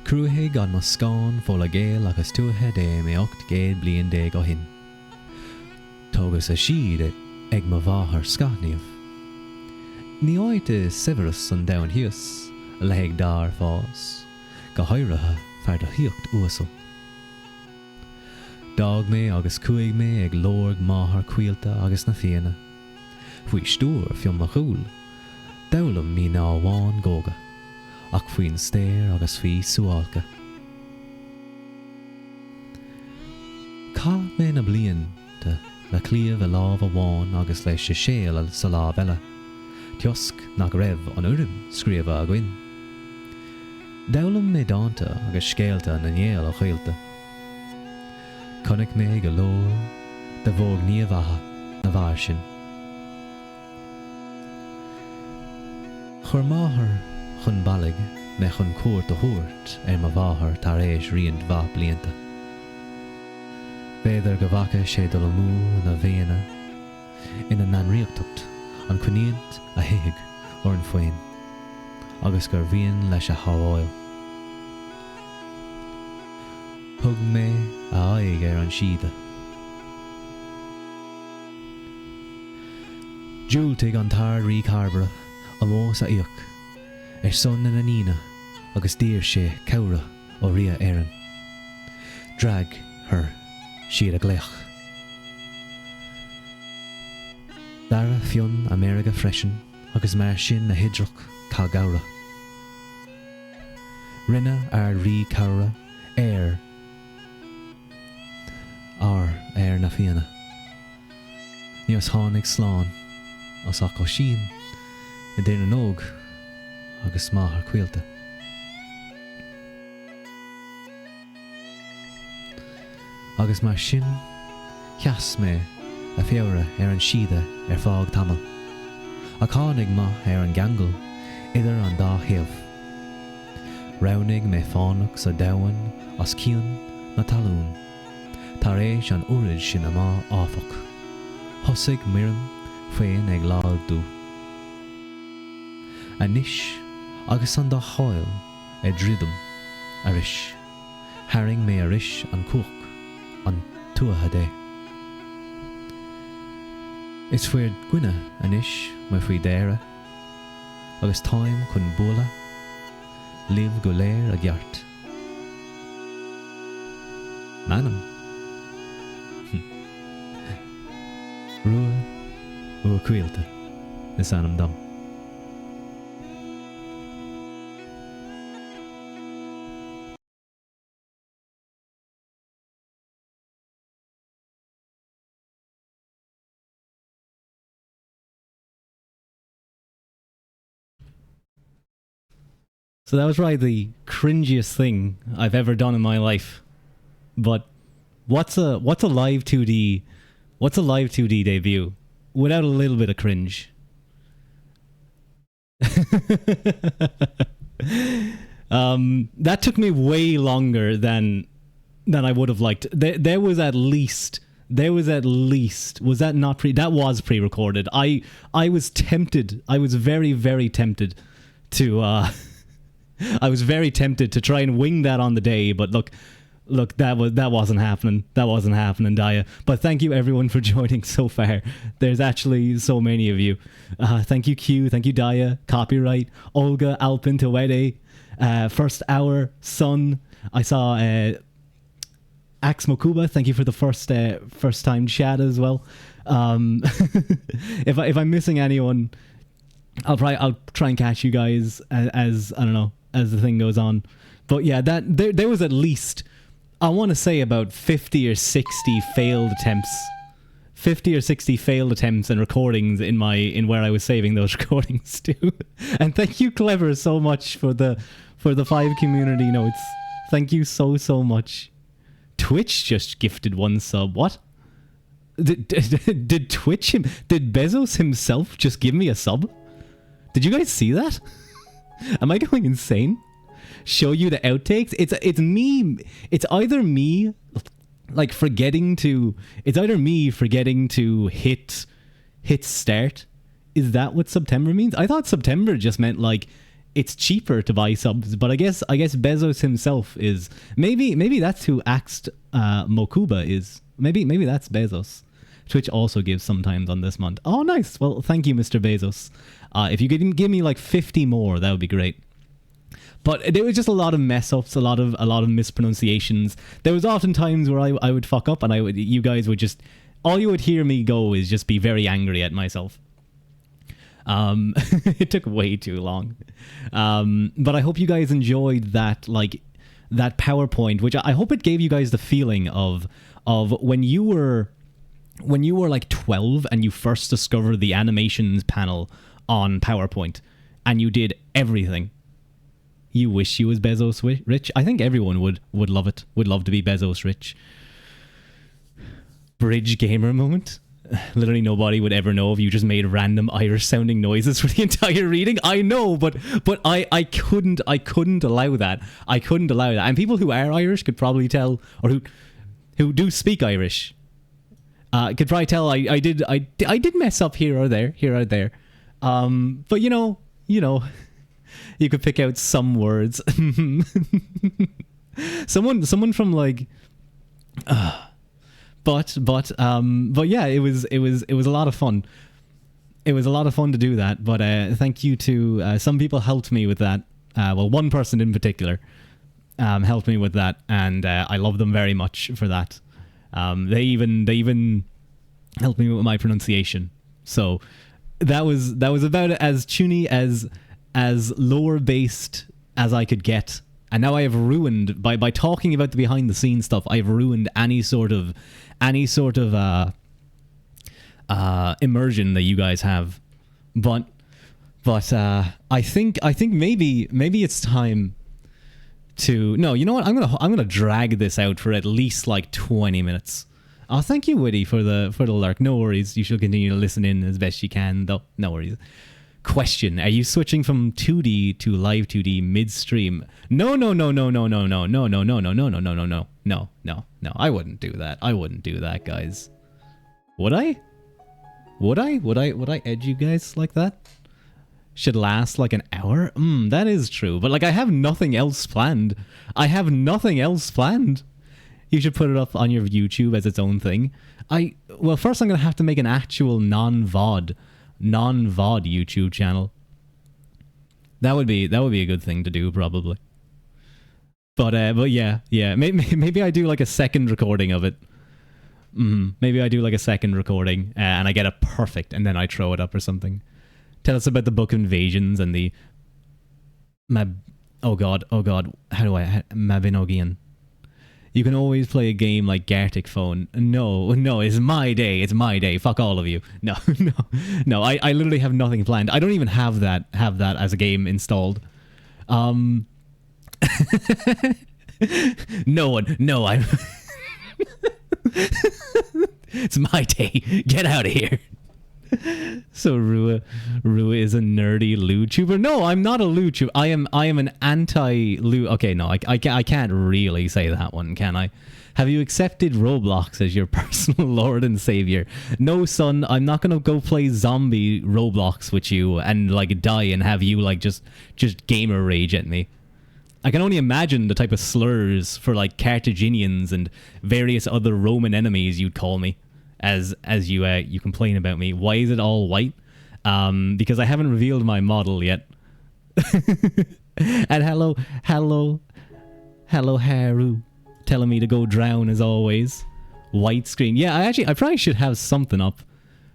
Cruúthaigh an Moscán fóla géal agus tuatha dé mé 8 bliain dé go hin. Tógus a siad ag mo bháthair scathaíomh. Ní áit Severus an dain hios a leigh dar fás, go háirithe fear do thíocht uasal. Dag mé agus cuaig mé ag lorg máthair caílte agus na féine. Faoi stúr fiom a chúl, dalam mí ná bháin góga, ach faoin stéir agus faoi súálca. Cá mé na blianta le clíomh a lámh a bháin agus leis sé séal sa lámh eile, tiosc nach raibh an urim scríomha a gcuin. Dalam mé dáanta agus scéalta na néal a chaílte. Connic mé go leor de bhóg níomhatha na bhfear sin. Chur máthair chun bailg me chun cuairt a thuairt mo bháthair tar éis riant bha blianta. B'éidir go bhacha sé do le mú na bhéana ina nanríochtacht an cuiníont a théigh or an foin, agus gur bhíonn leis a thabháil. Thug mé a aghaidh ar an siada. Dúiltaigh an tar rí carbara a mós a íoc, son na nína agus dír sé cabhra ó ria éireann. Drag her siad a gléach. Dara fionn a méraga freisin agus mar sin na hidreach cá gabhra. Rinne ar rí cabhra ar na fianna. Níos tháinig sláán os ach ó sin i dtéann an óg agus máthair caílte. Agus mar sin cheas mé a féabhra ar an siada ar fág tamil, a chánig maith ar an gangol idir an dá thaobh. Roghnigh mé fánach sa domhain as ciann na talún, tar éis an urid sin amá áfach. Thosaigh mirim féin ag láil dú. A níis agus an dá cháil dridum aris, haring mé aris an cúch an tuatha dé. Is fuir gwine anis me faoi déire, agus táim chun bula, liv go léir a gheart. Manam. Ruadh ó Caílte is anam dom. So that was probably the cringiest thing I've ever done in my life. But what's a LIVE2D debut without a little bit of cringe? That took me way longer than I would have liked. There was at least was that not that was pre-recorded. I was tempted. I was very, very tempted to I was very tempted to try and wing that on the day, but look, that wasn't happening. That wasn't happening, Daya. But thank you everyone for joining so far. There's actually so many of you. Thank you Q, thank you Daya, Copyright, Olga, Alpin, Tawede, First Hour, Sun. I saw Ax Mokuba, thank you for the first time chat as well. If I'm missing anyone, I'll try and catch you guys as I don't know, as the thing goes on. But yeah, that there was at least, I want to say, about 50 or 60 failed attempts. 50 or 60 failed attempts and recordings in where I was saving those recordings to. And thank you Clever so much for the 5 community notes. Thank you so much. Twitch just gifted 1 sub. What? Did Bezos himself just give me a sub? Did you guys see that? Am I going insane? Show you the outtakes? It's me. It's either me like forgetting to hit start. Is that what September means? I thought September just meant like it's cheaper to buy subs. But I guess Bezos himself is maybe that's who axed Mokuba is. Maybe that's Bezos. Twitch also gives sometimes on this month. Oh, nice. Well, thank you, Mr. Bezos. If you could give me like 50 more, that would be great. But there was just a lot of mess ups, a lot of mispronunciations. There was often times where I would fuck up, and you guys would just, all you would hear me go is just be very angry at myself. It took way too long. But I hope you guys enjoyed that PowerPoint, which I hope it gave you guys the feeling of when you were like 12 and you first discovered the animations panel on PowerPoint and you did everything. You wish you was Bezos rich. I think everyone would love it. Would love to be Bezos rich. Bridge gamer moment. Literally nobody would ever know if you just made random Irish sounding noises for the entire reading. I know, but I couldn't allow that. I couldn't allow that. And people who are Irish could probably tell, or who do speak Irish, could probably tell I did mess up here or there. But you know, you could pick out some words. someone from like, but yeah, it was a lot of fun. It was a lot of fun to do that. But thank you to some people helped me with that. Well, one person in particular helped me with that, and I love them very much for that. They even helped me with my pronunciation. So that was about as tuney as lower based as I could get. And now I have ruined by talking about the behind the scenes stuff. I've ruined any sort of immersion that you guys have. But I think maybe it's time to, no, you know what? I'm gonna drag this out for at least like 20 minutes. Oh, thank you, Witty, for the lurk. No worries. You should continue to listen in as best you can, though. No worries. Question: are you switching from 2D to LIVE2D midstream? No. I wouldn't do that. I wouldn't do that, guys. Would I? Would I edge you guys like that? Should last like an hour? That is true. But like, I have nothing else planned. You should put it up on your YouTube as its own thing. Well, first I'm gonna have to make an actual non-VOD YouTube channel. That would be a good thing to do, probably. But yeah. Maybe I do like a second recording of it. Maybe I do like a second recording and I get it perfect, and then I throw it up or something. Tell us about the book Invasions and the oh god, Mabinogian. You can always play a game like Gartic Phone. No, it's my day. Fuck all of you. No. I literally have nothing planned. I don't even have that as a game installed. No, it's my day. Get out of here. So Rua is a nerdy LewTuber. No, I'm not a LewTuber. I am an anti-Lew. Okay, no, I can't really say that one, can I? Have you accepted Roblox as your personal lord and savior? No, son, I'm not gonna go play zombie Roblox with you and like die and have you like just gamer rage at me. I can only imagine the type of slurs for like Carthaginians and various other Roman enemies you'd call me. As you complain about me. Why is it all white? Because I haven't revealed my model yet. And hello Haru, telling me to go drown as always. White screen. Yeah, I probably should have something up.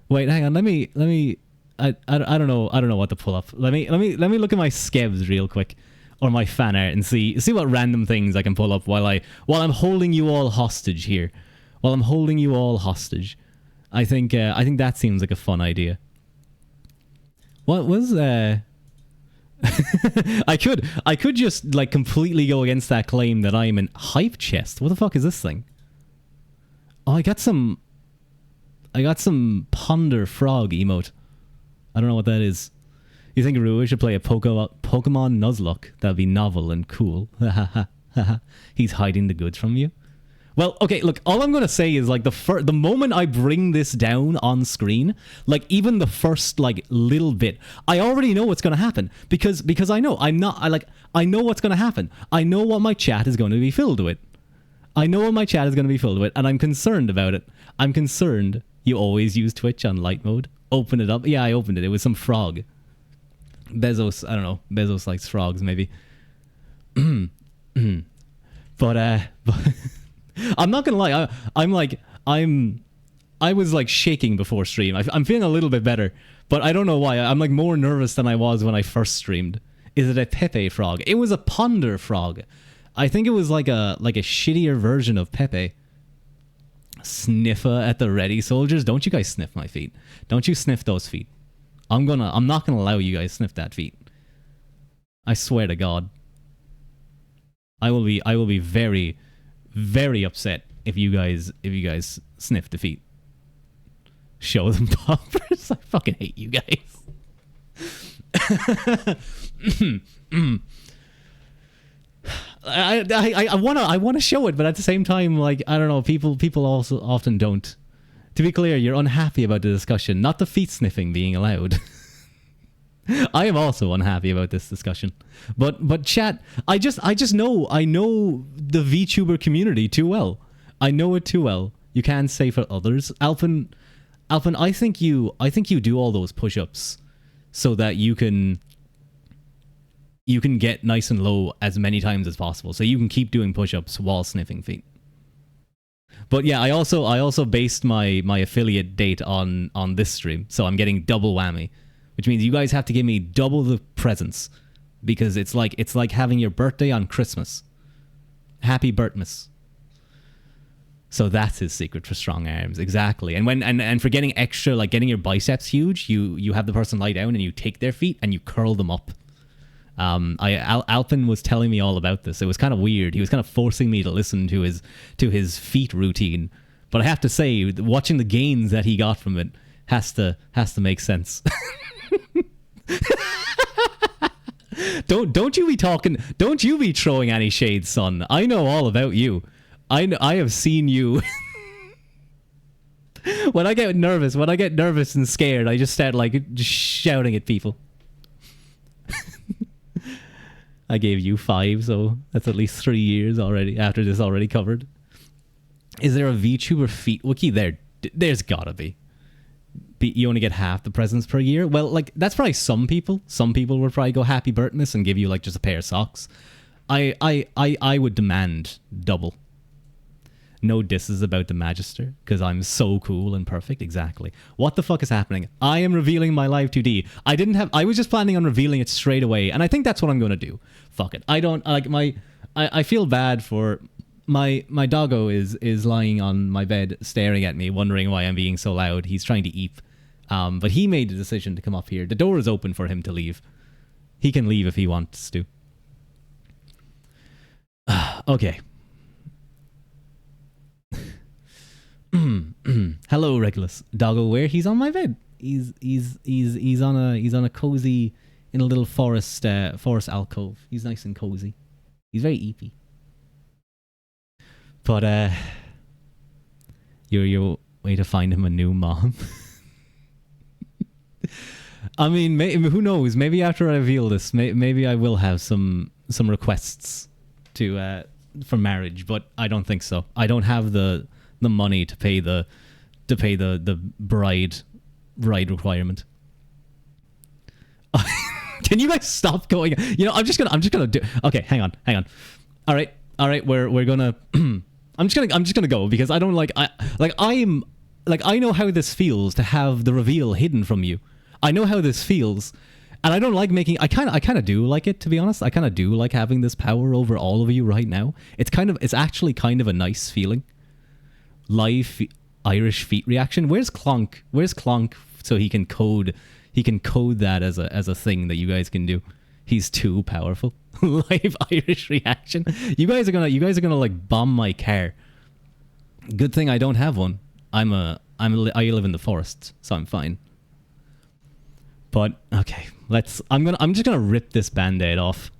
Wait, hang on. Let me. I don't know what to pull up. Let me look at my skevs real quick, or my fan art, and see what random things I can pull up while I'm holding you all hostage here. While I'm holding you all hostage, I think that seems like a fun idea. What was I could just like completely go against that claim that I'm an hype chest. What the fuck is this thing? Oh, I got some ponder frog emote. I don't know what that is. You think Rua should play a Pokemon Nuzlocke? That'd be novel and cool. He's hiding the goods from you. Well, okay, look, all I'm going to say is, like, the moment I bring this down on screen, like, even the first, like, little bit, I already know what's going to happen. Because I know. I know what's going to happen. I know what my chat is going to be filled with. And I'm concerned about it. I'm concerned you always use Twitch on light mode. Open it up. Yeah, I opened it. It was some frog. Bezos, I don't know. Bezos likes frogs, maybe. But I'm not gonna lie. I was like shaking before stream. I'm feeling a little bit better, but I don't know why. I'm like more nervous than I was when I first streamed. Is it a Pepe frog? It was a ponder frog. I think it was like a shittier version of Pepe. Sniffer at the ready, soldiers. Don't you guys sniff my feet? Don't you sniff those feet? I'm not gonna allow you guys sniff that feet. I swear to God. I will be very, very upset if you guys sniff the feet. Show them poppers. I fucking hate you guys. I wanna show it, but at the same time, like, I don't know, people also often don't. To be clear, you're unhappy about the discussion, not the feet sniffing being allowed. I am also unhappy about this discussion. But chat, I know the VTuber community too well. I know it too well. You can't say for others. Alpin, I think you do all those push-ups so that you can get nice and low as many times as possible. So you can keep doing push-ups while sniffing feet. But yeah, I also based my affiliate date on this stream, so I'm getting double whammy, which means you guys have to give me double the presents, because it's like having your birthday on Christmas. Happy Birthmas. So that's his secret for strong arms, exactly. And for getting extra, like getting your biceps huge, you have the person lie down and you take their feet and you curl them up. Alpin was telling me all about this. It was kind of weird. He was kind of forcing me to listen to his feet routine. But I have to say, watching the gains that he got from it has to make sense. Don't you be talking? Don't you be throwing any shade, son? I know all about you. I have seen you. When I get nervous and scared, I just start like just shouting at people. I gave you 5, so that's at least 3 years already after this already covered. Is there a VTuber feet wiki? There's gotta be. You only get half the presents per year? Well, like, that's probably some people. Some people would probably go Happy Birthmas and give you like just a pair of socks. I would demand double. No disses about the Magister, because I'm so cool and perfect. Exactly. What the fuck is happening? I am revealing my LIVE2D. I was just planning on revealing it straight away, and I think that's what I'm going to do. Fuck it. I feel bad for... My doggo is lying on my bed staring at me, wondering why I'm being so loud. He's trying to eat. But he made the decision to come up here. The door is open for him to leave. He can leave if he wants to. Okay. Hello, Regulus. Doggo where? He's on my bed. He's on a cozy, in a little forest alcove. He's nice and cozy. He's very eepy. But your way to find him a new mom. I mean, who knows? Maybe after I reveal this, maybe I will have some requests for marriage, but I don't think so. I don't have the money to pay the bride requirement. Can you guys stop going? You know, I'm just gonna do. Okay, hang on. All right. We're gonna. I'm just gonna go because I don't like. I know how this feels to have the reveal hidden from you. I know how this feels, and I don't like making. I kind of do like it, to be honest. I kind of do like having this power over all of you right now. It's actually kind of a nice feeling. Live Irish feet reaction. Where's Clonk? So he can code that as a thing that you guys can do. He's too powerful. Live Irish reaction. You guys are gonna like bomb my car. Good thing I don't have one. I live in the forest, so I'm fine. But okay, I'm just gonna rip this band-aid off.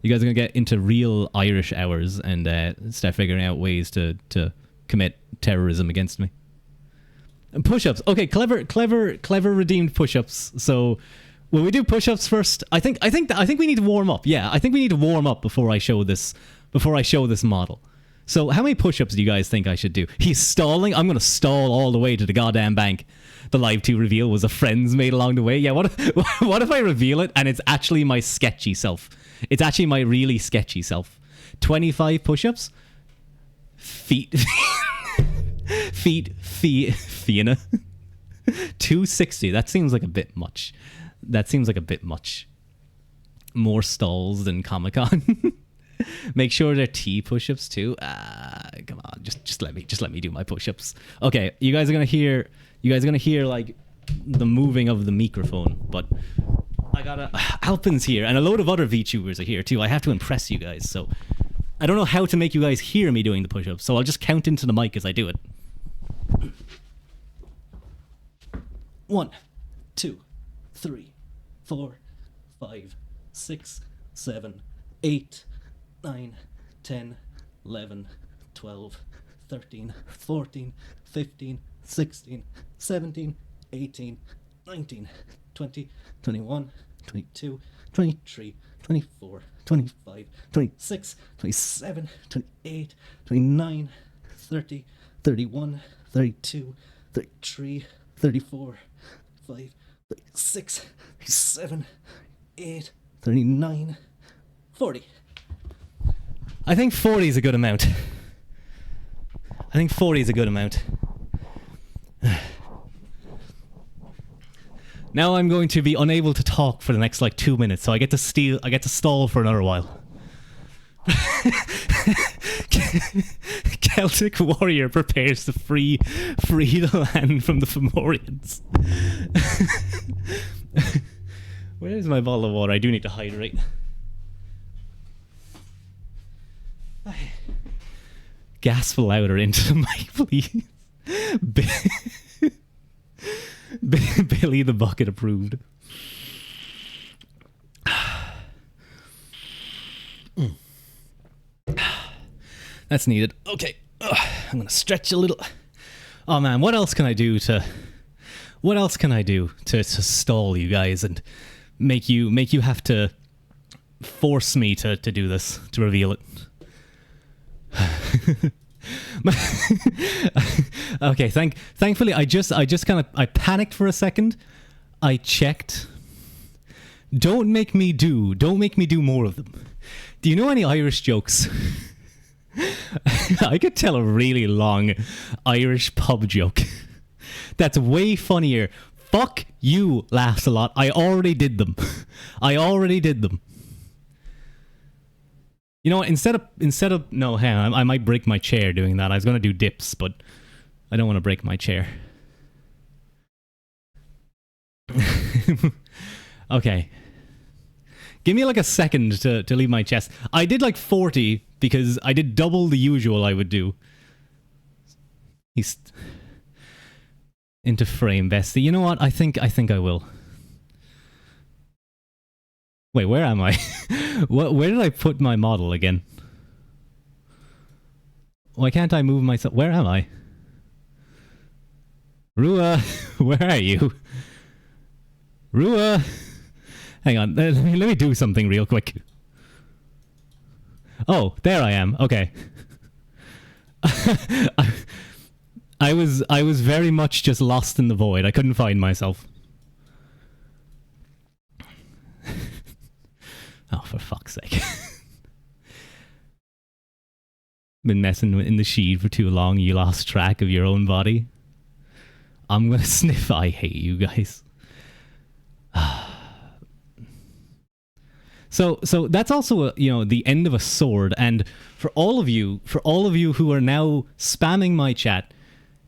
You guys are gonna get into real Irish hours and start figuring out ways to commit terrorism against me. And push-ups. Okay, clever redeemed push-ups. So, will we do push-ups first? I think we need to warm up. Yeah, I think we need to warm up before I show this model. So, how many push-ups do you guys think I should do? He's stalling. I'm gonna stall all the way to the goddamn bank. The Live2 reveal was a friends made along the way. Yeah, what if I reveal it and it's actually my sketchy self? It's actually my really sketchy self. 25 push-ups. Feet. Fiona. 260. That seems like a bit much. More stalls than Comic-Con. Make sure they're T push-ups too. Come on, just let me do my push-ups. Okay, you guys are gonna hear like the moving of the microphone, but I got Alpin's here, and a load of other VTubers are here too. I have to impress you guys, so I don't know how to make you guys hear me doing the push-ups, so I'll just count into the mic as I do it. 1, 2, 3, 4, 5, 6, 7, 8, 9, 10, 11, 12, 13, 14, 15, 16, 17, 18, 19, 20, 21, 22, 23, 24, 25, 26, 27, 28, 29, 30, 31, 32, 33, 34, 35, 36, 37, 38, 39, 40. I think 40 is a good amount. Now I'm going to be unable to talk for the next like 2 minutes, so I get to stall for another while. Celtic warrior prepares to free the land from the Fomorians. Where's my bottle of water? I do need to hydrate. Gasp louder into the mic, please. Billy the Bucket approved. That's needed. Okay, I'm gonna stretch a little. Oh man, what else can I do to stall you guys and make you have to force me to do this, to reveal it? Okay, thankfully I panicked for a second. I checked. Don't make me do more of them. Do you know any Irish jokes? I could tell a really long Irish pub joke that's way funnier. Fuck you laughs a lot. I already did them. You know what? Instead of no, hang on, I might break my chair doing that. I was gonna do dips, but I don't want to break my chair. Okay. Give me like a second to leave my chest. I did like 40 because I did double the usual I would do. He's into frame, Bestie. You know what? I think I will. Wait, where am I? Where did I put my model again? Why can't I move myself? Where am I? Ruadh, where are you? Ruadh! Hang on, let me do something real quick. Oh, there I am. Okay. I was very much just lost in the void. I couldn't find myself. Oh, for fuck's sake. Been messing in the sheet for too long. You lost track of your own body. I'm gonna sniff. I hate you guys. So that's also the end of a sword. And for all of you who are now spamming my chat,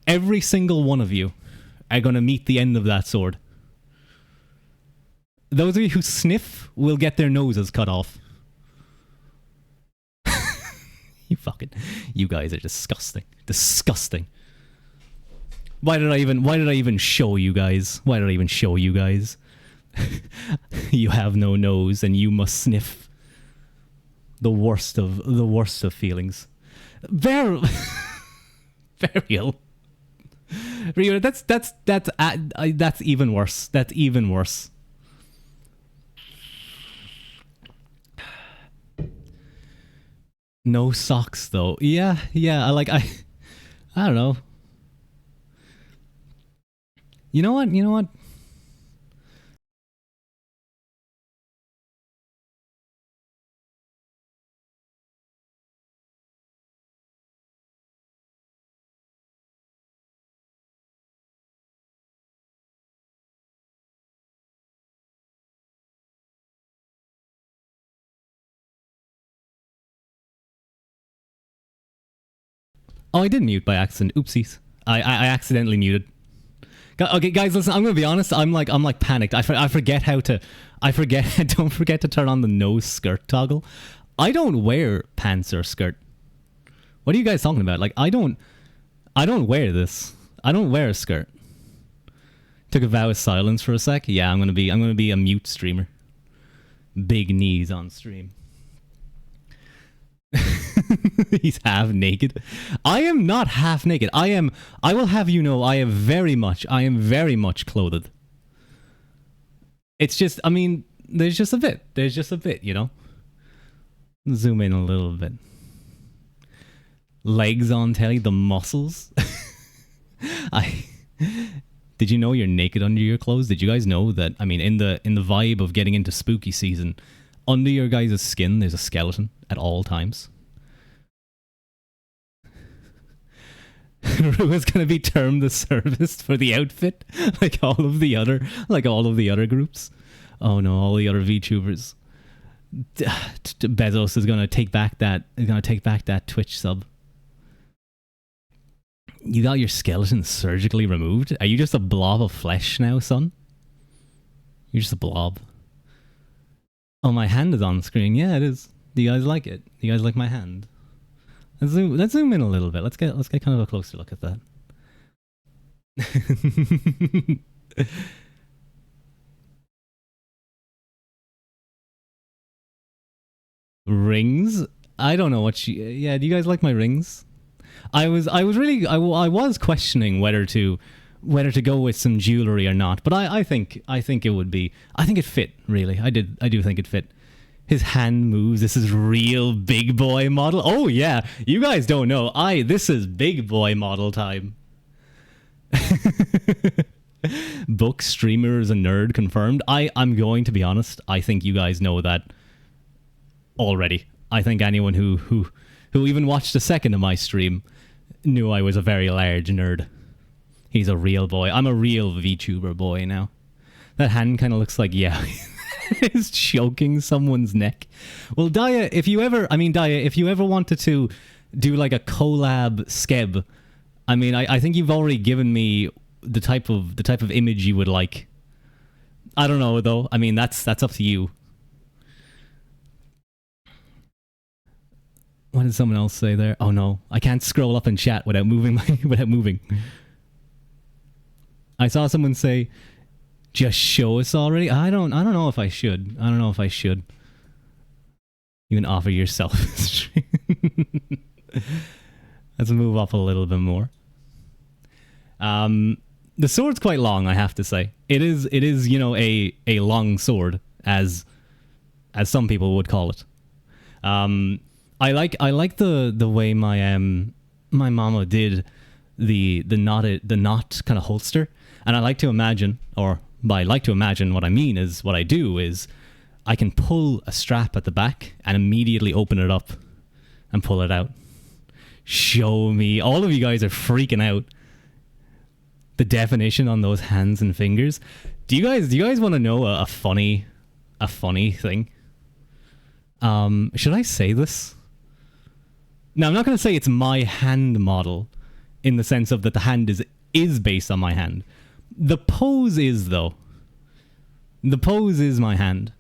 every single one of you are gonna meet the end of that sword. Those of you who sniff will get their noses cut off. You guys are disgusting. Disgusting. Why did I even show you guys? You have no nose and you must sniff. The worst of feelings. Very, burial. That's even worse. That's even worse. No socks though. Yeah. I don't know. You know what? Oh, I did mute by accident. Oopsies. I accidentally muted. Okay, guys, listen. I'm gonna be honest. I'm like panicked. I forget how to. Don't forget to turn on the no skirt toggle. I don't wear pants or skirt. What are you guys talking about? Like, I don't wear this. I don't wear a skirt. Took a vow of silence for a sec. Yeah, I'm gonna be a mute streamer. Big knees on stream. He's half naked. I am not half naked. I will have you know, I am very much clothed. It's just, I mean, there's just a bit, you know? Zoom in a little bit. Legs on telly, the muscles. Did you know you're naked under your clothes? Did you guys know that, I mean, in the vibe of getting into spooky season, under your guys' skin, there's a skeleton at all times. Ruadh's gonna be termed the service for the outfit, like all of the other groups. Oh no, all the other VTubers. Bezos is gonna take back that Twitch sub. You got your skeleton surgically removed? Are you just a blob of flesh now, son? You're just a blob. Oh, my hand is on screen. Yeah, it is. Do you guys like it? Do you guys like my hand? Let's zoom in a little bit. Let's get kind of a closer look at that. Rings? I don't know what yeah, do you guys like my rings? I was questioning whether to go with some jewelry or not, but I think it fit, really. I do think it fit. His hand moves. This is real big boy model. Oh yeah, you guys don't know. This is big boy model time. Book streamer is a nerd confirmed. I'm going to be honest. I think you guys know that already. I think anyone who even watched a second of my stream knew I was a very large nerd. He's a real boy. I'm a real VTuber boy now. That hand kind of looks like, yeah, is choking someone's neck. Well, Daya, if you ever wanted to do like a collab skeb, I mean, I think you've already given me the type of image you would like. I don't know though. I mean, that's up to you. What did someone else say there? Oh no, I can't scroll up and chat without moving without moving. I saw someone say, "Just show us already." I don't know if I should. You can offer yourself. Let's move up a little bit more. The sword's quite long, I have to say. It is, you know, a long sword, as some people would call it. I like the way my mama did the knot kind of holster, and I like to imagine, or by like to imagine, what I mean is, what I do is I can pull a strap at the back and immediately open it up and pull it out. Show me. All of you guys are freaking out. The definition on those hands and fingers. Do you guys want to know a funny thing? Should I say this? Now, I'm not going to say it's my hand model in the sense of that the hand is based on my hand. The pose is, though. The pose is my hand.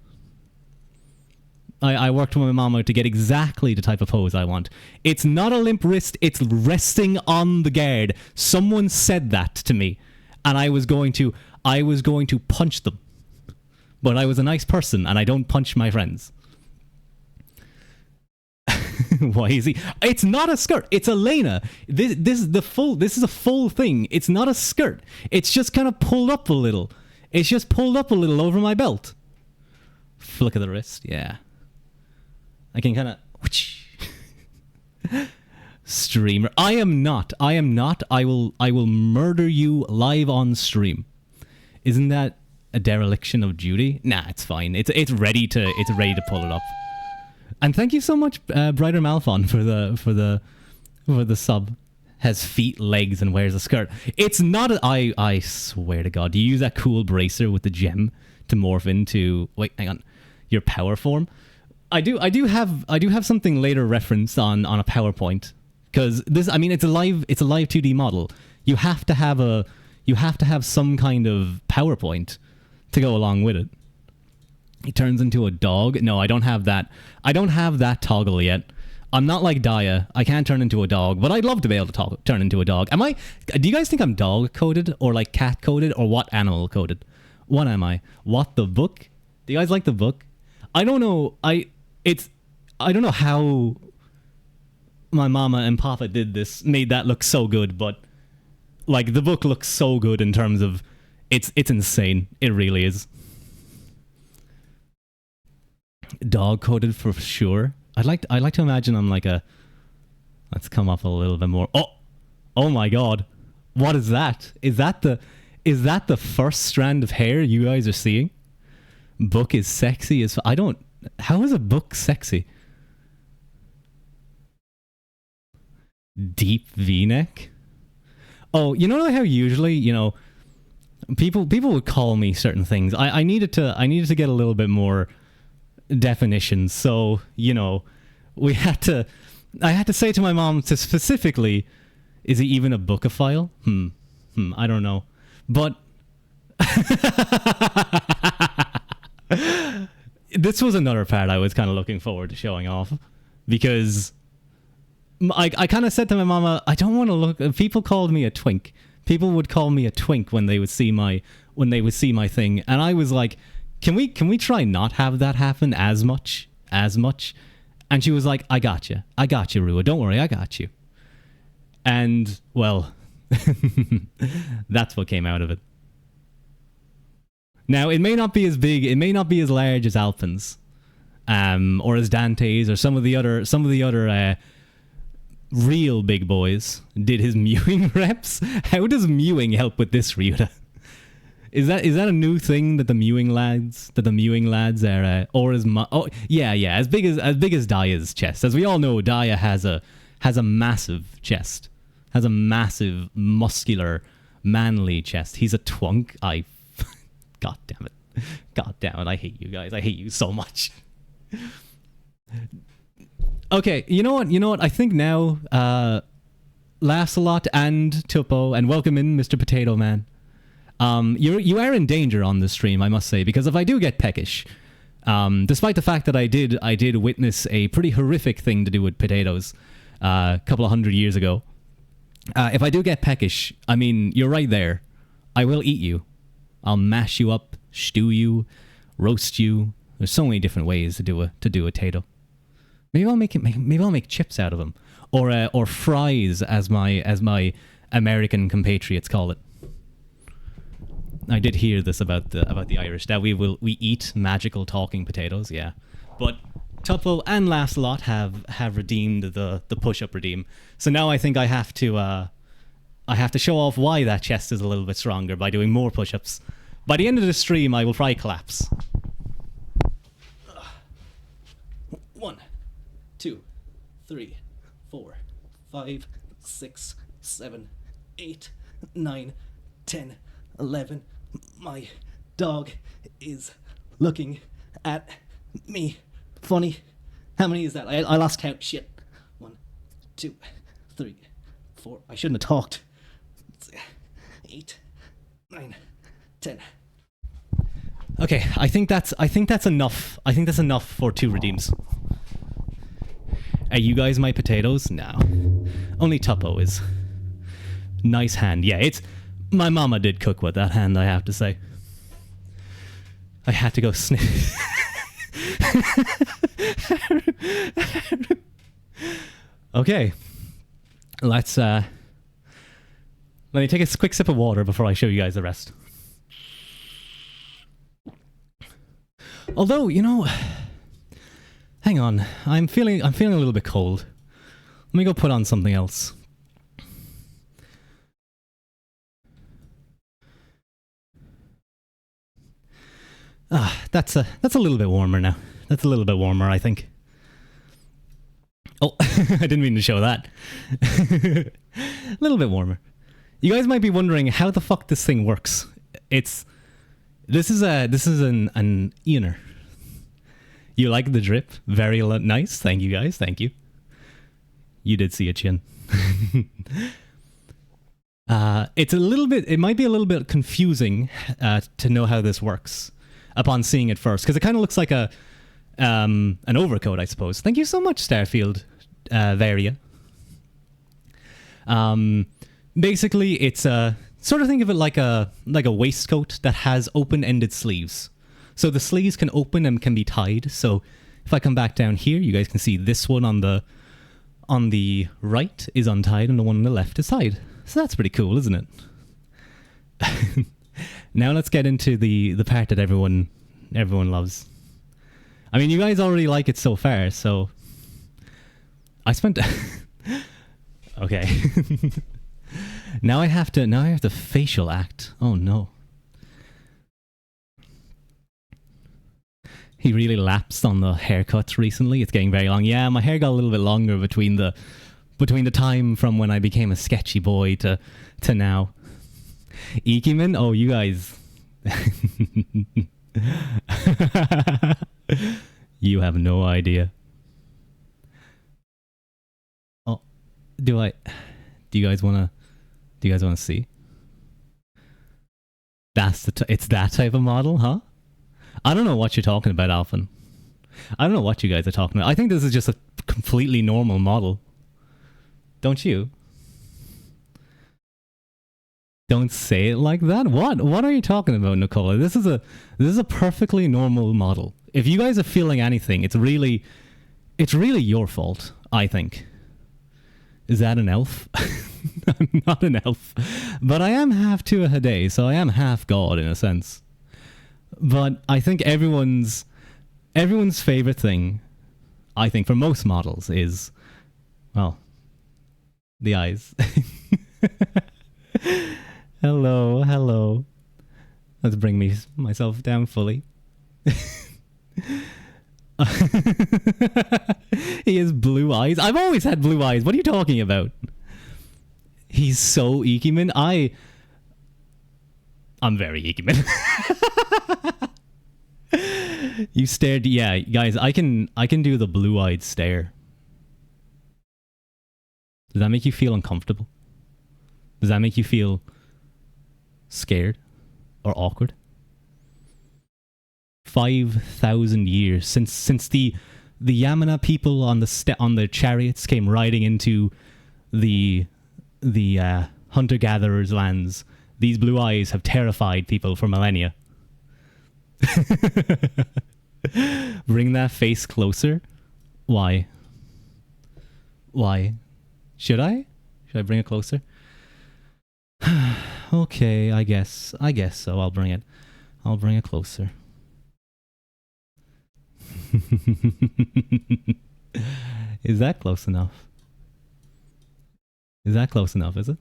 I worked with my mama to get exactly the type of pose I want. It's not a limp wrist, it's resting on the guard. Someone said that to me, and I was going to punch them. But I was a nice person, and I don't punch my friends. Why is he? It's not a skirt. It's Elena. This is a full thing. It's not a skirt. It's just kind of pulled up a little. It's just pulled up a little over my belt. Flick of the wrist. Yeah. I can kind of... Streamer. I am not. I will murder you live on stream. Isn't that a dereliction of duty? Nah, it's fine. It's ready to pull it up. And thank you so much, Brighter Malphon, for the sub. Has feet, legs, and wears a skirt. It's not. I swear to God, do you use that cool bracer with the gem to morph into? Wait, hang on, your power form. I do have something later referenced on a PowerPoint, because this. I mean, it's a live 2D model. You have to have some kind of PowerPoint to go along with it. He turns into a dog. No, I don't have that. I don't have that toggle yet. I'm not like Daya. I can't turn into a dog, but I'd love to be able to turn into a dog. Do you guys think I'm dog coded or like cat coded or what animal coded? What am I? What, the book? Do you guys like the book? I don't know. I don't know how my mama and papa made that look so good, but like the book looks so good in terms of it's insane. It really is. Dog coded for sure. I'd like to imagine I'm like a... Let's come up a little bit more. Oh my God. What is that? Is that the first strand of hair you guys are seeing? Book is sexy as... How is a book sexy? Deep V-neck? Oh, you know how usually, people would call me certain things. I needed to get a little bit more definitions. So, I had to say to my mom to specifically, is he even a bookophile? I don't know. But this was another part I was kind of looking forward to showing off, because I kind of said to my mama, I don't want to look... People called me a twink. People would call me a twink when they would see my thing, and I was like, can we try not have that happen as much? And she was like, I got you, Ruadh. Don't worry, I got you. And well, that's what came out of it. Now, it may not be as big, it may not be as large as Alpin's, or as Dante's, or some of the other real big boys did his mewing reps. How does mewing help with this, Ruadh? Is that a new thing that the mewing lads are, or is as big as Daya's chest? As we all know, Daya has a massive chest, has a massive muscular manly chest. He's a twunk. God damn it! I hate you guys. I hate you so much. Okay, you know what? I think now, Laughs a Lot and Tupo, and welcome in, Mr. Potato Man. You are in danger on this stream, I must say, because if I do get peckish, despite the fact that I did witness a pretty horrific thing to do with potatoes a couple of 100 years ago, if I do get peckish, I mean, you're right there. I will eat you. I'll mash you up, stew you, roast you. There's so many different ways to do a potato. Maybe I'll make chips out of them, or fries, as my American compatriots call it. I did hear this about the Irish, that we eat magical talking potatoes, yeah. But Tupo and Laughs a Lot have redeemed the push-up redeem. So now I think I have to show off why that chest is a little bit stronger by doing more push-ups. By the end of the stream, I will probably collapse. 1, 2, 3, 4, 5, 6, 7, 8, 9, 10, 11. My dog is looking at me funny. How many is that? I lost count. Shit. 1, 2, 3, 4. I shouldn't have talked. 8, 9, 10. Okay, I think that's enough. I think that's enough for 2 redeems. Are you guys my potatoes? No. Only Tupo is. Nice hand. Yeah, it's... My mama did cook with that hand, I have to say. I had to go sniff. Okay. Let's let me take a quick sip of water before I show you guys the rest. Although, you know, hang on. I'm feeling a little bit cold. Let me go put on something else. That's a little bit warmer now. That's a little bit warmer, I think. Oh, I didn't mean to show that. A little bit warmer. You guys might be wondering how the fuck this thing works. This is an Eoner. You like the drip? Very nice. Thank you guys. Thank you. You did see a chin. It's a little bit. It might be a little bit confusing to know how this works upon seeing it first, because it kind of looks like an overcoat, I suppose. Thank you so much, Starfield Varia. Basically, it's a sort of think of it like a waistcoat that has open-ended sleeves. So the sleeves can open and can be tied. So if I come back down here, you guys can see this one on the right is untied and the one on the left is tied. So that's pretty cool, isn't it? Now let's get into the part that everyone loves. I mean, you guys already like it so far, so I spent okay. Now I have to facial act. Oh no. He really lapsed on the haircuts recently. It's getting very long. Yeah, my hair got a little bit longer between the time from when I became a sketchy boy to now. Ikiman? Oh, you guys. You have no idea. Oh, do you guys want to see? It's that type of model, huh? I don't know what you're talking about, Alphen. I don't know what you guys are talking about. I think this is just a completely normal model. Don't you? Don't say it like that. What are you talking about, Nicola? This is a perfectly normal model. If you guys are feeling anything, it's really your fault, I think. Is that an elf? I'm not an elf. But I am half Tua Hade, so I am half god in a sense. But I think everyone's favorite thing, I think for most models, is, well, the eyes. Hello. Let's bring myself down fully. He has blue eyes. I've always had blue eyes. What are you talking about? He's so Ikiman. I'm very Ikiman. You stared. Yeah, guys, I can do the blue-eyed stare. Does that make you feel uncomfortable? Does that make you feel scared or awkward? 5,000 years since the Yamana people on the chariots came riding into the hunter-gatherers' lands. These blue eyes have terrified people for millennia. Bring that face closer. Why? Should I bring it closer? Okay, I guess so. I'll bring it closer. Is that close enough? Is it?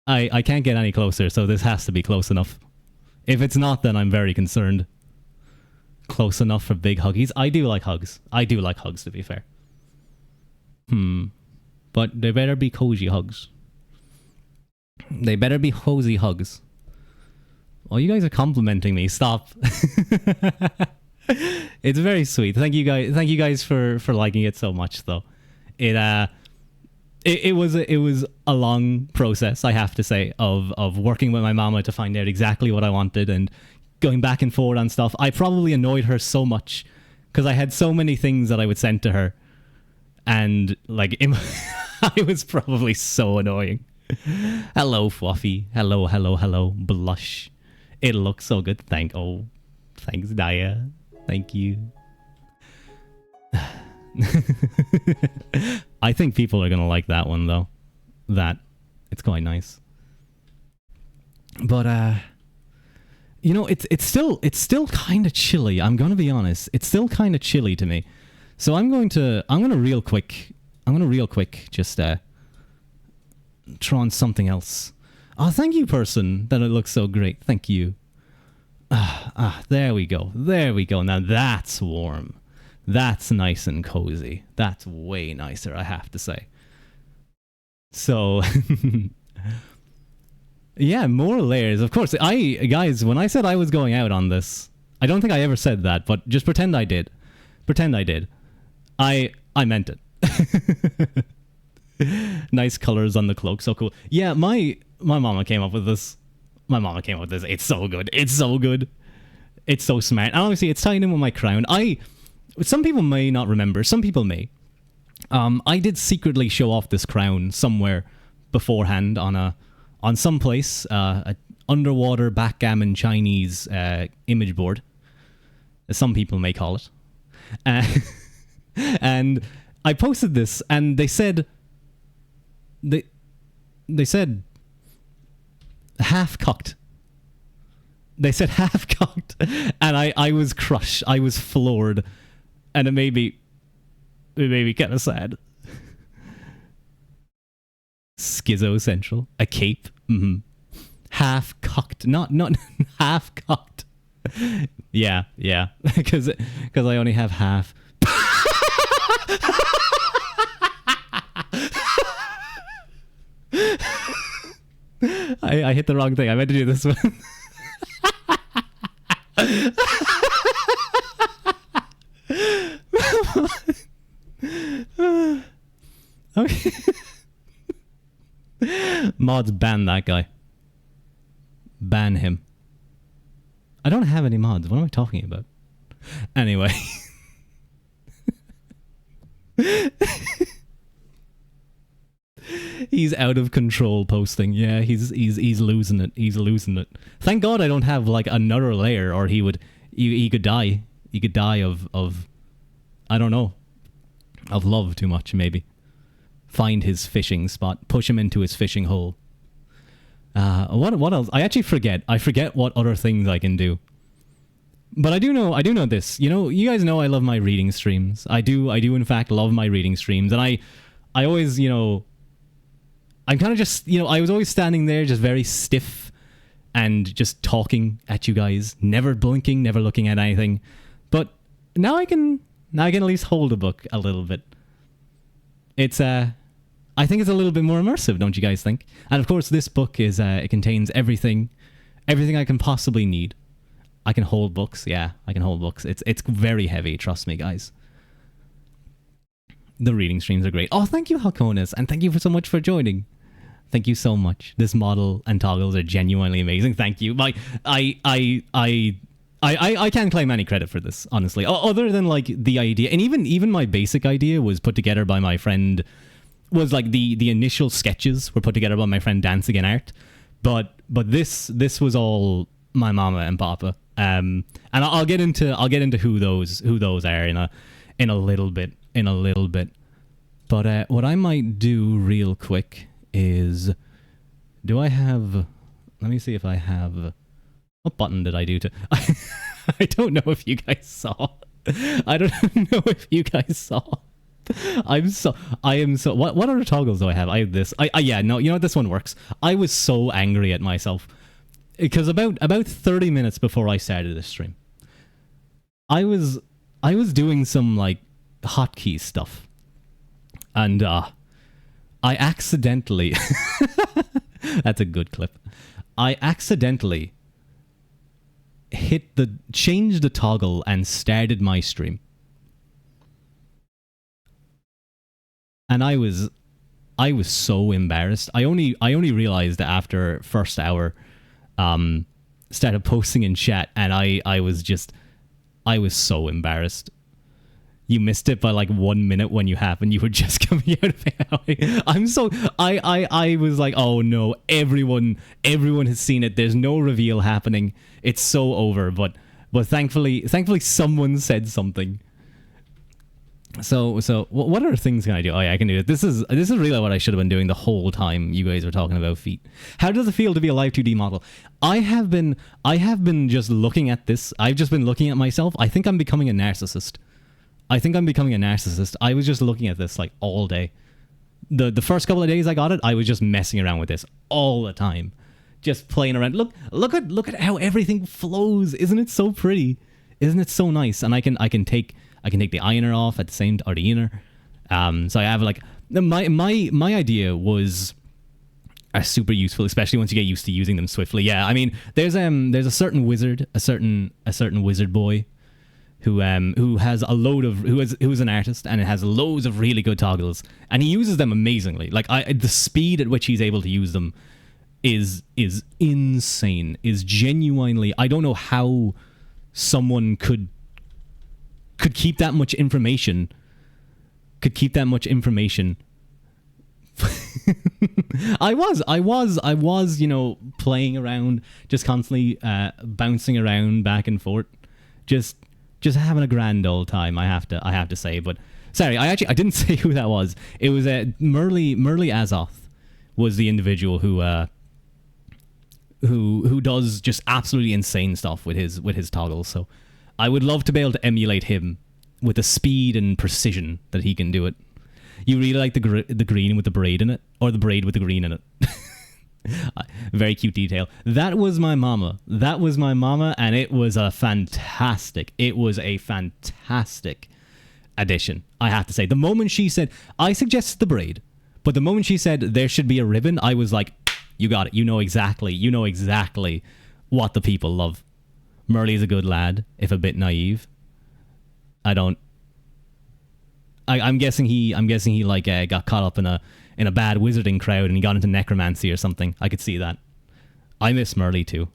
I can't get any closer, so this has to be close enough. If it's not, then I'm very concerned. Close enough for big huggies. I do like hugs, to be fair. But they better be cozy hugs. They better be cozy hugs. Oh, you guys are complimenting me. Stop. It's very sweet. Thank you guys for liking it so much, though. It was a long process, I have to say, of working with my mama to find out exactly what I wanted and going back and forward on stuff. I probably annoyed her so much because I had so many things that I would send to her, and like I was probably so annoying. Hello, Fluffy. Hello. Blush. It looks so good. Thanks, Daya. Thank you. I think people are gonna like that one though. It's quite nice. But you know, it's still kind of chilly. I'm gonna be honest. It's still kind of chilly to me. So I'm gonna real quick just try on something else. Oh, thank you, person. That it looks so great. Thank you. There we go. There we go. Now that's warm. That's nice and cozy. That's way nicer, I have to say. So, yeah, more layers. Of course, guys, when I said I was going out on this, I don't think I ever said that, but just pretend I did. Pretend I did. I meant it. Nice colors on the cloak, so cool. Yeah, my mama came up with this. My mama came up with this. It's so good. It's so good. It's so smart. And obviously, it's tied in with my crown. Some people may not remember. Some people may. I did secretly show off this crown somewhere beforehand on some place, a underwater backgammon Chinese image board, as some people may call it. And I posted this, and they said half cocked. They said half cocked, and I was crushed. I was floored, and it made me kind of sad. Schizo Central, a cape, half cocked, not half cocked. Yeah, because I only have half. I hit the wrong thing. I meant to do this one. Okay. Mods, ban that guy. Ban him. I don't have any mods. What am I talking about? Anyway. He's out of control posting. Yeah, he's losing it. He's losing it. Thank God I don't have like another layer, or he could die. He could die of I don't know, of love too much maybe. Find his fishing spot. Push him into his fishing hole. What else? I actually forget. I forget what other things I can do. But I do know this. You know, you guys know I love my reading streams. I do in fact love my reading streams, and I always, you know, I'm kind of just, you know, I was always standing there just very stiff and just talking at you guys, never blinking, never looking at anything. But now I can at least hold a book a little bit. It's I think it's a little bit more immersive, don't you guys think? And of course, this book is it contains everything I can possibly need. I can hold books. Yeah, I can hold books. It's very heavy, trust me, guys. The reading streams are great. Oh, thank you, Halconis, and thank you so much for joining. Thank you so much. This model and toggles are genuinely amazing. Thank you. I can't claim any credit for this, honestly. Other than like the idea, and even my basic idea was put together by my friend. Was like the initial sketches were put together by my friend Dancing in Art, but this was all my mama and papa. And I'll get into who those are in a little bit. But what I might do real quick is, do I have? Let me see if I have. What button did I do to? I don't know if you guys saw. I don't know if you guys saw. I am so. What other toggles do I have? I have this. Yeah, no, you know what? This one works. I was so angry at myself because about 30 minutes before I started this stream, I was doing some like hotkey stuff, and I accidentally. That's a good clip. I accidentally changed the toggle and started my stream. And I was so embarrassed. I only realized after first hour, started posting in chat, and I was so embarrassed. You missed it by like 1 minute when you happened. You were just coming out of it. I was like, oh no, everyone has seen it. There's no reveal happening. It's so over. But thankfully someone said something. So what other things can I do? Oh yeah, I can do it. This is really what I should have been doing the whole time you guys were talking about feet. How does it feel to be a Live2D model? I have been just looking at this. I've just been looking at myself. I think I'm becoming a narcissist. I was just looking at this like all day. The first couple of days I got it, I was just messing around with this all the time. Just playing around. Look at how everything flows. Isn't it so pretty? Isn't it so nice? And I can take the ironer off at the same, or the inner. So I have like my idea was super useful, especially once you get used to using them swiftly. Yeah, I mean, there's a certain wizard, a certain wizard boy, who has a load of who's an artist and it has loads of really good toggles, and he uses them amazingly. Like the speed at which he's able to use them is insane. Is genuinely, I don't know how someone could keep that much information. I was, playing around, just constantly bouncing around back and forth, just having a grand old time. I have to say, but sorry, I didn't say who that was. It was Merle Azoth was the individual who does just absolutely insane stuff with his toggles. So I would love to be able to emulate him with the speed and precision that he can do it. You really like the green with the braid in it, or the braid with the green in it. Very cute detail. That was my mama, and it was a fantastic addition, I have to say. The moment she said, I suggested the braid, but the moment she said there should be a ribbon, I was like, you got it. You know exactly what the people love. Merle's a good lad, if a bit naive. I'm guessing he like got caught up in a bad wizarding crowd and he got into necromancy or something. I could see that. I miss Merle too.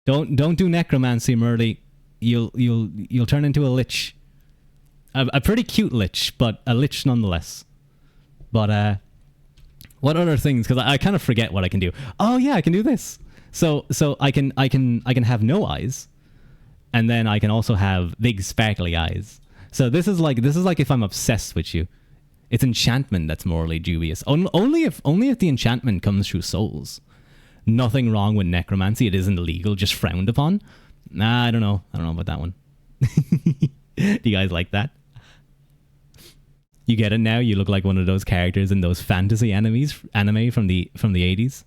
Don't do necromancy, Merle. You'll turn into a lich. A pretty cute lich, but a lich nonetheless. But what other things? Because I kind of forget what I can do. Oh yeah, I can do this. So I can have no eyes, and then I can also have big sparkly eyes. So this is like if I'm obsessed with you. It's enchantment that's morally dubious. Only if the enchantment comes through souls. Nothing wrong with necromancy. It isn't illegal, just frowned upon. Nah, I don't know about that one. Do you guys like that? You get it now? You look like one of those characters in those fantasy anime from the 80s.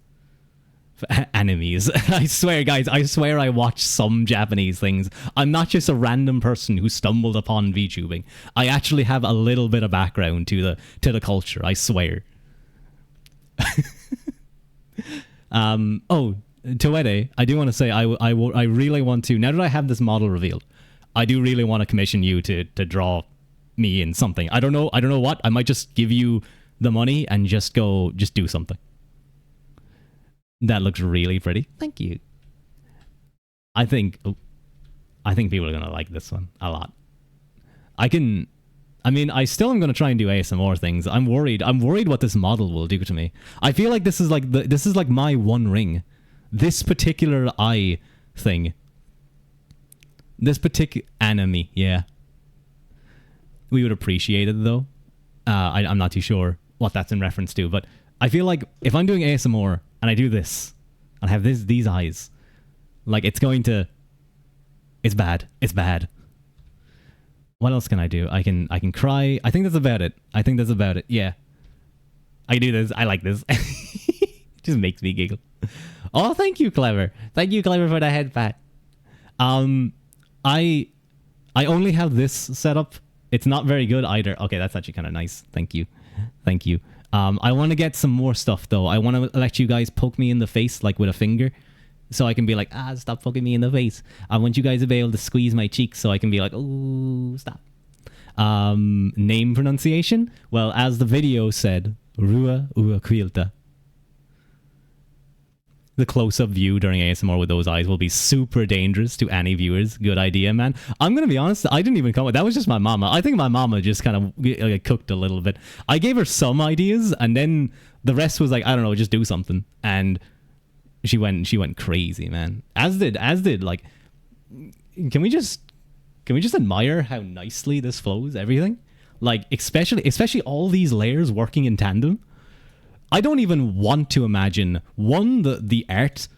Enemies. I swear, guys, I watch some Japanese things. I'm not just a random person who stumbled upon VTubing. I actually have a little bit of background to the culture, I swear. Toede, I do want to say I really want to, now that I have this model revealed, I do really want to commission you to draw me in something. I don't know what. I might just give you the money and just do something. That looks really pretty. Thank you. I think people are going to like this one a lot. I still am going to try and do ASMR things. I'm worried what this model will do to me. I feel like this is like my one ring. This particular eye thing. This particular anime, yeah. We would appreciate it though. I'm not too sure what that's in reference to, but I feel like if I'm doing ASMR and I do this and I have these eyes, like it's bad. It's bad. What else can I do? I can cry. I think that's about it. Yeah. I do this. I like this. It just makes me giggle. Oh, thank you, Clever. Thank you, Clever, for the head pat. I only have this set up. It's not very good either. Okay, that's actually kind of nice. Thank you. I want to get some more stuff though. I want to let you guys poke me in the face like with a finger, so I can be like, stop poking me in the face. I want you guys to be able to squeeze my cheeks so I can be like, oh, stop. Name pronunciation? Well, as the video said, Caílte. The close-up view during ASMR with those eyes will be super dangerous to any viewers. Good idea, man. I'm going to be honest, I didn't even come with that. Was just my mama. I think my mama just kind of cooked a little bit. I gave her some ideas, and then the rest was like, I don't know, just do something. And she went crazy, man. As did like, can we just Can we just admire how nicely this flows? Everything, like especially all these layers working in tandem. I don't even want to imagine, one, the art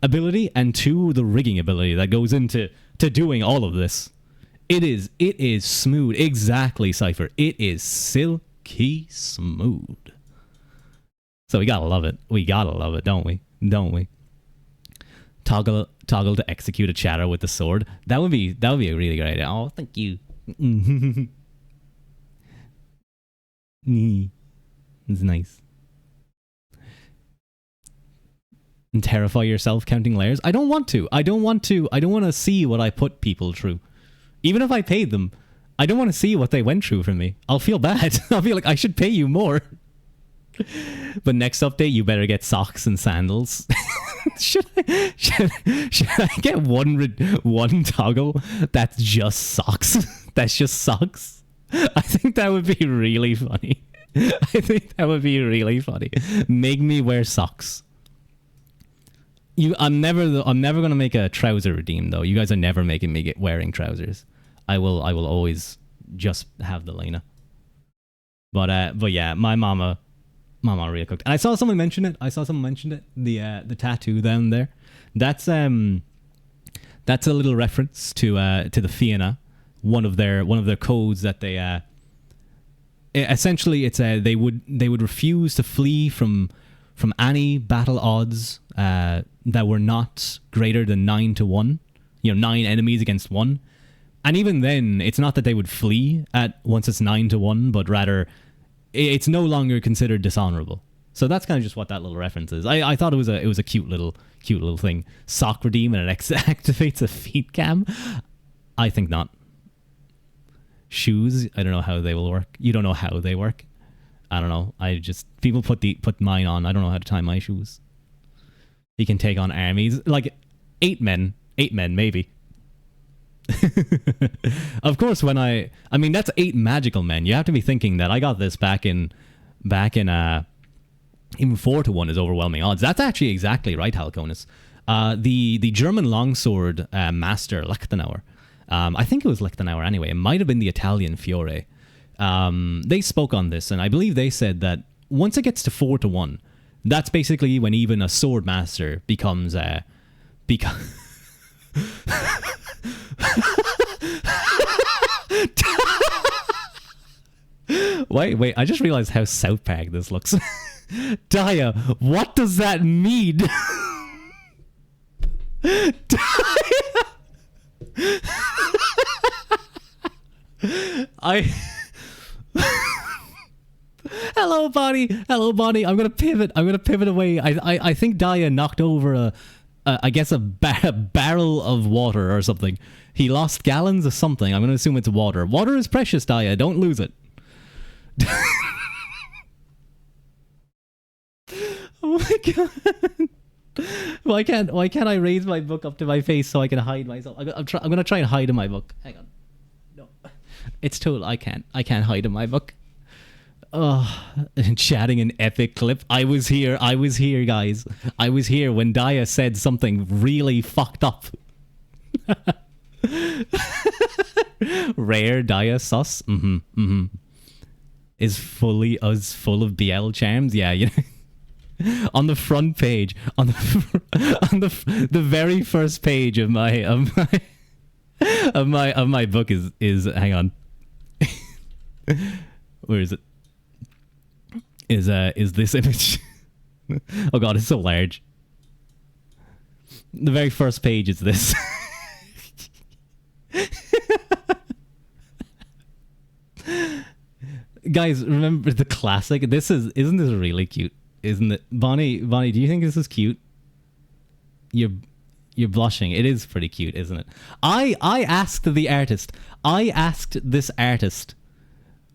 ability, and two, the rigging ability that goes into doing all of this. It is smooth. Exactly, Cypher. It is silky smooth. So we gotta love it. We gotta love it, don't we? Don't we? Toggle to execute a chatter with the sword. That would be a really great idea. Oh, thank you. It's nice. And terrify yourself counting layers. I don't want to. I don't want to see what I put people through. Even if I paid them, I don't want to see what they went through for me. I'll feel bad. I'll feel like I should pay you more. But next update, you better get socks and sandals. should I get one toggle that's just socks? That's just socks? I think that would be really funny. I think that would be really funny. Make me wear socks. I'm never gonna make a trouser redeem though. You guys are never making me wearing trousers. I will always just have the Lena. But yeah, my mama really cooked. And I saw someone mention it. The tattoo down there. That's a little reference to the Fianna, one of their codes that they essentially it's they would refuse to flee from any battle odds that were not greater than 9-1. 9 enemies against 1. And even then, it's not that they would flee at once it's 9-1, but rather it's no longer considered dishonorable. So that's kind of just what that little reference is. I thought it was a cute little thing. Sock redeem and it activates a feet cam. I think not. Shoes, I don't know how they will work. You don't know how they work. I don't know. People put mine on. I don't know how to tie my shoes. He can take on armies like 8 men maybe. Of course, when I mean that's 8 magical men. You have to be thinking that I got this back in even 4-1 is overwhelming odds. That's actually exactly right, Halconis. The German longsword master Lichtenauer. I think it was Lichtenauer anyway. It might have been the Italian Fiore. They spoke on this, and I believe they said that once it gets to 4-1, that's basically when even a sword master becomes Wait, I just realized how South Park this looks. Daya, what does that mean? Daya! Hello, Bonnie. I'm gonna pivot away. I think Daya knocked over I guess a barrel of water or something. He lost gallons of something. I'm gonna assume it's water. Water is precious, Daya. Don't lose it. Oh my god. Why can't I raise my book up to my face so I can hide myself? I'm gonna try and hide in my book. Hang on. No. It's too. I can't hide in my book. Oh, chatting an epic clip. I was here, guys. I was here when Daya said something really fucked up. Rare Daya sus. Is full of BL charms. Yeah, you know. On the front page, on the very first page of my book is hang on. Where is it? Is this image? Oh god, it's so large. The very first page is this. Guys, remember the classic? Isn't this really cute? Isn't it? Bonnie, do you think this is cute? You're blushing. It is pretty cute, isn't it? I asked this artist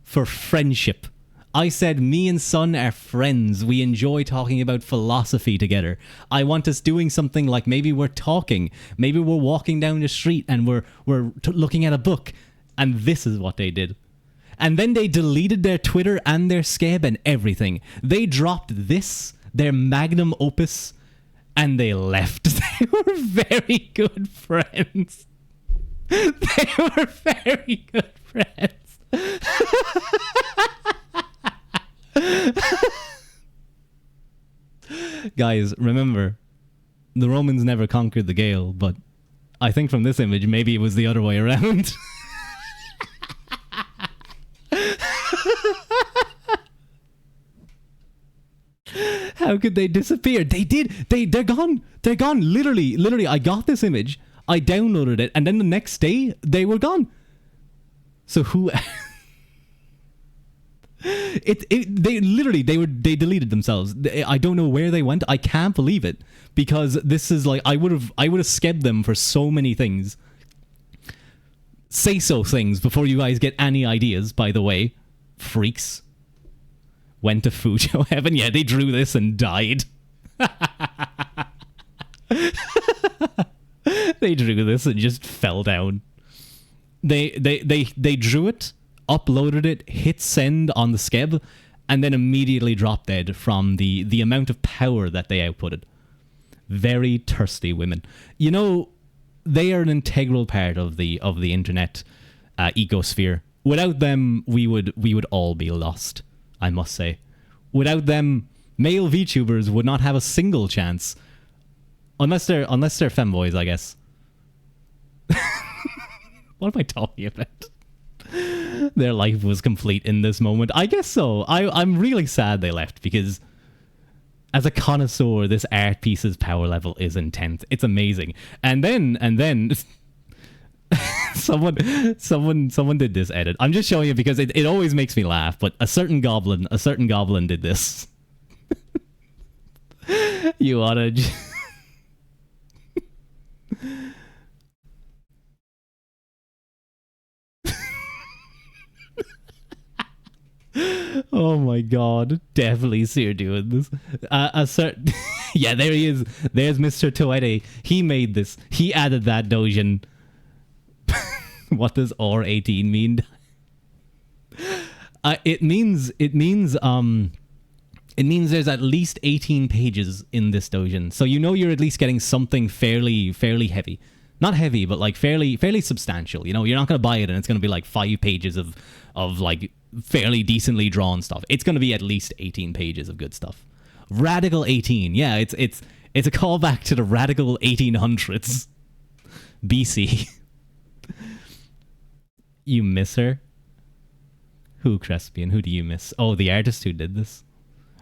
for friendship. I said, me and Sun are friends. We enjoy talking about philosophy together. I want us doing something like maybe we're talking. Maybe we're walking down the street and we're looking at a book. And this is what they did. And then they deleted their Twitter and their Skeb and everything. They dropped this, their magnum opus, and they left. They were very good friends. They were very good friends. Guys, remember, the Romans never conquered the Gael, but I think from this image, maybe it was the other way around. How could they disappear? They did. They're gone. They're gone. Literally, I got this image, I downloaded it, and then the next day, they were gone. So who... They deleted themselves. I don't know where they went. I can't believe it, because this is like, I would have skebbed them for so many things. Say so things before you guys get any ideas, by the way. Freaks. Went to Fujo Heaven. Yeah, they drew this and died. They drew this and just fell down. They drew it, uploaded it, hit send on the skeb, and then immediately dropped dead from the amount of power that they outputted. Very thirsty women. You know, they are an integral part of the internet ecosphere. Without them, we would all be lost, I must say. Without them, male VTubers would not have a single chance. Unless they're femboys, I guess. What am I talking about? Their life was complete in this moment. I guess so. I'm really sad they left, because as a connoisseur, this art piece's power level is intense. It's amazing. And then someone did this edit. I'm just showing you because it always makes me laugh, but a certain goblin did this. You oughta... Oh my god, definitely Seer doing this. A certain... Yeah, there he is. There's Mr. Toete. He made this. He added that dojin. What does R18 mean? It means there's at least 18 pages in this dojin. So you know you're at least getting something fairly heavy. Not heavy, but like fairly substantial. You know, you're not going to buy it and it's going to be like 5 pages of like fairly decently drawn stuff. It's going to be at least 18 pages of good stuff. Radical 18. Yeah, it's a callback to the radical 1800s. BC. You miss her? Who, Crespian? Who do you miss? Oh, the artist who did this.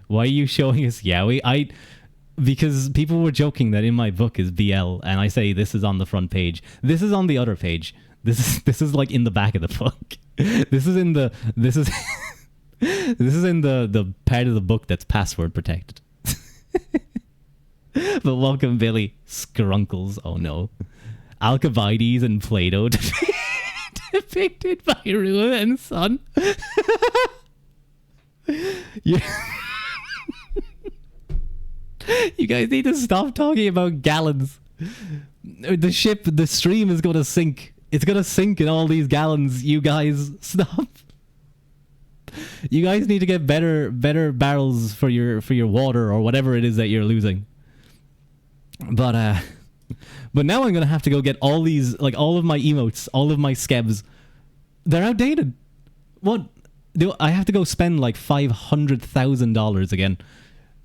Why are you showing us Yaoi? Because people were joking that in my book is BL, and I say this is on the front page. This is on the other page. This is like in the back of the book. This is in the part of the book that's password protected. But welcome, Billy. Scrunkles. Oh no. Alcibiades and Plato depicted by Ruadh and Son. You guys need to stop talking about gallons. The stream is going to sink. It's going to sink in all these gallons. You guys, stop. You guys need to get better barrels for your water or whatever it is that you're losing. But now I'm going to have to go get all these, like all of my emotes, all of my skebs. They're outdated. What? I have to go spend like $500,000 again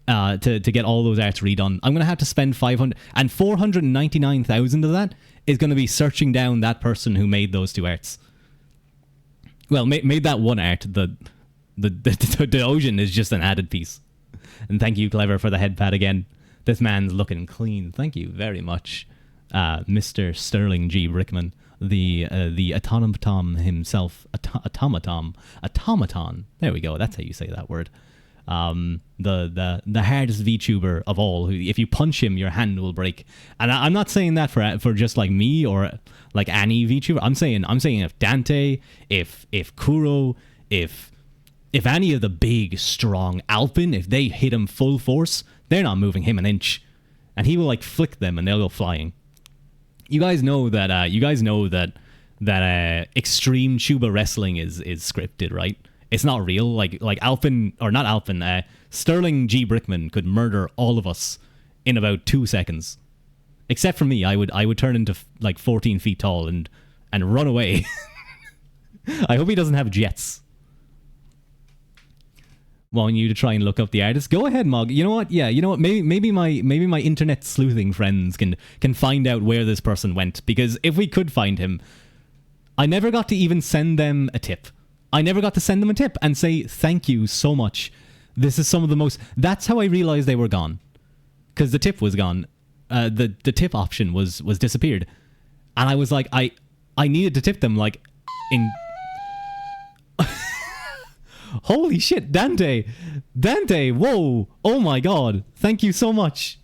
to get all those arts redone. I'm going to have to spend $500, and $499,000 of that is going to be searching down that person who made those 2 arts. Well, made that one art. The ocean is just an added piece. And thank you, Clever, for the head pat again. This man's looking clean. Thank you very much, Mr. Sterling G. Brickman, the automaton himself. Automaton. There we go. That's how you say that word. The hardest VTuber of all. Who, if you punch him, your hand will break. And I'm not saying that for just like me or like any VTuber. I'm saying if Dante, if Kuro, if any of the big strong Alpin, if they hit him full force, they're not moving him an inch, and he will like flick them and they'll go flying. You guys know that extreme Chuba wrestling is scripted, right? It's not real. Like Alpin, or not Alpin, Sterling G. Brickman could murder all of us in about 2 seconds. Except for me, I would turn into like 14 feet tall and and run away. I hope he doesn't have jets. Want you to try and look up the artist? Go ahead, Mog. You know what? Yeah, you know what? Maybe my internet sleuthing friends can find out where this person went, because if we could find him, I never got to even send them a tip. I never got to send them a tip and say thank you so much. This is some of the most. That's how I realized they were gone, because the tip was gone. The tip option was disappeared, and I was like, I needed to tip them like in. Holy shit, Dante, whoa, oh my god, thank you so much.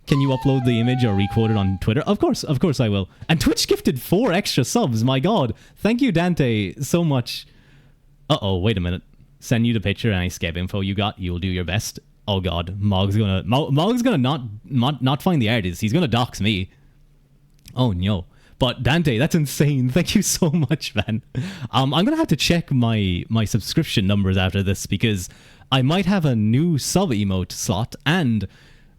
Can you upload the image or requote it on Twitter? Of course I will. And Twitch gifted 4 extra subs, my god. Thank you, Dante, so much. Uh-oh, wait a minute. Send you the picture and any scab info you got, you'll do your best. Oh god, Mog's gonna not find the artist, he's gonna dox me. Oh no. But Dante, that's insane. Thank you so much, man. I'm gonna have to check my subscription numbers after this, because I might have a new sub emote slot. And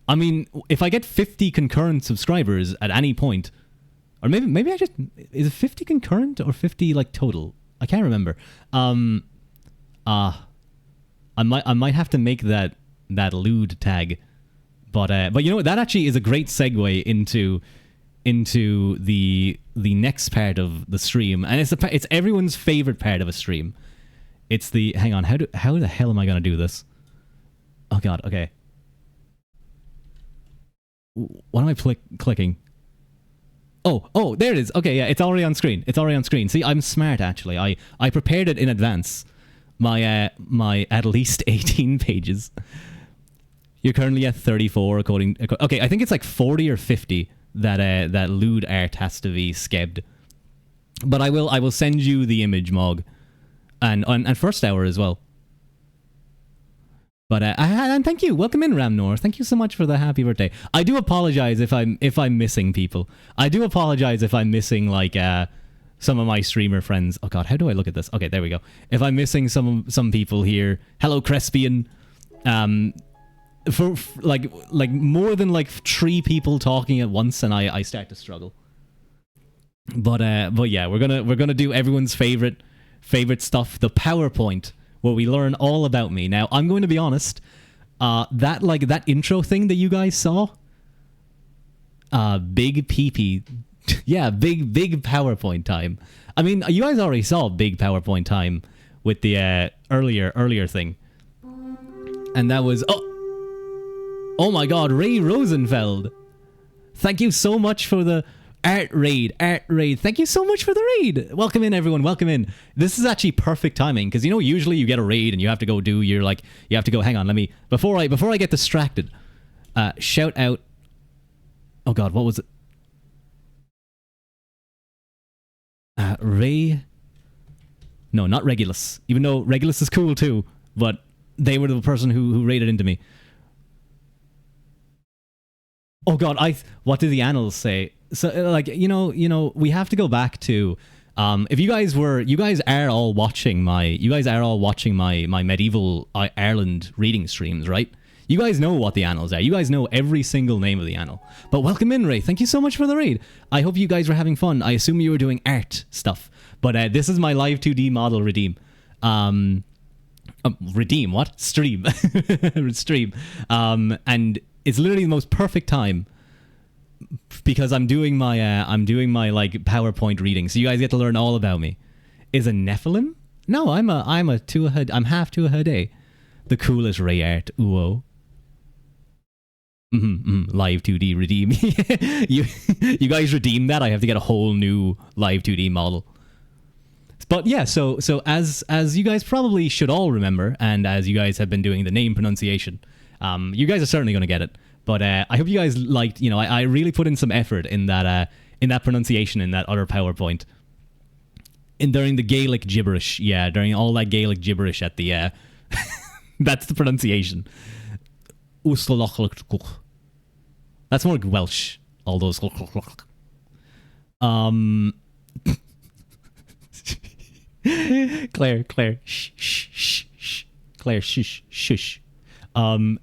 I mean, if I get 50 concurrent subscribers at any point, or maybe I just, is it 50 concurrent or 50 like total? I can't remember. I might have to make that lewd tag. But you know what? That actually is a great segue into the next part of the stream, and it's everyone's favorite part of a stream. It's the hang on, how the hell am I gonna do this? Oh god, okay. What am I clicking? Oh, there it is. Okay, yeah, it's already on screen. See, I'm smart actually. I prepared it in advance. My at least 18 pages. You're currently at 34 according. Okay, I think it's like 40 or 50. That lewd art has to be skebbed, but I will send you the image, Mog, and first hour as well. But and thank you, welcome in, Ramnor. Thank you so much for the happy birthday. I do apologize if I'm missing people. I do apologize if I'm missing like some of my streamer friends. Oh god, how do I look at this? Okay, there we go. If I'm missing some people here, hello Crespian. For like more than like 3 people talking at once, and I start to struggle. But yeah, we're gonna do everyone's favorite stuff, the PowerPoint, where we learn all about me. Now I'm going to be honest, that intro thing that you guys saw, big PP, yeah, big PowerPoint time. I mean, you guys already saw big PowerPoint time with the earlier thing, and that was oh my god, Ray Rosenfeld. Thank you so much for the art raid. Thank you so much for the raid. Welcome in, everyone. Welcome in. This is actually perfect timing, because, you know, usually you get a raid and you have to go do your, like, you have to go, hang on, let me, before I get distracted, shout out, oh god, what was it? Ray, no, not Regulus, even though Regulus is cool too, but they were the person who raided into me. Oh god, what did the annals say? So like, you know, we have to go back to if you guys are all watching my medieval Ireland reading streams, right? You guys know what the annals are. You guys know every single name of the annal. But welcome in, Ray. Thank you so much for the raid. I hope you guys were having fun. I assume you were doing art stuff. But this is my Live2D model redeem. Redeem what? Stream. Stream. And it's literally the most perfect time, because I'm doing my like PowerPoint reading, so you guys get to learn all about me. Is a Nephilim? No, I'm half Tuahade. The coolest Ray art. Ooh. Live2D redeem. you guys redeem that. I have to get a whole new Live2D model. But yeah, so as you guys probably should all remember, and as you guys have been doing the name pronunciation, you guys are certainly going to get it. But I hope you guys liked, you know, I really put in some effort in that pronunciation in that other PowerPoint. During the Gaelic gibberish, yeah, during all that Gaelic gibberish at the, that's the pronunciation. That's more like Welsh, all those. Claire, shh. Claire, shush.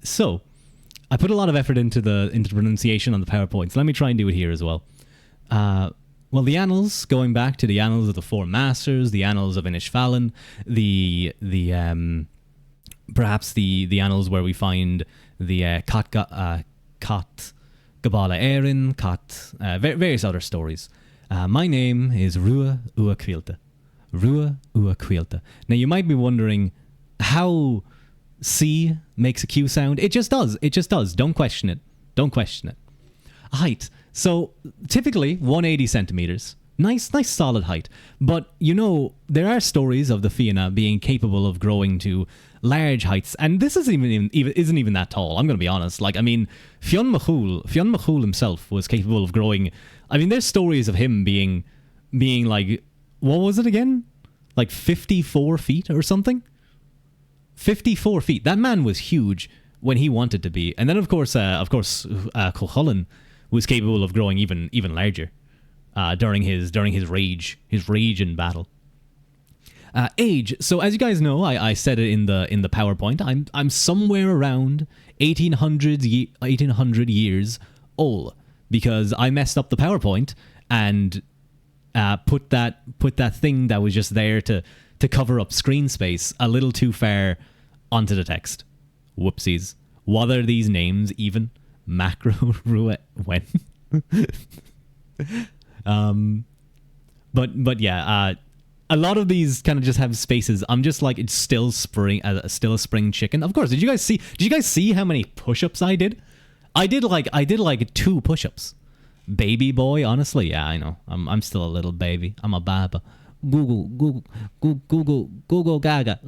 So I put a lot of effort into the pronunciation on the PowerPoint. So let me try and do it here as well. Well, the annals, going back to the annals of the Four Masters, the annals of Inishfallen, perhaps the annals where we find the Cat Gabala Erin, various other stories. My name is Ruadh Ua Caílte. Ruadh Ua Caílte. Now, you might be wondering how C makes a Q sound. It just does. It just does. Don't question it. Don't question it. Height. So, typically, 180 centimeters. Nice solid height. But, you know, there are stories of the Fianna being capable of growing to large heights. And this isn't even that tall, I'm going to be honest. Like, I mean, Fionn McCool himself was capable of growing. I mean, there's stories of him being like, what was it again? Like 54 feet or something? 54 feet. That man was huge when he wanted to be. And then, of course, Cuchulainn was capable of growing even larger during his rage in battle. Age. So as you guys know, I said it in the PowerPoint. I'm somewhere around 1800 years old because I messed up the PowerPoint and put that thing that was just there to cover up screen space a little too far onto the text. Whoopsies. What are these names even? Macro Ruadh when? But yeah, a lot of these kind of just have spaces. I'm just like, it's still still a spring chicken. Of course. Did you guys see how many push-ups I did? I did like 2 push-ups. Baby boy, honestly, yeah, I know. I'm still a little baby. I'm a baba. Google Gaga.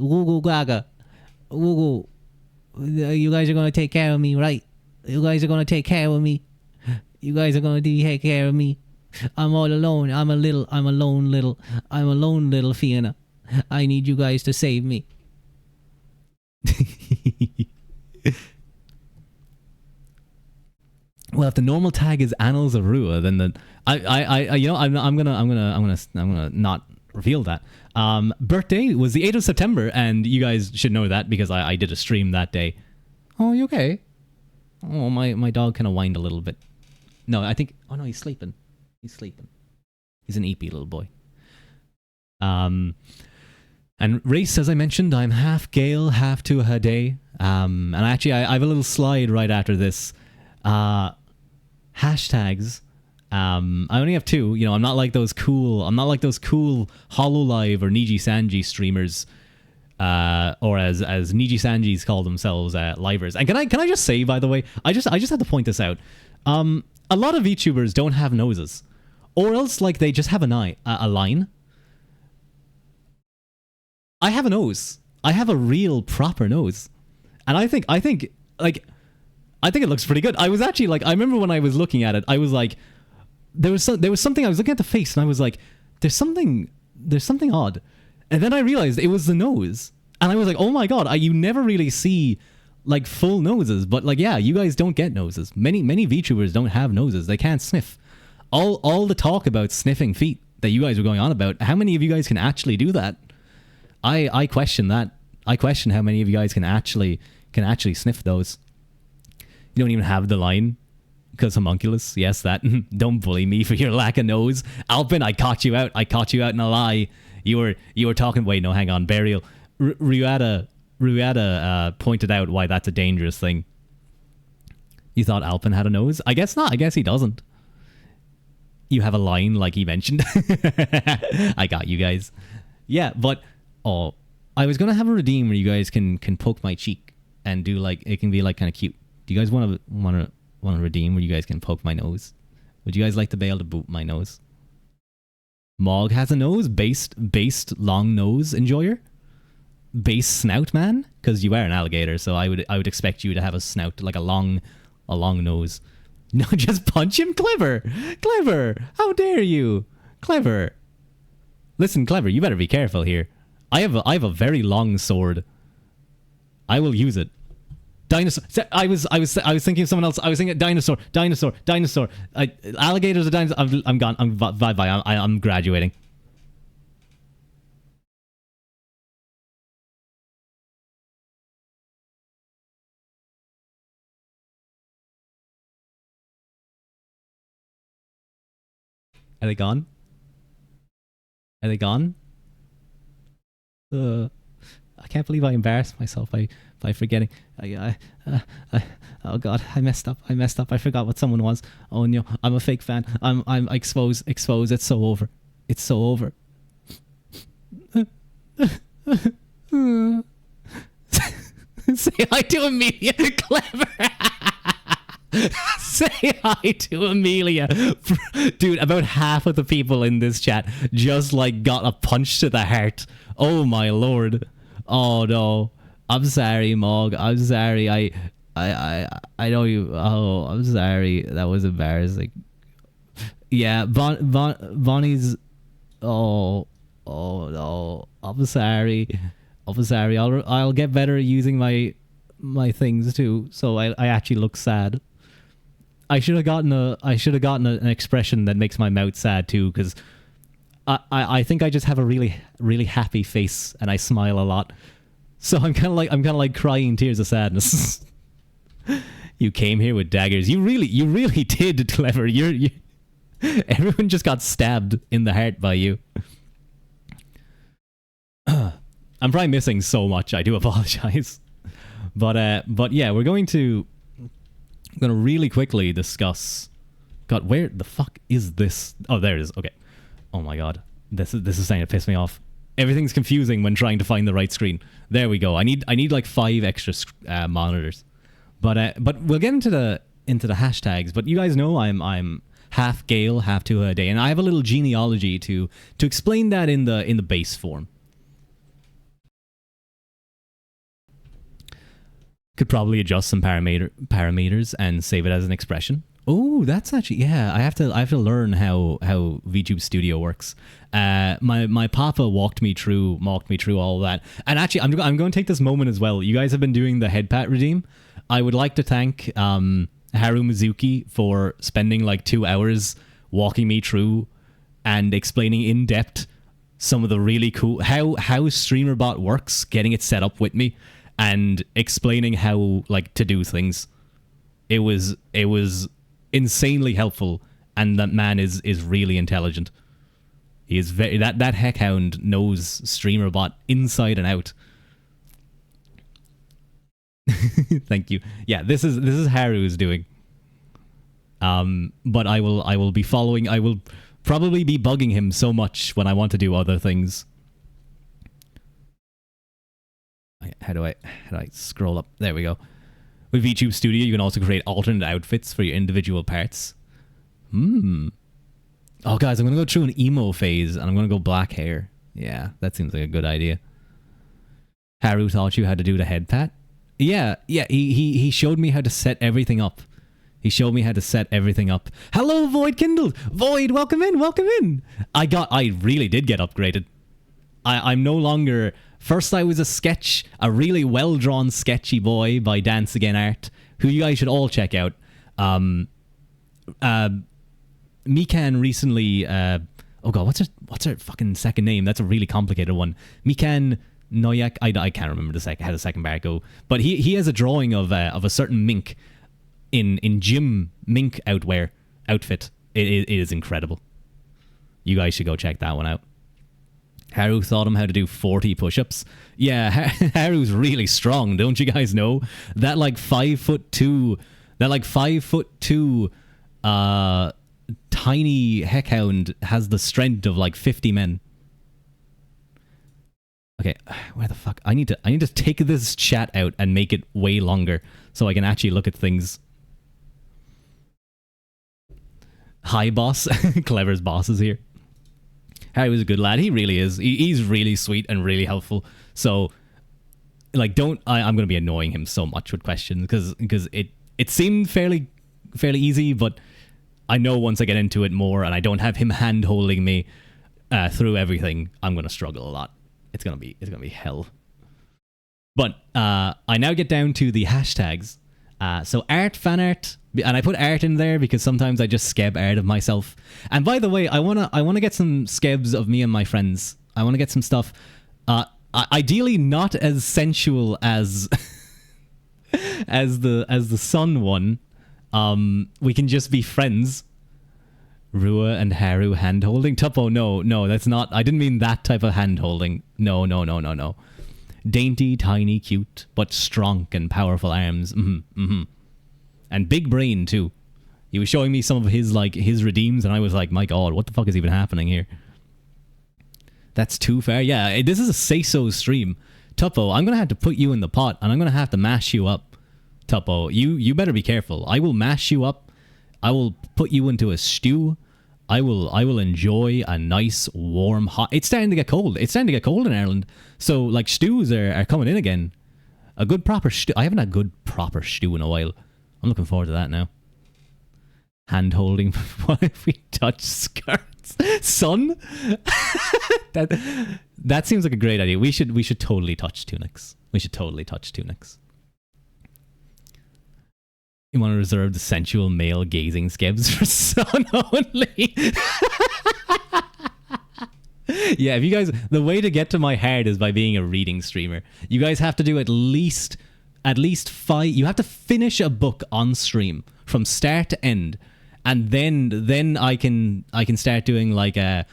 Google. You guys are gonna take care of me, right? You guys are gonna take care of me. You guys are gonna take care of me. I'm all alone. I'm a lone little Fianna. I need you guys to save me. Well, if the normal tag is Annals of Ruadh, then I'm gonna not reveal that. Birthday was the 8th of September, and you guys should know that because I did a stream that day. Oh, you okay? Oh, my dog kind of whined a little bit. No, I think. Oh no, he's sleeping. He's sleeping. He's an eepy little boy. And race, as I mentioned, I'm half Gael, half Tuatha Dé. And actually, I have a little slide right after this. Hashtags. I only have 2. You know, I'm not like those cool Hololive or Niji Sanji streamers, or as Niji Sanjis call themselves, livers. And can I just say, by the way, I just had to point this out. A lot of VTubers don't have noses, or else like they just have a line. I have a nose. I have a real proper nose, and I think it looks pretty good. I was actually like, I remember when I was looking at it, I was like, there was something. I was looking at the face, and I was like, there's something odd, and then I realized it was the nose, and I was like, oh my god, you never really see like full noses, but like, yeah, you guys don't get noses. Many VTubers don't have noses. They can't sniff. All the talk about sniffing feet that you guys were going on about, how many of you guys can actually do that? I question that. I question how many of you guys can actually sniff those. You don't even have the line because homunculus. Yes, that. Don't bully me for your lack of nose, Alpin. I caught you out in a lie. You were talking. Wait, no, hang on. Burial. Ruadh pointed out why that's a dangerous thing. You thought Alpin had a nose? I guess not. I guess he doesn't. You have a line like he mentioned. I got you guys. Yeah, but I was gonna have a redeem where you guys can poke my cheek and do like, it can be like kind of cute. Do you guys want to redeem where you guys can poke my nose? Would you guys like to be able to boot my nose? Mog has a nose, based long nose enjoyer. Base snout man, because you are an alligator, so I would expect you to have a snout, like a long nose. No, just punch him. Clever. How dare you? Clever. Listen, Clever, you better be careful here. I have a very long sword. I will use it. Dinosaur. I was thinking of someone else. I was thinking dinosaur. Alligators are dinosaurs. I'm gone. Bye. I'm graduating. Are they gone? Are they gone? I can't believe I embarrassed myself by forgetting. Oh god, I messed up. I forgot what someone was. Oh no, I'm a fake fan. I'm exposed. It's so over. It's so over. Say hi to Amelia. Clever. Say hi to Amelia. Dude, about half of the people in this chat just like got a punch to the heart. Oh my lord. Oh no. I'm sorry, Mog. I'm sorry. I know you. Oh, I'm sorry. That was embarrassing. Yeah, Bonnie's. Oh no. I'm sorry. I'll get better at using my things too. So I actually look sad. I should have gotten an expression that makes my mouth sad too, because I think I just have a really, really happy face and I smile a lot. So I'm kind of like crying tears of sadness. You came here with daggers. You really did, Clever. You everyone just got stabbed in the heart by you. I'm probably missing so much. I do apologize. But yeah, we're going to really quickly discuss. God, where the fuck is this? Oh, there it is. Okay. Oh my god, this is starting to piss me off. Everything's confusing when trying to find the right screen. There we go. I need like 5 extra monitors. But we'll get into the hashtags. But you guys know I'm half Gale, half Tuha Day, and I have a little genealogy to explain that in the base form. Could probably adjust some parameters and save it as an expression. Oh, that's actually, yeah. I have to learn how VTube Studio works. My papa walked me through all that. And actually, I'm going to take this moment as well. You guys have been doing the head pat redeem. I would like to thank Haru Mizuki for spending like 2 hours walking me through and explaining in depth some of the really cool how StreamerBot works, getting it set up with me, and explaining how like to do things. It was insanely helpful, and that man is really intelligent. He is very that heckhound knows StreamerBot inside and out. Thank you. Yeah, this is Haru's doing. But I will be following. I will probably be bugging him so much when I want to do other things. How do I scroll up? There we go. With VTube Studio, you can also create alternate outfits for your individual parts. Oh, guys, I'm going to go through an emo phase, and I'm going to go black hair. Yeah, that seems like a good idea. Haru taught you how to do the head pat? Yeah, he showed me how to set everything up. Hello, Void Kindled! Void, welcome in! I really did get upgraded. I'm no longer... First I was a really well-drawn sketchy boy by Dance Again Art, who you guys should all check out. Mikan recently... oh god, what's her fucking second name? That's a really complicated one. Mikan Noyak... I can't remember how the second bar go. But he has a drawing of a certain mink in gym mink outfit. It is incredible. You guys should go check that one out. Haru taught him how to do 40 push-ups. Yeah, Haru's really strong, don't you guys know? That like 5'2", tiny heckhound has the strength of like 50 men. Okay, where the fuck? I need to take this chat out and make it way longer so I can actually look at things. Hi, boss. Clever's boss is here. Harry was a good lad. He really is. He's really sweet and really helpful. So, like, I'm going to be annoying him so much with questions because it seemed fairly easy, but I know once I get into it more and I don't have him hand holding me through everything, I'm going to struggle a lot. It's gonna be hell. But I now get down to the hashtags. So art, fan art, and I put art in there because sometimes I just skeb art of myself. And by the way, I wanna get some skebs of me and my friends. I wanna get some stuff. Ideally, not as sensual as as the sun one. We can just be friends. Rua and Haru hand holding. Tuppo, no, that's not. I didn't mean that type of hand holding. No. Dainty, tiny, cute, but strong and powerful arms. And big brain too. He was showing me some of his redeems, and I was like, my God, what the fuck is even happening here? That's too fair. Yeah, this is a say-so stream. Tuppo, I'm gonna have to put you in the pot, and I'm gonna have to mash you up. Tuppo, you better be careful. I will mash you up. I will put you into a stew. I will enjoy a nice, warm, hot... It's starting to get cold. It's starting to get cold in Ireland. So, like, stews are coming in again. A good proper stew. I haven't had a good proper stew in a while. I'm looking forward to that now. Hand holding. What if we touch skirts? Son? That seems like a great idea. We should totally touch tunics. We should totally touch tunics. You want to reserve the sensual male gazing skebs for son only. Yeah, if you guys, the way to get to my heart is by being a reading streamer. You guys have to do at least 5. You have to finish a book on stream from start to end, and then I can start doing like a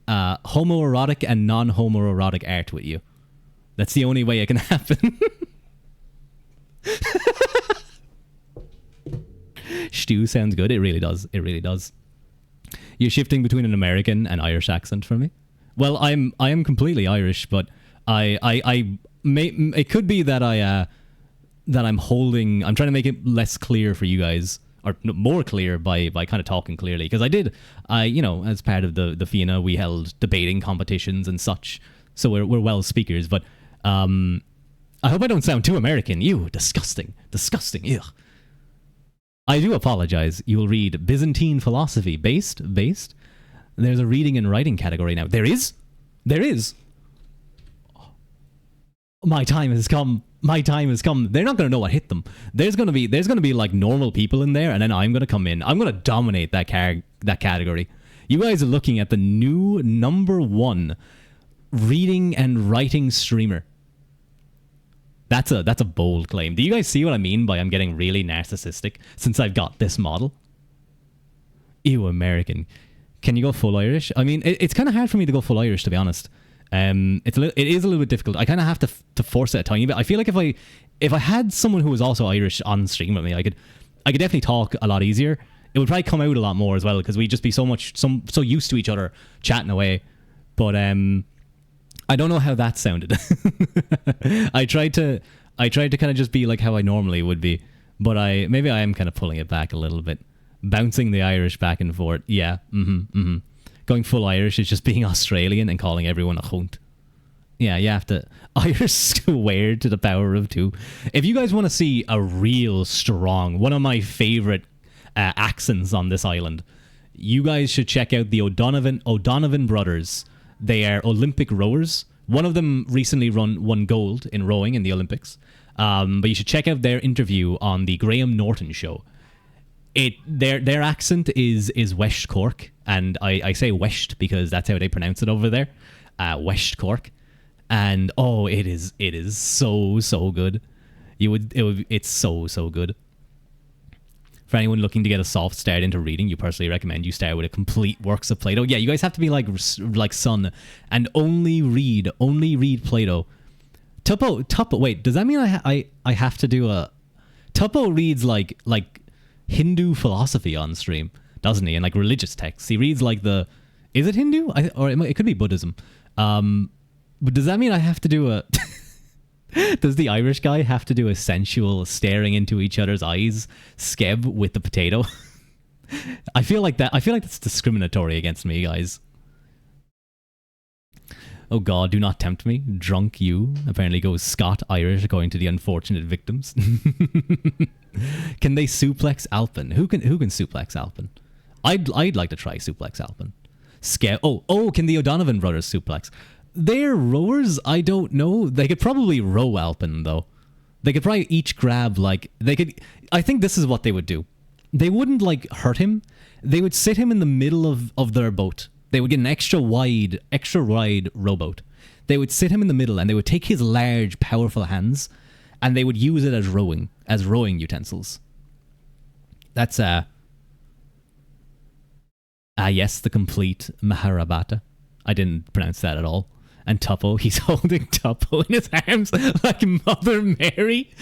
homoerotic and non-homoerotic art with you. That's the only way it can happen. Stew sounds good. It really does. It really does. You're shifting between an American and Irish accent for me. Well, I am completely Irish, but it could be that I'm trying to make it less clear for you guys, or more clear by kind of talking clearly, because as part of the FINA, we held debating competitions and such, so we're well speakers. But I hope I don't sound too American. You disgusting, ew. I do apologize. You will read Byzantine philosophy based. There's a reading and writing category now. There is. My time has come. They're not going to know what hit them. There's going to be like normal people in there, and then I'm going to come in. I'm going to dominate that category. You guys are looking at the new #1 reading and writing streamer. That's a bold claim. Do you guys see what I mean by I'm getting really narcissistic since I've got this model? Ew, American. Can you go full Irish? I mean, it's kind of hard for me to go full Irish, to be honest. It is a little bit difficult. I kind of have to force it a tiny bit. I feel like if I had someone who was also Irish on stream with me, I could definitely talk a lot easier. It would probably come out a lot more as well, because we'd just be so used to each other chatting away. But I don't know how that sounded. I tried to kind of just be like how I normally would be, but maybe I am kind of pulling it back a little bit, bouncing the Irish back and forth. Yeah, Going full Irish is just being Australian and calling everyone a chunt. Yeah, you have to Irish swear to the power of 2. If you guys want to see a real strong, one of my favorite accents on this island, you guys should check out the O'Donovan brothers. They are Olympic rowers. One of them recently won gold in rowing in the Olympics. But you should check out their interview on the Graham Norton show. Their accent is West Cork, and I say West because that's how they pronounce it over there. West Cork. And it is so good. It's so good. For anyone looking to get a soft start into reading, you personally recommend you start with a complete works of Plato. Yeah, you guys have to be like Son and only read Plato. Tuppo. Wait, does that mean I have to do a? Tuppo reads like Hindu philosophy on stream, doesn't he? And like religious texts. He reads like is it Hindu? Or it could be Buddhism. But does that mean I have to do a? Does the Irish guy have to do a sensual staring into each other's eyes skeb with the potato? I feel like that's discriminatory against me, guys. Oh God, do not tempt me. Drunk you. Apparently goes Scott Irish according to the unfortunate victims. Can they suplex Alpin? Who can suplex Alpin? I'd like to try suplex Alpin. Can the O'Donovan brothers suplex? They're rowers? I don't know. They could probably row Alpin, though. They could probably each grab, I think this is what they would do. They wouldn't, hurt him. They would sit him in the middle of their boat. They would get an extra wide rowboat. They would sit him in the middle, and they would take his large, powerful hands, and they would use it as rowing utensils. That's, Ah, yes, the complete Maharabata. I didn't pronounce that at all. And Tuppo, he's holding Tuppo in his arms like Mother Mary.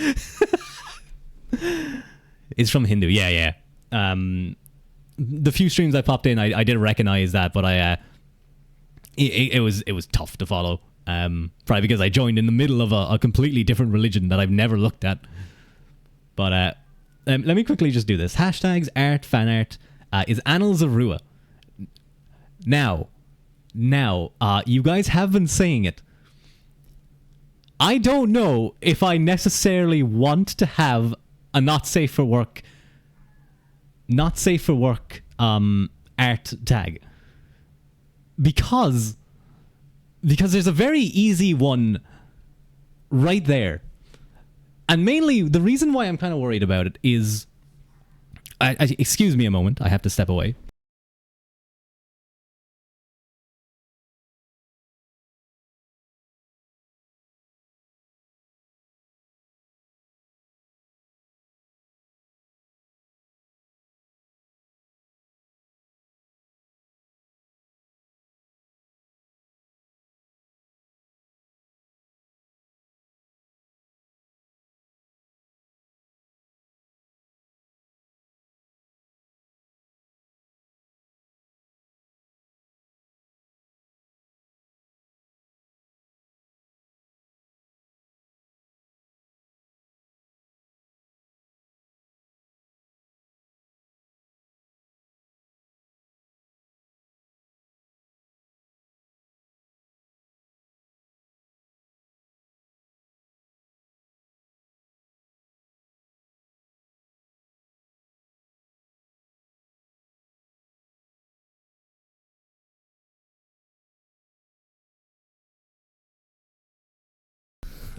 It's from Hindu, yeah. The few streams I popped in, I didn't recognize that, but it was tough to follow. Probably because I joined in the middle of a completely different religion that I've never looked at. But let me quickly just do this. Hashtags art, fan art is Annals of Ruadh. Now, you guys have been saying it. I don't know if I necessarily want to have a not safe for work art tag. Because there's a very easy one right there. And mainly, the reason why I'm kind of worried about it is... excuse me a moment, I have to step away.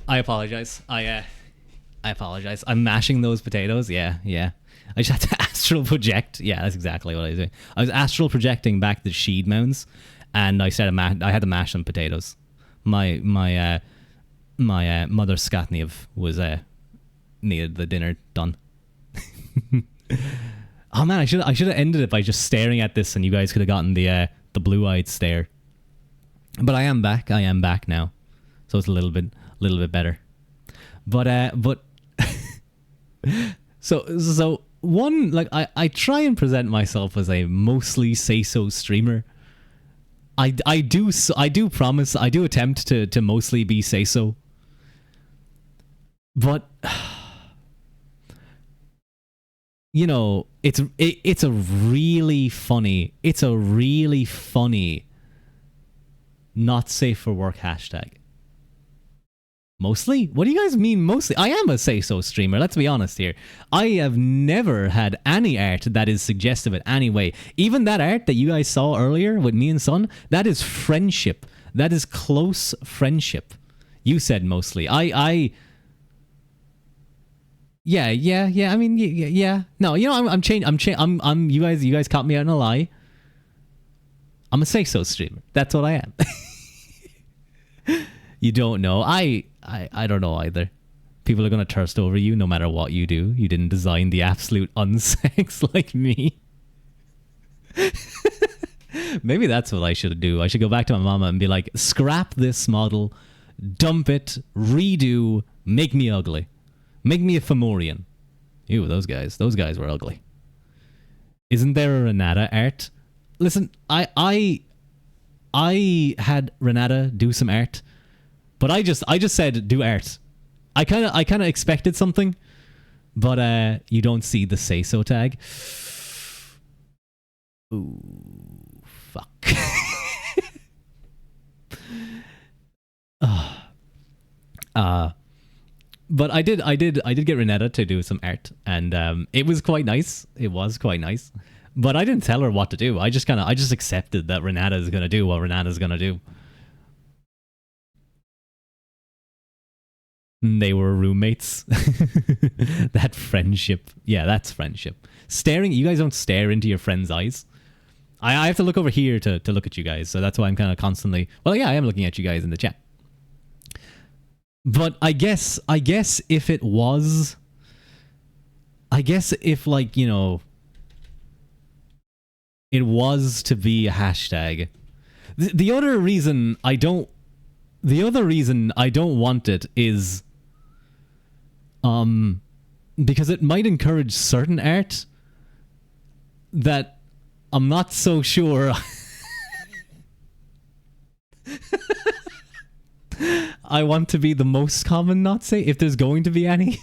I apologize. I apologize. I'm mashing those potatoes. Yeah. I just had to astral project. Yeah, that's exactly what I was doing. I was astral projecting back the sheed mounds, and I said I had to mash some potatoes. My mother Skatniev was needed the dinner done. Oh man, I should have ended it by just staring at this, and you guys could have gotten the blue-eyed stare. But I am back. I am back now, so it's a little bit better. But so one, like, I try and present myself as a mostly say-so streamer. I do promise, I do attempt to mostly be say-so. But you know, it's a really funny not safe for work hashtag. Mostly? What do you guys mean mostly? I am a say-so streamer, let's be honest here. I have never had any art that is suggestive in any way. Even that art that you guys saw earlier with me and Son, that is friendship. That is close friendship. You said mostly. Yeah. I mean, yeah. No, you know, I'm you guys caught me out in a lie. I'm a say-so streamer. That's what I am. You don't know. I don't know either. People are going to thirst over you no matter what you do. You didn't design the absolute unsex like me. Maybe that's what I should do. I should go back to my mama and be like, scrap this model, dump it, redo, make me ugly. Make me a Fomorian. Ew, those guys were ugly. Isn't there a Renata art? Listen, I had Renata do some art. But I just said do art. I kind of expected something, but you don't see the say so tag. Ooh, fuck. But I did get Renata to do some art, and it was quite nice. It was quite nice. But I didn't tell her what to do. I just accepted that Renata is gonna do what Renata's gonna do. They were roommates. That friendship. Yeah, that's friendship. Staring, you guys don't stare into your friend's eyes. I have to look over here to look at you guys, so that's why I'm kind of constantly... Well, yeah, I am looking at you guys in the chat. But I guess if it was... I guess if, like, you know... It was to be a hashtag. The other reason I don't want it is because it might encourage certain art that I'm not so sure I want to be the most common not say, if there's going to be any.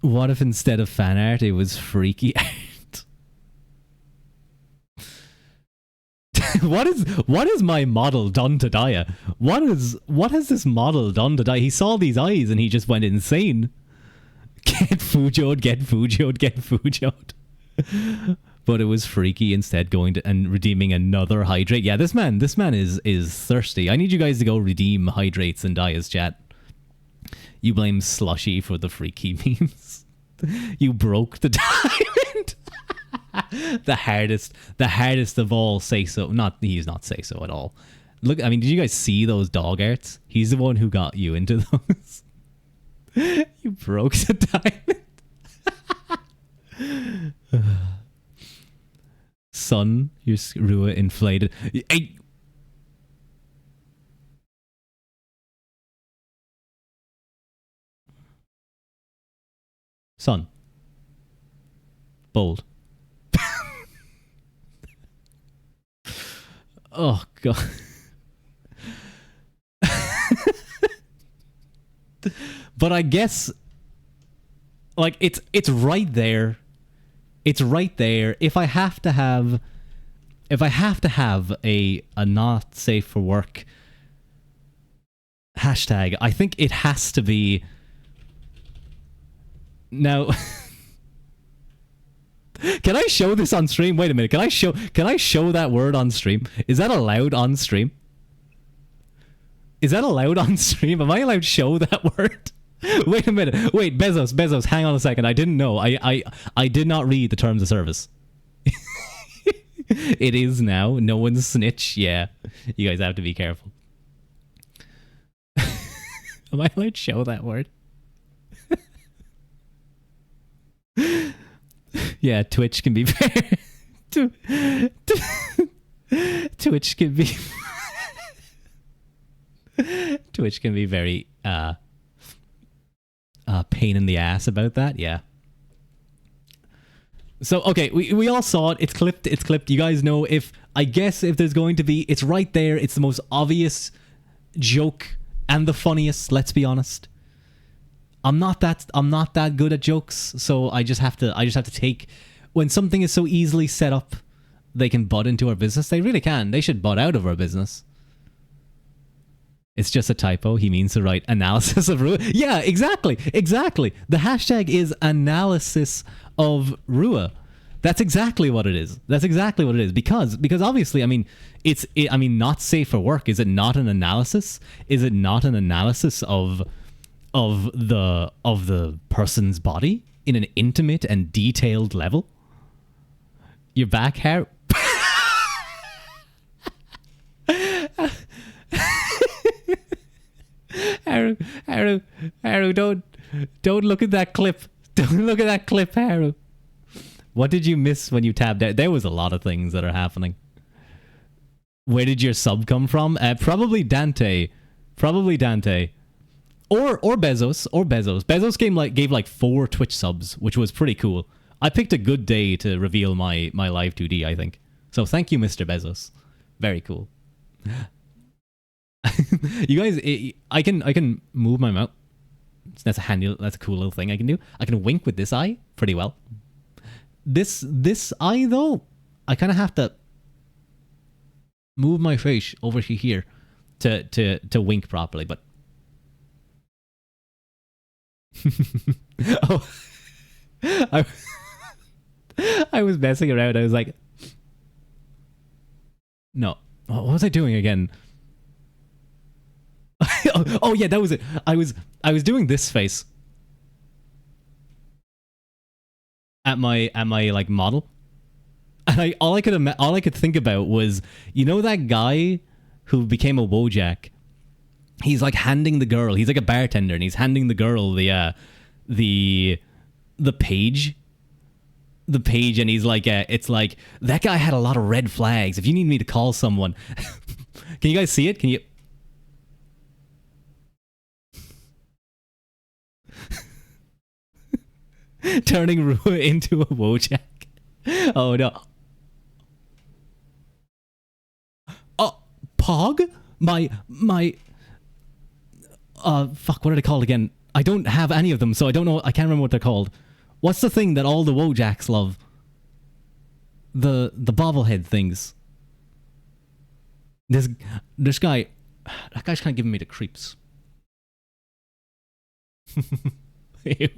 What if instead of fan art it was freaky art? What is my model done to Daya? What has this model done to Daya? He saw these eyes and he just went insane. Get Fujoed, get Fujoed, get Fujoed. But it was freaky instead going to and redeeming another hydrate. Yeah, this man is thirsty. I need you guys to go redeem hydrates in Daya's chat. You blame Slushy for the freaky memes. You broke the diamond. the hardest of all say so. He's not say so at all. Look, I mean, did you guys see those dog arts? He's the one who got you into those. You broke the diamond. Son, your Rua inflated. Hey. Son. Bold. Oh, God. But I guess, like, it's right there. It's right there. If I have to have a not safe for work hashtag, I think it has to be now. Can I show this on stream? Wait a minute. Can I show that word on stream? Is that allowed on stream? Is that allowed on stream? Am I allowed to show that word? Wait a minute. Wait, Bezos, hang on a second. I didn't know. I did not read the terms of service. It is now. No one's snitch. Yeah. You guys have to be careful. Am I allowed to show that word? Yeah, Twitch can be very... Twitch can be... Twitch can be very pain in the ass about that. Yeah. So okay, we all saw it. It's clipped. You guys know, if there's going to be, it's right there. It's the most obvious joke and the funniest. Let's be honest. I'm not that good at jokes, so I just have to take, when something is so easily set up, they can butt into our business. They really can. They should butt out of our business. It's just a typo. He means to write analysis of Rua. Yeah, exactly. The hashtag is analysis of Rua. That's exactly what it is. Because obviously, I mean, not safe for work. Is it not an analysis? Is it not an analysis of the person's body in an intimate and detailed level? You're back, Harry. Haru, don't look at that clip. Don't look at that clip, Haru. What did you miss when you tabbed out? There was a lot of things that are happening. Where did your sub come from? Probably Dante. Or Bezos. Bezos gave like 4 Twitch subs, which was pretty cool. I picked a good day to reveal my LIVE2D, I think. So thank you, Mr. Bezos. Very cool. You guys, I can move my mouth. That's a cool little thing I can do. I can wink with this eye pretty well. This eye though, I kind of have to move my face over here to wink properly. But oh, I was messing around. I was like, no, what was I doing again? Oh yeah, that was it. I was doing this face at my like model, and all I could think about was, you know, that guy who became a Wojak. He's like handing the girl. He's like a bartender, and he's handing the girl the the page, and he's like, it's like, that guy had a lot of red flags. If you need me to call someone, can you guys see it? Can you? Turning Rua into a Wojak. Oh no. Oh, Pog? My fuck, what are they called again? I don't have any of them, so I don't know. I can't remember what they're called. What's the thing that all the Wojaks love? The bobblehead things. This guy, that guy's kind of giving me the creeps. Ew.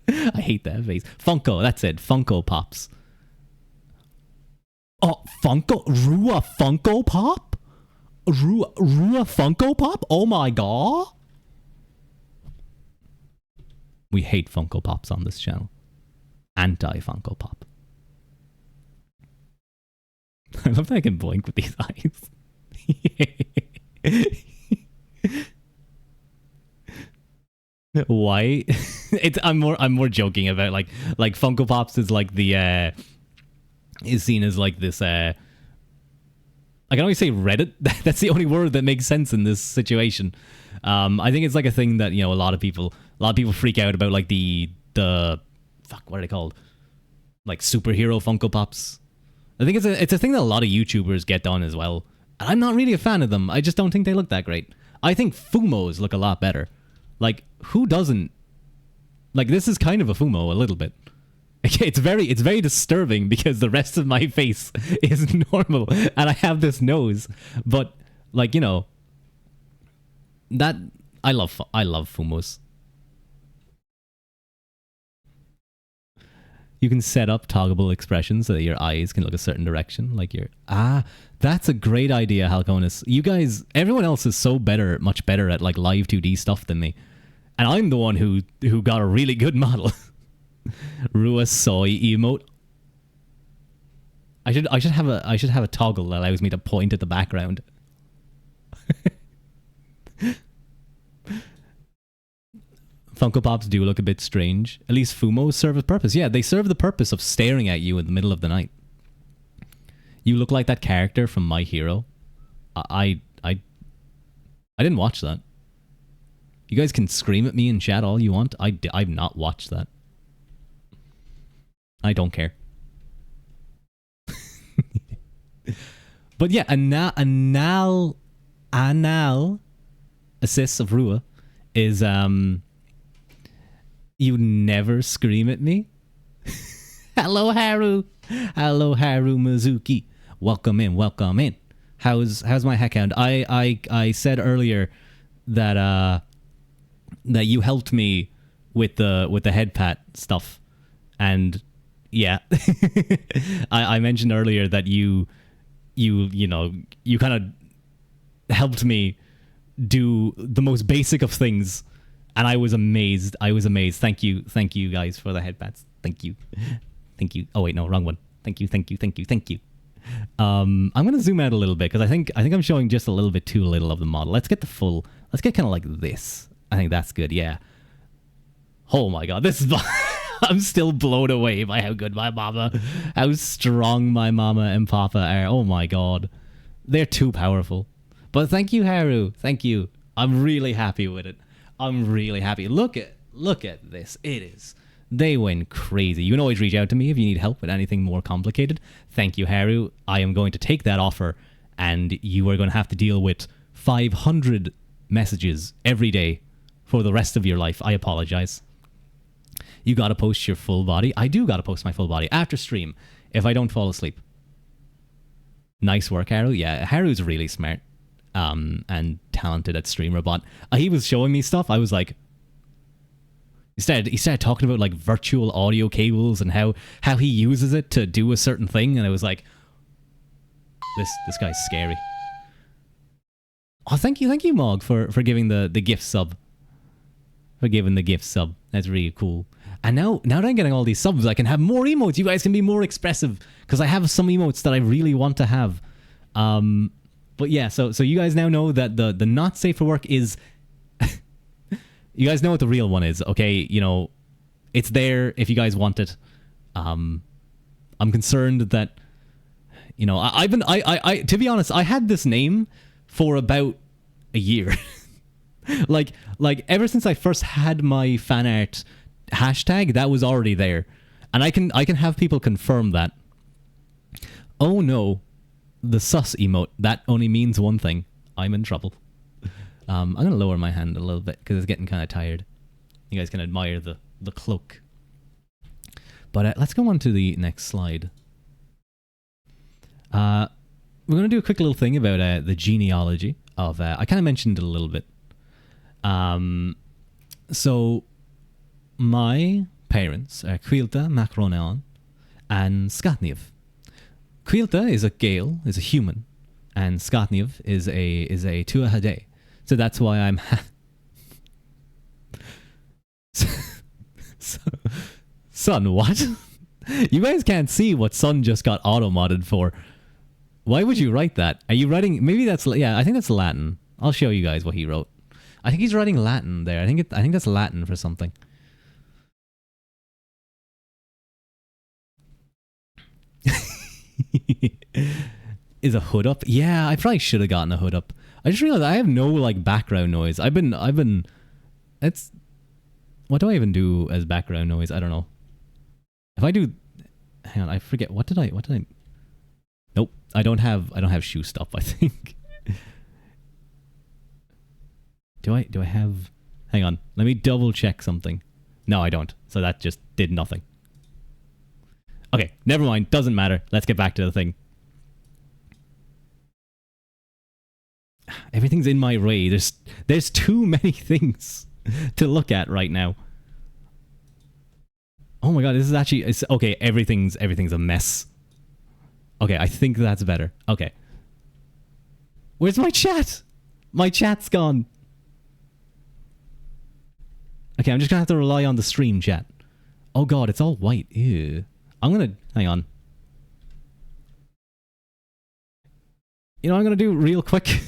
I hate that face. Funko, that's it. Funko Pops. Oh, Rua Funko Pop? Rua Funko Pop? Oh my god. We hate Funko Pops on this channel. Anti-Funko Pop. I love that I can blink with these eyes. Why? I'm more joking about like Funko Pops is like the is seen as like this I can only say Reddit. That's the only word that makes sense in this situation. I think it's like a thing that, you know, a lot of people freak out about, like the fuck, what are they called? Like superhero Funko Pops. I think it's a thing that a lot of YouTubers get done as well. And I'm not really a fan of them. I just don't think they look that great. I think Fumos look a lot better. Like, who doesn't? Like, this is kind of a Fumo a little bit. It's very disturbing because the rest of my face is normal and I have this nose. But, like, you know, that I love Fumos. You can set up toggleable expressions so that your eyes can look a certain direction. Like that's a great idea, Halconis. You guys, everyone else is so much better at like Live2D stuff than me. And I'm the one who got a really good model. Rua soy emote. I should have a toggle that allows me to point at the background. Funko Pops do look a bit strange. At least Fumos serve a purpose. Yeah, they serve the purpose of staring at you in the middle of the night. You look like that character from My Hero. I didn't watch that. You guys can scream at me in chat all you want. I've not watched that. I don't care. But yeah, anal assist of Rua is you never scream at me. Hello Haru. Hello Haru Mizuki. Welcome in. How's my heck hound? I said earlier that that you helped me with the head pat stuff, and yeah, I mentioned earlier that you kind of helped me do the most basic of things, and I was amazed. Thank you guys for the head pats. Thank you. Oh wait, no, wrong one. Thank you. I'm gonna zoom out a little bit because I think I'm showing just a little bit too little of the model. Let's get kind of like this. I think that's good. Yeah. Oh my god, this is I'm still blown away by how good how strong my mama and papa are. Oh my god, they're too powerful. But thank you, Haru. Thank you. I'm really happy with it. I'm really happy. Look at this. It is. They went crazy. You can always reach out to me if you need help with anything more complicated. Thank you, Haru. I am going to take that offer, and you are going to have to deal with 500 messages every day for the rest of your life. I apologize. You got to post your full body. I do got to post my full body after stream if I don't fall asleep. Nice work, Haru. Yeah, Haru's really smart and talented at streamer, but he was showing me stuff. I was like, he started talking about like virtual audio cables and how he uses it to do a certain thing, and I was like, this guy's scary. Oh, thank you, Mog, for giving the gift sub. For giving the gift sub. That's really cool. And now that I'm getting all these subs, I can have more emotes. You guys can be more expressive because I have some emotes that I really want to have. But yeah, so you guys now know that the not safe for work is. You guys know what the real one is, okay? You know, It's there if you guys want it. I'm concerned that, you know, I've been to be honest, I had this name for about a year. like ever since I first had my fan art hashtag, that was already there, and I can have people confirm that. Oh no, the sus emote, that only means one thing: I'm in trouble. I'm gonna lower my hand a little bit because it's getting kind of tired. You guys can admire the cloak. But let's go on to the next slide. We're gonna do a quick little thing about the genealogy of. I kind of mentioned it a little bit. So my parents are Caílte, Macronan, and Scatniev. Caílte is a Gale, is a human, and Scatniev is a Tuatha. So that's why I'm Son, what? You guys can't see what Son just got auto-modded for. Why would you write that? Are you writing... Maybe that's... Yeah, I think that's Latin. I'll show you guys what he wrote. I think he's writing Latin there. I think that's Latin for something. Is a hood up? Yeah, I probably should have gotten a hood up. I just realized I have no like background noise. I've been it's what do I even do as background noise? I don't know. If I do, hang on, I forget. What did I Nope, I don't have shoe stop, I think. Do I have, hang on, let me double check something. No, I don't. So that just did nothing. Okay, never mind, doesn't matter. Let's get back to the thing. Everything's in my way. There's too many things to look at right now. Oh my god, this is actually... okay, everything's a mess. Okay, I think that's better. Okay. Where's my chat? My chat's gone. Okay, I'm just gonna have to rely on the stream chat. Oh god, it's all white. Ew. I'm gonna... hang on. You know what I'm gonna do real quick?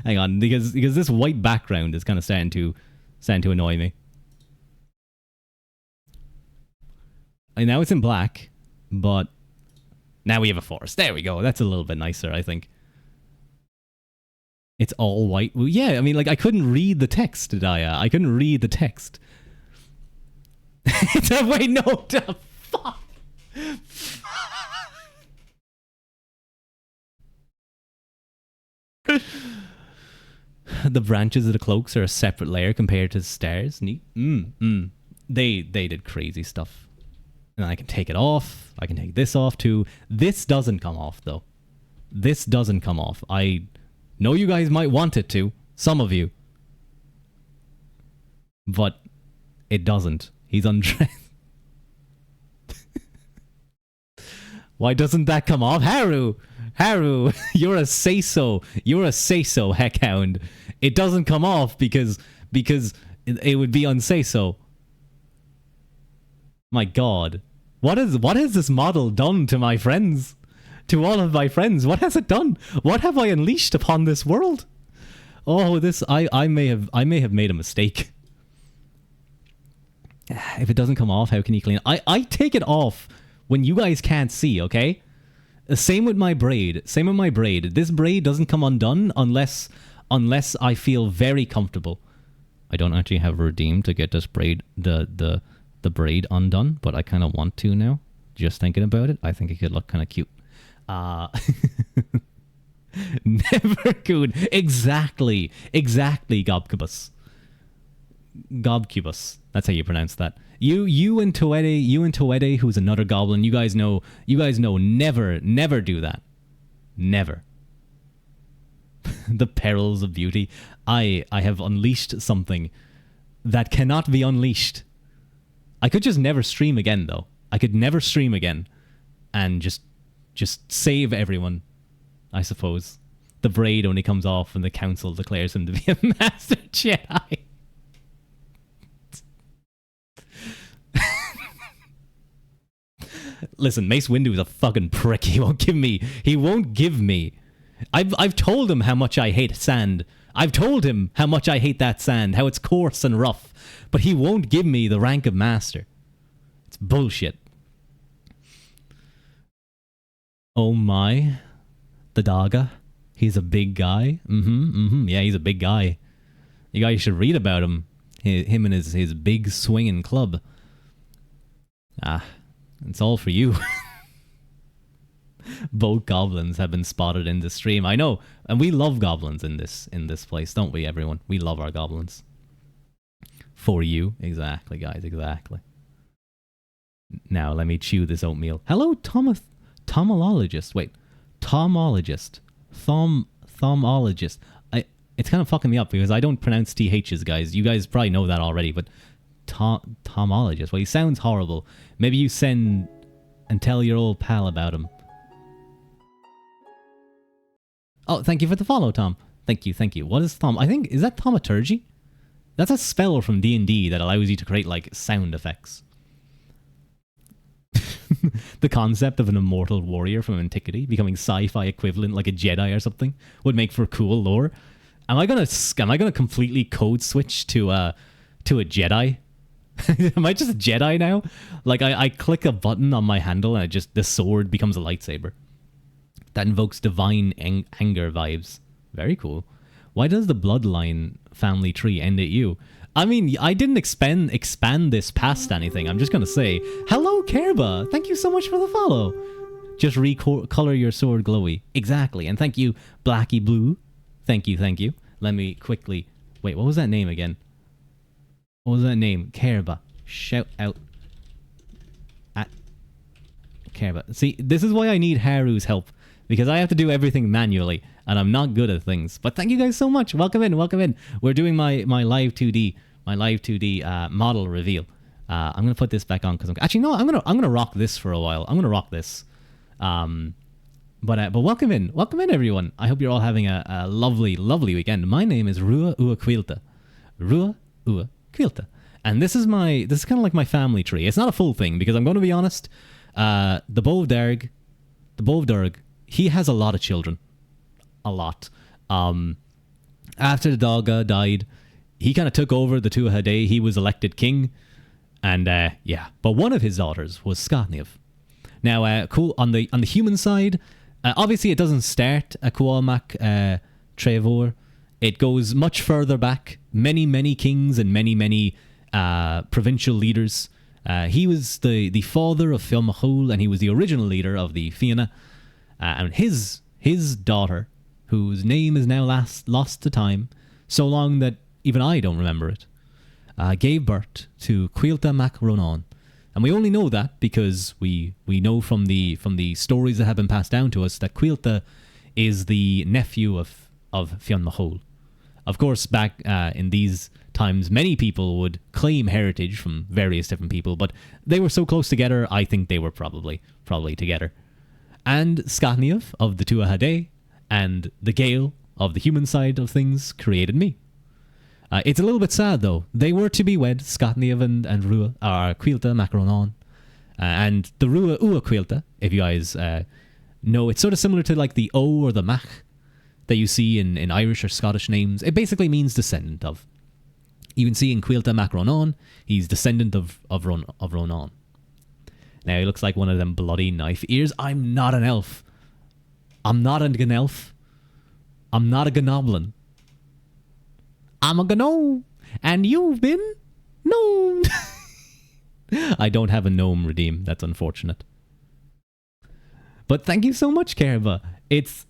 Hang on, because this white background is kind of starting to annoy me. And now it's in black, but now we have a forest. There we go. That's a little bit nicer, I think. It's all white. Well, yeah, I mean, like, I couldn't read the text, did I? I couldn't read the text. Wait, no, fuck. The branches of the cloaks are a separate layer compared to the stars. Neat. They did crazy stuff. And I can take it off. I can take this off too. This doesn't come off though. This doesn't come off. I know you guys might want it to. Some of you. But it doesn't. He's undressed. Why doesn't that come off? Haru, you're a say-so. You're a say-so, heckhound. It doesn't come off because it would be unsay-so. My god. What has this model done to my friends? To all of my friends? What has it done? What have I unleashed upon this world? Oh, this I may have made a mistake. If it doesn't come off, how can you clean it? I take it off when you guys can't see, okay? Same with my braid. This braid doesn't come undone unless I feel very comfortable. I don't actually have redeemed to get this braid, the braid undone, but I kind of want to now. Just thinking about it, I think it could look kind of cute. Never could. Exactly, Gobcubus. Gobcubus. That's how you pronounce that. You and Toede, who's another goblin, you guys know never do that. Never. The perils of beauty. I have unleashed something that cannot be unleashed. I could just never stream again though. I could never stream again and just save everyone, I suppose. The braid only comes off when the council declares him to be a master Jedi. Listen, Mace Windu is a fucking prick. He won't give me. I've told him how much I hate sand. I've told him how much I hate that sand, how it's coarse and rough, but he won't give me the rank of master. It's bullshit. Oh my. The Daga. He's a big guy. Yeah, he's a big guy. You guys should read about him. Him and his big swinging club. Ah, it's all for you. Both goblins have been spotted in the stream. I know, and we love goblins in this place, don't we, everyone? We love our goblins. For you, exactly, guys, exactly. Now let me chew this oatmeal. Hello, tomologist. Wait, tomologist, thomologist. It's kind of fucking me up because I don't pronounce THs, guys. You guys probably know that already, but tomologist. Well, he sounds horrible. Maybe you send and tell your old pal about him. Oh, thank you for the follow, Tom. Thank you, thank you. What is Thom? I think, is that thaumaturgy? That's a spell from D&D that allows you to create, like, sound effects. The concept of an immortal warrior from antiquity becoming sci-fi equivalent, like a Jedi or something, would make for cool lore. Am I gonna completely code switch to a Jedi? Am I just a Jedi now? Like I click a button on my handle and the sword becomes a lightsaber. That invokes divine anger vibes. Very cool. Why does the bloodline family tree end at you? I mean, I didn't expand this past anything. I'm just gonna say, hello, Kerba. Thank you so much for the follow. Just recolor your sword glowy. Exactly. And thank you, Blacky Blue. Thank you, thank you. Let me quickly... Wait, what was that name again? What was that name? Kerba. Shout out at Kerba. See, this is why I need Haru's help. Because I have to do everything manually. And I'm not good at things. But thank you guys so much. Welcome in, welcome in. We're doing my LIVE2D model reveal. I'm going to put this back on because actually, no, I'm going to rock this for a while. I'm going to rock this. But welcome in, everyone. I hope you're all having a lovely weekend. My name is Ruadh Caílte, Ruadh Caílte, and this is kind of like my family tree. It's not a full thing because I'm going to be honest. The Bovdarg, he has a lot of children, a lot. After the Daga died, he kind of took over the Tuatha Dé. He was elected king, and yeah. But one of his daughters was Scatnev. Now, cool on the human side. Obviously, it doesn't start at Cualmac Trevor. It goes much further back. Many kings and many provincial leaders. He was the father of Fianmachul, and he was the original leader of the Fianna. And his daughter, whose name is now lost to time, so long that even I don't remember it, gave birth to Caílte mac Ronan. And we only know that because we know from the stories that have been passed down to us that Caílte is the nephew of Fianmachul. Of course, back in these times, many people would claim heritage from various different people, but they were so close together, I think they were probably together. And Scatnev of the Tuatha Dé and the Gale of the human side of things created me. It's a little bit sad, though. They were to be wed, Scatnev and Ruadh, or Caílte mac Ronan. And the Ruadh Caílte, if you guys know, it's sort of similar to like the O or the Mach that you see in Irish or Scottish names. It basically means descendant of. You can see in Caílte mac Ronan, he's descendant of Ronan. Now, he looks like one of them bloody knife ears. I'm not an elf. I'm not a gnelf. I'm not a gnoblin. I'm a gnome, and you've been gnomed. I don't have a gnome redeem. That's unfortunate. But thank you so much, Kerba. It's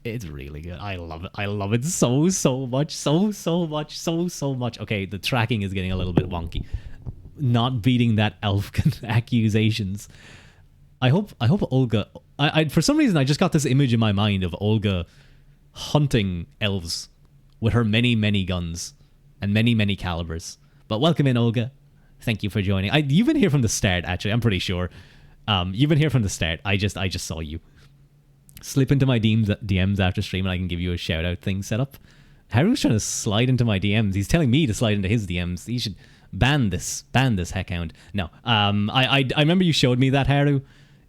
really good. I love it. I love it so much. So much. Okay, the tracking is getting a little bit wonky. Not beating that elfkin accusations. I hope Olga... I for some reason, I just got this image in my mind of Olga hunting elves with her many guns and many calibers. But welcome in, Olga. Thank you for joining. You've been here from the start, actually. I'm pretty sure. You've been here from the start. I just saw you. Slip into my DMs after stream and I can give you a shout out thing set up. Haru's trying to slide into my DMs. He's telling me to slide into his DMs. He should ban this heckhound. No. I remember you showed me that, Haru.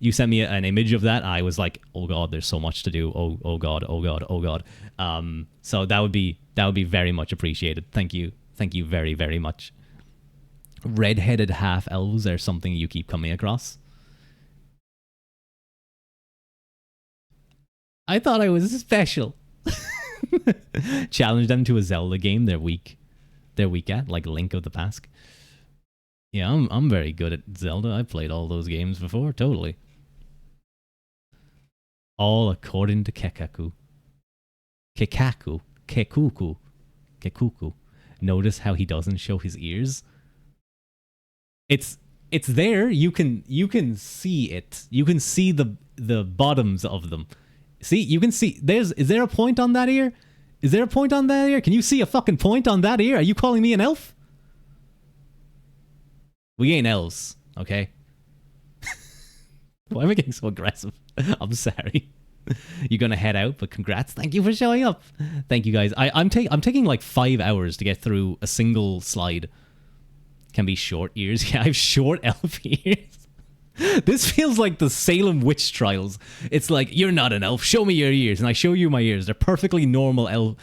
You sent me an image of that. I was like, oh god, there's so much to do. Oh god, oh god, oh god. So that would be very much appreciated. Thank you very, very much. Red-headed half elves are something you keep coming across. I thought I was special. Challenge them to a Zelda game. They're weak at, like Link of the Past. Yeah, I'm very good at Zelda. I've played all those games before, totally. All according to Kekuku. Notice how he doesn't show his ears? It's there. You can see it. You can see the bottoms of them. See, you can see. Is there a point on that ear? Is there a point on that ear? Can you see a fucking point on that ear? Are you calling me an elf? We ain't elves, okay? Why am I getting so aggressive? I'm sorry. You're gonna head out, but congrats. Thank you for showing up. Thank you guys. I'm taking like 5 hours to get through a single slide. Can be short ears. Yeah, I have short elf ears. This feels like the Salem witch trials. It's like, you're not an elf. Show me your ears. And I show you my ears. They're perfectly normal elf,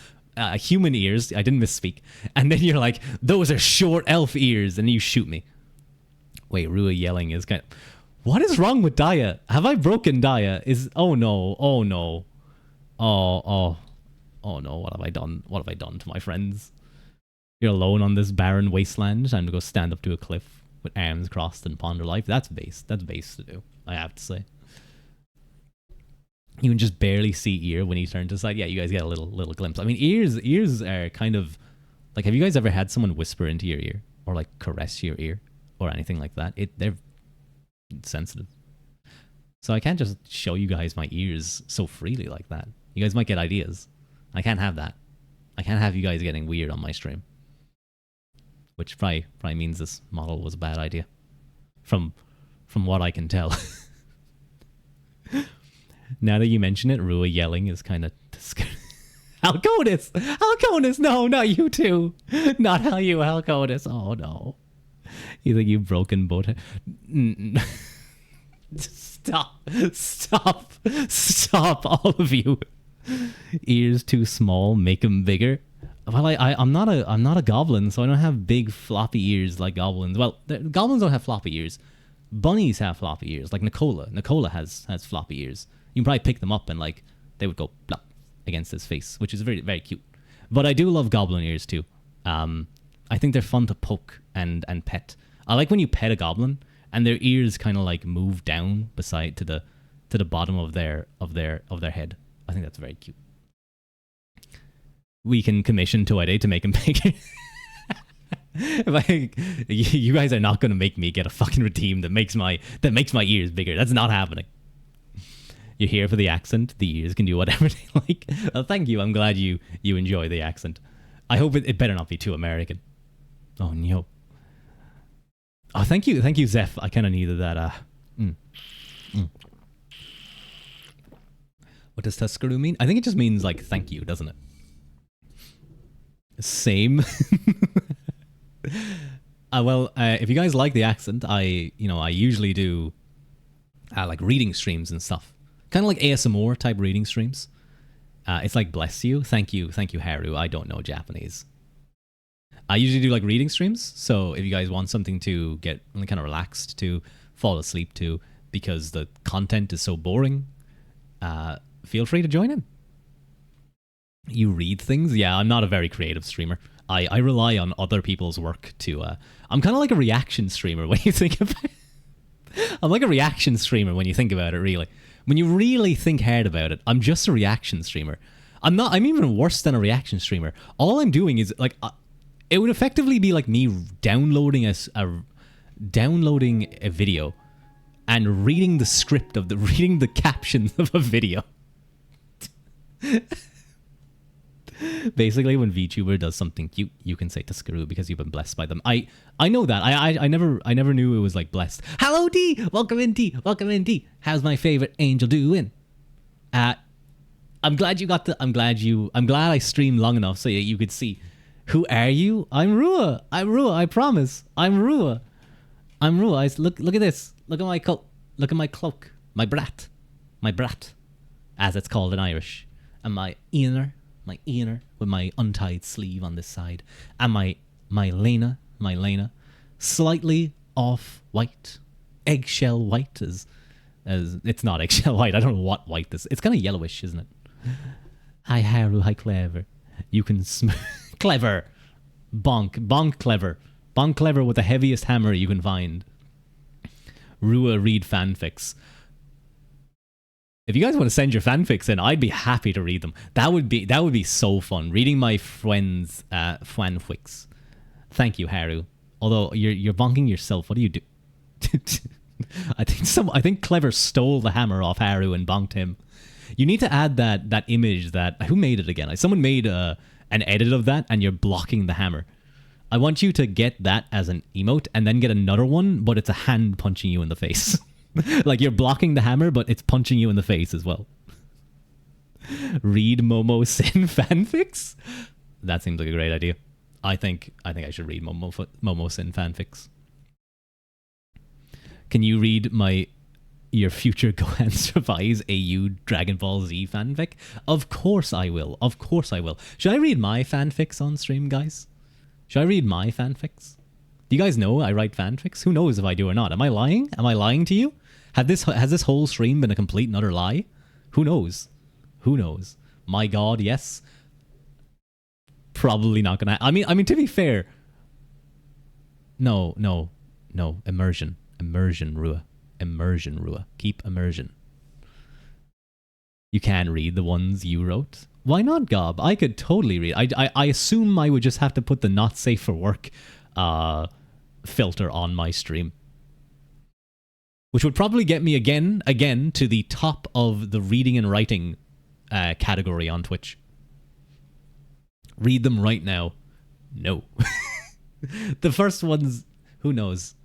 human ears. I didn't misspeak. And then you're like, those are short elf ears. And you shoot me. Wait, Ruadh yelling is kind of... What is wrong with Daya? Have I broken Daya? Oh no. Oh no. Oh no. What have I done? What have I done to my friends? You're alone on this barren wasteland. Time to go stand up to a cliff with arms crossed and ponder life. That's base. That's base to do, I have to say. You can just barely see ear when you turn to the side. Yeah, you guys get a little glimpse. I mean, ears are kind of... Like, have you guys ever had someone whisper into your ear? Or, like, caress your ear? Or anything like that? They're sensitive. So I can't just show you guys my ears so freely like that. You guys might get ideas. I can't have that. I can't have you guys getting weird on my stream. Which probably means this model was a bad idea. From what I can tell. Now that you mention it, Ruadh yelling is kind of... Halconis! No, not you two! Not how you, Halconis! Oh no. You think you've broken both... Stop, all of you. Ears too small, make them bigger. Well, I'm not a goblin, so I don't have big floppy ears like goblins. Well, goblins don't have floppy ears. Bunnies have floppy ears, like Nicola. Nicola has floppy ears. You can probably pick them up and like they would go plop against his face, which is very, very cute. But I do love goblin ears too. I think they're fun to poke and pet. I like when you pet a goblin and their ears kind of like move down beside to the bottom of their head. I think that's very cute. We can commission Toede to make him bigger. You guys are not going to make me get a fucking redeem that makes my ears bigger. That's not happening. You're here for the accent. The ears can do whatever they like. Well, thank you. I'm glad you enjoy the accent. I hope it better not be too American. Oh no. Oh, thank you, Zeph. I kind of needed that. What does Tuskaroo mean? I think it just means like thank you, doesn't it? Same. If you guys like the accent, I usually do like reading streams and stuff. Kind of like ASMR type reading streams. It's like bless you, thank you, Haru. I don't know Japanese. I usually do like reading streams, so if you guys want something to get kind of relaxed to, fall asleep to, because the content is so boring, feel free to join in. You read things? Yeah, I'm not a very creative streamer. I rely on other people's work to... I'm kind of like a reaction streamer when you think about it. I'm like a reaction streamer when you think about it, really. When you really think hard about it, I'm just a reaction streamer. I'm even worse than a reaction streamer. All I'm doing is, like... it would effectively be like me downloading a video and reading the script reading the captions of a video. Basically, when VTuber does something cute, you can say Tuskaroo because you've been blessed by them. I know that. I never knew it was like blessed. Hello D, welcome in D. How's my favorite angel doing? I'm glad I streamed long enough so you could see. Who are you? I'm Ruadh. I promise. I'm Ruadh. Look at this. Look at my coat. Look at my cloak. my brat, as it's called in Irish, and my inner with my untied sleeve on this side, and my Lena, slightly off white, eggshell white, as it's not eggshell white. I don't know what white this. It's kind of yellowish, isn't it? Hi Haru, hi Clever. You can clever, bonk clever with the heaviest hammer you can find. Ruadh read fanfics. If you guys want to send your fanfics in, I'd be happy to read them. That would be so fun. Reading my friends' fanfics. Thank you, Haru. Although you're bonking yourself. What do you do? I think Clever stole the hammer off Haru and bonked him. You need to add that image that who made it again? Someone made an edit of that, and you're blocking the hammer. I want you to get that as an emote and then get another one, but it's a hand punching you in the face. Like you're blocking the hammer, but it's punching you in the face as well. Read Momo Sin fanfics? That seems like a great idea. I think I should read Momo Sin fanfics. Can you read your future Gohan survives AU Dragon Ball Z fanfic? Of course I will. Should I read my fanfics on stream, guys? Should I read my fanfics? Do you guys know I write fanfics? Who knows if I do or not? Am I lying? Am I lying to you? Has this whole stream been a complete and utter lie? Who knows? My God, yes. Probably not gonna. I mean, to be fair. No. Immersion, Ruadh. Keep immersion. You can't read the ones you wrote. Why not, Gob? I could totally read. I assume I would just have to put the not safe for work filter on my stream, which would probably get me again to the top of the reading and writing category on Twitch. Read them right now. No. The first ones, who knows?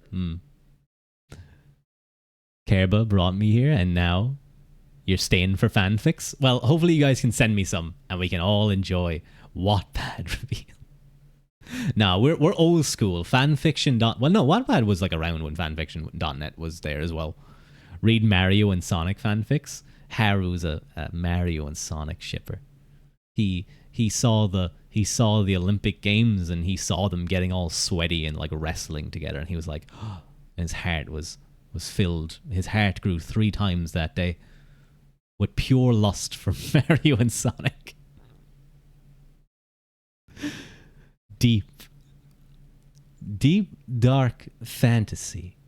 Kerba brought me here, and now you're staying for fanfics? Well, hopefully you guys can send me some, and we can all enjoy Wattpad reveal. No, we're old school. Fanfiction. Well, no, Wattpad was like around when fanfiction.net was there as well. Read Mario and Sonic fanfics. Haru's a Mario and Sonic shipper. He saw the Olympic Games, and he saw them getting all sweaty and like wrestling together, and he was like, oh, and his heart was filled. His heart grew 3 times that day with pure lust for Mario and Sonic. Deep, dark fantasy.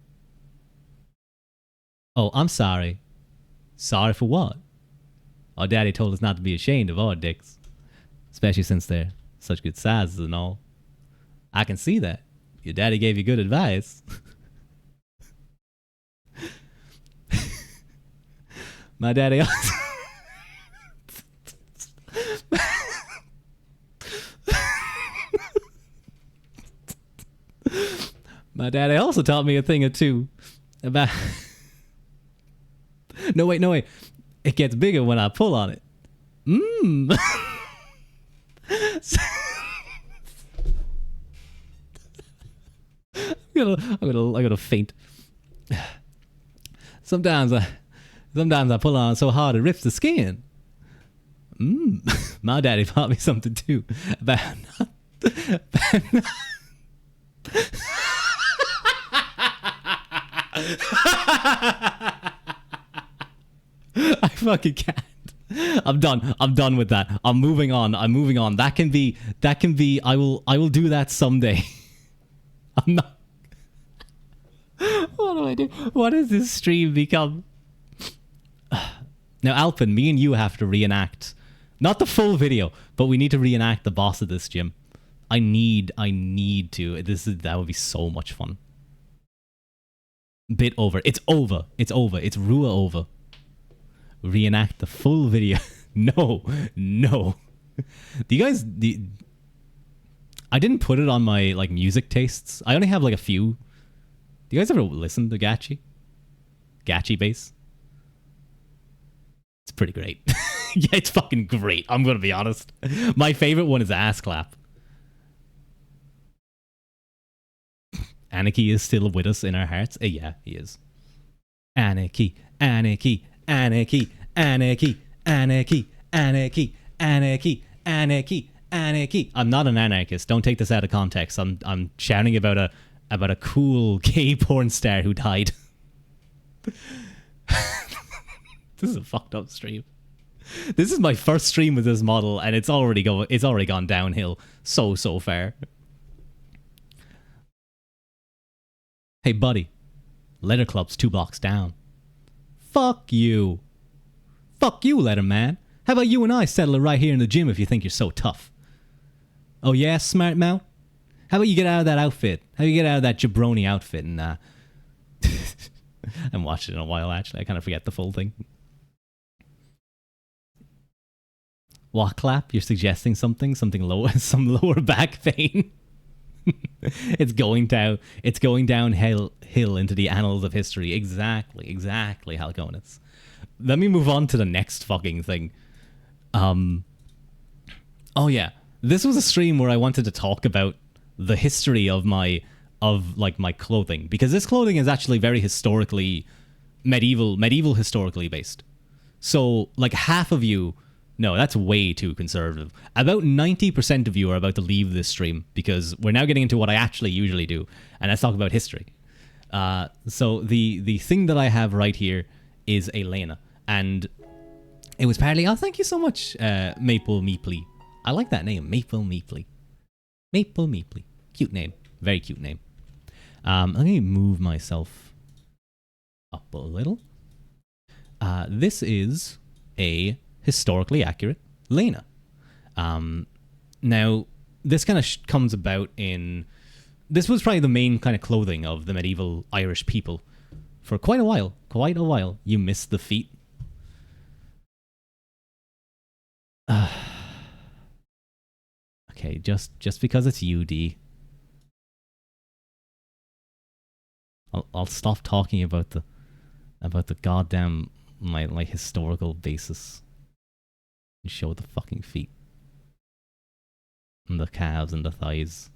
Oh, I'm sorry. Sorry for what? Our daddy told us not to be ashamed of our dicks, especially since they're such good sizes and all. I can see that. Your daddy gave you good advice. My daddy also My daddy also taught me a thing or two about No wait. It gets bigger when I pull on it. I'm gonna faint. Sometimes I pull on it so hard it rips the skin. My daddy taught me something too about I fucking can't. I'm done with that. I'm moving on. That can be I will do that someday. I'm not. What do I do? What does this stream become? Now, Alpin, me and you have to reenact. Not the full video, but we need to reenact the boss of this gym. I need to. That would be so much fun. Bit over. It's over. It's Ruadh over. Reenact the full video. No. Do you guys... I didn't put it on my like music tastes. I only have like a few. Do you guys ever listen to Gachi? Gachi bass? It's pretty great. Yeah, it's fucking great. I'm gonna be honest. My favorite one is Ass Clap. Anarchy is still with us in our hearts. Yeah, he is. Anarchy, anarchy, anarchy, anarchy, anarchy, anarchy, anarchy, anarchy, anarchy. I'm not an anarchist. Don't take this out of context. I'm shouting about a cool gay porn star who died. This is a fucked up stream. This is my first stream with this model, and it's already gone downhill so far. Hey buddy, Letter Club's 2 blocks down. Fuck you. Fuck you, Letterman. How about you and I settle it right here in the gym if you think you're so tough? Oh yeah, smart mouth? How about you get out of that outfit? How about you get out of that jabroni outfit and I haven't watched it in a while actually. I kind of forget the full thing. What clap? You're suggesting something lower, some lower back pain. It's going downhill into the annals of history. Exactly, Halconus. Let me move on to the next fucking thing. Oh yeah, this was a stream where I wanted to talk about the history of my clothing, because this clothing is actually very historically medieval historically based. So like half of you, no, that's way too conservative. About 90% of you are about to leave this stream because we're now getting into what I actually usually do, and let's talk about history. So the thing that I have right here is a Lena, and it was partly, oh, thank you so much, Maple Meeply. I like that name, Maple Meeply. Maple Meeply. Cute name. Very cute name. Let me move myself up a little. This is a historically accurate Lena. Now, this kind of comes about in... This was probably the main kind of clothing of the medieval Irish people for quite a while. Quite a while. You missed the feet. Okay, just because it's UD. I'll stop talking about the goddamn my historical basis. And show the fucking feet. And the calves and the thighs.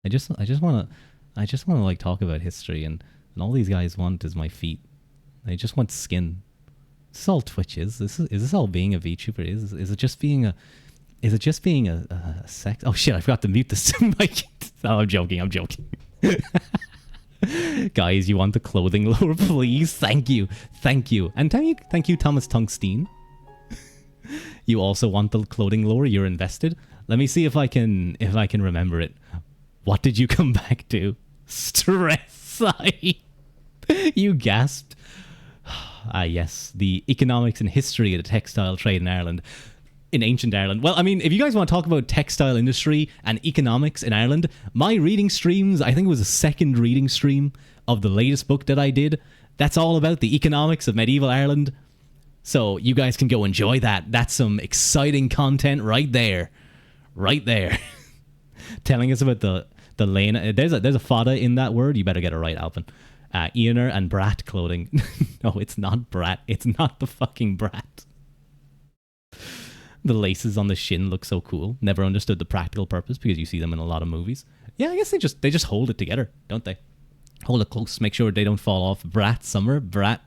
I just wanna like talk about history, and all these guys want is my feet. They just want skin. Is this all Twitch is? Is this all being a VTuber? Is it just being a sex? Oh shit! I forgot to mute this mic. Oh, I'm joking. Guys, you want the clothing lower, please? Thank you, and thank you, Thomas Tungstein. You also want the clothing lower? You're invested. Let me see if I can remember it. What did you come back to? Stress. You gasped. Ah, yes, the economics and history of the textile trade in Ireland. In ancient Ireland. Well, I mean, if you guys want to talk about textile industry and economics in Ireland, my reading streams, I think it was a second reading stream of the latest book that I did. That's all about the economics of medieval Ireland. So you guys can go enjoy that. That's some exciting content right there. Right there. Telling us about the Lena. There's a fada in that word. You better get it right, Alvin. Ioner and brat clothing. No, it's not brat. It's not the fucking brat. The laces on the shin look so cool. Never understood the practical purpose because you see them in a lot of movies. Yeah, I guess they just hold it together, don't they? Hold it close, make sure they don't fall off. Brat summer, brat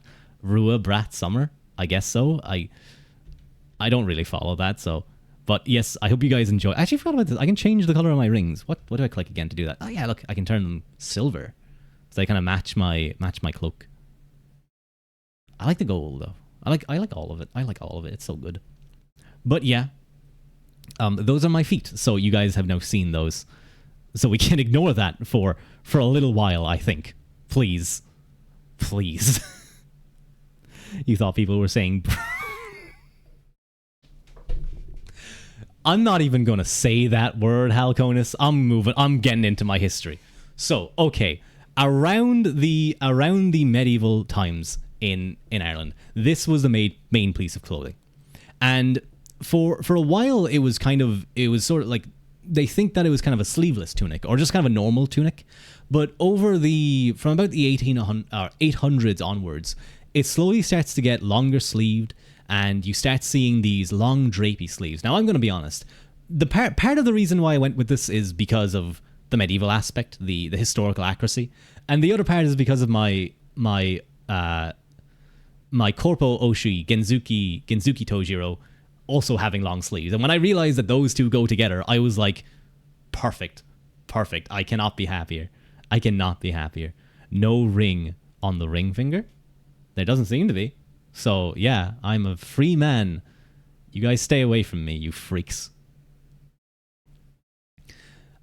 Ruadh, brat summer. I guess so. I don't really follow that, so. But yes, I hope you guys enjoy. I actually forgot about this. I can change the color of my rings. What do I click again to do that? Oh yeah, look, I can turn them silver, so they kind of match my cloak. I like the gold though. I like all of it. I like all of it. It's so good. But yeah, those are my feet. So you guys have now seen those. So we can ignore that for a little while, I think. Please. Please. You thought people were saying... I'm not even going to say that word, Halconus. I'm getting into my history. So, okay. Around the medieval times in Ireland, this was the main piece of clothing. And... For a while, it was sort of like, they think that it was kind of a sleeveless tunic, or just kind of a normal tunic. But from about the 800s onwards, it slowly starts to get longer sleeved, and you start seeing these long drapey sleeves. Now, I'm going to be honest. The part of the reason why I went with this is because of medieval aspect, the historical accuracy, and the other part is because of my Corpo Oshi Genzuki Tojiro also having long sleeves. And when I realized that those two go together, I was like, perfect. I cannot be happier. No ring on the ring finger. There doesn't seem to be. So yeah, I'm a free man. You guys stay away from me, you freaks.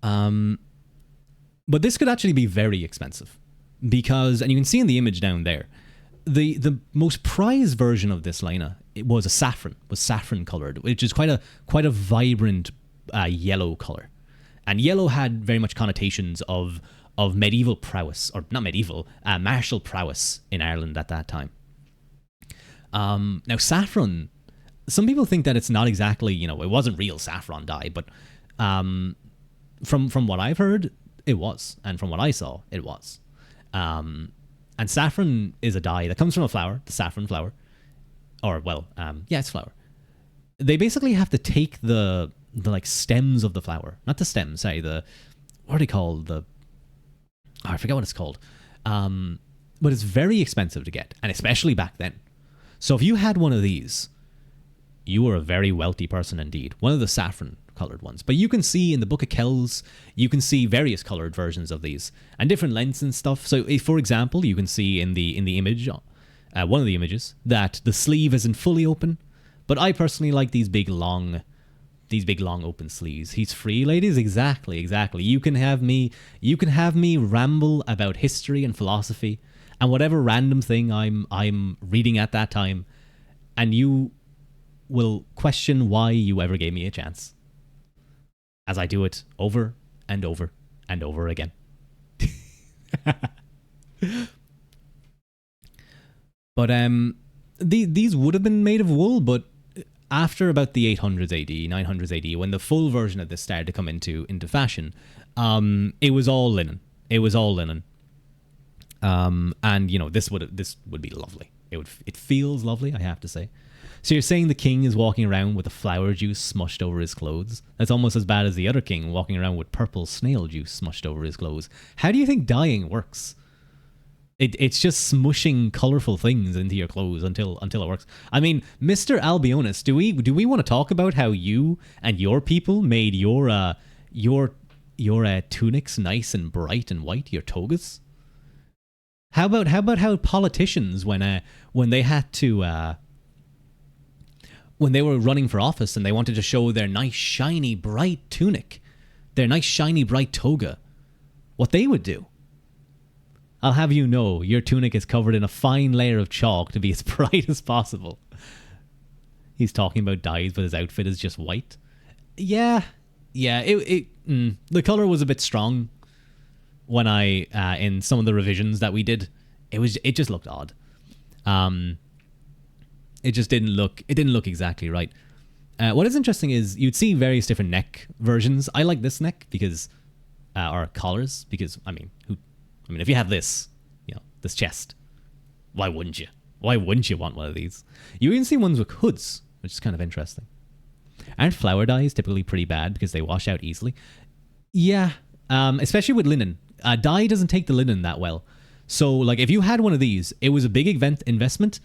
But this could actually be very expensive because, and you can see in the image down there, the most prized version of this liner, it was saffron colored, which is quite a vibrant yellow color, and yellow had very much connotations of medieval prowess, or not medieval, martial prowess in Ireland at that time. Now saffron, some people think that it's not exactly, it wasn't real saffron dye, but from what I've heard, it was, and from what I saw, it was. And saffron is a dye that comes from a flower, the saffron flower. Or, well, it's flower. They basically have to take the like stems of the flower. Not the stems, sorry, what are they called? I forget what it's called. But it's very expensive to get, and especially back then. So if you had one of these, you were a very wealthy person indeed. One of the saffron colored ones. But you can see in the Book of Kells, you can see various colored versions of these and different lengths and stuff. So if, for example, you can see in the image, one of the images, that the sleeve isn't fully open. But I personally like these big long open sleeves. He's free, ladies. Exactly. You can have me ramble about history and philosophy and whatever random thing I'm reading at that time, and you will question why you ever gave me a chance, as I do it over and over and over again. But these would have been made of wool, but after about the 800s AD, 900s AD, when the full version of this started to come into fashion, it was all linen. And this would be lovely. It feels lovely, I have to say. So you're saying the king is walking around with the flower juice smushed over his clothes? That's almost as bad as the other king walking around with purple snail juice smushed over his clothes. How do you think dyeing works? It's just smushing colorful things into your clothes until it works. I mean, Mr. Albionis, do we want to talk about how you and your people made your tunics nice and bright and white, your togas? How about how politicians when they had to when they were running for office and they wanted to show their nice shiny bright tunic, their nice shiny bright toga, what they would do? I'll have you know, your tunic is covered in a fine layer of chalk to be as bright as possible. He's talking about dyes, but his outfit is just white. Yeah. The color was a bit strong when I in some of the revisions that we did. It just looked odd. It just didn't look exactly right. What is interesting is you'd see various different neck versions. I like this neck because or collars, because I mean if you have this, this chest, why wouldn't you? Why wouldn't you want one of these? You even see ones with hoods, which is kind of interesting. Aren't flower dyes typically pretty bad because they wash out easily? Yeah, especially with linen. Dye doesn't take the linen that well. So, like, if you had one of these, it was a big investment,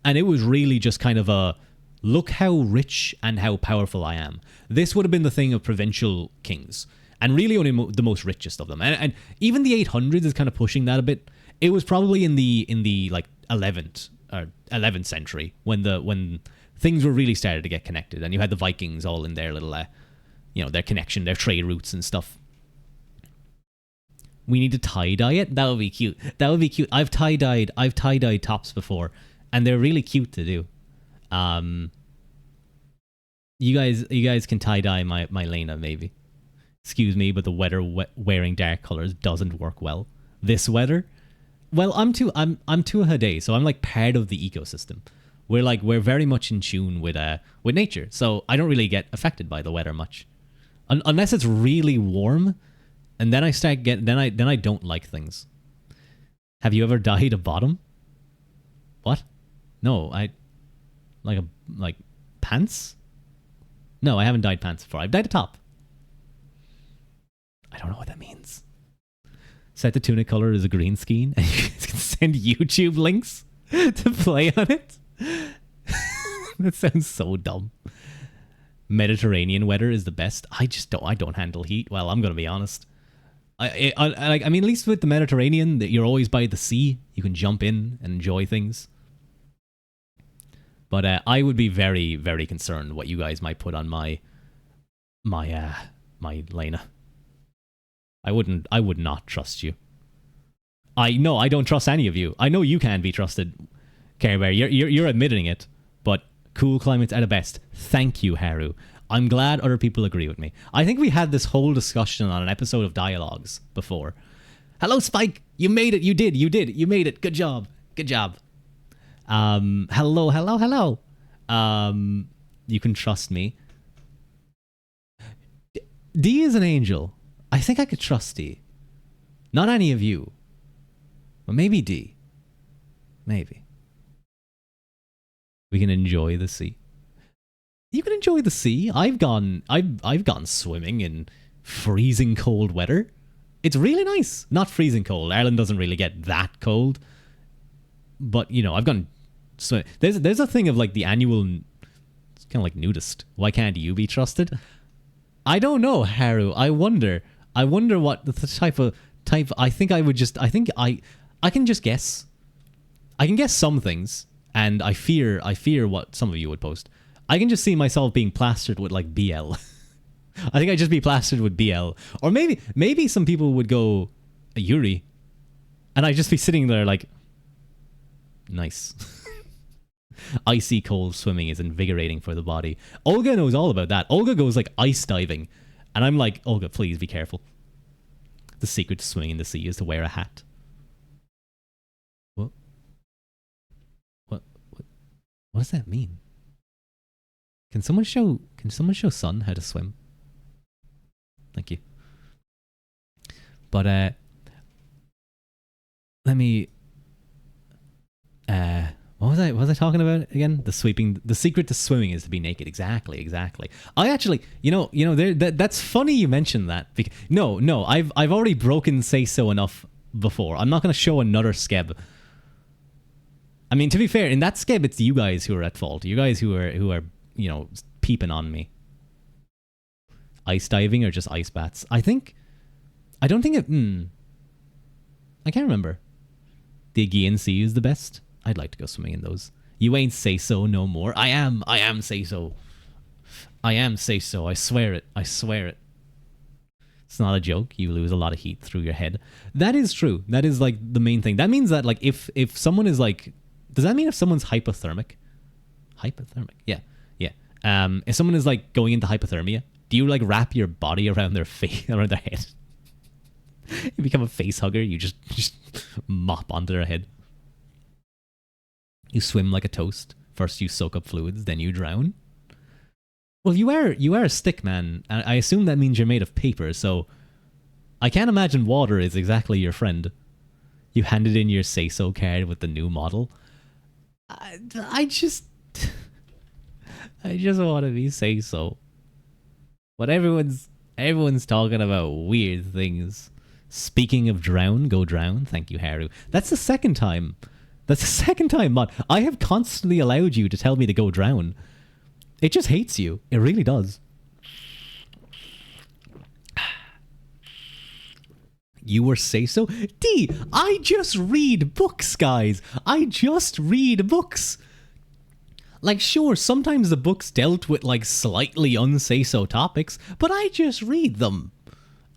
and it was really just kind of a, look how rich and how powerful I am. This would have been the thing of provincial kings, and really only the most richest of them. And even the 800s is kind of pushing that a bit. It was probably in the like 11th century when things were really started to get connected, and you had the Vikings all in their little their connection, their trade routes and stuff. We need to tie-dye it? That would be cute. I've tie-dyed tops before, and they're really cute to do. You guys can tie-dye my Lena, maybe. Excuse me, but the weather wearing dark colors doesn't work well. This weather? Well, I'm too a day, so I'm like part of the ecosystem. We're very much in tune with nature, so I don't really get affected by the weather much. Unless it's really warm. And then I don't like things. Have you ever dyed a bottom? What? No, like pants? No, I haven't dyed pants before. I've dyed a top. I don't know what that means. Set the tunic color as a green screen, and you can send YouTube links to play on it. That sounds so dumb. Mediterranean weather is the best. I don't handle heat. Well, I'm gonna be honest. I mean, at least with the Mediterranean, that you're always by the sea. You can jump in and enjoy things. But I would be very, very concerned what you guys might put on my Lena. I would not trust you. I don't trust any of you. I know you can be trusted, Care Bear. You're admitting it. But cool climates at a best. Thank you, Haru. I'm glad other people agree with me. I think we had this whole discussion on an episode of Dialogues before. Hello, Spike. You made it. You did. You made it. Good job. Hello. You can trust me. D is an angel. I think I could trust D. Not any of you. But maybe D. Maybe. We can enjoy the sea. You can enjoy the sea. I've gone swimming in freezing cold weather. It's really nice. Not freezing cold. Ireland doesn't really get that cold. But, you know, I've gone swim. There's a thing of like the annual, it's kind of like nudist. Why can't you be trusted? I don't know, Haru. I wonder what the type. I think I can just guess. I can guess some things, and I fear what some of you would post. I can just see myself being plastered with like BL. I think I'd just be plastered with BL. Or maybe some people would go a Yuri, and I'd just be sitting there like, nice. Icy cold swimming is invigorating for the body. Olga knows all about that. Olga goes like ice diving, and I'm like, Olga, please be careful. The secret to swimming in the sea is to wear a hat. What does that mean? Can someone show Sun how to swim? Thank you. But let me what was I talking about again? The secret to swimming is to be naked. Exactly. I actually, that's funny you mentioned that. No, I've already broken Say So enough before. I'm not going to show another skeb. I mean, to be fair, in that skeb, it's you guys who are at fault. You guys who are peeping on me. Ice diving or just ice baths? I don't think it. I can't remember. The Aegean Sea is the best. I'd like to go swimming in those. You ain't Say So no more. I am Say So. I am Say So. I swear it. It's not a joke. You lose a lot of heat through your head. That is true. That is like the main thing. That means that like if someone is like, does that mean if someone's hypothermic? Hypothermic. Yeah. If someone is like going into hypothermia, do you like wrap your body around their face, around their head? You become a face hugger. You just mop onto their head. You swim like a toast. First you soak up fluids, then you drown. Well, you are a stick man. I assume that means you're made of paper, so I can't imagine water is exactly your friend. You handed in your Say So card with the new model. I just want to be Say So. But everyone's talking about weird things. Speaking of drown, go drown. Thank you, Haru. That's the second time, Mod. I have constantly allowed you to tell me to go drown. It just hates you. It really does. You were Say So? D, I just read books, guys. I just read books. Like, sure, sometimes the books dealt with, like, slightly unsay-so topics, but I just read them.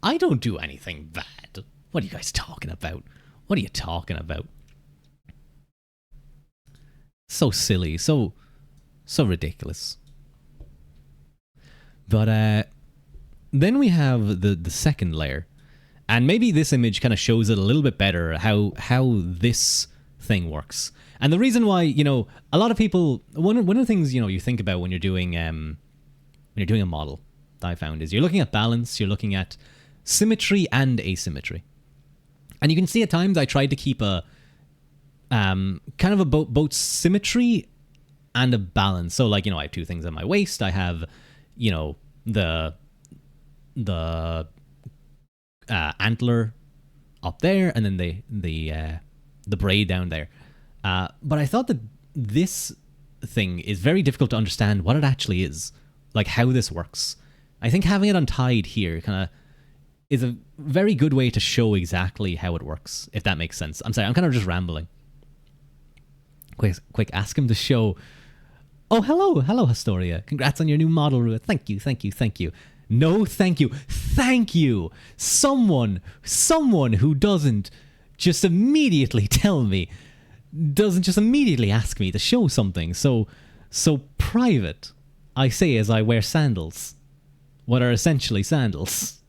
I don't do anything bad. What are you guys talking about? What are you talking about? So silly. So ridiculous. But, then we have the second layer. And maybe this image kind of shows it a little bit better, how this thing works. And the reason why, a lot of people, one of the things, you think about when you're doing a model that I found is you're looking at balance, you're looking at symmetry and asymmetry. And you can see at times I tried to keep a kind of a both symmetry and a balance. So like, I have two things on my waist. I have, the antler up there, and then the braid down there. But I thought that this thing is very difficult to understand what it actually is, like how this works. I think having it untied here kind of is a very good way to show exactly how it works, if that makes sense. I'm sorry, I'm kind of just rambling. Quick, ask him to show. Oh, hello, Historia. Congrats on your new model, Ruadh. Thank you. No, thank you. Someone who doesn't just immediately tell me, doesn't just immediately ask me to show something so private, I say as I wear sandals, what are essentially sandals.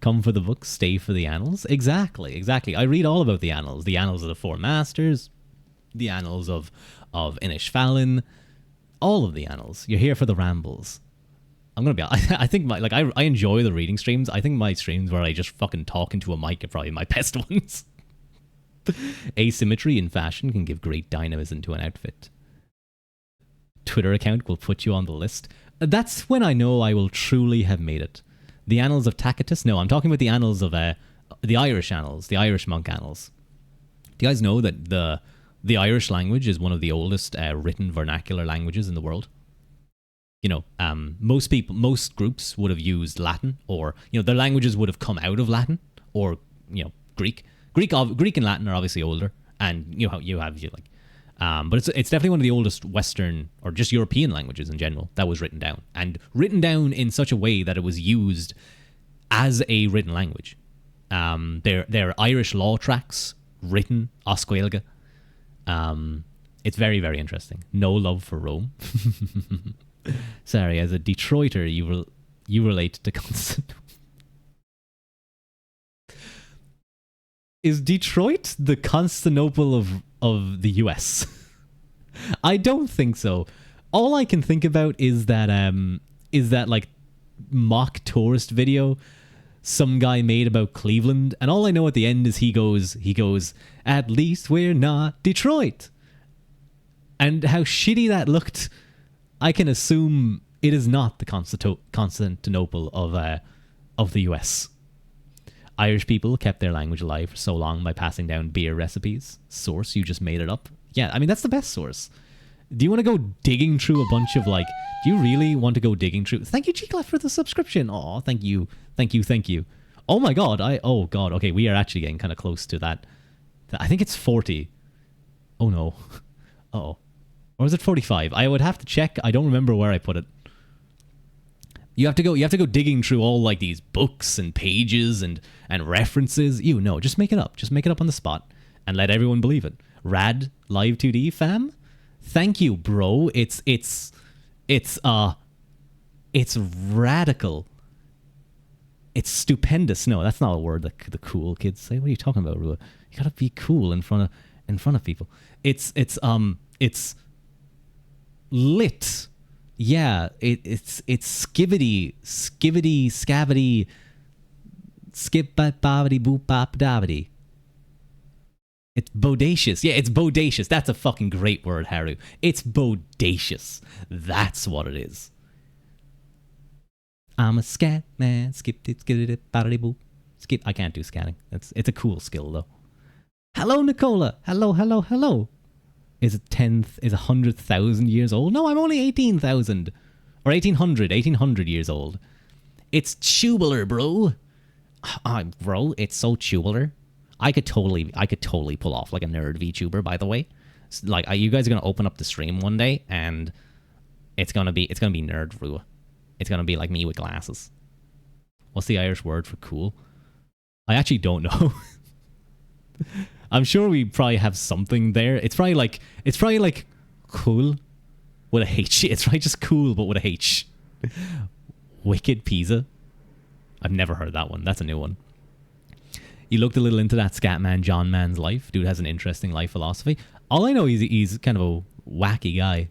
Come for the books, stay for the annals. Exactly. I read all about the annals of the Four Masters, the annals of Inishfallen, all of the annals. You're here for the rambles. I'm gonna be. I think I enjoy the reading streams. I think my streams where I just fucking talk into a mic are probably my best ones. Asymmetry in fashion can give great dynamism to an outfit. Twitter account will put you on the list. That's when I know I will truly have made it. The Annals of Tacitus? No, I'm talking about the annals of the Irish annals, the Irish monk annals. Do you guys know that the Irish language is one of the oldest written vernacular languages in the world? You know, most groups would have used Latin, or their languages would have come out of Latin, or Greek. Greek and Latin are obviously older, and but it's definitely one of the oldest Western or just European languages in general that was written down, and written down in such a way that it was used as a written language. They're Irish law tracts written as Gaeilge. It's very, very interesting. No love for Rome. Sorry, as a Detroiter, you relate to Constantinople. Is Detroit the Constantinople of the US? I don't think so. All I can think about is that like mock tourist video some guy made about Cleveland, and all I know at the end is he goes, "At least we're not Detroit." And how shitty that looked, I can assume it is not the Constantinople of the US. Irish people kept their language alive for so long by passing down beer recipes. Source, you just made it up. Yeah, I mean, that's the best source. Do you want to go digging through a bunch of do you really want to go digging through? Thank you, G-Clef, for the subscription. Oh, thank you. Oh my god, okay, we are actually getting kind of close to that. I think it's 40. Oh no. Uh-oh. Or is it 45? I would have to check. I don't remember where I put it. You have to go digging through all these books and pages and references. Just make it up. Just make it up on the spot and let everyone believe it. Rad LIVE2D fam? Thank you, bro. It's radical. It's stupendous. No, that's not a word that the cool kids say. What are you talking about, Ruadh? You gotta be cool in front of people. It's lit. Yeah, it's skibbity, scavity, skip babity boop bop davity. It's bodacious. Yeah, it's bodacious. That's a fucking great word, Haru. It's bodacious. That's what it is. I'm a scat man. Skip it, babity boop. Skip. I can't do scatting. It's a cool skill though. Hello, Nicola. Hello. Is 100,000 years old? No, I'm only 18,000. Or 1800 years old. It's tubular, bro. Bro, it's so tubular. I could totally pull off a nerd VTuber, by the way. You guys are gonna open up the stream one day and it's gonna be nerd Ruadh. It's gonna be like me with glasses. What's the Irish word for cool? I actually don't know. I'm sure we probably have something there. It's probably like cool with a H. It's probably just cool but with a H. Wicked Pizza. I've never heard that one. That's a new one. You looked a little into that Scatman John Man's life. Dude has an interesting life philosophy. All I know is he's kind of a wacky guy.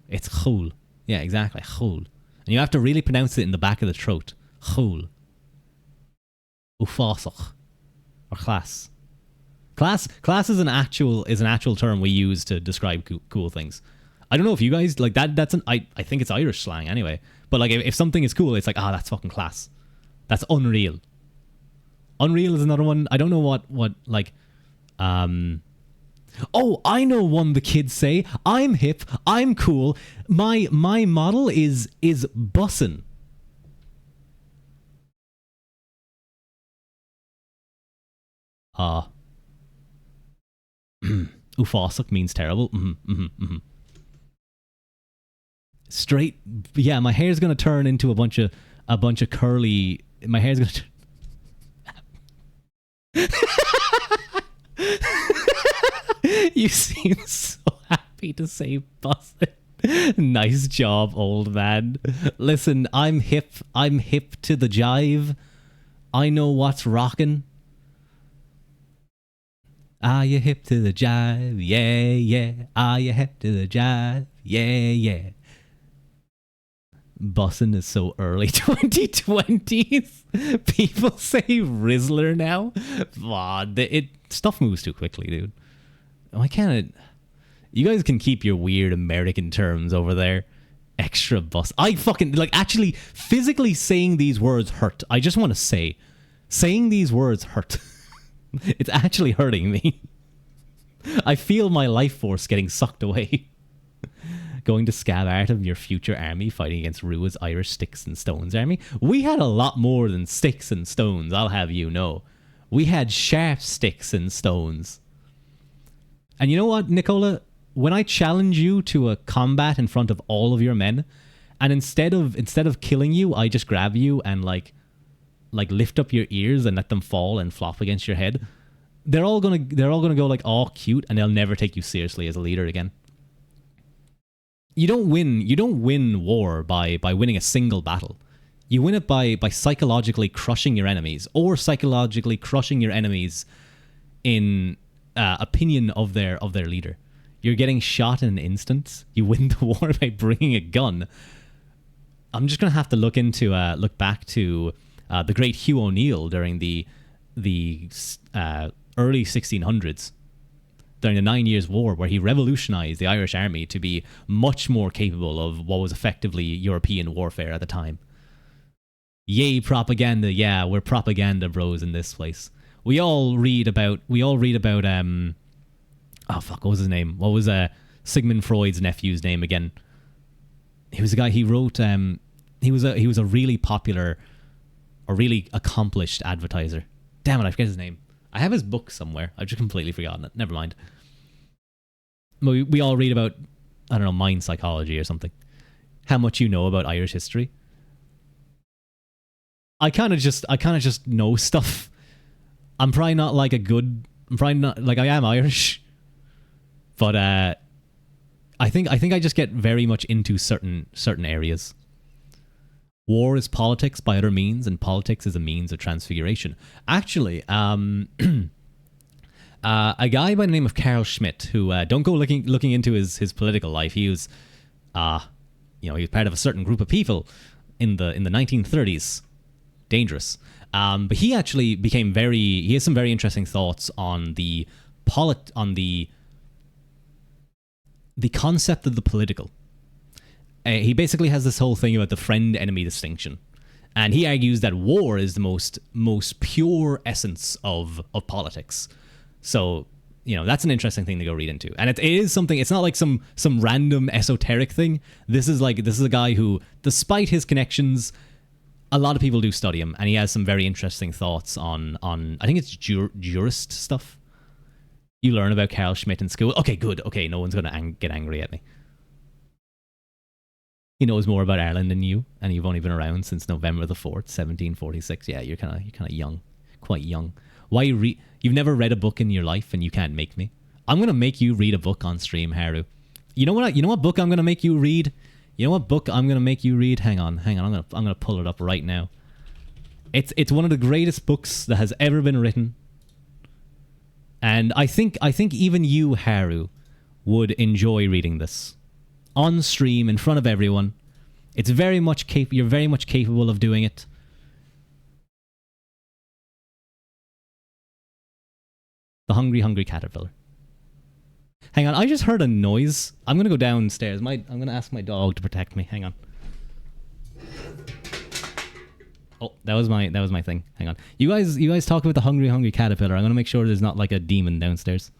It's cool. Yeah, exactly. Cool. And you have to really pronounce it in the back of the throat. Cool. Ufasach. Or class. Class is an actual term we use to describe cool things. I don't know if you guys I think it's Irish slang anyway. But if something is cool, it's that's fucking class. That's Unreal. Unreal is another one. I don't know what like oh, I know one the kids say. I'm hip, I'm cool. My model is bussin'. Ufosuk means terrible. Straight, yeah. My hair's gonna turn into a bunch of curly. My hair's gonna. You seem so happy to say bussin'. Nice job, old man. Listen, I'm hip. I'm hip to the jive. I know what's rockin'. Are you hip to the jive? Yeah, yeah. Are you hip to the jive? Yeah, yeah. Bussin' is so early 2020s. People say Rizzler now. Stuff moves too quickly, dude. Why can't it? You guys can keep your weird American terms over there. Extra bus. I fucking, like, actually, physically saying these words hurt. I just want to say, saying these words hurt. It's actually hurting me. I feel my life force getting sucked away. Going to scab art of your future army fighting against Ruadh's Irish Sticks and Stones army. We had a lot more than sticks and stones, I'll have you know. We had sharp sticks and stones. And you know what, Nicola? When I challenge you to a combat in front of all of your men, and instead of killing you, I just grab you and like lift up your ears and let them fall and flop against your head, they're all gonna go like, oh, cute, and they'll never take you seriously as a leader again. You don't win war by winning a single battle. You win it by psychologically crushing your enemies, or psychologically crushing your enemies in opinion of their leader. You're getting shot in an instant. You win the war by bringing a gun. I'm just gonna have to look back to the great Hugh O'Neill during the early 1600s, during the 9 Years' War, where he revolutionized the Irish army to be much more capable of what was effectively European warfare at the time. Yay, propaganda! Yeah, we're propaganda bros in this place. We all read about oh fuck, what was his name? What was Sigmund Freud's nephew's name again? He was a guy. He wrote. He was a really popular, a really accomplished advertiser. Damn it, I forget his name. I have his book somewhere. I've just completely forgotten it. Never mind. We all read about, I don't know, mind psychology or something. How much you know about Irish history. I kind of just know stuff. I'm probably not like I am Irish, but I think I just get very much into certain areas. War is politics by other means, and politics is a means of transfiguration. Actually, a guy by the name of Carl Schmitt, who don't go looking into his political life. He was, he was part of a certain group of people in the 1930s. Dangerous. But he actually became he has some very interesting thoughts on the concept of the political. He basically has this whole thing about the friend-enemy distinction. And he argues that war is the most pure essence of politics. So, that's an interesting thing to go read into. And it is something, it's not like some random esoteric thing. This is a guy who, despite his connections, a lot of people do study him, and he has some very interesting thoughts on I think it's jurist stuff. You learn about Carl Schmitt in school. Okay, good. Okay, no one's going to get angry at me. He knows more about Ireland than you, and you've only been around since November the 4th, 1746. Yeah, you're kind of young, quite young. Why you've never read a book in your life, and you can't make me? I'm going to make you read a book on stream, Haru. You know what book I'm going to make you read? You know what book I'm going to make you read? Hang on. I'm going to pull it up right now. It's one of the greatest books that has ever been written. And I think even you, Haru, would enjoy reading this on stream in front of everyone. It's very much you're very much capable of doing it. The Hungry Caterpillar. Hang on, I just heard a noise. I'm gonna go downstairs. I'm gonna ask my dog to protect me. Hang on. Oh, that was my thing. Hang on. You guys talk about the hungry caterpillar. I'm gonna make sure there's not like a demon downstairs.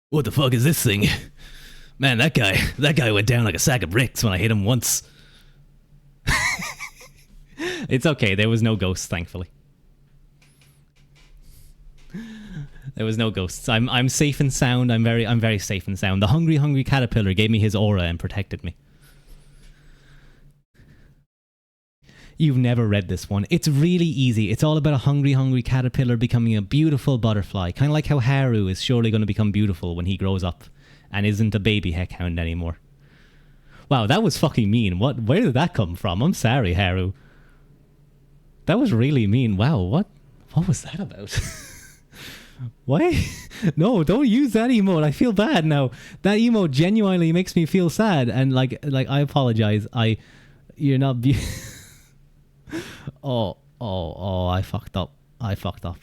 What the fuck is this thing? Man, that guy went down like a sack of bricks when I hit him once. It's okay. There was no ghosts, thankfully. There was no ghosts. I'm safe and sound. I'm very safe and sound. The hungry caterpillar gave me his aura and protected me. You've never read this one. It's really easy. It's all about a hungry caterpillar becoming a beautiful butterfly. Kind of like how Haru is surely going to become beautiful when he grows up and isn't a baby heckhound anymore. Wow, that was fucking mean. Where did that come from? I'm sorry, Haru. That was really mean. Wow, what was that about? Why? No, don't use that emote. I feel bad now. That emote genuinely makes me feel sad. And like I apologize. You're not Oh, I fucked up.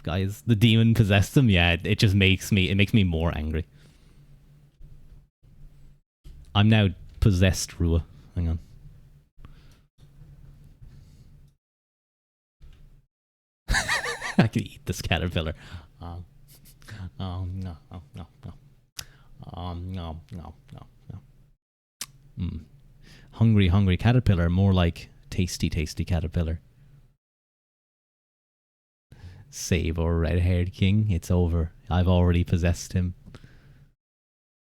Guys. The demon possessed him. Yeah, it just makes me more angry. I'm now possessed, Ruadh. Hang on. I can eat this caterpillar. No. Hungry caterpillar, more like tasty caterpillar. Save our red-haired king. It's over. I've already possessed him.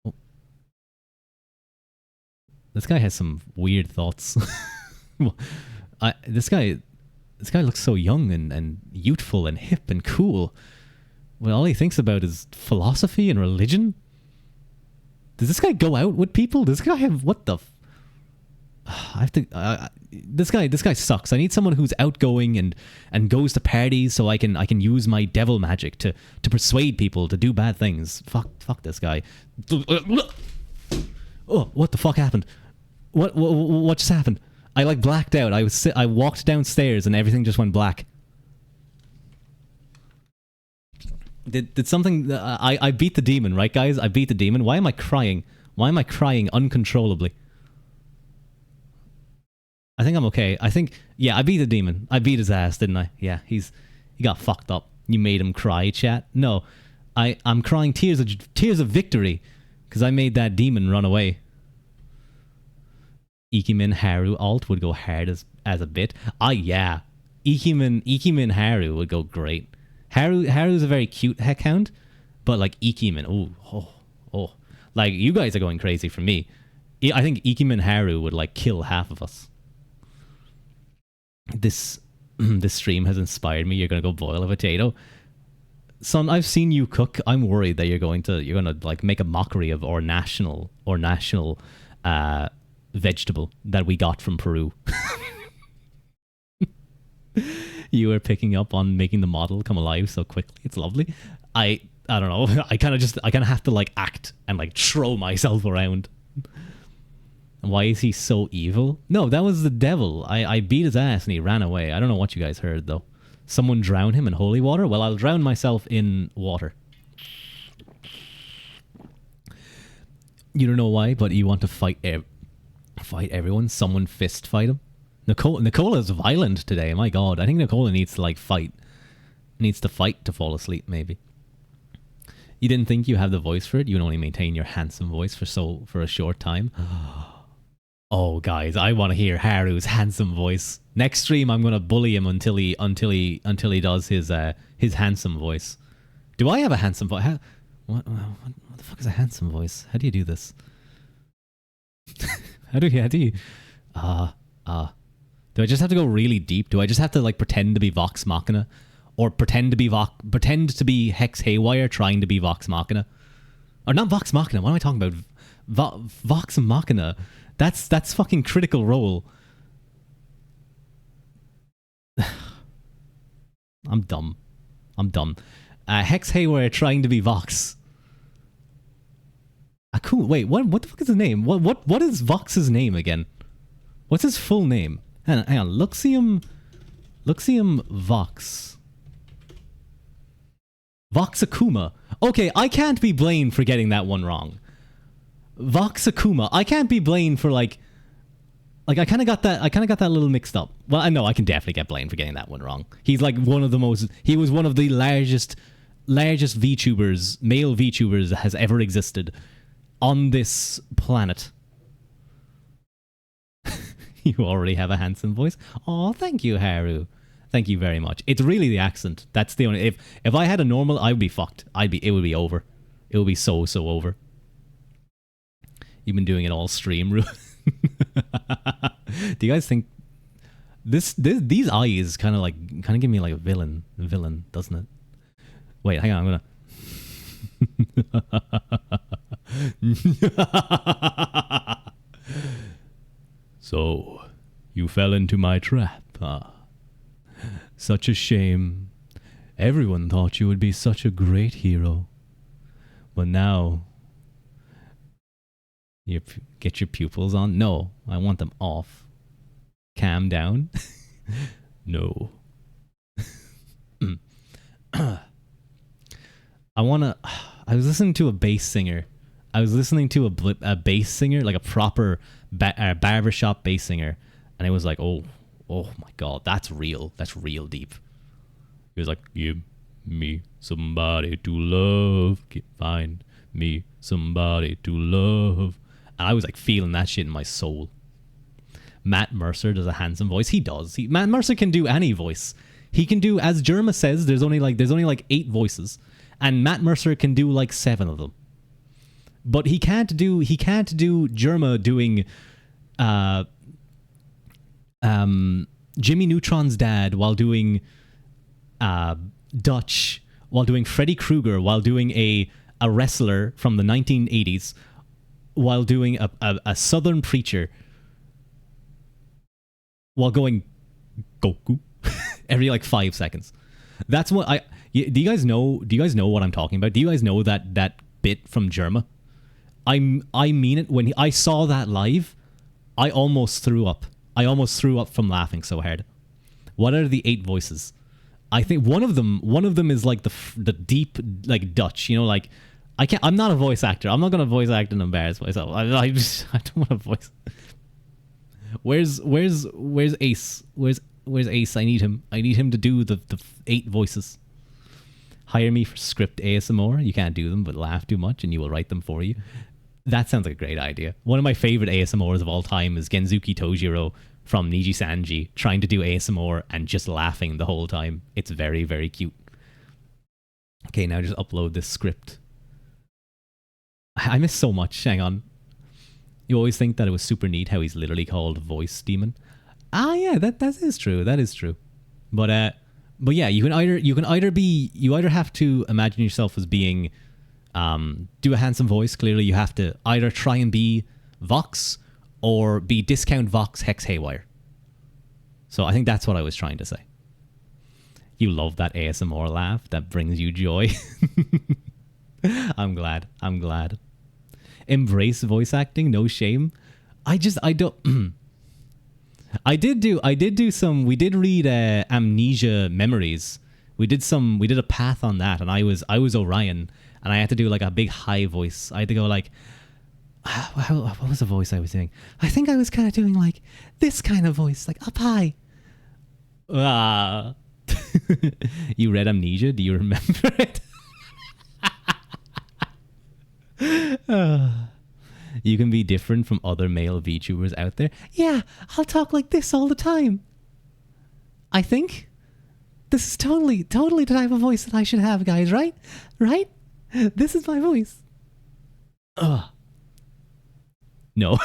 Oh. This guy has some weird thoughts. This guy looks so young and youthful and hip and cool. Well, all he thinks about is philosophy and religion. Does this guy go out with people? Does this guy have what the? I have to. This guy sucks. I need someone who's outgoing and goes to parties so I can use my devil magic to persuade people to do bad things. Fuck this guy. Oh, what the fuck happened? What just happened? I like blacked out. I walked downstairs and everything just went black. Did something? I beat the demon, right, guys? I beat the demon. Why am I crying? Why am I crying uncontrollably? I think I'm okay. Yeah, I beat the demon. I beat his ass, didn't I? Yeah, he got fucked up. You made him cry, chat. No, I'm crying tears of victory because I made that demon run away. Ikimin Haru alt would go hard as a bit. Yeah, Ikimin Haru would go great. Haru's a very cute heckhound, but like Ikimin, oh, like you guys are going crazy for me. I think Ikimin Haru would like kill half of us. This stream has inspired me. You're gonna go boil a potato, son. I've seen you cook. I'm worried that you're gonna like make a mockery of our national vegetable that we got from Peru. You are picking up on making the model come alive so quickly. It's lovely. I don't know. I kind of have to like act and like throw myself around. Why is he so evil? No, that was the devil. I beat his ass and he ran away. I don't know what you guys heard though. Someone drown him in holy water? Well, I'll drown myself in water. You don't know why, but you want to fight everyone. Someone fist fight him. Nicola's violent today. My God, I think Nicola needs to like fight. Needs to fight to fall asleep. Maybe. You didn't think you have the voice for it. You can only maintain your handsome voice for a short time. Oh, guys, I want to hear Haru's handsome voice. Next stream, I'm gonna bully him until he does his handsome voice. Do I have a handsome voice? What the fuck is a handsome voice? How do you do this? How do you? Do I just have to go really deep? Do I just have to like pretend to be Vox Machina, or pretend to be Hex Haywire trying to be Vox Machina, or not Vox Machina? What am I talking about? Vox Machina. That's fucking Critical Role. I'm dumb. Hex Haywire trying to be Vox. Cool. Wait, what the fuck is his name? What is Vox's name again? What's his full name? Hang on. Luxium Vox. Vox Akuma. Okay, I can't be blamed for getting that one wrong. Vox Akuma. I can't be blamed for like I kind of got that a little mixed up. Well, I know I can definitely get blamed for getting that one wrong. He's like he was one of the largest VTubers, male VTubers that has ever existed on this planet. You already have a handsome voice. Oh, thank you, Haru. Thank you very much. It's really the accent. That's the only. If I had a normal, I would be fucked. It would be over. It would be so over. You've been doing it all stream. Do you guys think these eyes kind of give me like a villain, doesn't it? Wait, hang on. I'm gonna. So, you fell into my trap, huh? Such a shame. Everyone thought you would be such a great hero. But now, you get your pupils on? No, I want them off. Calm down. No. I was listening to a bass singer. I was listening to a bass singer, like a proper barbershop bass singer, and it was like, oh my god, that's real. That's real deep. He was like, give me somebody to love. Find me somebody to love. And I was like feeling that shit in my soul. Matt Mercer does a handsome voice. He does. Matt Mercer can do any voice. He can do, as Jerma says, there's only like 8 voices, and Matt Mercer can do like 7 of them. But he can't do Jerma doing Jimmy Neutron's dad while doing Dutch, while doing Freddy Krueger, while doing a wrestler from the 1980s, while doing a southern preacher, while going Goku every like 5 seconds. That's what do you guys know what I'm talking about? Do you guys know that bit from Jerma? I mean it. When I saw that live, I almost threw up. I almost threw up from laughing so hard. What are the 8 voices? I think one of them is like the deep like Dutch. You know, like I'm not a voice actor. I'm not gonna voice act and embarrass myself. I don't want to voice. Where's Ace? Where's Ace? I need him. I need him to do the 8 voices. Hire me for script ASMR. You can't do them, but laugh too much and you will write them for you. That sounds like a great idea. One of my favorite ASMRs of all time is Genzuki Tojiro from Niji Sanji trying to do ASMR and just laughing the whole time. It's very, very cute. Okay, now just upload this script. I miss so much. Hang on. You always think that it was super neat how he's literally called Voice Demon. Yeah, that is true. That is true. But yeah, you either have to imagine yourself as being do a handsome voice. Clearly, you have to either try and be Vox or be discount Vox Hex Haywire. So I think that's what I was trying to say. You love that ASMR laugh. That brings you joy. I'm glad. Embrace voice acting. No shame. I don't. I did do some. We did read Amnesia Memories. We did a path on that, and I was Orion, and I had to do like a big high voice. I had to go like, what was the voice I was doing? I think I was kind of doing like this kind of voice, like up high. You read Amnesia? Do you remember it? You can be different from other male VTubers out there. Yeah, I'll talk like this all the time. I think this is totally the type of voice that I should have, guys, right? Right? This is my voice. Ugh. No.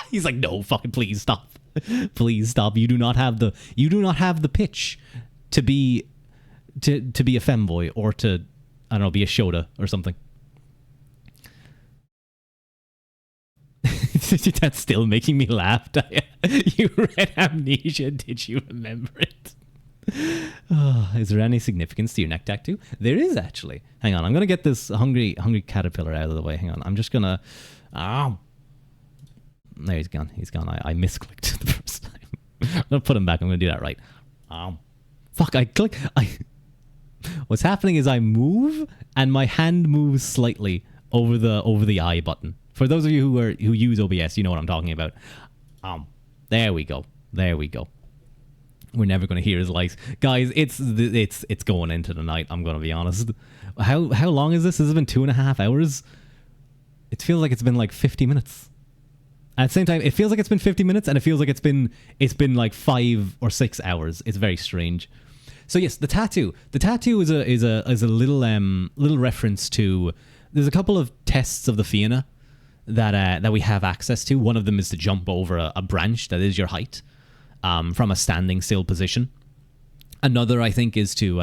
He's like, no, fucking please stop. Please stop. You do not have the pitch to be a femboy or to, I don't know, be a Shota or something. That's still making me laugh. You read Amnesia, did you remember it? Oh, is there any significance to your neck tattoo? There is, actually. Hang on, I'm gonna get this hungry caterpillar out of the way. Hang on, I'm just gonna... There, he's gone. I misclicked the first time. I'm gonna put him back. I'm gonna do that right. Fuck, I click... What's happening is I move, and my hand moves slightly over the I button. For those of you who use OBS, you know what I'm talking about. There we go. We're never going to hear his likes, guys. It's going into the night. I'm going to be honest. How long is this? Has it been 2.5 hours? It feels like it's been like 50 minutes. At the same time, it feels like it's been 50 minutes, and it feels like it's been like 5 or 6 hours. It's very strange. So yes, the tattoo. The tattoo is a little reference to. There's a couple of tests of the Fianna that we have access to. One of them is to jump over a branch that is your height from a standing still position. Another, I think, is to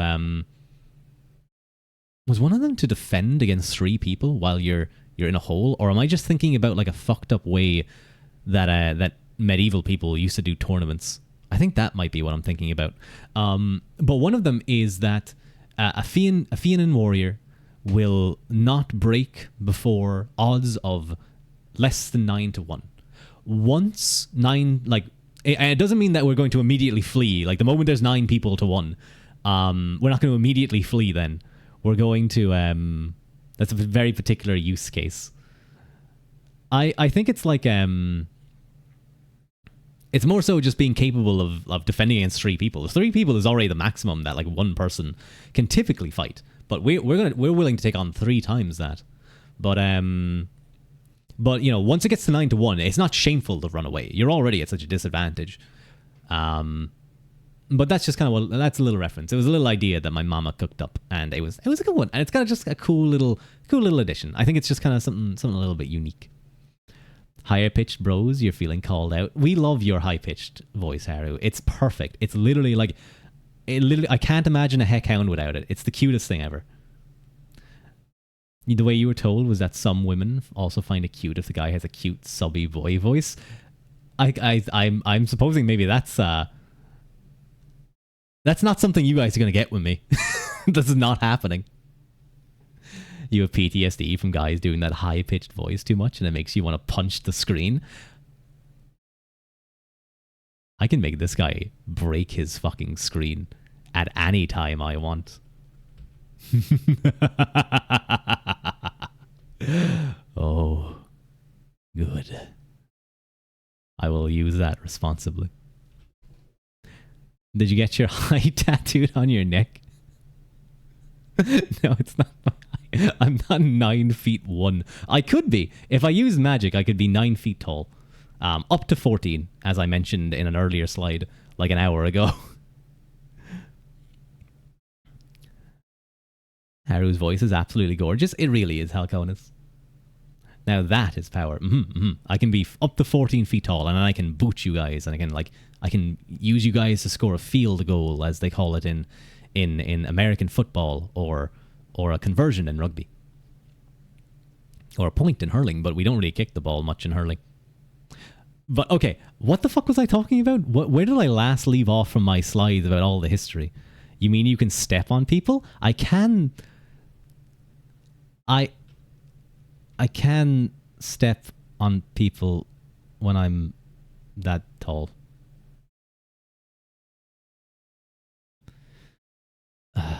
was one of them to defend against 3 people while you're in a hole, or am I just thinking about like a fucked up way that medieval people used to do tournaments? I think that might be what I'm thinking about. But one of them is that a Fiannan warrior will not break before odds of less than 9-1. Once 9, like, it doesn't mean that we're going to immediately flee. Like, the moment there's 9 people to 1, we're not going to immediately flee then. We're going to, that's a very particular use case. I think it's like, it's more so just being capable of defending against 3 people. 3 people is already the maximum that like one person can typically fight. But we're willing to take on 3 times that. But you know, once it gets to 9-1, it's not shameful to run away. You're already at such a disadvantage. But that's just kind of that's a little reference. It was a little idea that my mama cooked up, and it was a good one, and it's kind of just a cool little addition. I think it's just kind of something a little bit unique. Higher pitched bros, you're feeling called out. We love your high pitched voice, Haru. It's perfect. It's literally like. I can't imagine a heckhound without it. It's the cutest thing ever. The way you were told was that some women also find it cute if the guy has a cute subby boy voice. I'm supposing maybe that's not something you guys are gonna get with me. This is not happening. You have PTSD from guys doing that high pitched voice too much, and it makes you want to punch the screen. I can make this guy break his fucking screen at any time I want. Oh, good. I will use that responsibly. Did you get your height tattooed on your neck? No, it's not my height. I'm not 9'1". I could be. If I use magic, I could be 9 feet tall. Up to 14, as I mentioned in an earlier slide, like an hour ago. Haru's voice is absolutely gorgeous. It really is, Halconis. Now that is power. I can be up to 14 feet tall, and then I can boot you guys, and I can use you guys to score a field goal, as they call it in American football, or a conversion in rugby, or a point in hurling. But we don't really kick the ball much in hurling. But okay, what the fuck was I talking about? Where did I last leave off from my slides about all the history? You mean you can step on people? I can step on people when I'm that tall. Hello,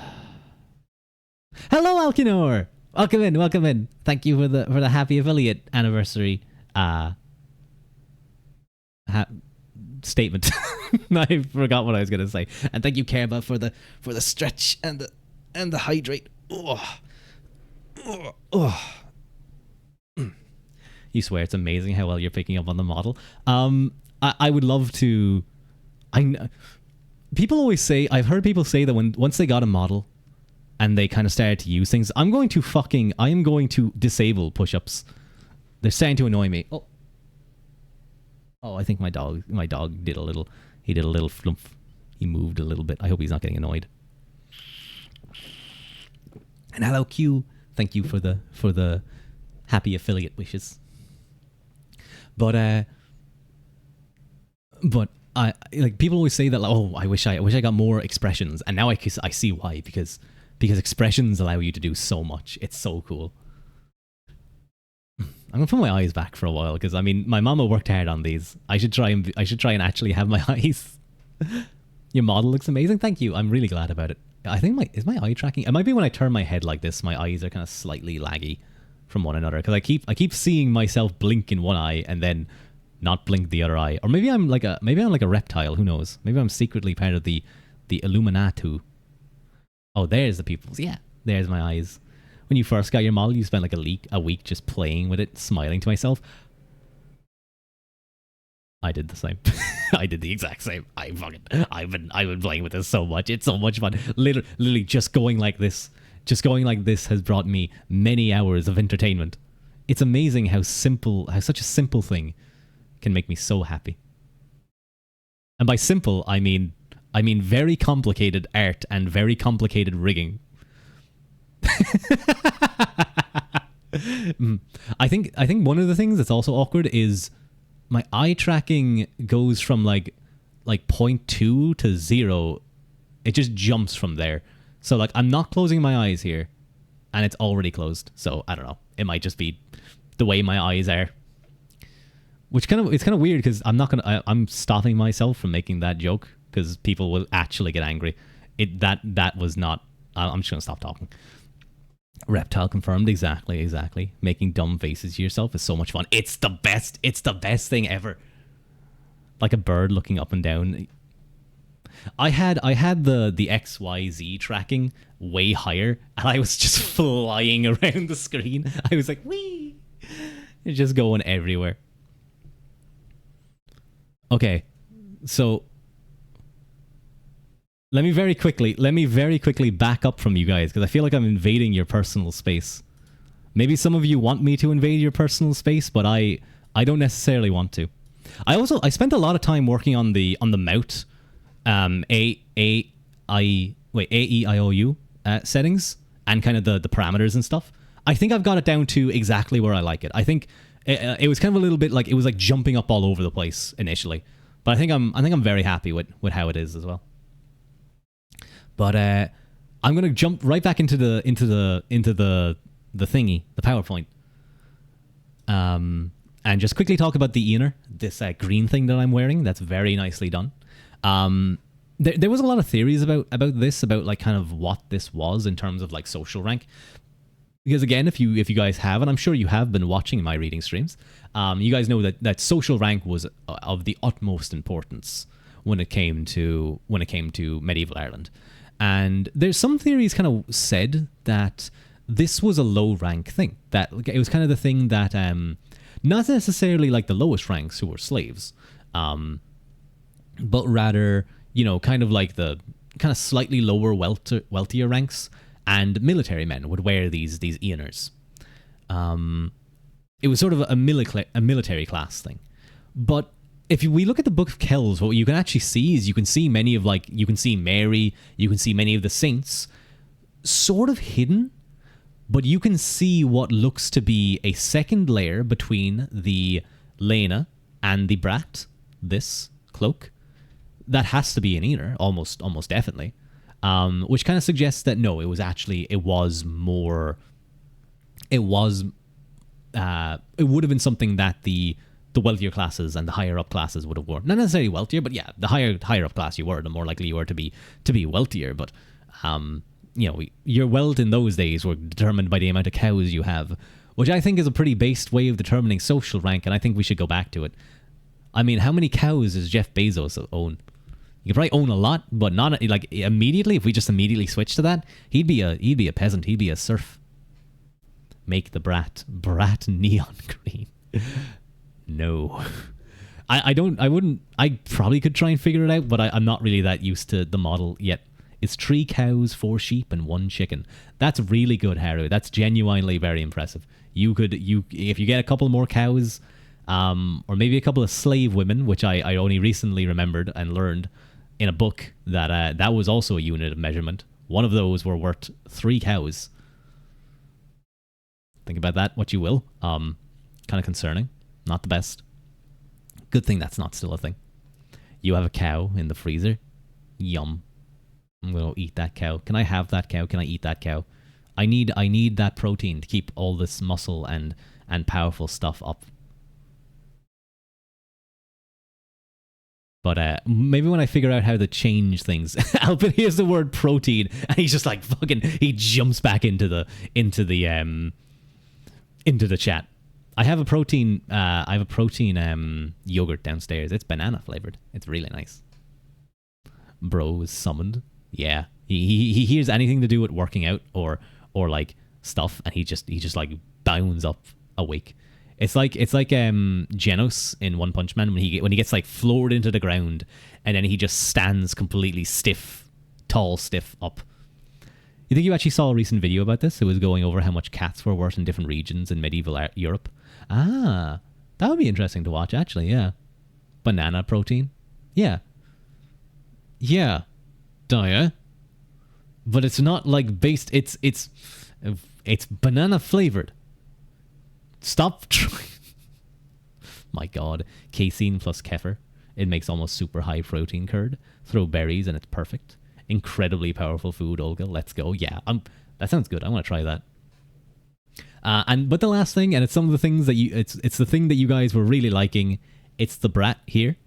Alkinor! Welcome in. Thank you for the happy affiliate anniversary statement. I forgot what I was gonna say. And thank you, Kerba, for the stretch and the hydrate. You swear it's amazing how well you're picking up on the model. I would love to. People always say, I've heard people say that once they got a model and they kind of started to use things, I am going to disable push-ups. They're starting to annoy me. Oh, I think my dog did a little flump. He moved a little bit. I hope he's not getting annoyed. And hello, Q. Thank you for the happy affiliate wishes. But I like, people always say that, like, oh, I wish I got more expressions, and now I see why, because expressions allow you to do so much. It's so cool. I'm gonna put my eyes back for a while, because I mean, my mama worked hard on these. I should try and actually have my eyes. Your model looks amazing. Thank you. I'm really glad about it. I think is my eye tracking? It might be when I turn my head like this, my eyes are kind of slightly laggy from one another, because I keep seeing myself blink in one eye and then not blink the other eye. Or maybe I'm like a reptile. Who knows? Maybe I'm secretly part of the Illuminati. Oh, there's the pupils. Yeah, there's my eyes. When you first got your model, you spent like a week just playing with it, smiling to myself. I did the same. I did the exact same. I've been playing with this so much. It's so much fun. Literally just going like this has brought me many hours of entertainment. It's amazing how such a simple thing can make me so happy. And by simple, I mean very complicated art and very complicated rigging. I think one of the things that's also awkward is my eye tracking goes from like 0.2 to 0. It just jumps from there. So like, I'm not closing my eyes here and it's already closed. So I don't know. It might just be the way my eyes are. It's kind of weird, because I'm stopping myself from making that joke, because people will actually get angry. That was not. I'm just gonna stop talking. Reptile confirmed. Exactly. Making dumb faces to yourself is so much fun. It's the best. It's the best thing ever. Like a bird looking up and down. I had the XYZ tracking way higher, and I was just flying around the screen. I was like, wee, it's just going everywhere. Okay, so let me very quickly back up from you guys, because I feel like I'm invading your personal space. Maybe some of you want me to invade your personal space, but I don't necessarily want to. I spent a lot of time working on the Mout AEIOU settings, and kind of the parameters and stuff. I think I've got it down to exactly where I like it. I think it was kind of a little bit like, it was like jumping up all over the place initially, but I think I'm very happy with how it is as well. But I'm gonna jump right back into the thingy, the PowerPoint, and just quickly talk about the inner, this green thing that I'm wearing. That's very nicely done. There was a lot of theories about this, about like kind of what this was in terms of like social rank. Because again, if you guys have, and I'm sure you have been watching my reading streams, you guys know that social rank was of the utmost importance when it came to medieval Ireland. And there's some theories kind of said that this was a low rank thing, that it was kind of the thing that not necessarily like the lowest ranks who were slaves, but rather, you know, kind of like the kind of slightly lower wealthier ranks and military men would wear these earners. It was sort of a military class thing. But if we look at the Book of Kells, what you can actually see is you can see Mary, you can see many of the saints sort of hidden, but you can see what looks to be a second layer between the Lena and the Brat, this cloak. That has to be an Eater, almost definitely. Which kind of suggests that no, it would have been something that the wealthier classes and the higher up classes would have worn. Not necessarily wealthier, but yeah, the higher up class you were, the more likely you were to be wealthier. But you know, your wealth in those days were determined by the amount of cows you have, which I think is a pretty based way of determining social rank, and I think we should go back to it. I mean, how many cows does Jeff Bezos own? You could probably own a lot, but not like immediately. If we just immediately switch to that, he'd be a peasant. He'd be a serf. Make the brat neon green. No. I probably could try and figure it out, but I'm not really that used to the model yet. It's 3 cows, 4 sheep, and 1 chicken. That's really good, Haru. That's genuinely very impressive. If you get a couple more cows, or maybe a couple of slave women, which I only recently remembered and learned in a book that was also a unit of measurement. One of those were worth 3 cows. Think about that, what you will. Kind of concerning. Not the best. Good thing that's not still a thing. You have a cow in the freezer. Yum. I'm going to eat that cow. Can I have that cow? Can I eat that cow? I need that protein to keep all this muscle and powerful stuff up. But maybe when I figure out how to change things, Alvin hears the word protein and he's just like fucking. He jumps back into the chat. I have a protein. Yogurt downstairs. It's banana flavored. It's really nice. Bro is summoned. Yeah, he hears anything to do with working out or like stuff, and he just like bounds up awake. It's like Genos in One Punch Man when he gets like floored into the ground, and then he just stands completely stiff up. You think you actually saw a recent video about this? It was going over how much cats were worth in different regions in medieval Europe. Ah, that would be interesting to watch, actually, yeah. Banana protein? Yeah. Yeah. Daya. But it's not like based, it's banana flavored. Stop trying. My god. Casein plus kefir. It makes almost super high protein curd. Throw berries and it's perfect. Incredibly powerful food, Olga. Let's go. Yeah, that sounds good. I want to try that. But the last thing, and it's some of the things that it's the thing that you guys were really liking. It's the brat here.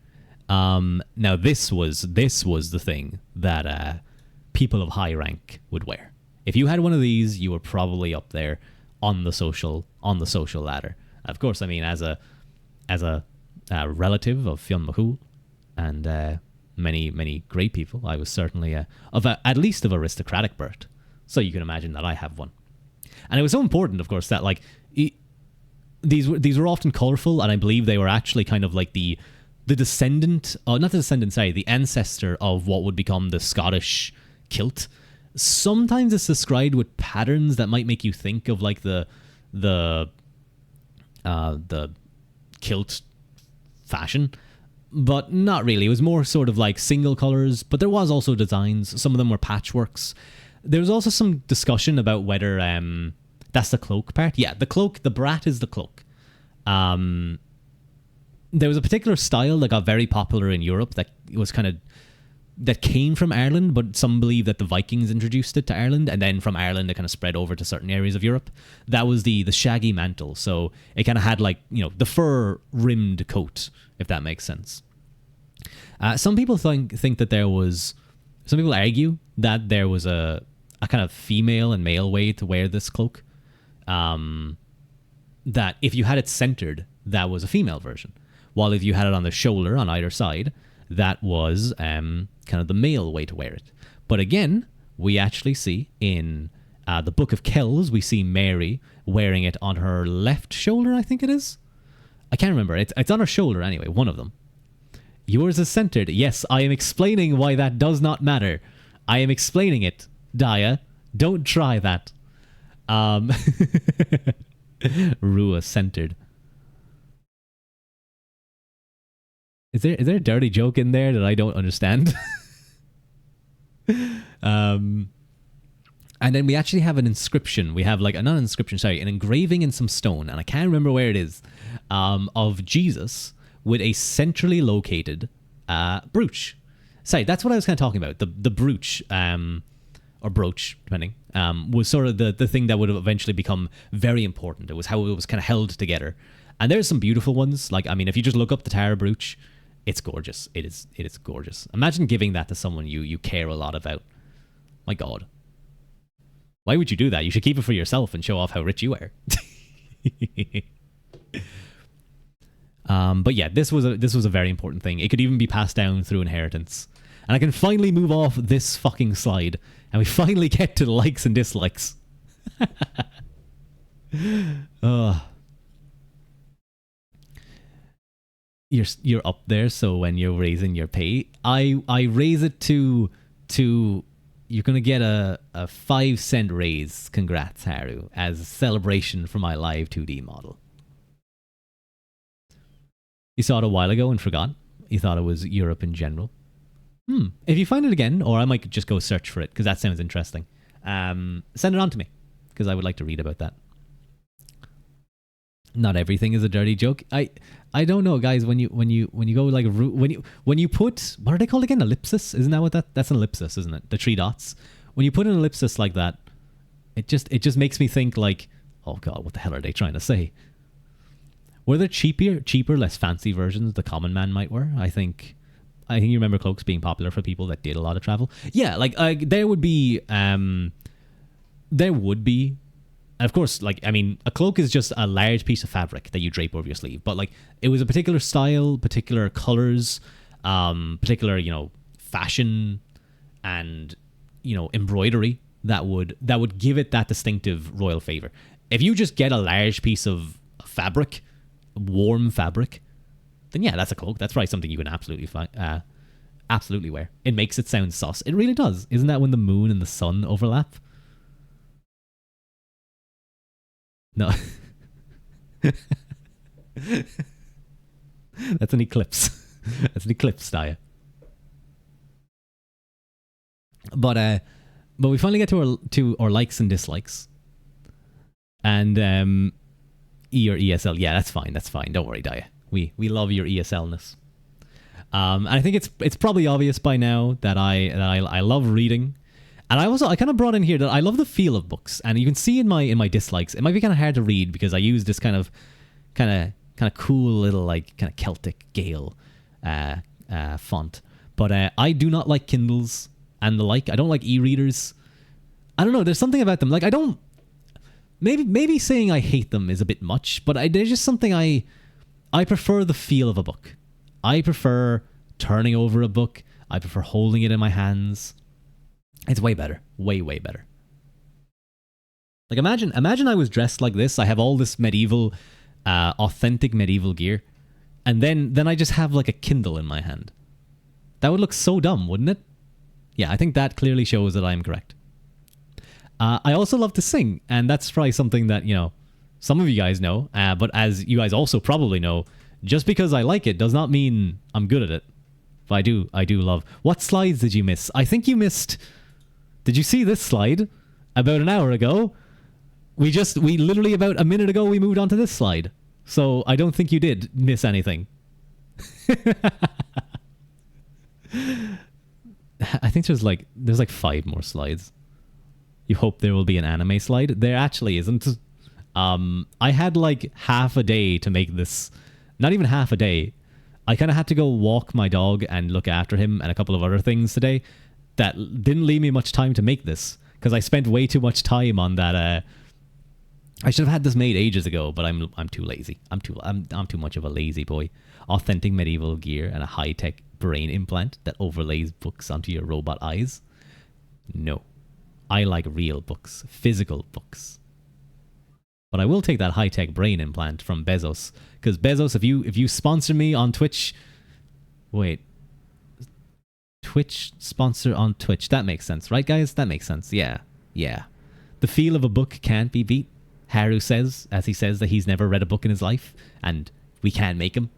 Now this was the thing that people of high rank would wear. If you had one of these, you were probably up there on the social ladder. Of course, I mean as a relative of Fionn Mahul and many great people, I was certainly at least of aristocratic birth. So you can imagine that I have one. And it was so important, of course, that like these were often colorful, and I believe they were actually kind of like the descendant, the ancestor of what would become the Scottish kilt. Sometimes it's described with patterns that might make you think of like the kilt fashion, but not really. It was more sort of like single colors, but there was also designs. Some of them were patchworks. There was also some discussion about whether that's the cloak part. Yeah, the cloak, the brat is the cloak. There was a particular style that got very popular in Europe that came from Ireland, but some believe that the Vikings introduced it to Ireland, and then from Ireland it kind of spread over to certain areas of Europe. That was the shaggy mantle. So it kind of had like, the fur rimmed coat, if that makes sense. Some people think that some people argue that there was a kind of female and male way to wear this cloak. That if you had it centered, that was a female version. While if you had it on the shoulder on either side, that was kind of the male way to wear it. But again, we actually see in the Book of Kells, we see Mary wearing it on her left shoulder, I think it is. I can't remember. It's on her shoulder anyway, one of them. Yours is centered. Yes, I am explaining why that does not matter. I am explaining it, Daya. Don't try that. Ruadh centered. Is there a dirty joke in there that I don't understand? And then we actually have an inscription. We have like not an inscription, sorry, an engraving in some stone, and I can't remember where it is, of Jesus with a centrally located brooch. Sorry, that's what I was kind of talking about. The brooch, or brooch, depending, was sort of the thing that would have eventually become very important. It was how it was kind of held together. And there's some beautiful ones. Like, I mean, if you just look up the Tara brooch, it's gorgeous. It is gorgeous. Imagine giving that to someone you care a lot about. My God. Why would you do that? You should keep it for yourself and show off how rich you are. But yeah, this was a very important thing. It could even be passed down through inheritance. And I can finally move off this fucking slide, and we finally get to the likes and dislikes. you're up there. So when you're raising your pay, I raise it to you're gonna get a 5 cent raise. Congrats, Haru, as a celebration for my Live2D model. You saw it a while ago and forgot. You thought it was Europe in general. If you find it again, or I might just go search for it because that sounds interesting. Send it on to me because I would like to read about that. Not everything is a dirty joke. I don't know, guys. When you go like when you put, what are they called again? Ellipsis? Isn't that what that's an ellipsis, isn't it? The 3 dots. When you put an ellipsis like that, it just makes me think like, oh god, what the hell are they trying to say? Were there cheaper, less fancy versions the common man might wear? I think you remember cloaks being popular for people that did a lot of travel. Yeah, like there would be. And of course, like, I mean, a cloak is just a large piece of fabric that you drape over your sleeve. But like, it was a particular style, particular colors, particular, fashion and, embroidery that would give it that distinctive royal favor. If you just get a large piece of fabric, warm fabric, then yeah, that's a cloak. That's probably something you can absolutely wear. It makes it sound sus. It really does. Isn't that when the moon and the sun overlap? No. That's an eclipse. That's an eclipse, Daya. But we finally get to our likes and dislikes. And E or ESL. Yeah, that's fine. That's fine. Don't worry, Daya. We love your ESL-ness. And I think it's probably obvious by now that I love reading. And I kind of brought in here that I love the feel of books, and you can see in my dislikes. It might be kind of hard to read because I use this kind of cool little like kind of Celtic Gale font. But I do not like Kindles and the like. I don't like e-readers. I don't know. There's something about them. Like I don't. Maybe saying I hate them is a bit much, but there's just something I prefer the feel of a book. I prefer turning over a book. I prefer holding it in my hands. It's way better. Way better. Like imagine I was dressed like this. I have all this medieval, authentic medieval gear. And then I just have like a Kindle in my hand. That would look so dumb, wouldn't it? Yeah, I think that clearly shows that I'm correct. I also love to sing. And that's probably something that, some of you guys know. But as you guys also probably know, just because I like it does not mean I'm good at it. But I do love. What slides did you miss? I think you missed. Did you see this slide? About an hour ago, we literally about a minute ago we moved on to this slide. So I don't think you did miss anything. I think there's like 5 more slides. You hope there will be an anime slide. There actually isn't. I had like half a day to make this. Not even half a day. I kind of had to go walk my dog and look after him and a couple of other things today. That didn't leave me much time to make this because I spent way too much time on that. I should have had this made ages ago, but I'm too lazy. I'm too much of a lazy boy. Authentic medieval gear and a high-tech brain implant that overlays books onto your robot eyes. No, I like real books, physical books. But I will take that high-tech brain implant from Bezos because Bezos, if you sponsor me on Twitch, wait. Twitch sponsor on Twitch. That makes sense, right, guys? That makes sense. Yeah. The feel of a book can't be beat. Haru says, as he says that he's never read a book in his life, and we can't make him.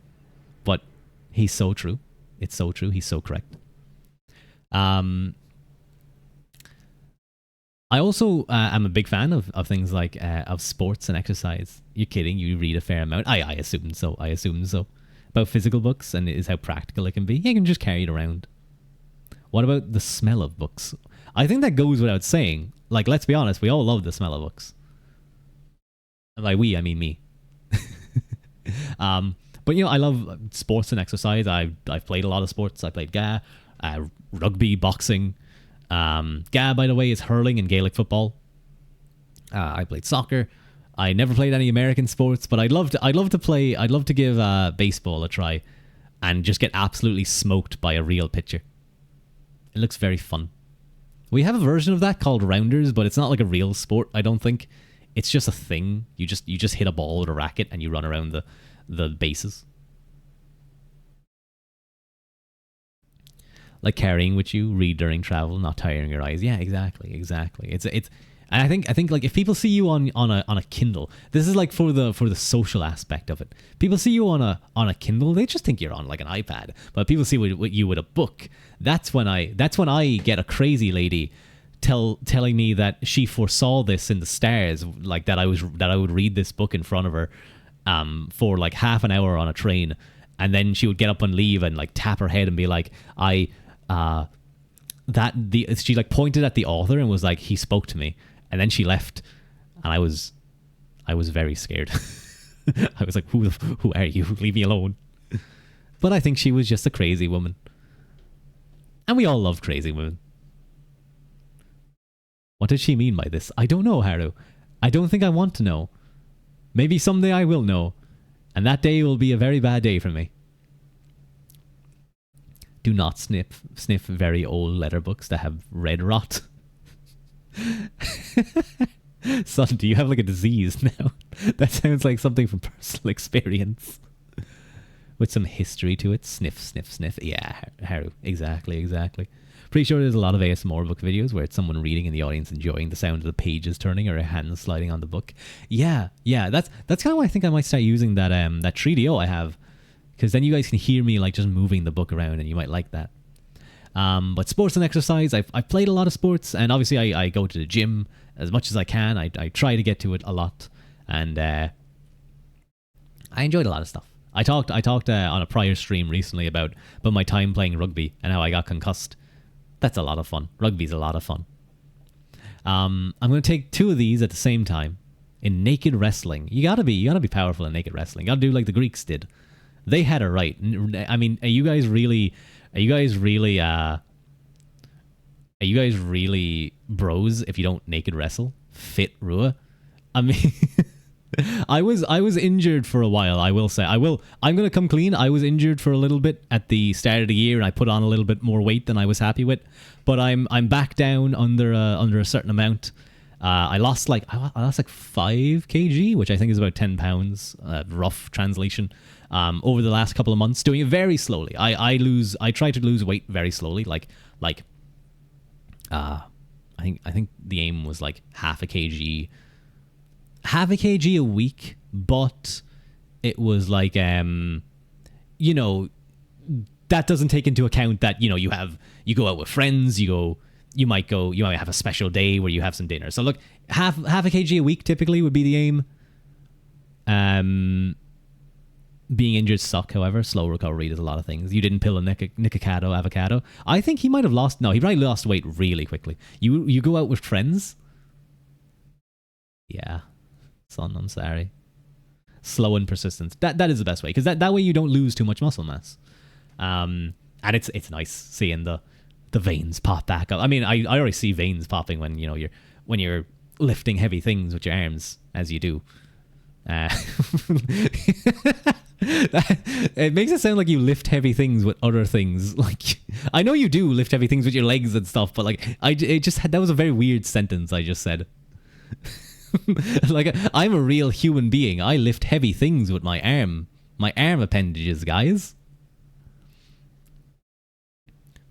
But he's so true. It's so true. He's so correct. I also am a big fan of things like of sports and exercise. You're kidding? You read a fair amount. I assume so. About physical books and is how practical it can be. You can just carry it around. What about the smell of books? I think that goes without saying. Like, let's be honest, we all love the smell of books. And by we, I mean me. But I love sports and exercise. I've played a lot of sports. I played rugby, boxing. GA, by the way, is hurling and Gaelic football. I played soccer. I never played any American sports, but I'd love to give baseball a try and just get absolutely smoked by a real pitcher. It looks very fun. We have a version of that called Rounders, but it's not like a real sport, I don't think. It's just a thing. You just hit a ball with a racket and you run around the bases. like carrying with you, read during travel, not tiring your eyes. Yeah, exactly. It's and I think like if people see you on a Kindle, this is like for the social aspect of it. People see you on a Kindle, they just think you're on like an iPad. But people see you with a book. That's when I get a crazy lady telling me that she foresaw this in the stars, like that I would read this book in front of her for like half an hour on a train, and then she would get up and leave and like tap her head and be like, she like pointed at the author and was like, he spoke to me, and then she left, and I was very scared. I was like, who are you? Leave me alone. But I think she was just a crazy woman, and we all love crazy women. What did she mean by this? I don't know, Haru. I don't think I want to know. Maybe someday I will know, and that day will be a very bad day for me. Do not sniff very old letter books that have red rot. Son, do you have like a disease now? That sounds like something from personal experience. With some history to it. Sniff, sniff, sniff. Yeah, Haru. Exactly. Pretty sure there's a lot of ASMR book videos where it's someone reading in the audience enjoying the sound of the pages turning or a hand sliding on the book. Yeah. That's kind of why I think I might start using that 3DO I have, because then you guys can hear me like just moving the book around, and you might like that. But sports and exercise, I've played a lot of sports, and obviously I go to the gym as much as I can. I try to get to it a lot, and I enjoyed a lot of stuff. I talked on a prior stream recently about my time playing rugby and how I got concussed. That's a lot of fun. Rugby's a lot of fun. I'm going to take 2 of these at the same time in naked wrestling. You gotta be powerful in naked wrestling. You gotta do like the Greeks did. They had it right. I mean, are you guys really bros if you don't naked wrestle? Fit Ruadh? I mean, I was injured for a while, I will say. I'm going to come clean. I was injured for a little bit at the start of the year, and I put on a little bit more weight than I was happy with. But I'm back down under a certain amount. I lost like 5 kg, which I think is about 10 pounds, rough translation, over the last couple of months, doing it very slowly. I try to lose weight very slowly, I think the aim was like half a kg a week, but it was like that doesn't take into account that you go out with friends, you might have a special day where you have some dinner. So look, half a kg a week typically would be the aim. Being injured suck, however. Slow recovery does a lot of things. You didn't pill a Nikocado avocado. I think he might have lost... No, he probably lost weight really quickly. You go out with friends? Yeah. Son, I'm sorry. Slow and persistent. That is the best way, because that way you don't lose too much muscle mass. And it's nice seeing the veins pop back up. I mean, I already see veins popping when you're lifting heavy things with your arms, as you do. It makes it sound like you lift heavy things with other things. Like, I know you do lift heavy things with your legs and stuff, but like that was a very weird sentence I just said. Like, I'm a real human being. I lift heavy things with my arm appendages, guys.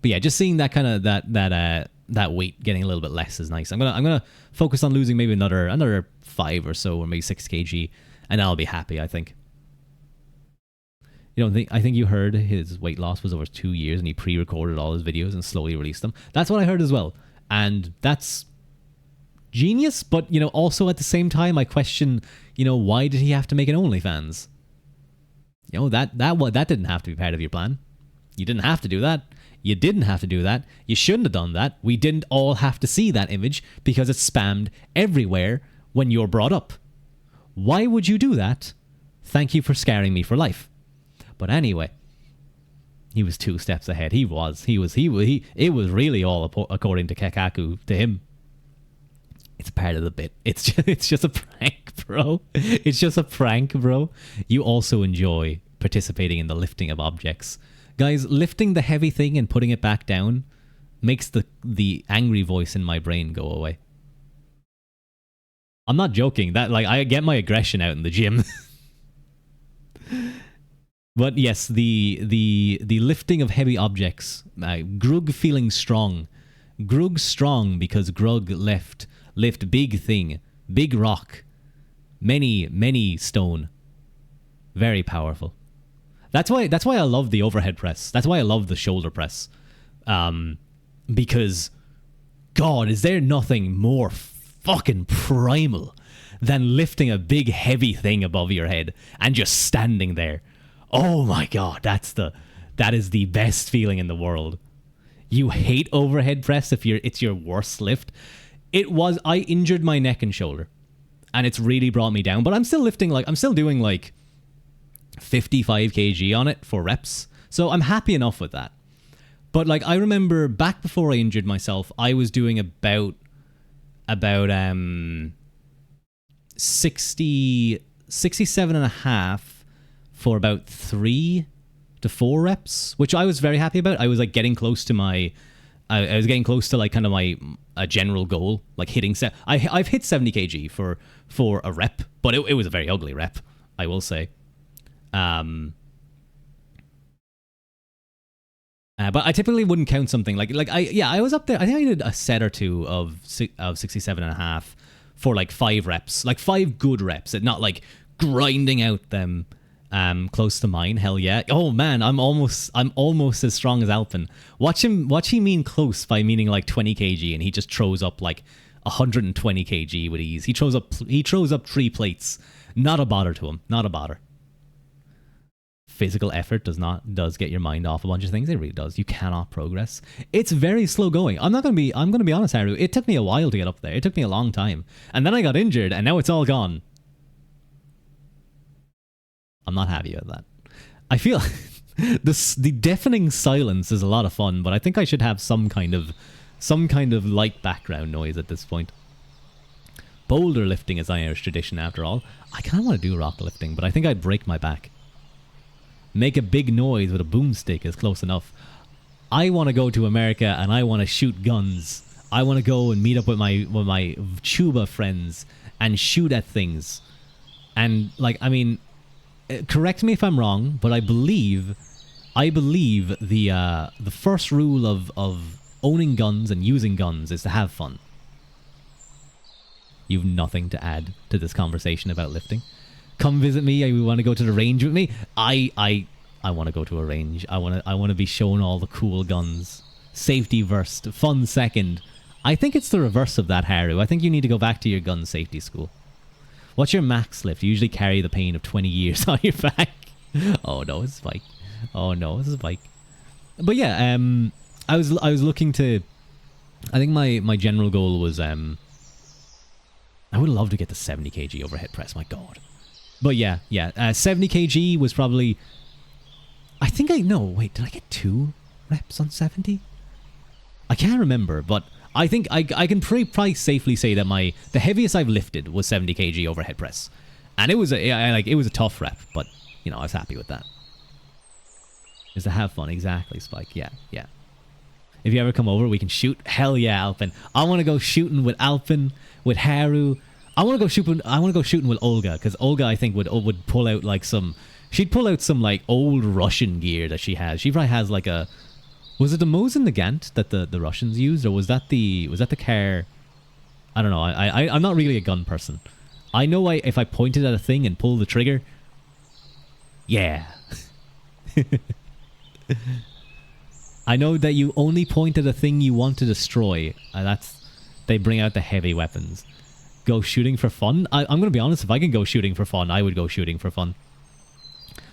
But yeah, just seeing that kind of that weight getting a little bit less is nice. I'm gonna focus on losing maybe another 5 or so, or maybe 6 kg, and I'll be happy, I think. I think you heard his weight loss was over 2 years, and he pre-recorded all his videos and slowly released them. That's what I heard as well, and that's genius. But also at the same time, I question, why did he have to make an OnlyFans? That didn't have to be part of your plan. You didn't have to do that. You didn't have to do that. You shouldn't have done that. We didn't all have to see that image because it's spammed everywhere when you're brought up. Why would you do that? Thank you for scarring me for life. But anyway, he was 2 steps ahead. It was really all according to Kekaku to him. It's part of the bit. It's just a prank, bro. It's just a prank, bro. You also enjoy participating in the lifting of objects. Guys, lifting the heavy thing and putting it back down makes the angry voice in my brain go away. I'm not joking. That, like, I get my aggression out in the gym. But yes, the lifting of heavy objects. Grug feeling strong. Grug strong because Grug lift big thing, big rock, many stone. Very powerful. That's why I love the overhead press. That's why I love the shoulder press. Because, God, is there nothing more fucking primal than lifting a big heavy thing above your head and just standing there? Oh my God, that is the best feeling in the world. You hate overhead press if it's your worst lift. I injured my neck and shoulder, and it's really brought me down, but I'm still doing like 55 kg on it for reps. So I'm happy enough with that. But like, I remember back before I injured myself, I was doing about 67 and a half for about 3 to 4 reps, which I was very happy about. I was like getting close to I was getting close to like kind of my general goal, like hitting I've hit 70 kg for a rep, but it was a very ugly rep, I will say. But I typically wouldn't count something like I was up there. I think I did a set or two of 67 and a half for like 5 reps, like 5 good reps, not like grinding out them close to mine. Hell yeah. Oh man, I'm almost as strong as Alpin. Watch he mean close by meaning like 20 kg, and he just throws up like 120 kg with ease. He throws up 3 plates. Not a bother to him. Not a bother. Physical effort does get your mind off a bunch of things. It really does. You cannot progress. It's very slow going. I'm gonna be honest, Haru. It took me a while to get up there. It took me a long time. And then I got injured, and now it's all gone. I'm not happy with that. I feel the deafening silence is a lot of fun, but I think I should have some kind of light background noise at this point. Boulder lifting is Irish tradition after all. I kind of want to do rock lifting, but I think I'd break my back. Make a big noise with a boomstick is close enough. I want to go to America and I want to shoot guns. I want to go and meet up with my tuba friends and shoot at things. And like, I mean, correct me if I'm wrong, but I believe the first rule of owning guns and using guns is to have fun. You've nothing to add to this conversation about lifting. Come visit me. You want to go to the range with me? I want to go to a range. I want to be shown all the cool guns. Safety first, fun second. I think it's the reverse of that, Haru. I think you need to go back to your gun safety school. What's your max lift? You usually carry the pain of 20 years on your back. Oh no, it's a bike. Oh no, it's a bike. But yeah, I was looking to. I think my general goal was I would love to get the 70 kg overhead press. My God. But yeah, 70 kg was probably. I think wait, did I get 2 reps on 70? I can't remember, but I think I can probably safely say that the heaviest I've lifted was 70 kg overhead press, and it was a tough rep, but you know I was happy with that. Is to have fun, exactly, Spike. Yeah. If you ever come over, we can shoot. Hell yeah, Alpin. I want to go shooting with Alpin, with Haru. I want to go shooting with Olga, because Olga I think would pull out like some. She'd pull out some like old Russian gear that she has. She probably has like a. Was it the Mosin Nagant that the Russians used, or was that the car? I don't know. I'm not really a gun person. I know if I pointed at a thing and pulled the trigger. Yeah. I know that you only point at a thing you want to destroy. They bring out the heavy weapons. Go shooting for fun? I'm going to be honest, if I can go shooting for fun, I would go shooting for fun.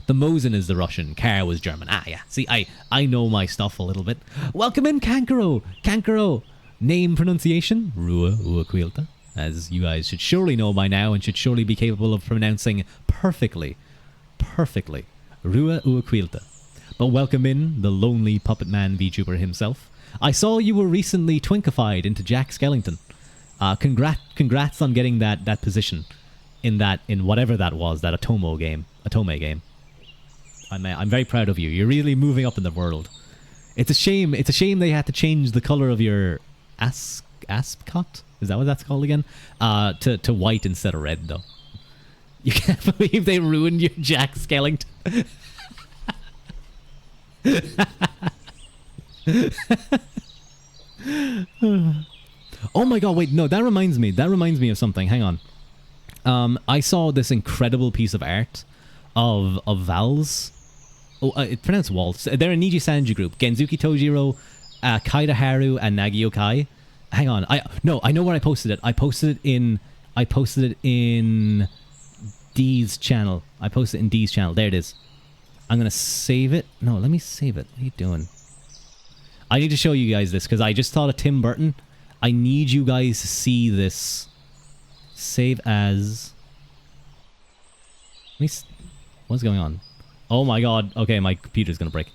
The Mosin is the Russian. Kar was German. Ah, yeah. See, I know my stuff a little bit. Welcome in, Kankaro. Kankaro. Name pronunciation? Ruadh. As you guys should surely know by now and should surely be capable of pronouncing perfectly. Ruadh. But welcome in, the lonely puppet man VTuber himself. I saw you were recently twinkified into Jack Skellington. Congrats on getting that position in whatever that was, that Atome game. I'm very proud of you. You're really moving up in the world. It's a shame they had to change the color of your ascot. Is that what that's called again? To white instead of red, though. You can't believe they ruined your Jack Skellington. Oh my god, wait, no, that reminds me of something. Hang on. I saw this incredible piece of art of Val's. Oh, it's pronounced Waltz. They're a Niji Sanji group. Genzuki Tojiro, Kaida Haru, and Nagio Kai. Hang on. I know where I posted it. I posted it in D's channel. There it is. I'm gonna save it. No, let me save it. What are you doing? I need to show you guys this because I just thought of Tim Burton. I need you guys to see this. Save as. What's going on? Oh my god. Okay, my computer's gonna break.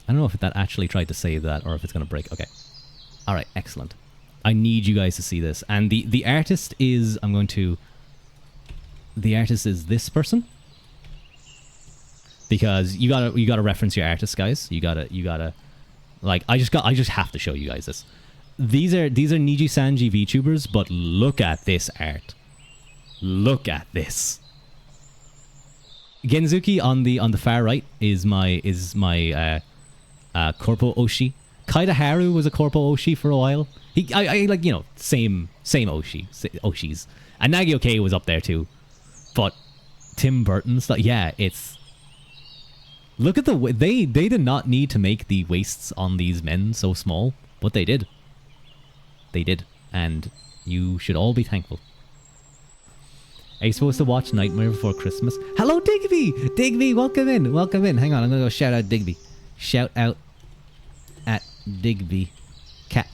I don't know if that actually tried to save that or if it's gonna break. Okay. Alright, excellent. I need you guys to see this. And the artist is... The artist is this person. Because you gotta reference your artist, guys. You gotta like I just have to show you guys this. These are Niji Sanji VTubers, but look at this art. Look at this. Genzuki on the far right is my Corpo Oshi. Kaida Haru was a Corpo Oshi for a while. I like, you know, same Oshis. And Nagio K was up there too. But Tim Burton stuff, yeah, it's... Look at the way... They did not need to make the waists on these men so small, but they did. They did. And you should all be thankful. Are you supposed to watch Nightmare Before Christmas? Hello, Digby! Digby, welcome in. Welcome in. Hang on, I'm going to go shout out Digby. Shout out at Digby. Cat.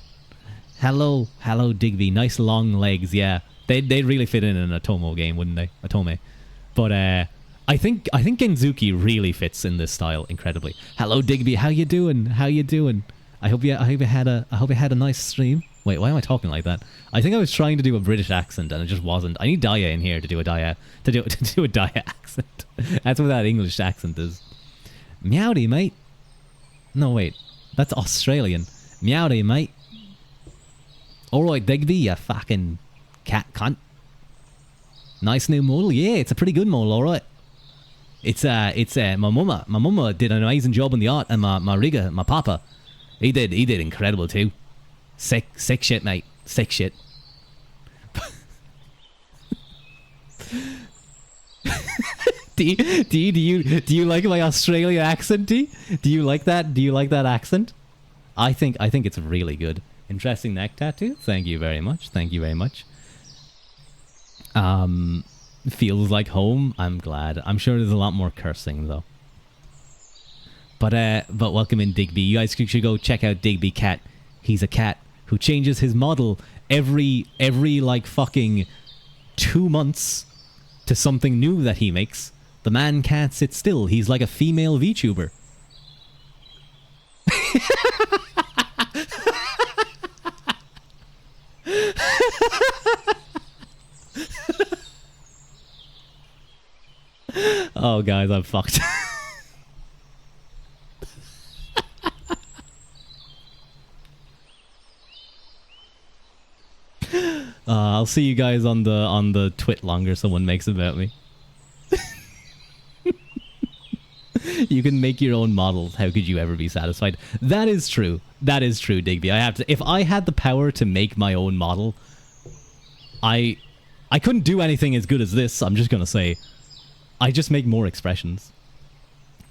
Hello, Digby. Nice long legs, yeah. They'd really fit in an Atomo game, wouldn't they? Atome. But I think Genzuki really fits in this style incredibly. Hello, Digby. How you doing? How you doing? I hope you had a nice stream. Wait, why am I talking like that? I think I was trying to do a British accent and it just wasn't. I need Daya in here to do a Daya accent. That's what that English accent is. Meowdy, mate. No, wait. That's Australian. Meowdy, mate. Alright, Digby, you fucking cat cunt. Nice new model. Yeah, it's a pretty good model, alright. It's my mama. My mama did an amazing job in the art, and my rigger, my papa, he did incredible too. Sick shit, mate. Sick shit. Do you like my Australian accent, D? Do you like that? Do you like that accent? I think it's really good. Interesting neck tattoo. Thank you very much. Thank you very much. Feels like home. I'm glad. I'm sure there's a lot more cursing though. But welcome in, Digby. You guys should go check out Digby Cat. He's a cat who changes his model every like fucking 2 months to something new that he makes. The man can't sit still. He's like a female VTuber. Oh, guys, I'm fucked. I'll see you guys on the twit longer someone makes about me. You can make your own models. How could you ever be satisfied? That is true. That is true, Digby. If I had the power to make my own model, I couldn't do anything as good as this. I'm just gonna say, I just make more expressions.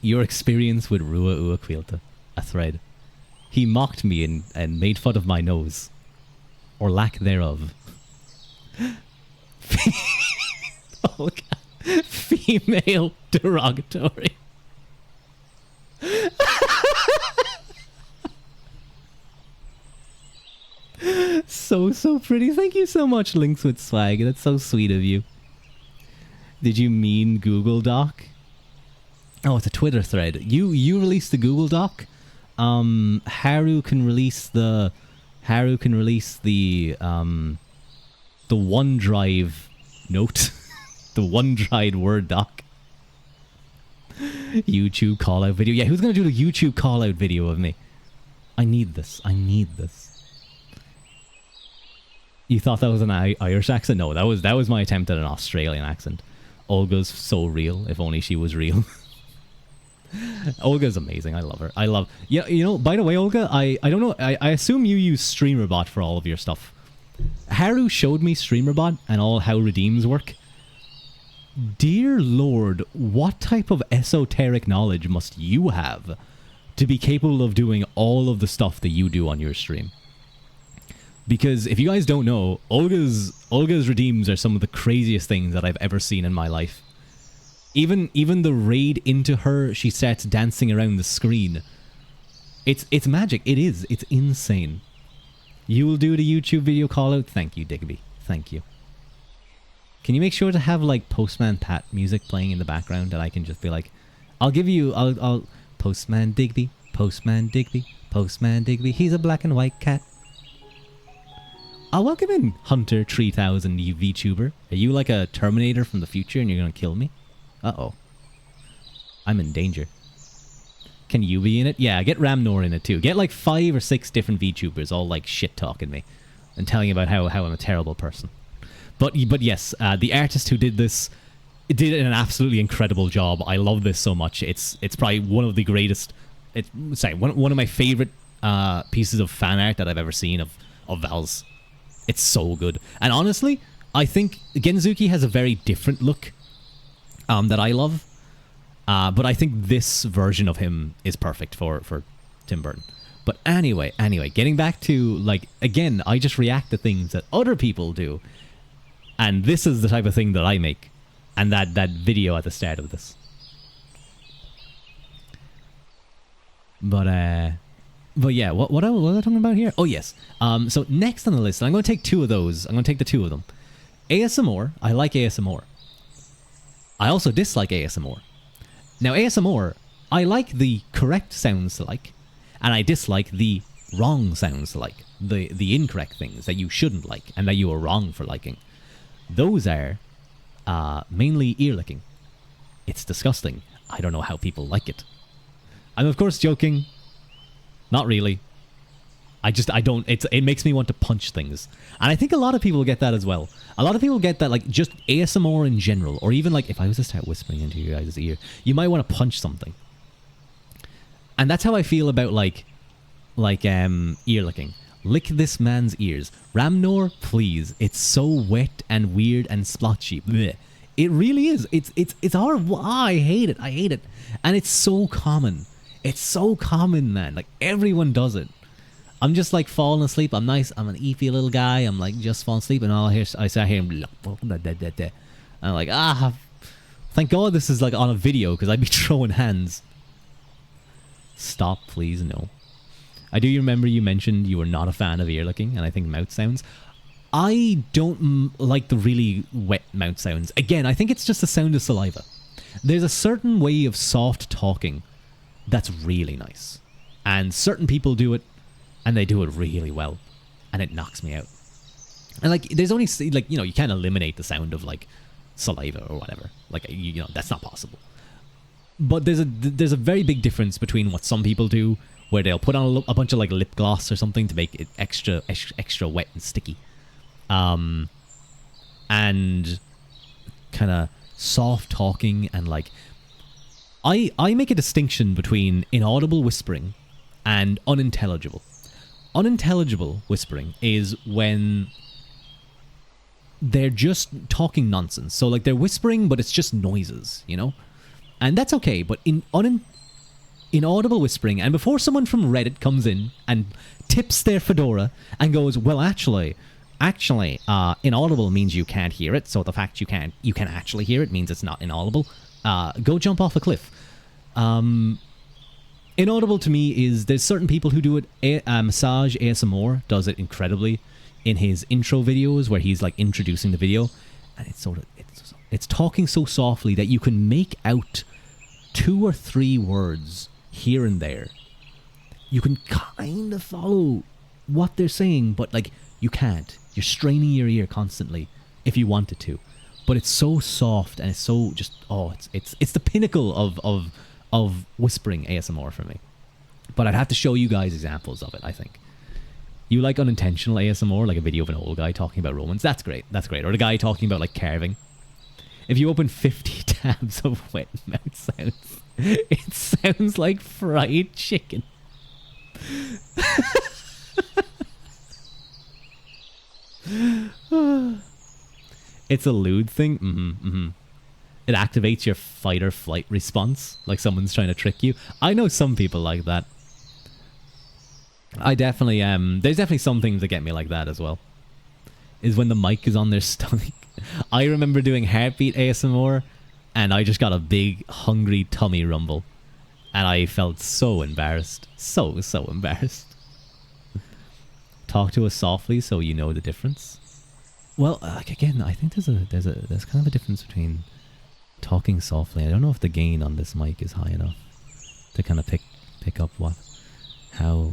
Your experience with Ruadh Caílte, a thread. He mocked me and made fun of my nose, or lack thereof. Oh, God. Female derogatory. So pretty. Thank you so much, Links with Swag. That's so sweet of you. Did you mean Google Doc? Oh, it's a Twitter thread. You released the Google Doc. Haru can release the OneDrive note. The OneDrive Word doc. YouTube call out video. Yeah, who's gonna do the YouTube call out video of me? I need this. I need this. You thought that was an Irish accent? No, that was my attempt at an Australian accent. Olga's so real. If only she was real. Olga's amazing. I love her. I love... Yeah, you know, by the way, Olga, I don't know. I assume you use StreamerBot for all of your stuff. Haru showed me StreamerBot and all how redeems work. Dear Lord, what type of esoteric knowledge must you have to be capable of doing all of the stuff that you do on your stream? Because if you guys don't know, Olga's redeems are some of the craziest things that I've ever seen in my life. Even the raid into her, she starts dancing around the screen. It's magic. It is. It's insane. You will do the YouTube video call out. Thank you, Digby. Thank you. Can you make sure to have like Postman Pat music playing in the background and I can just be like, I'll Postman Digby, Postman Digby, Postman Digby. He's a black and white cat. I'll welcome in Hunter 3000, you VTuber. Are you like a Terminator from the future and you're gonna kill me? Uh-oh. I'm in danger. Can you be in it? Yeah, get Ramnor in it too. Get like 5 or 6 different VTubers all like shit-talking me and telling about how I'm a terrible person. But yes, the artist who did this did an absolutely incredible job. I love this so much. It's probably one of the greatest... one of my favorite pieces of fan art that I've ever seen of Val's. It's so good. And honestly, I think Genzuki has a very different look that I love. But I think this version of him is perfect for Tim Burton. But anyway, getting back to, like, again, I just react to things that other people do. And this is the type of thing that I make. And that video at the start of this. But yeah, what was I talking about here? Oh, yes. So next on the list, I'm going to take 2 of those. I'm going to take the 2 of them. ASMR. I like ASMR. I also dislike ASMR. Now, ASMR, I like the correct sounds to like, and I dislike the wrong sounds to like. The incorrect things that you shouldn't like, and that you are wrong for liking. Those are mainly ear licking. It's disgusting. I don't know how people like it. I'm of course joking. Not really. I don't, it makes me want to punch things. And I think a lot of people get that as well. A lot of people get that, like, just ASMR in general, or even, like, if I was to start whispering into your guys' ear, you might want to punch something. And that's how I feel about, like ear licking. Lick this man's ears. Ramnor, please. It's so wet and weird and splotchy. Blech. It really is. It's horrible. I hate it. I hate it. And it's so common. It's so common, man. Like, everyone does it. I'm just like falling asleep. I'm nice. I'm an eepy little guy. I'm like just falling asleep, and I start hearing. And I'm like, thank God this is like on a video because I'd be throwing hands. Stop, please, no. I do remember you mentioned you were not a fan of ear licking, and I think mouth sounds. I don't like the really wet mouth sounds. Again, I think it's just the sound of saliva. There's a certain way of soft talking that's really nice, and certain people do it. And they do it really well. And it knocks me out. And, like, there's only, like, you know, you can't eliminate the sound of, like, saliva or whatever. Like, you know, that's not possible. But there's a very big difference between what some people do, where they'll put on a bunch of, like, lip gloss or something to make it extra wet and sticky. And kind of soft talking and, like... I make a distinction between inaudible whispering and unintelligible. Unintelligible whispering is when they're just talking nonsense. So, like, they're whispering, but it's just noises, you know? And that's okay, but inaudible whispering, and before someone from Reddit comes in and tips their fedora and goes, well, actually, inaudible means you can't hear it, so the fact you can actually hear it means it's not inaudible. Go jump off a cliff. Inaudible to me is there's certain people who do it. Massage ASMR does it incredibly in his intro videos where he's like introducing the video, and it's talking so softly that you can make out 2 or 3 words here and there. You can kind of follow what they're saying, but like you can't. You're straining your ear constantly if you wanted to, but it's so soft and it's so just it's the pinnacle of whispering ASMR for me. But I'd have to show you guys examples of it, I think. You like unintentional ASMR, like a video of an old guy talking about romance? That's great. That's great. Or the guy talking about, like, carving. If you open 50 tabs of wet mouth sounds, it sounds like fried chicken. It's a lewd thing. It activates your fight or flight response, like someone's trying to trick you. I know some people like that. I definitely there's definitely some things that get me like that as well. Is when the mic is on their stomach. I remember doing heartbeat ASMR, and I just got a big hungry tummy rumble, and I felt so embarrassed, so embarrassed. Talk to us softly so you know the difference. Well, again, I think there's kind of a difference between talking softly. I don't know if the gain on this mic is high enough to kind of pick up how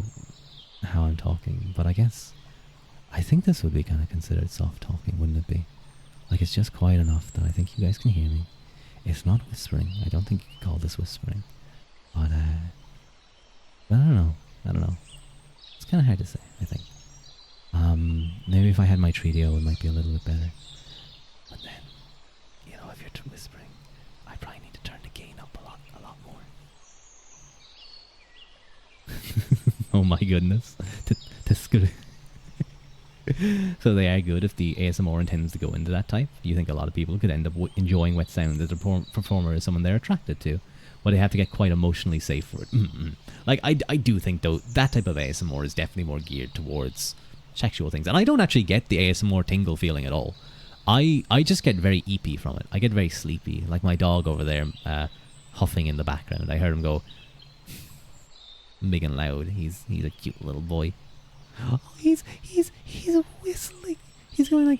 I'm talking, but I think this would be kind of considered soft talking, wouldn't it be? Like, it's just quiet enough that I think you guys can hear me. It's not whispering. I don't think you could call this whispering, but I don't know. It's kind of hard to say, I think. Maybe if I had my Trio, it might be a little bit better. But then, you know, if you're whispering, I probably need to turn the gain up a lot more. Oh my goodness. That's good. So they are good if the ASMR intends to go into that type. You think a lot of people could end up enjoying wet sounds as a performer as someone they're attracted to. But they have to get quite emotionally safe for it. Like, I do think, though, that type of ASMR is definitely more geared towards sexual things. And I don't actually get the ASMR tingle feeling at all. I just get very eepy from it. I get very sleepy. Like my dog over there huffing in the background. I heard him go big and loud. He's a cute little boy. Oh, he's whistling. He's going like...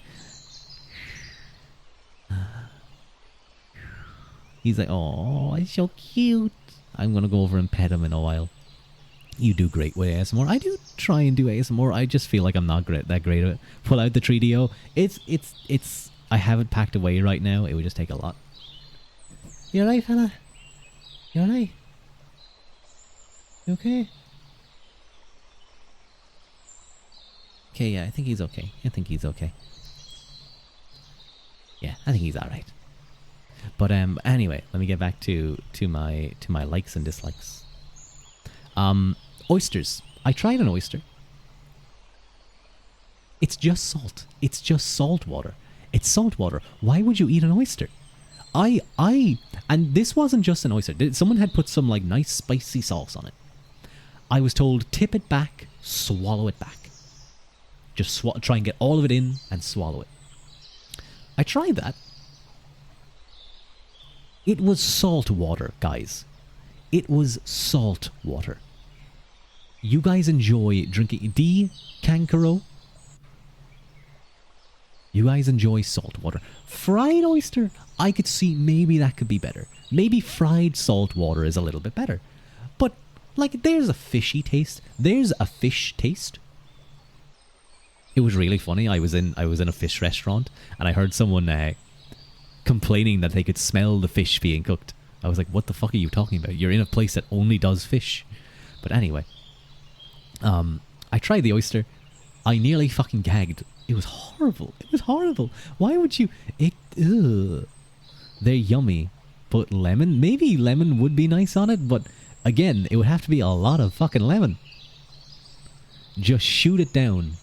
He's like, oh, he's so cute. I'm going to go over and pet him in a while. You do great with ASMR. I do try and do ASMR. I just feel like I'm not that great at it. Pull out the 3DO. It's... I have it packed away right now. It would just take a lot. You alright, fella? You alright? You okay? Okay, yeah, I think he's okay. Yeah, I think he's alright. But anyway, let me get back to my likes and dislikes. Oysters. I tried an oyster. It's just salt. It's just salt water. It's salt water. Why would you eat an oyster? And this wasn't just an oyster. Someone had put some like nice spicy sauce on it. I was told tip it back, swallow it back. Just try and get all of it in and swallow it. I tried that. It was salt water, guys. It was salt water. You guys enjoy drinking Cancaro? You guys enjoy salt water. Fried oyster, I could see maybe that could be better. Maybe fried salt water is a little bit better. But, like, there's a fishy taste. There's a fish taste. It was really funny. I was in a fish restaurant and I heard someone complaining that they could smell the fish being cooked. I was like, what the fuck are you talking about? You're in a place that only does fish. But anyway, I tried the oyster. I nearly fucking gagged. It was horrible. It was horrible. Why would you... They're yummy. But lemon? Maybe lemon would be nice on it, but again, it would have to be a lot of fucking lemon. Just shoot it down.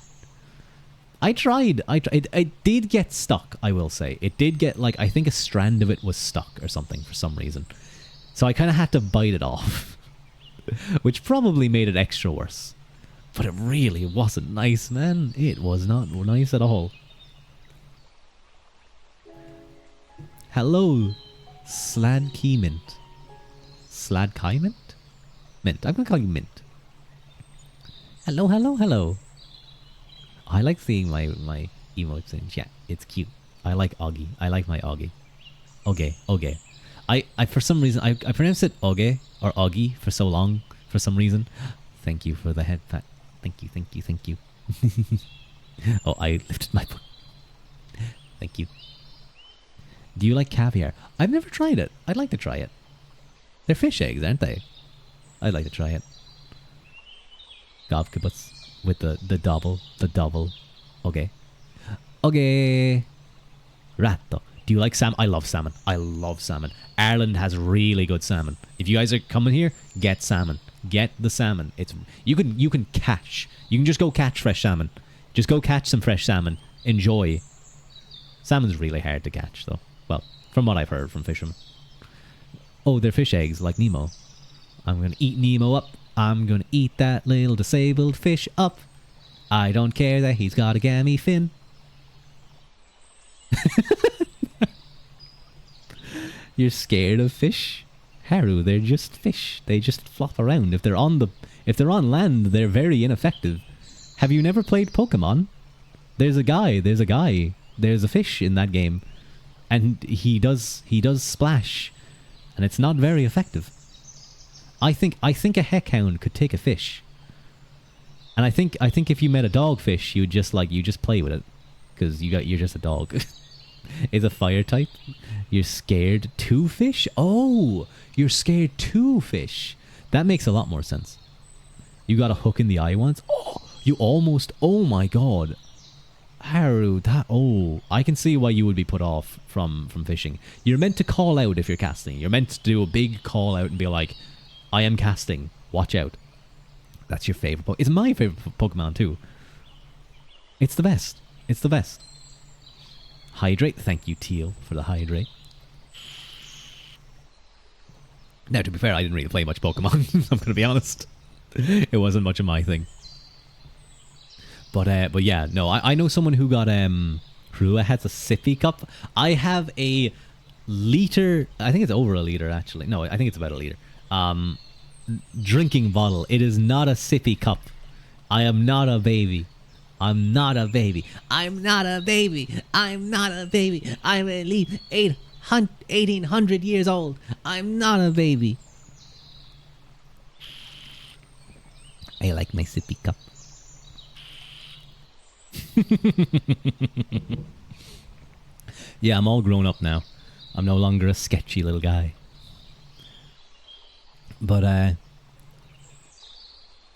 I tried. It did get stuck, I will say. It did get, like, I think a strand of it was stuck or something for some reason. So I kind of had to bite it off. Which probably made it extra worse. But it really wasn't nice, man. It was not nice at all. Hello, Sladkey Mint. Sladkey Mint? Mint. I'm going to call you Mint. Hello, hello, hello. I like seeing my emotes in chat. It's cute. I like Augie. I like my Augie. Okay. I for some reason, I pronounced it Oge or Augie for so long, for some reason. Thank you for the head pat. Thank you. Oh, I lifted my foot. Thank you. Do you like caviar? I've never tried it. I'd like to try it. They're fish eggs, aren't they? I'd like to try it. Gobkibutz with the double. Okay. Ratto. Do you like salmon? I love salmon. I love salmon. Ireland has really good salmon. If you guys are coming here, get salmon. Get the salmon. It's you can catch. You can just go catch fresh salmon. Just go catch some fresh salmon. Enjoy. Salmon's really hard to catch, though. Well, from what I've heard from fishermen. Oh, they're fish eggs, like Nemo. I'm gonna eat Nemo up. I'm gonna eat that little disabled fish up. I don't care that he's got a gammy fin. You're scared of fish? Haru, they're just fish. They just flop around. If they're on land, they're very ineffective. Have you never played Pokemon? There's a fish in that game. And he does splash. And it's not very effective. I think a heckhound could take a fish. And I think if you met a dogfish, you just play with it. Because you're just a dog. Is a fire type. You're scared to fish? Oh, you're scared to fish. That makes a lot more sense. You got a hook in the eye once? Oh, you almost... Oh my god. Haru, I can see why you would be put off from fishing. You're meant to call out if you're casting. You're meant to do a big call out and be like, I am casting. Watch out. That's your favorite Pokemon. It's my favorite Pokemon too. It's the best. It's the best. Hydrate. Thank you, Teal, for the hydrate. Now, to be fair, I didn't really play much Pokemon. I'm going to be honest. It wasn't much of my thing. But yeah, no, I know someone who got, Ruadh has a sippy cup. I have a liter, I think it's over a liter, actually. No, I think it's about a liter. Drinking bottle. It is not a sippy cup. I am not a baby. I'm not a baby. I'm not a baby. I'm not a baby. I'm at least 1800 years old. I'm not a baby. I like my sippy cup. Yeah, I'm all grown up now. I'm no longer a sketchy little guy. But I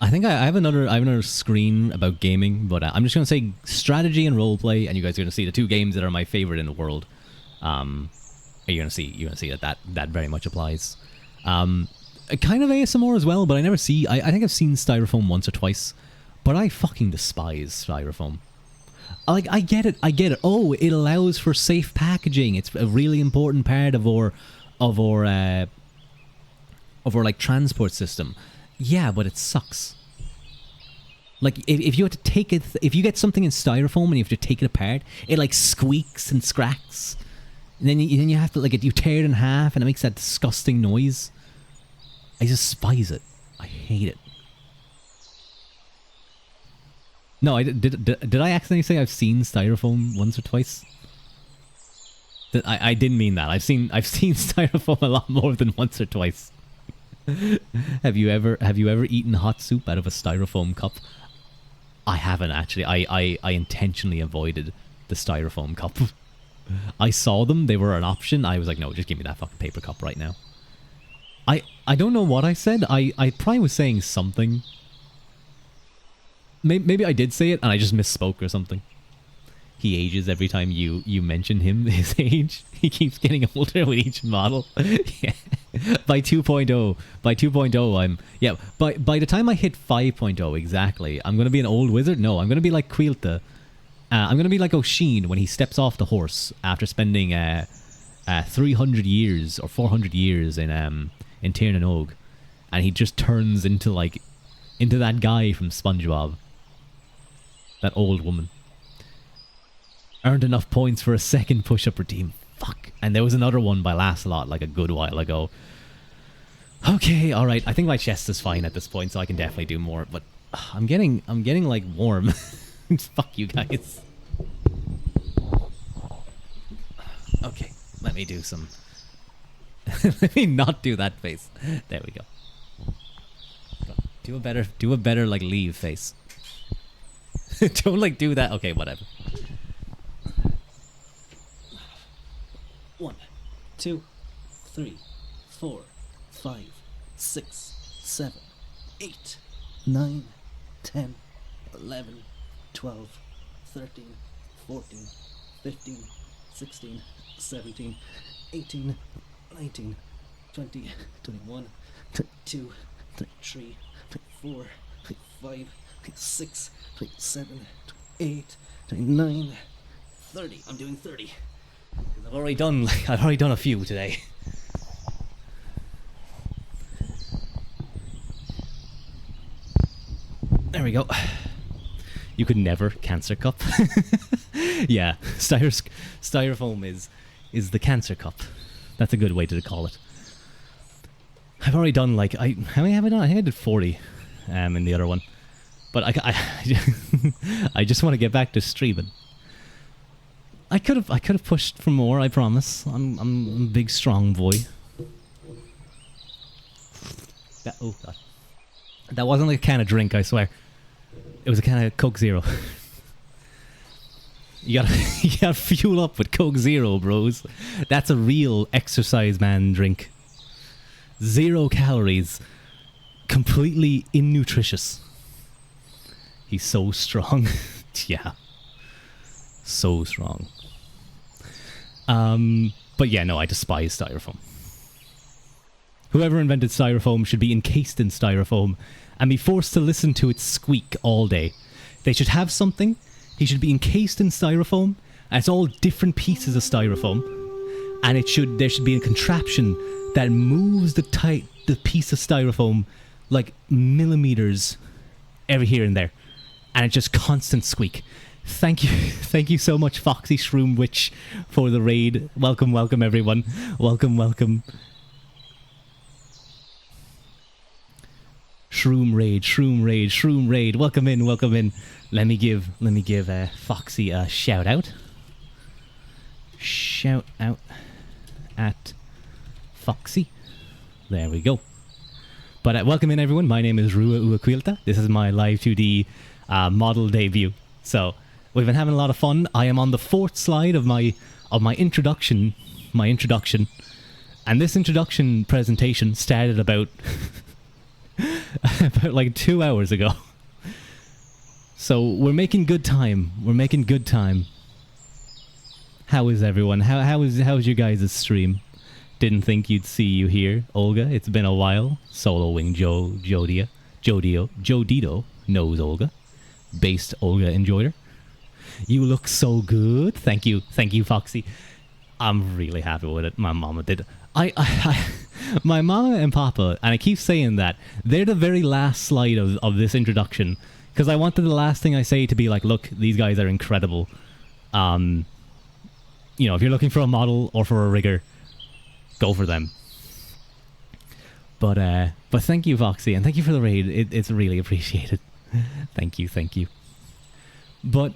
think I have another screen about gaming, but I'm just gonna say strategy and roleplay, and you guys are gonna see the two games that are my favorite in the world. You're gonna see that very much applies. Kind of ASMR as well, but I think I've seen Styrofoam once or twice, but I fucking despise Styrofoam. Like, I get it. Oh, it allows for safe packaging. It's a really important part of our like transport system. Yeah, but it sucks. Like, if you have to take it, if you get something in Styrofoam and you have to take it apart, it like squeaks and scracks. And then you have to, like, you tear it in half and it makes that disgusting noise. I despise it. I hate it. No, did I accidentally say I've seen Styrofoam once or twice? I didn't mean that. I've seen Styrofoam a lot more than once or twice. Have you ever eaten hot soup out of a Styrofoam cup? I haven't, actually. I intentionally avoided the Styrofoam cup. I saw them, they were an option. I was like, no, just give me that fucking paper cup right now. I don't know what I said. I probably was saying something. Maybe I did say it and I just misspoke or something. He ages every time you mention his age. He keeps getting older with each model. Yeah. By 2.0, I'm... Yeah, by the time I hit 5.0 exactly, I'm going to be an old wizard? No, I'm going to be like Caílte. I'm going to be like O'Sheen when he steps off the horse after spending 300 years or 400 years in Tir na Nog. And he just turns into that guy from SpongeBob. That old woman. Earned enough points for a second push-up routine. Fuck. And there was another one by Lancelot like a good while ago. Okay, alright. I think my chest is fine at this point, so I can definitely do more. But I'm getting like warm. Fuck you guys. Okay, let me do some... Let me not do that face. There we go. Do a better like leave face. Don't like do that. Okay, whatever. 1, 2, 3, 4, 5, 6, 7, 8, 9, 10, 11, 12, 13, 14, 15, 16, 17, 18, 19, 20, 21, 22, 23, 24, 25, 26, 27, 28, 29, 30. I'm doing 30. I've already done a few today. There we go. You could never cancer cup. Yeah, styrofoam is the cancer cup. That's a good way to call it. I've already done like how many have I done? I think I did 40 in the other one. But I just want to get back to streaming. I could have pushed for more, I promise. I'm a big strong boy. Oh god. That wasn't like a can of drink, I swear. It was a can of Coke Zero. You gotta fuel up with Coke Zero, bros. That's a real exercise man drink. 0 calories. Completely innutritious. He's so strong. Yeah. So strong. But yeah, no, I despise styrofoam. Whoever invented styrofoam should be encased in styrofoam and be forced to listen to it squeak all day. They should have something. He should be encased in styrofoam, and it's all different pieces of styrofoam, and there should be a contraption that moves the piece of styrofoam like millimeters every here and there, and it's just constant squeak. Thank you so much, Foxy Shroom Witch, for the raid. Welcome, welcome everyone. Welcome, welcome. Shroom raid, shroom raid, shroom raid. Welcome in, welcome in. Let me give Foxy a shout out. Shout out at Foxy. There we go. But welcome in everyone. My name is Caílte. This is my Live2D model debut. So we've been having a lot of fun. I am on the 4th slide of my introduction. And this introduction presentation started about like 2 hours ago. So we're making good time. We're making good time. How is everyone? How's your guys' stream? Didn't think you'd see you here, Olga. It's been a while. Soloing Jodito knows Olga. Based Olga enjoyed her. You look so good. Thank you, Foxy. I'm really happy with it. My mama did. My mama and papa, and I keep saying that, they're the very last slide of this introduction, because I wanted the last thing I say to be like, look, these guys are incredible. You know, if you're looking for a model or for a rigger, go for them. But thank you, Foxy, and thank you for the raid. It's really appreciated. Thank you. But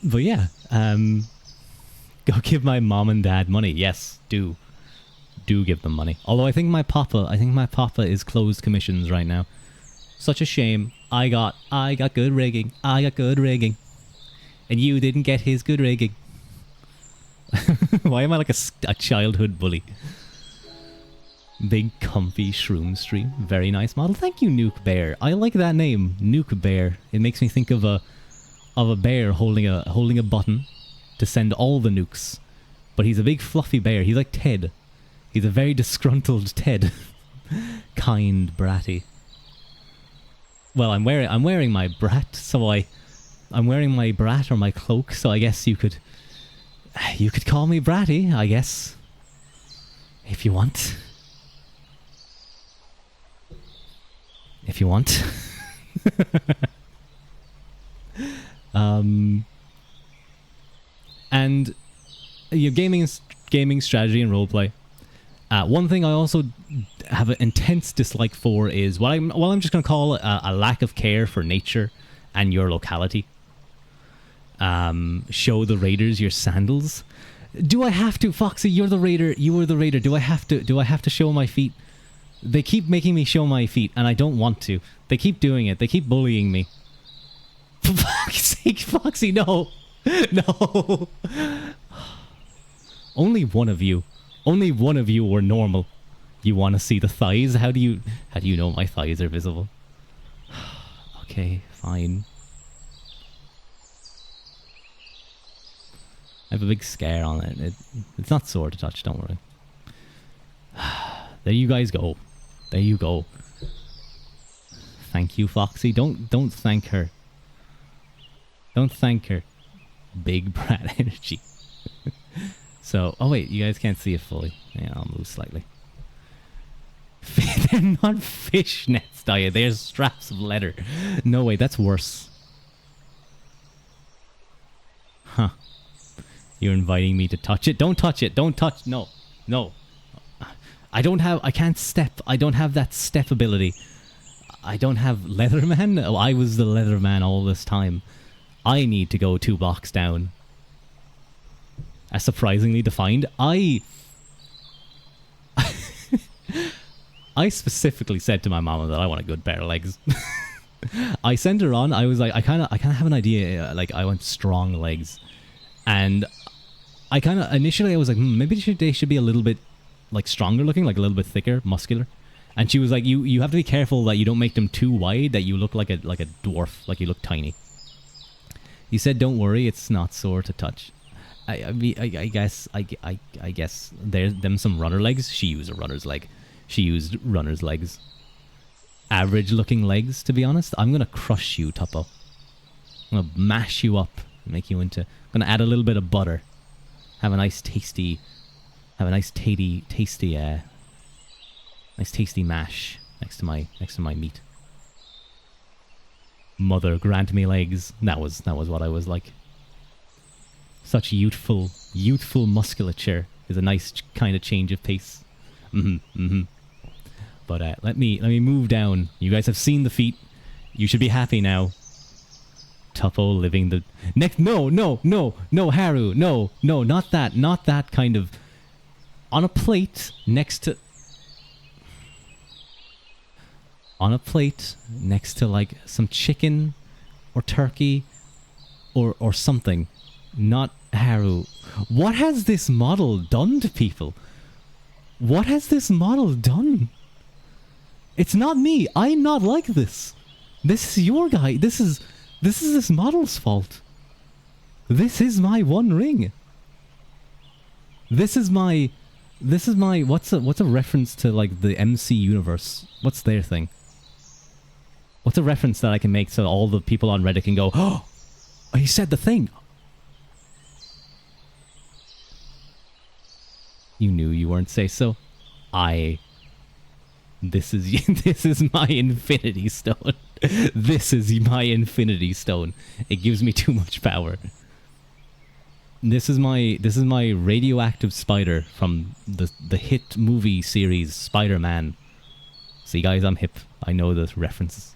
yeah, go give my mom and dad money. Yes, do give them money. Although I think my papa is closed commissions right now. Such a shame. I got good rigging. And you didn't get his good rigging. Why am I like a childhood bully? Big comfy shroom stream. Very nice model. Thank you, Nuke Bear. I like that name, Nuke Bear. It makes me think of a bear holding a button to send all the nukes. But he's a big fluffy bear. He's like Ted. He's a very disgruntled Ted. Kind bratty. Well, I'm wearing my brat, so I'm wearing my brat or my cloak, so I guess you could call me bratty, I guess. If you want. If you want. And your gaming strategy and roleplay. One thing I also have an intense dislike for is what I'm just going to call a lack of care for nature and your locality. Show the raiders your sandals. Do I have to, Foxy? You're the raider. You are the raider. Do I have to show my feet? They keep making me show my feet, and I don't want to. They keep doing it. They keep bullying me. For fuck's sake, Foxy, no. No. Only one of you were normal. You want to see the thighs? How do you know my thighs are visible? Okay, fine. I have a big scare on it. It's not sore to touch, don't worry. There you guys go. There you go. Thank you, Foxy. Don't thank her. Don't thank her. Big brat energy. So, oh wait, you guys can't see it fully. Yeah, I'll move slightly. They're not fishnets, Daya. They're straps of leather. No way, that's worse. Huh. You're inviting me to touch it? Don't touch it. Don't touch. No. No. I can't step. I don't have that step ability. I don't have Leatherman. Oh, I was the Leatherman all this time. I need to go 2 blocks down. As surprisingly defined. I specifically said to my mama that I want a good pair of legs. I sent her on. I was like, I kind of have an idea. Like, I want strong legs. And I kind of, initially I was like, maybe they should be a little bit, like, stronger looking, like a little bit thicker, muscular. And she was like, you have to be careful that you don't make them too wide, that you look like a dwarf, like you look tiny. You said, don't worry, it's not sore to touch. I guess there's them some runner legs. She used a runner's leg. She used runner's legs. Average looking legs, to be honest. I'm gonna crush you, Tuppo. I'm gonna mash you up, make you into. I'm gonna add a little bit of butter. Have a nice tasty nice tasty mash next to my meat. Mother, grant me legs. That was what I was like. Such youthful musculature is a nice kind of change of pace. But let me move down. You guys have seen the feet. You should be happy now. Tuppo living the next. No, Haru, no, not that kind of. On a plate next to. On a plate next to like some chicken, or turkey, or something. Not Haru. What has this model done to people? What has this model done? It's not me. I'm not like this. This is your guy. This is this model's fault. This is my one ring. This is my what's a reference to like the MC universe? What's their thing? What's a reference that I can make so all the people on Reddit can go, "Oh, he said the thing." You knew you weren't say so. This is my infinity stone. This is my infinity stone. It gives me too much power. This is my radioactive spider from the hit movie series Spider-Man. See guys, I'm hip. I know the references.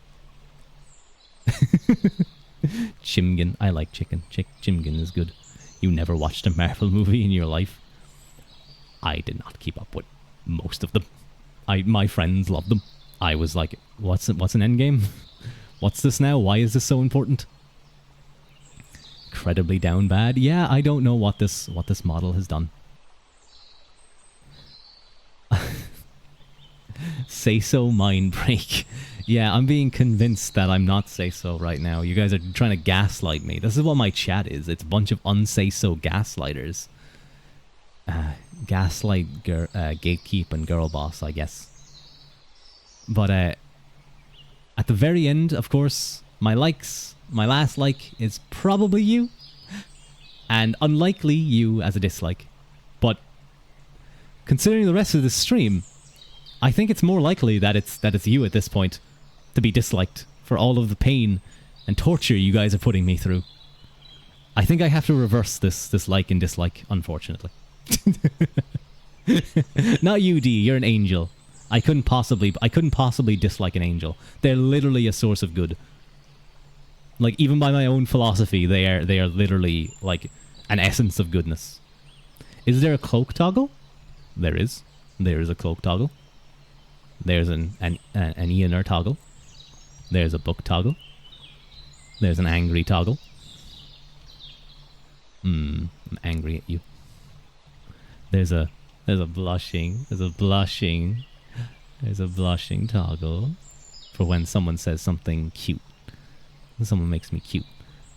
Chimgan. I like chicken. Chimgan is good. You never watched a Marvel movie in your life? I did not keep up with most of them. My friends loved them. I was like, what's an endgame? What's this now? Why is this so important? Incredibly down bad. Yeah, I don't know what this model has done. Say so mind break. Yeah, I'm being convinced that I'm not say so right now. You guys are trying to gaslight me. This is what my chat is. It's a bunch of unsay so gaslighters. Gaslight, gatekeep, and girl boss, I guess. But at the very end, of course, my last like is probably you, and unlikely you as a dislike. But considering the rest of the stream, I think it's more likely that it's you at this point to be disliked for all of the pain and torture you guys are putting me through. I think I have to reverse this like and dislike, unfortunately. Not you, D. You're an angel. I couldn't possibly dislike an angel. They're literally a source of good. Like, even by my own philosophy, they are literally like an essence of goodness. Is there a cloak toggle? There is. There is a cloak toggle. There's an Eoner toggle. There's a book toggle. There's an angry toggle. I'm angry at you. There's a blushing toggle for when someone says something cute. Someone makes me cute.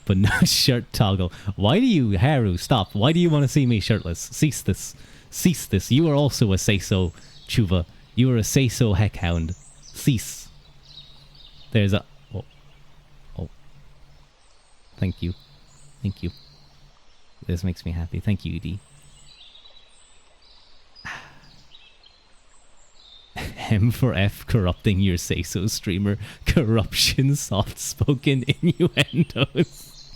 but no shirt toggle. Why do you, Haru, stop. Why do you want to see me shirtless? Cease this. Cease this. You are also a say-so, Chuva. You are a say-so heckhound. Cease. There's a... Oh. Oh. Thank you. Thank you. This makes me happy. Thank you, D. M for F, corrupting your say-so streamer. Corruption, soft-spoken innuendos.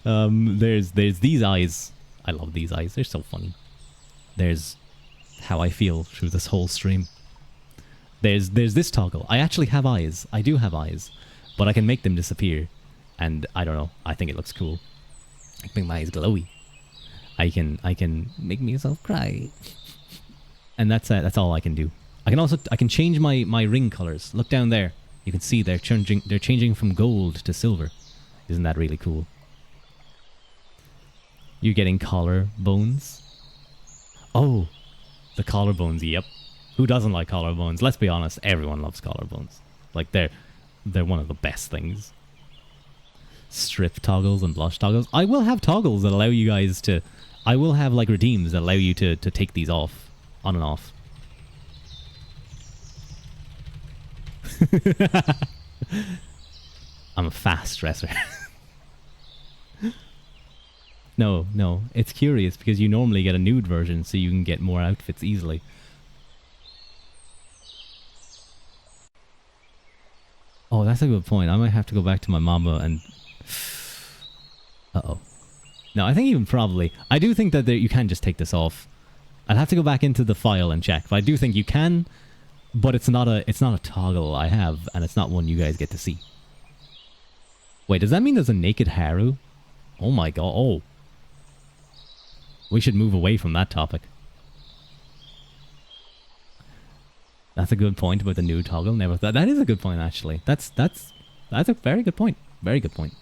There's these eyes. I love these eyes. They're so funny. There's how I feel through this whole stream. There's this toggle. I actually have eyes. I do have eyes, but I can make them disappear. And I don't know. I think it looks cool. I can make my eyes glowy. I can make myself cry. And that's all I can do. I can change my ring colors. Look down there. You can see they're changing from gold to silver. Isn't that really cool? You're getting collarbones. Oh, the collarbones. Yep. Who doesn't like collarbones? Let's be honest. Everyone loves collarbones. Like they're one of the best things. Strip toggles and blush toggles. I will have toggles that allow you guys to... I will have like redeems that allow you to take these off. On and off. I'm a fast dresser. No. It's curious because you normally get a nude version so you can get more outfits easily. Oh, that's a good point. I might have to go back to my mama and... Uh-oh. No, I think even probably... I do think that you can just take this off. I'd have to go back into the file and check, but I do think you can, but it's not a toggle I have, and it's not one you guys get to see. Wait, does that mean there's a naked Haru? Oh my god, oh. We should move away from that topic. That's a good point about the nude toggle. Never thought. That is a good point, actually. That's a very good point. Very good point.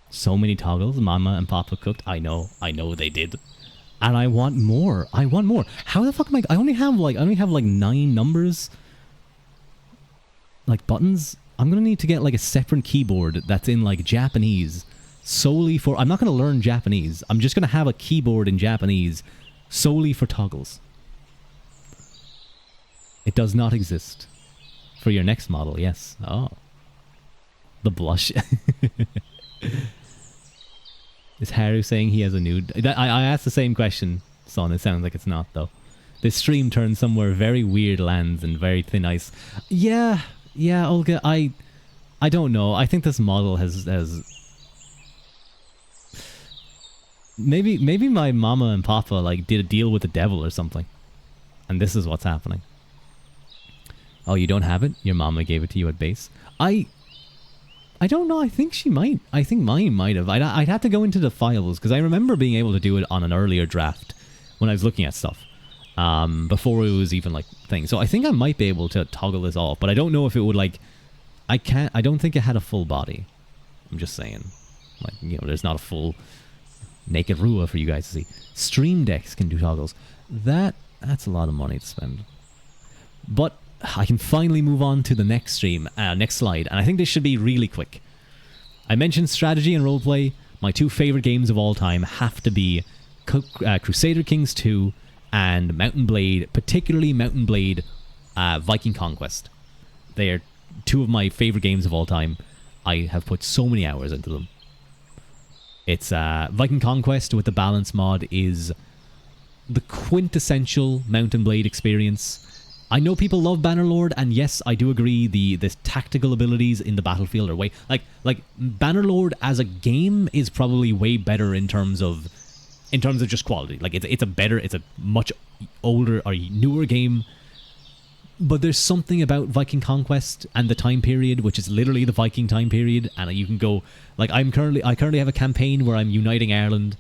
So many toggles Mama and Papa cooked. I know they did. And I want more. I want more. How the fuck am I only have like 9 numbers. Like buttons. I'm gonna need to get like a separate keyboard that's in like Japanese. Solely for... I'm not gonna learn Japanese. I'm just gonna have a keyboard in Japanese solely for toggles. It does not exist. For your next model, yes. Oh. The blush. Is Haru saying he has a nude? I asked the same question, son. It sounds like it's not, though. This stream turns somewhere very weird lands and very thin ice. Yeah, Olga, I don't know. I think this model has... Maybe my mama and papa like did a deal with the devil or something. And this is what's happening. Oh, you don't have it? Your mama gave it to you at base? I don't know. I think she might. I think mine might have. I'd have to go into the files because I remember being able to do it on an earlier draft when I was looking at stuff before it was even like thing. So I think I might be able to toggle this off, but I don't know if it would like. I don't think it had a full body. I'm just saying, like there's not a full naked Ruadh for you guys to see. Stream decks can do toggles. That's a lot of money to spend, but I can finally move on to the next stream, next slide, and I think this should be really quick. I mentioned strategy and roleplay. My 2 favorite games of all time have to be Crusader Kings 2 and Mountain Blade, particularly Mountain Blade Viking Conquest. They are 2 of my favorite games of all time. I have put so many hours into them. It's Viking Conquest with the balance mod is the quintessential Mountain Blade experience. I know people love Bannerlord, and yes, I do agree the tactical abilities in the battlefield are way like Bannerlord as a game is probably way better in terms of just quality. Like it's a much older or newer game, but there's something about Viking Conquest and the time period, which is literally the Viking time period, and you can go like I currently have a campaign where I'm uniting Ireland.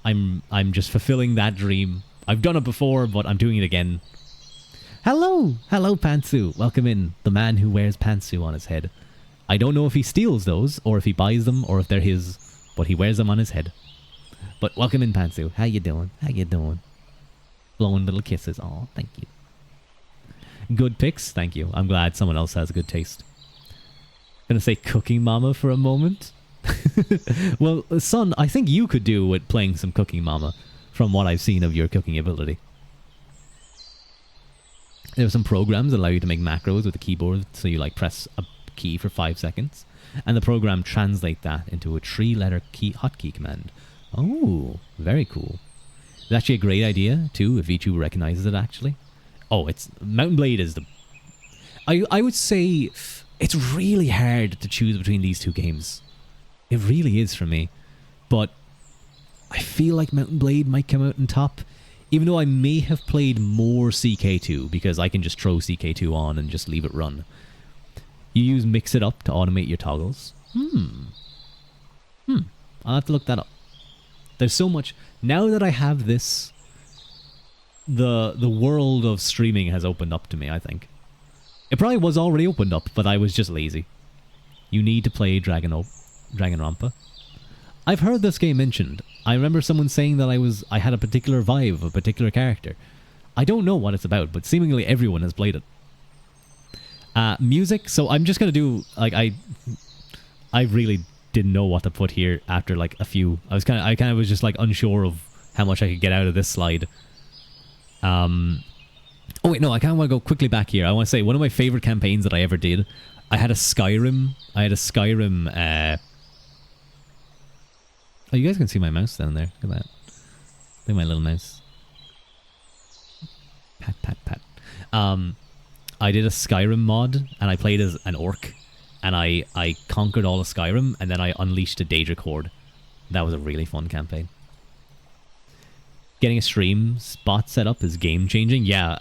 I'm just fulfilling that dream. I've done it before, but I'm doing it again. Hello Pantsu, welcome in, the man who wears pantsu on his head. I don't know if he steals those, or if he buys them, or if they're his, but he wears them on his head. But welcome in, Pantsu. How you doing? Blowing little kisses. Oh, thank you. Good picks, thank you. I'm glad someone else has good taste. gonna say Cooking Mama for a moment. Well, son, I think you could do with playing some Cooking Mama, from what I've seen of your cooking ability. There are some programs that allow you to make macros with the keyboard, so you like press a key for 5 seconds, and the program translates that into a 3-letter hotkey command. Oh, very cool. It's actually a great idea too if VTube recognizes it. Actually, oh, it's Mountain Blade is the. I would say it's really hard to choose between these two games. It really is for me, but I feel like Mountain Blade might come out on top, even though I may have played more CK2 because I can just throw CK2 on and just leave it run. You use Mix It Up to automate your toggles. I'll have to look that up. There's so much. Now that I have this, the world of streaming has opened up to me, I think. It probably was already opened up, but I was just lazy. You need to play Danganronpa. I've heard this game mentioned. I remember someone saying that I had a particular vibe of a particular character. I don't know what it's about, but seemingly everyone has played it. Music, so I'm just gonna do, like, I really didn't know what to put here after like a few. I kind of was just like unsure of how much I could get out of this slide. Oh wait, no, I kind of want to go quickly back here. I want to say one of my favorite campaigns that I ever did. I had a Skyrim. Oh, you guys can see my mouse down there. Look at that. Look at my little mouse. Pat, pat, pat. I did a Skyrim mod, and I played as an orc. And I conquered all of Skyrim, and then I unleashed a Daedric Horde. That was a really fun campaign. Getting a stream spot set up is game-changing. Yeah,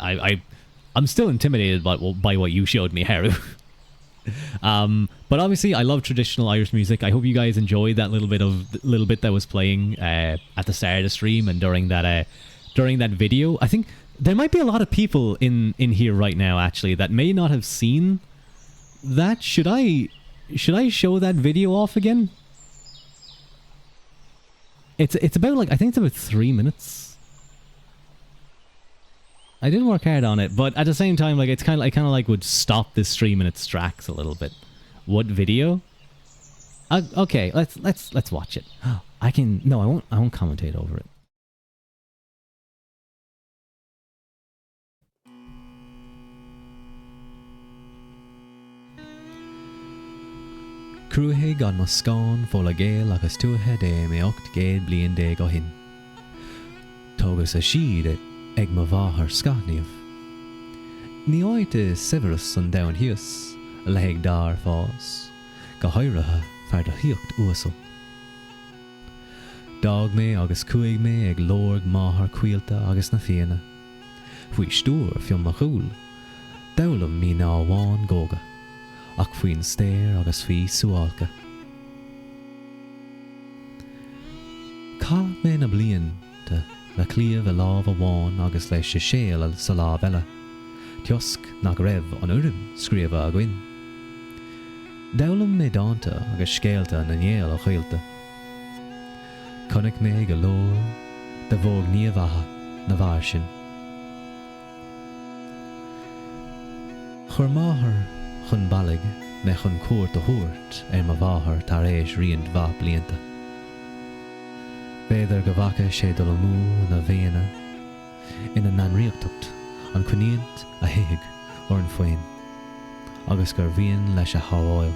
I'm still intimidated by what you showed me, Haru. But obviously, I love traditional Irish music. I hope you guys enjoyed that little bit that was playing at the start of the stream and during that video. I think there might be a lot of people in here right now, actually, that may not have seen that. Should I show that video off again? It's about, like, I think it's about 3 minutes. I didn't work hard on it, but at the same time, like, it's kind of like would stop this stream in its tracks a little bit. What video? Okay, let's watch it. I won't commentate over it. Cruhe gan mo scán fóla géal agus tuathe dé mé 8 géad bliain dé go hin. Tógus a siad ag mo bháthair scáthnaíomh. Ní áit is Severus an domhan hios, le ag dar fás, go háirithe fear do thíocht uasal. Dag mé agus cuaig mé ag lorg máthair Caílte agus na fianna. Fuoi stúr fiom mo chúl, damhlam mí ná bháin góga. Ach faoin stéir agus faoi súálca. Cá mé na blianta le clíomh a lámh a bháin agus leis sé séal sa lámh eile. Tiosc nach raibh an urim scríomha a gcuin. Damhlam mé dáanta agus scéalta na néal a Caílte. Connic mé go leor de bhóg níomhatha na bhfear sin. Chur máthair chun bailg me chun cuairt a thuairt mo bháthair tar éis riant bha blianta. B'éidir go bhacha sé dul mú na bhéana ina nanríochtacht an cuiníont a thaithig or an foin, agus gur bhíonn leis a thabháil.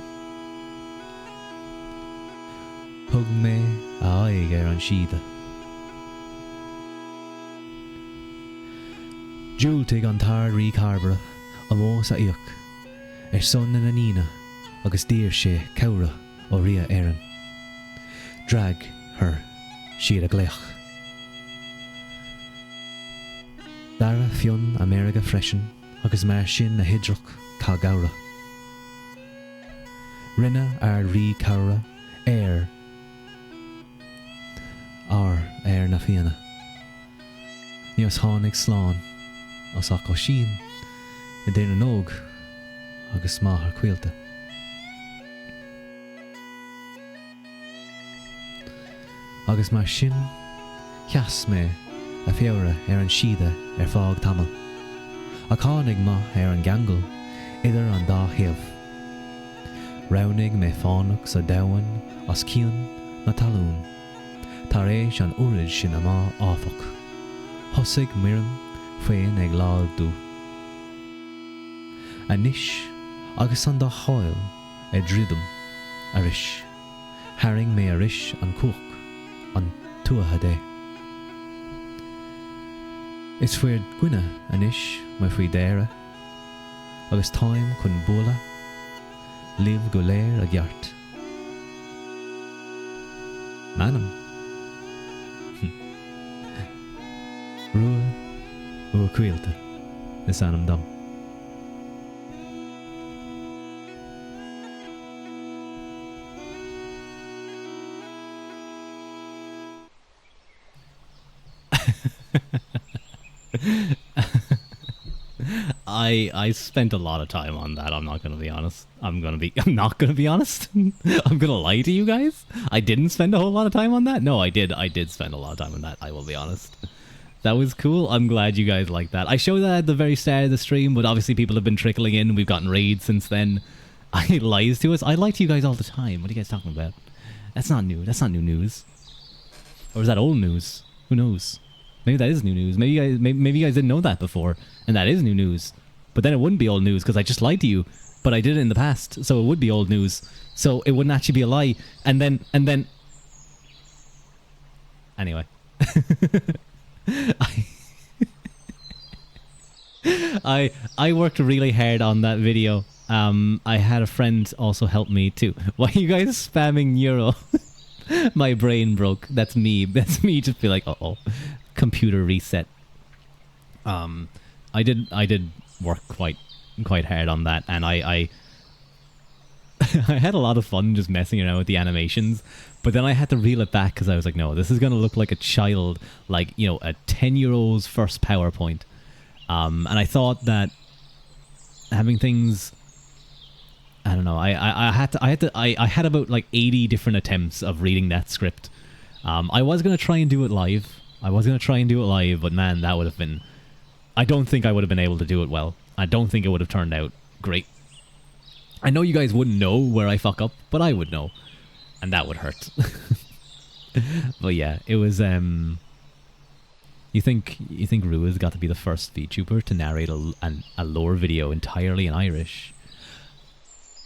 Thug mé a aghaidh ar an siada. Dúiltigh an tar rí carbara a mós a íoc, son na nína agus dír sé cabhra ó ria éireann. Drag her siad a gléach. Dara fionn America freisin agus mar sin na hidrach cá gabhra. Rinne ar rí cabhra ar na fianna. Níos tháinig sláán os ach ó sin I déanana nóg agus máthair Caílte. Agus mar sin, cheas mé a féabhra ar an siada ar fág tamil. A cánig ma ar an gangol idir an dá thaobh. Raunig me fánach sa dawan as cian na talún. Tar éis an urid sin amá áfach. Hosig mirim féin ag láil dú. Anis agus an da cháil dridum aris. Haring me aris an cúch an tuatha dé. Is fuir gwine anis me fui dére agus táim chun bóla liv go léir a gheart. Manam. Ruadh Caílte is anam dom. I spent a lot of time on that. I'm not gonna be honest. I'm not gonna be honest. I'm gonna lie to you guys. I didn't spend a whole lot of time on that. No, I did spend a lot of time on that. I will be honest. That was cool. I'm glad you guys liked that. I showed that at the very start of the stream, but obviously people have been trickling in. We've gotten raids since then. I lies to us. I lie to you guys all the time. What are you guys talking about? That's not new. That's not new news. Or is that old news? Who knows? Maybe that is new news. Maybe you guys didn't know that before, and that is new news. But then it wouldn't be old news because I just lied to you. But I did it in the past, so it would be old news. So it wouldn't actually be a lie. And then anyway. I worked really hard on that video. I had a friend also help me too. Why are you guys spamming Euro? My brain broke. That's me. That's me just be like, uh-oh. Computer reset. I did work quite hard on that, and I I had a lot of fun just messing around with the animations, but then I had to reel it back because I was like, no, this is gonna look like a child, like, you know, a 10-year-old's first PowerPoint. And I thought that having things, I don't know, I had about like 80 different attempts of reading that script. I was gonna try and do it live. But man, that would have been, I don't think I would have been able to do it well. I don't think it would have turned out great. I know you guys wouldn't know where I fuck up, but I would know. And that would hurt. But yeah, it was, you think Ruadh got to be the first VTuber to narrate a lore video entirely in Irish?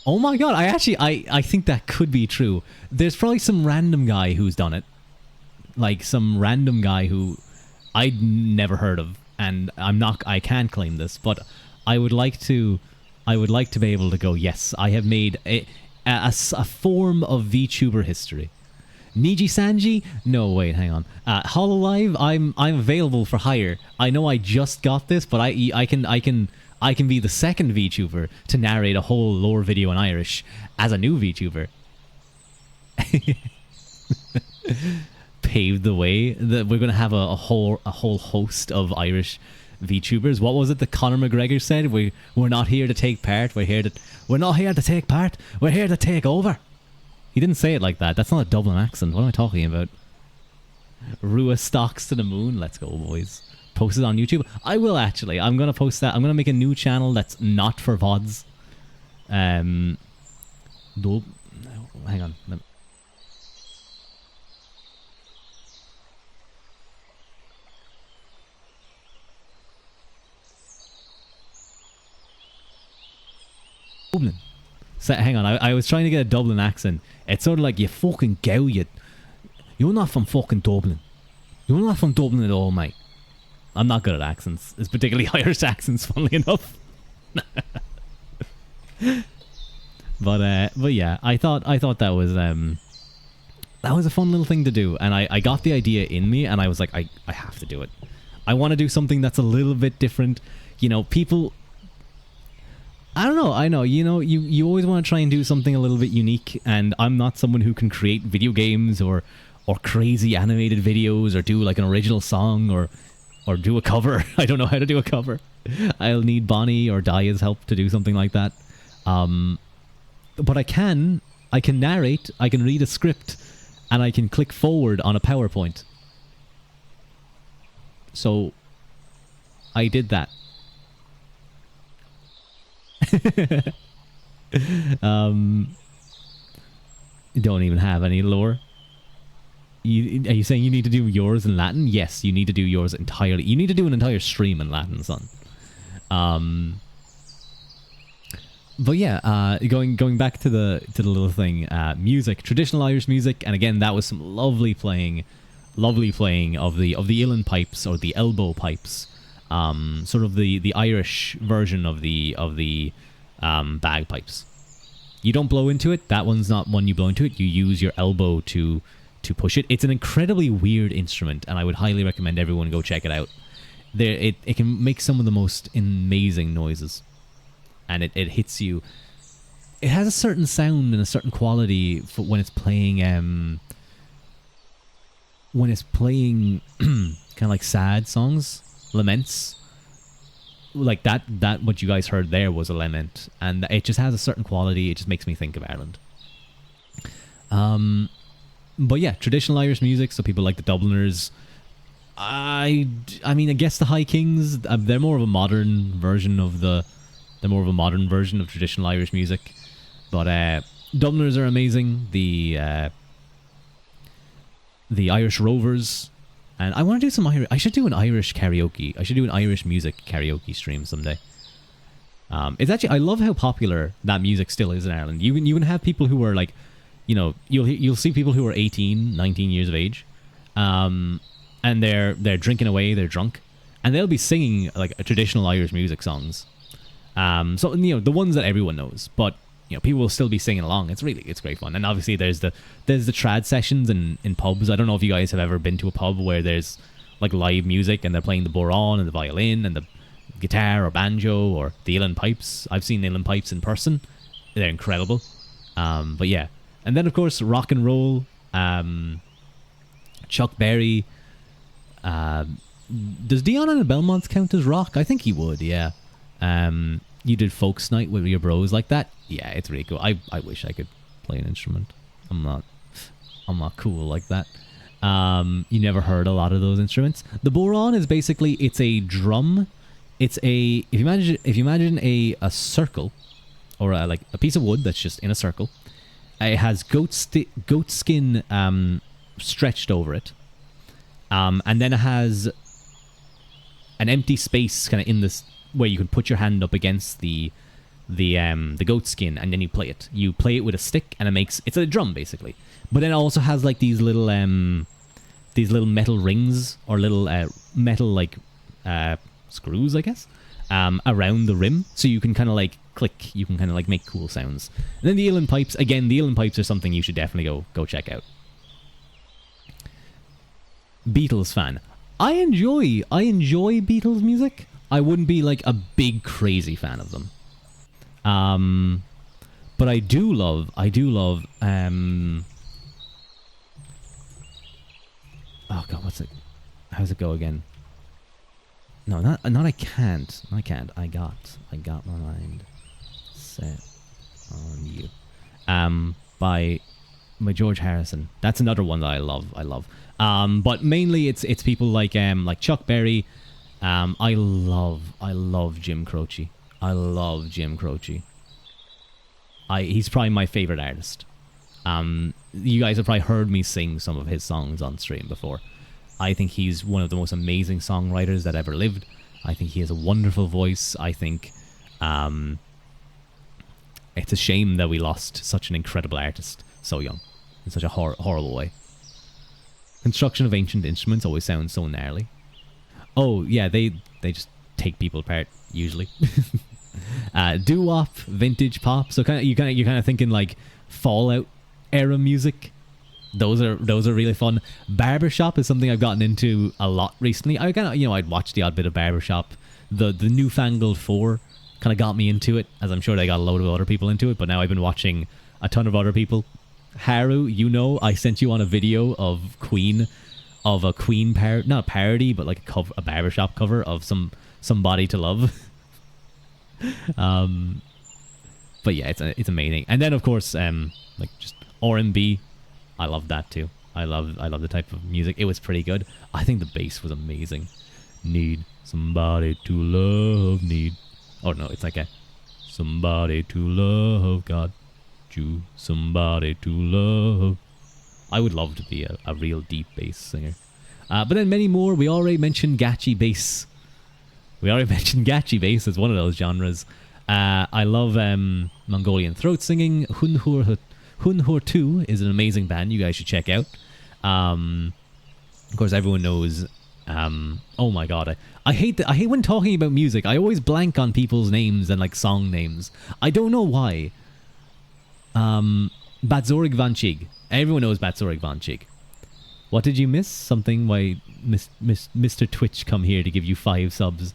Oh my god, I think that could be true. There's probably some random guy who's done it. Like some random guy who I'd never heard of, and I can't claim this, but I would like to be able to go, yes, I have made a form of VTuber history. Niji Sanji? No, wait, hang on. HoloLive, I'm available for hire. I know I just got this, but I can be the second VTuber to narrate a whole lore video in Irish as a new VTuber. Paved the way that we're gonna have a whole host of Irish VTubers. What was it that Conor McGregor said? We're not here to take part. We're not here to take part. We're here to take over. He didn't say it like that. That's not a Dublin accent. What am I talking about? Ruadh stocks to the moon. Let's go, boys. Post it on YouTube. I will actually. I'm gonna post that. I'm gonna make a new channel that's not for VODs. Hang on. Dublin. So, hang on, I was trying to get a Dublin accent. It's sort of like, you fucking gow, you're not from fucking Dublin. You're not from Dublin at all, mate. I'm not good at accents. It's particularly Irish accents, funnily enough. But yeah, I thought that was a fun little thing to do, and I got the idea in me, and I was like, I have to do it. I want to do something that's a little bit different. You know, people, I don't know, I know, you know, you always want to try and do something a little bit unique, and I'm not someone who can create video games or crazy animated videos or do like an original song or do a cover. I don't know how to do a cover. I'll need Bonnie or Daya's help to do something like that. But I can narrate, I can read a script, and I can click forward on a PowerPoint. So I did that. don't even have any lore. Are you saying you need to do yours in Latin? Yes, you need to do yours entirely. You need to do an entire stream in Latin, son. But yeah, going back to the little thing, music, traditional Irish music, and again, that was some lovely playing of the uilleann pipes or the elbow pipes, sort of the Irish version of the bagpipes. You don't blow into it. That one's not one you blow into it. You use your elbow to push it. It's an incredibly weird instrument, and I would highly recommend everyone go check it out. It can make some of the most amazing noises. And it hits you. It has a certain sound and a certain quality for when it's playing. When it's playing, kind of like sad songs, laments. Like that what you guys heard there was a lament, and it just has a certain quality. It just makes me think of Ireland. But yeah, traditional Irish music. So people like the Dubliners. I mean, I guess the High Kings. They're more of a modern version of traditional Irish music. But Dubliners are amazing. The Irish Rovers. And I want to do some Irish... I should do an Irish karaoke. I should do an Irish music karaoke stream someday. It's actually... I love how popular that music still is in Ireland. You can have people who are like... You know, you'll see people who are 18, 19 years of age. And they're drinking away, they're drunk. And they'll be singing like traditional Irish music songs. So, you know, the ones that everyone knows, but, you know, people will still be singing along. It's great fun. And obviously there's the trad sessions in pubs. I don't know if you guys have ever been to a pub where there's like live music and they're playing the bodhrán and the violin and the guitar or banjo or the uilleann pipes. I've seen uilleann pipes in person. They're incredible. But yeah. And then of course, rock and roll, Chuck Berry. Does Dion and the Belmonts count as rock? I think he would, yeah. You did Folks Night with your bros like that. Yeah, it's really cool. I wish I could play an instrument. I'm not cool like that. You never heard a lot of those instruments. The bodhrán is basically, it's a drum. It's if you imagine a circle, or like a piece of wood that's just in a circle. It has goat skin stretched over it, and then it has an empty space kind of in this, where you can put your hand up against the goat skin, and then you play it. You play it with a stick, and it's a drum basically. But then it also has like these little metal rings or little metal like screws, I guess, around the rim, so you can kind of like click. You can kind of like make cool sounds. And then the uilleann pipes. Again, the uilleann pipes are something you should definitely go check out. Beatles fan. I enjoy Beatles music. I wouldn't be like a big crazy fan of them. But I do love oh god, what's it? How's it go again? No, not I can't. I got my mind set on you. By George Harrison. That's another one that I love. But mainly it's people like Chuck Berry. I love Jim Croce. He's probably my favorite artist. You guys have probably heard me sing some of his songs on stream before. I think he's one of the most amazing songwriters that ever lived. I think he has a wonderful voice. I think it's a shame that we lost such an incredible artist so young, in such a horrible way. Construction of ancient instruments always sounds so gnarly. Oh yeah, they just take people apart usually. Doo-wop, vintage pop. So you're kind of thinking like Fallout era music. Those are really fun. Barbershop is something I've gotten into a lot recently. I kind of, I'd watch the odd bit of Barbershop. The Newfangled 4 kind of got me into it, as I'm sure they got a load of other people into it. But now I've been watching a ton of other people. Haru, I sent you on a video of Queen, of a Queen not a parody, but like a Barbershop cover of Somebody to Love. But yeah, it's amazing. And then of course, like just R&B. I love that too. I love the type of music. It was pretty good. I think the bass was amazing. Need somebody to love. Oh no, it's like a somebody to love God. you somebody to love. I would love to be a real deep bass singer. But then many more. We already mentioned gachi bass. As one of those genres. I love Mongolian throat singing. Hunhur 2 is an amazing band you guys should check out. Of course, everyone knows. Oh my god, I hate when talking about music. I always blank on people's names and like song names. I don't know why. Batzorig Van Chig. Everyone knows Batzorig Van Chig. What did you miss? Something? Why Mr. Twitch come here to give you 5 subs?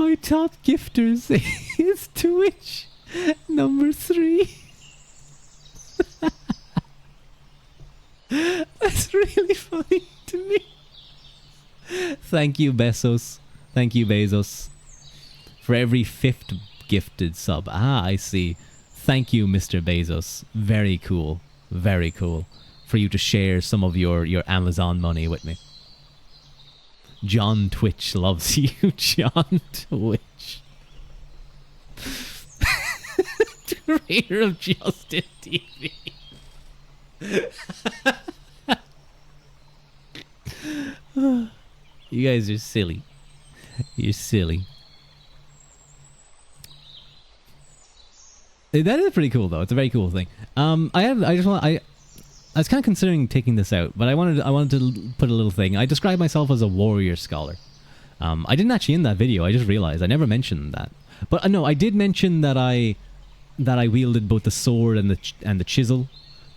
my top gifters is Twitch number 3. That's really funny to me. Thank you, Bezos. Thank you, Bezos. For every 5th gifted sub. Ah, I see. Thank you, Mr. Bezos. Very cool. Very cool. For you to share some of your Amazon money with me. John Twitch loves you, John Twitch. Creator of Justin TV. You guys are silly. You're silly. That is pretty cool, though. It's a very cool thing. I was kind of considering taking this out, but I wanted to put a little thing. I describe myself as a warrior scholar. I didn't actually in that video. I just realized I never mentioned that. But no, I did mention that I wielded both the sword and the chisel,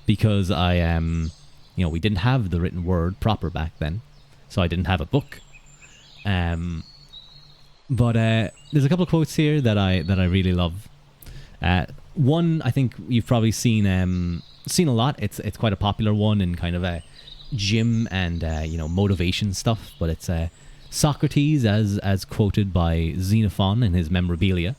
because we didn't have the written word proper back then, so I didn't have a book. But there's a couple of quotes here that I really love. One I think you've probably seen a lot. It's quite a popular one in kind of a gym and motivation stuff. But it's Socrates as quoted by Xenophon in his Memorabilia.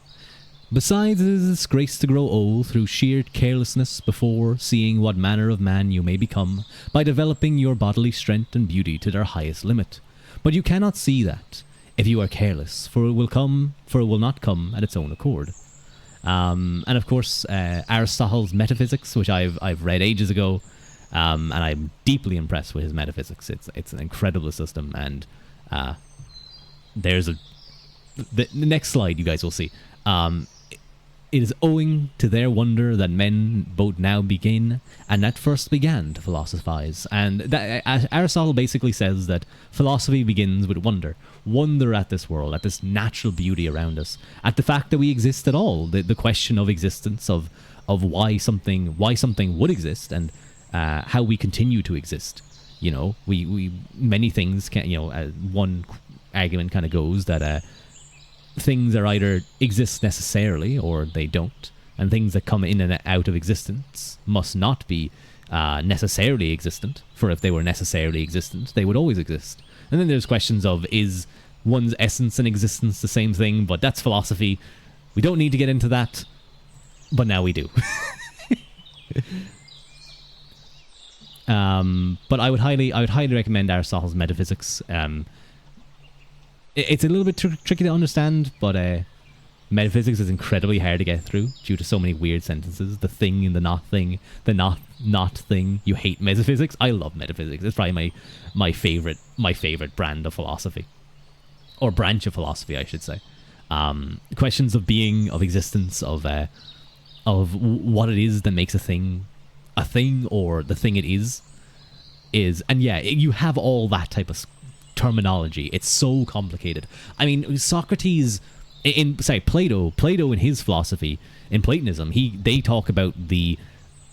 Besides, it is a disgrace to grow old through sheer carelessness before seeing what manner of man you may become by developing your bodily strength and beauty to their highest limit. But you cannot see that if you are careless, for it will not come at its own accord. And of course, Aristotle's Metaphysics, which I've read ages ago, and I'm deeply impressed with his metaphysics. It's an incredible system, and there's the next slide you guys will see. It is owing to their wonder that men both now begin and at first began to philosophize. And that, Aristotle basically says that philosophy begins with wonder. Wonder at this world, at this natural beauty around us, at the fact that we exist at all. The question of existence, of why something would exist, and how we continue to exist. We many things can. One argument kind of goes that things are either exist necessarily or they don't, and things that come in and out of existence must not be necessarily existent, for if they were necessarily existent, they would always exist. And then there's questions of, is one's essence and existence the same thing? But that's philosophy. We don't need to get into that, but now we do. But I would highly recommend Aristotle's Metaphysics. It's a little bit tricky to understand, but metaphysics is incredibly hard to get through due to so many weird sentences. The thing and the not thing, the not thing. You hate metaphysics. I love metaphysics. It's probably my favorite brand of philosophy, or branch of philosophy, I should say. Questions of being, of existence, of what it is that makes a thing, or the thing it is, and yeah, you have all that type of terminology. It's so complicated. I mean, Socrates, Plato in his philosophy, in Platonism, they talk about the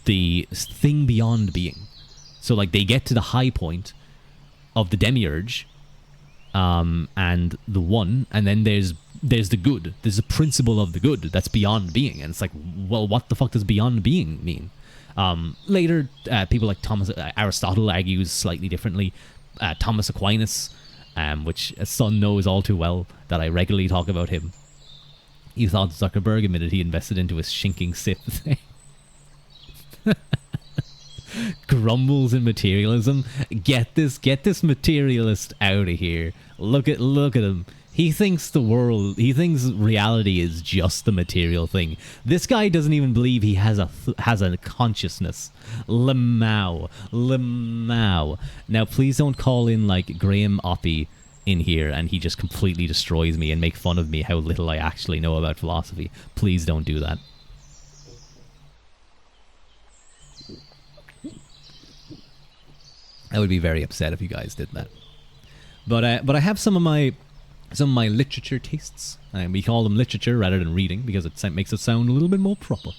thing beyond being. So like they get to the high point of the demiurge, and the one, and then there's the good. There's a principle of the good that's beyond being, and it's like, well, what the fuck does beyond being mean? Later, people like Aristotle argues slightly differently. Thomas Aquinas, which a son knows all too well, that I regularly talk about him. You thought Zuckerberg admitted he invested into his shinking Sith. Grumbles in materialism. Get this materialist out of here. Look at him. He thinks reality is just the material thing. This guy doesn't even believe he has a consciousness. Lamau. Now, please don't call in like Graham Oppie in here and he just completely destroys me and make fun of me how little I actually know about philosophy. Please don't do that. I would be very upset if you guys did that. But I have some of my literature tastes. And we call them literature rather than reading because it makes it sound a little bit more proper.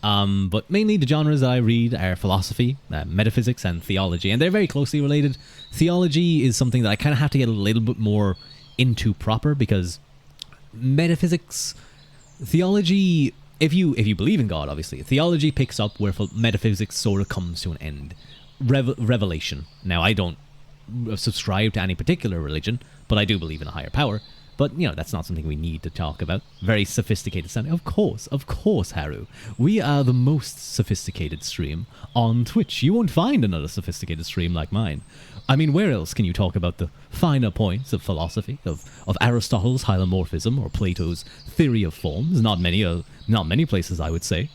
But mainly the genres that I read are philosophy, metaphysics, and theology, and they're very closely related. Theology is something that I kind of have to get a little bit more into proper because metaphysics, theology, if you believe in God, obviously, theology picks up where metaphysics sort of comes to an end. Revelation. Now, I don't subscribe to any particular religion, but I do believe in a higher power. But, you know, that's not something we need to talk about. Very sophisticated sounding. Of course, Haru. We are the most sophisticated stream on Twitch. You won't find another sophisticated stream like mine. I mean, where else can you talk about the finer points of philosophy, of Aristotle's hylomorphism or Plato's theory of forms? Not many places, I would say.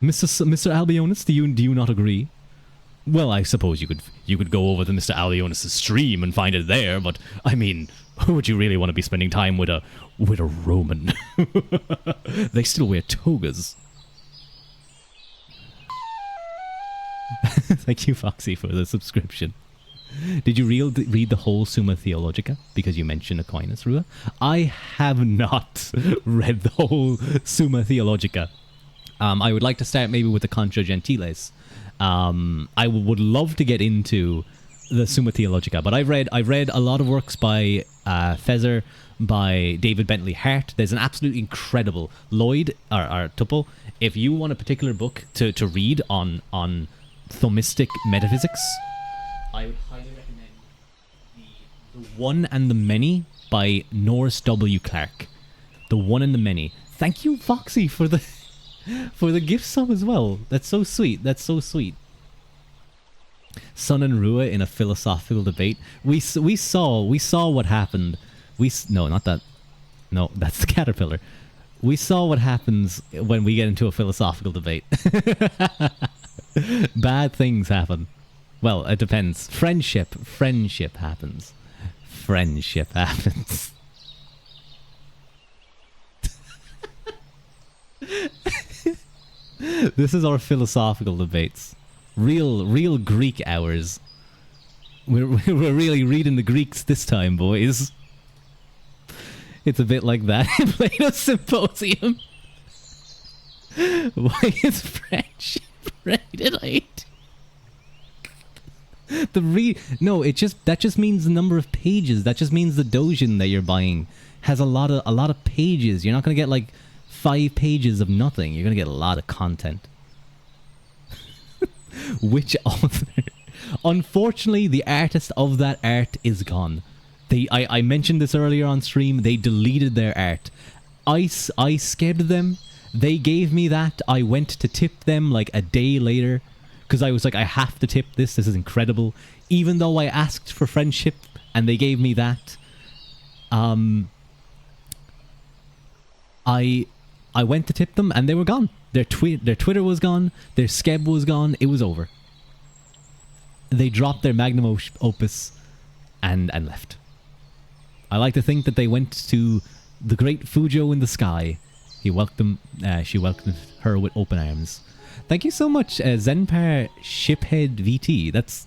Mr. Albionis, do you not agree? Well, I suppose you could go over to Mr. Albionis' stream and find it there, but I mean, would you really want to be spending time with a Roman? They still wear togas. Thank you, Foxy, for the subscription. Did you read the whole Summa Theologica? Because you mentioned Aquinas, Ruadh. I have not read the whole Summa Theologica. I would like to start maybe with the Contra Gentiles. I would love to get into the Summa Theologica, but I've read a lot of works by Fezer, by David Bentley Hart. There's an absolutely incredible Lloyd or Tupple. If you want a particular book to read on Thomistic metaphysics, I would highly recommend the One and the Many by Norris W. Clarke. The One and the Many. Thank you, Foxy, for the gift sub as well. That's so sweet. Sun and Ruadh in a philosophical debate. We saw what happened. No, not that. No, that's the caterpillar. We saw what happens when we get into a philosophical debate. Bad things happen. Well, it depends. Friendship happens. Friendship happens. This is our philosophical debates. Real Greek hours. We're really reading the Greeks this time, boys. It's a bit like that in Plato's Symposium. Why is friendship rated 8? No, that just means the number of pages. That just means the dojin that you're buying has a lot of pages. You're not gonna get like 5 pages of nothing. You're gonna get a lot of content. Which author? Unfortunately, the artist of that art is gone. I mentioned this earlier on stream. They deleted their art. I skebbed them. They gave me that. I went to tip them like a day later because I was like, I have to tip this. This is incredible. Even though I asked for friendship and they gave me that. I went to tip them and they were gone. Their Twitter was gone. Their skeb was gone. It was over. They dropped their magnum opus and left. I like to think that they went to the great Fujo in the sky. She welcomed her with open arms. Thank you so much, Zenpar Shiphead VT. That's...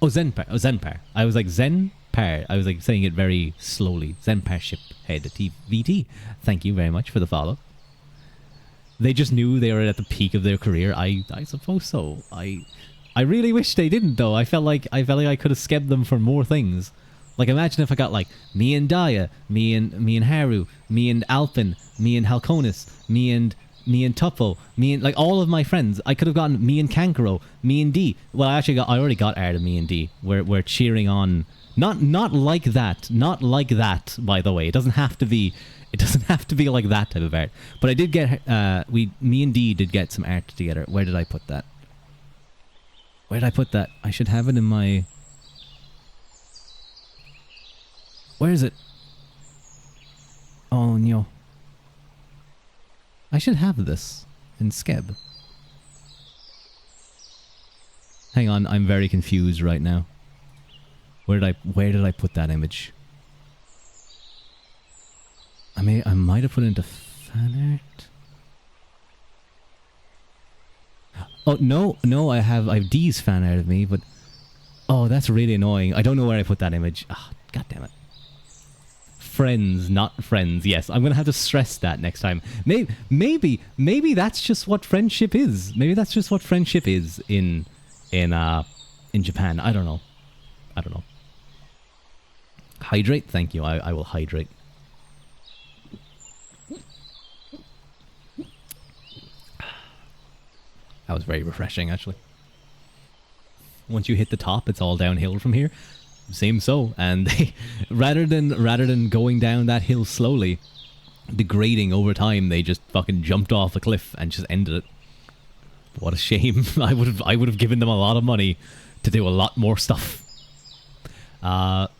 Oh, Zenpar. I was like Zenpar. I was like saying it very slowly. Zenpar Shiphead VT. Thank you very much for the follow. They just knew they were at the peak of their career. I suppose so. I really wish they didn't, though. I felt like I could have skebbed them for more things. Like, imagine if I got like me and Daya, me and Haru, me and Alpin, me and Halkonis, me and Tuppo, me and like all of my friends. I could have gotten me and Kankaro, me and D. Well, I already got art of me and D. We're cheering on. Not like that. Not like that. By the way, it doesn't have to be like that type of art. But I did get me and D did get some art together. Where did I put that? I should have it in my... Where is it? Oh no. I should have this in Skeb. Hang on, I'm very confused right now. Where did I put that image? I might have put it into fan art. Oh no, I have D's fan art of me, but oh, that's really annoying. I don't know where I put that image. Ah, oh, god damn it. Friends, not friends. Yes, I'm gonna have to stress that next time. Maybe that's just what friendship is. Maybe that's just what friendship is in Japan. I don't know. Hydrate, thank you. I will hydrate. That was very refreshing, actually. Once you hit the top, it's all downhill from here. Seems so. And they, rather than going down that hill slowly, degrading over time, they just fucking jumped off a cliff and just ended it. What a shame. I would have given them a lot of money to do a lot more stuff. But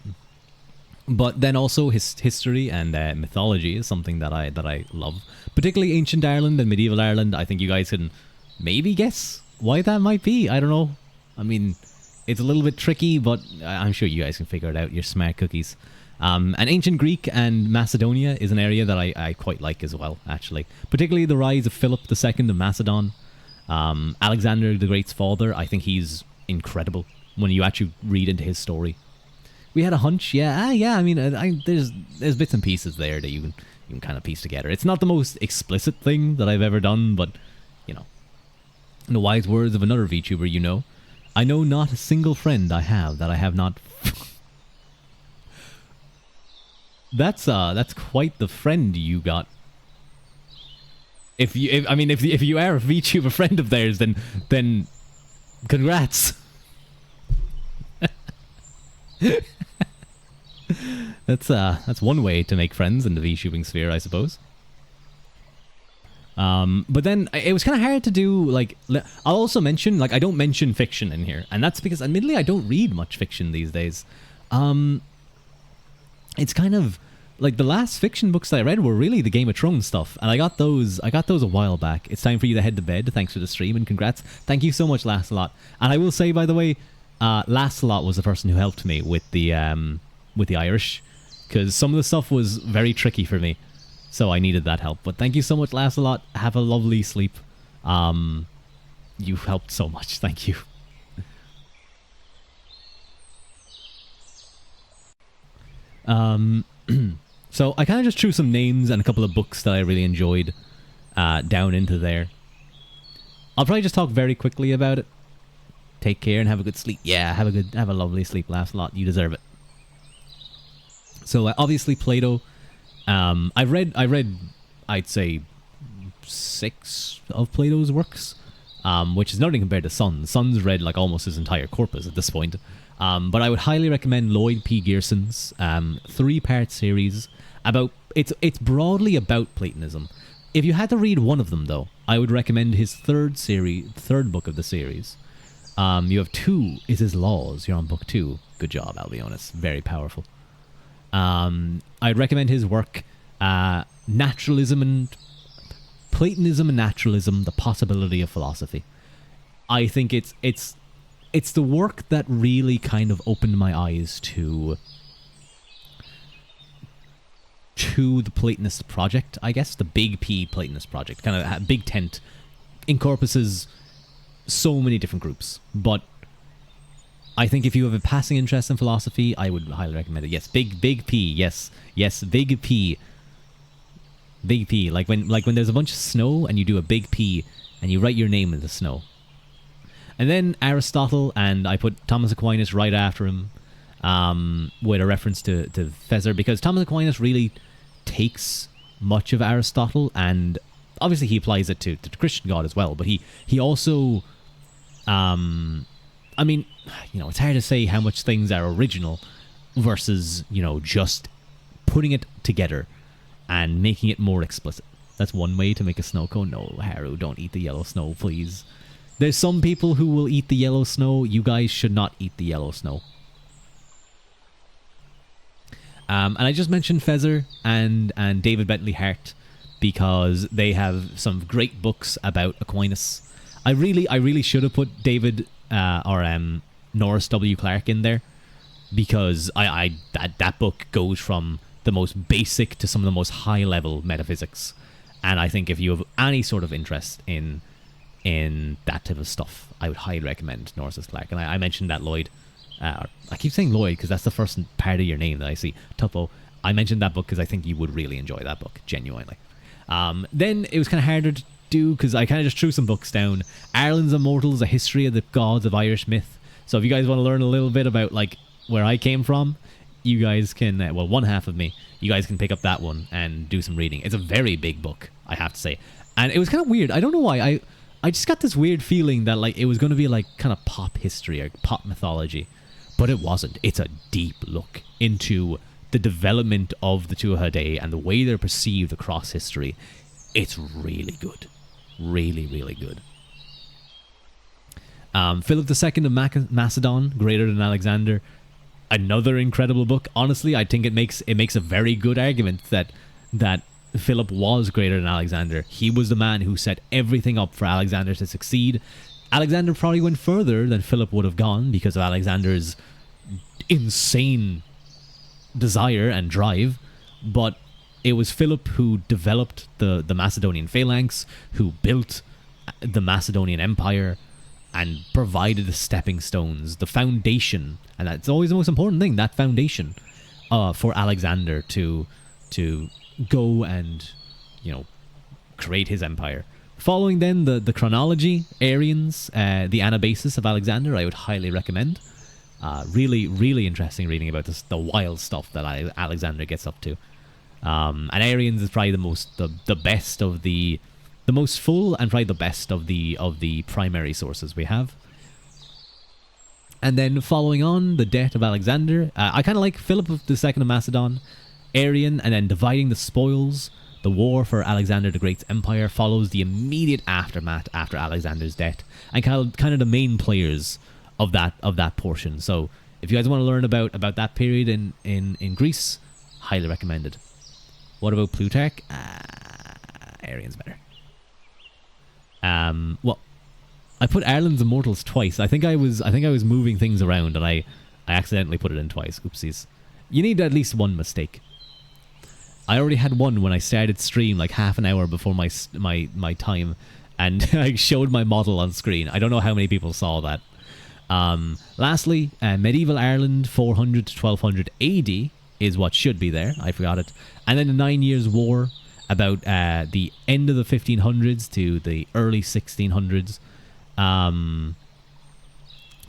then also history and mythology is something that I love. Particularly ancient Ireland and medieval Ireland. I think you guys can maybe guess why that might be. I don't know. I mean, it's a little bit tricky, but I'm sure you guys can figure it out. You're smart cookies. And ancient Greek and Macedonia is an area that I quite like as well, actually. Particularly the rise of Philip II of Macedon. Alexander the Great's father, I think he's incredible when you actually read into his story. We had a hunch, yeah. I mean, there's bits and pieces there that you can kind of piece together. It's not the most explicit thing that I've ever done, but, you know. In the wise words of another VTuber, you know, I know not a single friend I have that I have not... That's quite the friend you got. If you are a VTuber friend of theirs, then congrats. That's one way to make friends in the VTubing sphere, I suppose. But then it was kind of hard to do. Like, I'll also mention, like, I don't mention fiction in here, and that's because admittedly I don't read much fiction these days. It's kind of like the last fiction books that I read were really the Game of Thrones stuff, and I got those a while back. It's time for you to head to bed. Thanks for the stream and congrats. Thank you so much, Lancelot. And I will say, by the way, Lancelot was the person who helped me with the Irish, because some of the stuff was very tricky for me, so I needed that help. But thank you so much, Lancelot. Have a lovely sleep. You helped so much. Thank you. So I kind of just threw some names and a couple of books that I really enjoyed down into there. I'll probably just talk very quickly about it. Take care and have a good sleep. Yeah, have a lovely sleep, Lancelot. You deserve it. So obviously Plato. I read I'd say 6 of Plato's works, which is nothing compared to Sun's. Sun's read like almost his entire corpus at this point. But I would highly recommend Lloyd P. Gearson's 3-part series about it's broadly about Platonism. If you had to read one of them though, I would recommend his third book of the series. You have 2 is his Laws. You're on book 2. Good job, Albionus. Very powerful. I'd recommend his work, Naturalism and Platonism and Naturalism, The Possibility of Philosophy. I think it's the work that really kind of opened my eyes to the Platonist project, I guess. The Big P Platonist project. Kind of a big tent. Encompasses so many different groups. But I think if you have a passing interest in philosophy, I would highly recommend it. Yes, Big P. Yes, Big P. Big P. Like when there's a bunch of snow and you do a big P and you write your name in the snow. And then Aristotle, and I put Thomas Aquinas right after him, with a reference to Fezer, because Thomas Aquinas really takes much of Aristotle, and obviously he applies it to Christian God as well, but he also, I mean, you know, it's hard to say how much things are original versus, you know, just putting it together and making it more explicit. That's one way to make a snow cone. No, Haru, don't eat the yellow snow, please. There's some people who will eat the yellow snow. You guys should not eat the yellow snow. And I just mentioned Feather and David Bentley Hart because they have some great books about Aquinas. I really should have put David or Norris W. Clarke in there, because that book goes from the most basic to some of the most high level metaphysics, and I think if you have any sort of interest in that type of stuff, I would highly recommend Norris Clarke. And I mentioned that Lloyd. I keep saying Lloyd because that's the first part of your name that I see. Tuppo. I mentioned that book because I think you would really enjoy that book, genuinely. Then it was kind of harder to do because I kind of just threw some books down. Ireland's Immortals, A History of the Gods of Irish Myth. So if you guys want to learn a little bit about like where I came from, you guys can, well, one half of me, you guys can pick up that one and do some reading. It's a very big book, I have to say. And it was kind of weird. I don't know why. I just got this weird feeling that like it was going to be like kind of pop history or pop mythology. But it wasn't. It's a deep look into the development of the Tuatha Dé and the way they're perceived across history. It's really good. Really, really good. Philip II of Macedon, Greater Than Alexander. Another incredible book. Honestly, I think it makes a very good argument that Philip was greater than Alexander. He was the man who set everything up for Alexander to succeed. Alexander probably went further than Philip would have gone because of Alexander's insane desire and drive, but it was Philip who developed the Macedonian phalanx, who built the Macedonian Empire, and provided the stepping stones, the foundation, and that's always the most important thing, that foundation for Alexander to go and, create his empire. Following then the chronology, Arians, the Anabasis of Alexander, I would highly recommend. Really, really interesting reading about the wild stuff that Alexander gets up to. And Arians is probably the best of the most full and probably the best of the primary sources we have. And then following on, the death of Alexander. I kind of like Philip II of Macedon, Arian, and then dividing the spoils. The war for Alexander the Great's empire follows the immediate aftermath after Alexander's death, and kind of the main players of that portion. So if you guys want to learn about that period in Greece, highly recommended. What about Plutarch? Arian's better. Well, I put Ireland's Immortals twice. I think I was moving things around and I accidentally put it in twice. Oopsies. You need at least one mistake. I already had one when I started stream like half an hour before my time, and I showed my model on screen. I don't know how many people saw that. Lastly, medieval Ireland 400 to 1200 AD is what should be there. I forgot it. And then the 9 Years' War, about the end of the 1500s to the early 1600s,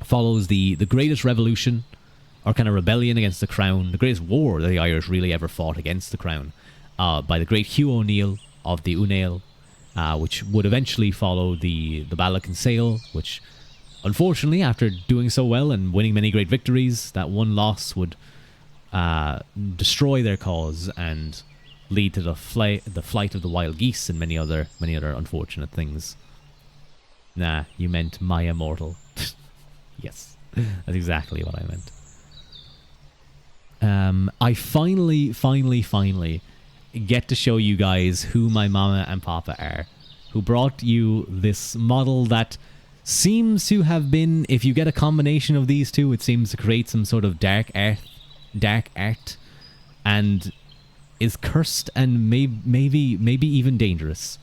follows the greatest revolution, or kind of rebellion against the crown, the greatest war that the Irish really ever fought against the crown, by the great Hugh O'Neill of the Unail, which would eventually follow the Battle of Kinsale, which, unfortunately, after doing so well and winning many great victories, that one loss would destroy their cause and lead to the flight of the wild geese and many other unfortunate things. Nah, you meant my immortal. Yes, that's exactly what I meant. I finally get to show you guys who my mama and papa are, who brought you this model that seems to have been, if you get a combination of these two, it seems to create some sort of dark art, and is cursed and maybe even dangerous.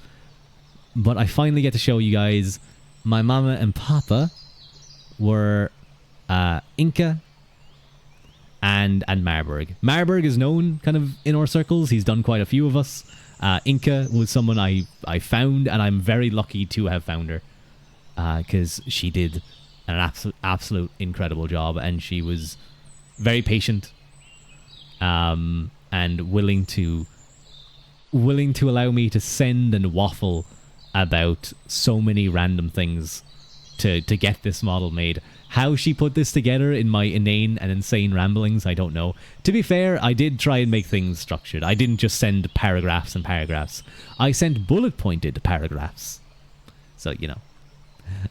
But I finally get to show you guys my mama and papa were Inca and Marburg. Marburg is known kind of in our circles. He's done quite a few of us. Inca was someone I found, and I'm very lucky to have found her, because she did an absolute incredible job, and she was very patient, and willing to allow me to send and waffle about so many random things to get this model made. How she put this together in my inane and insane ramblings, I don't know. To be fair, I did try and make things structured. I didn't just send paragraphs and paragraphs. I sent bullet-pointed paragraphs. So,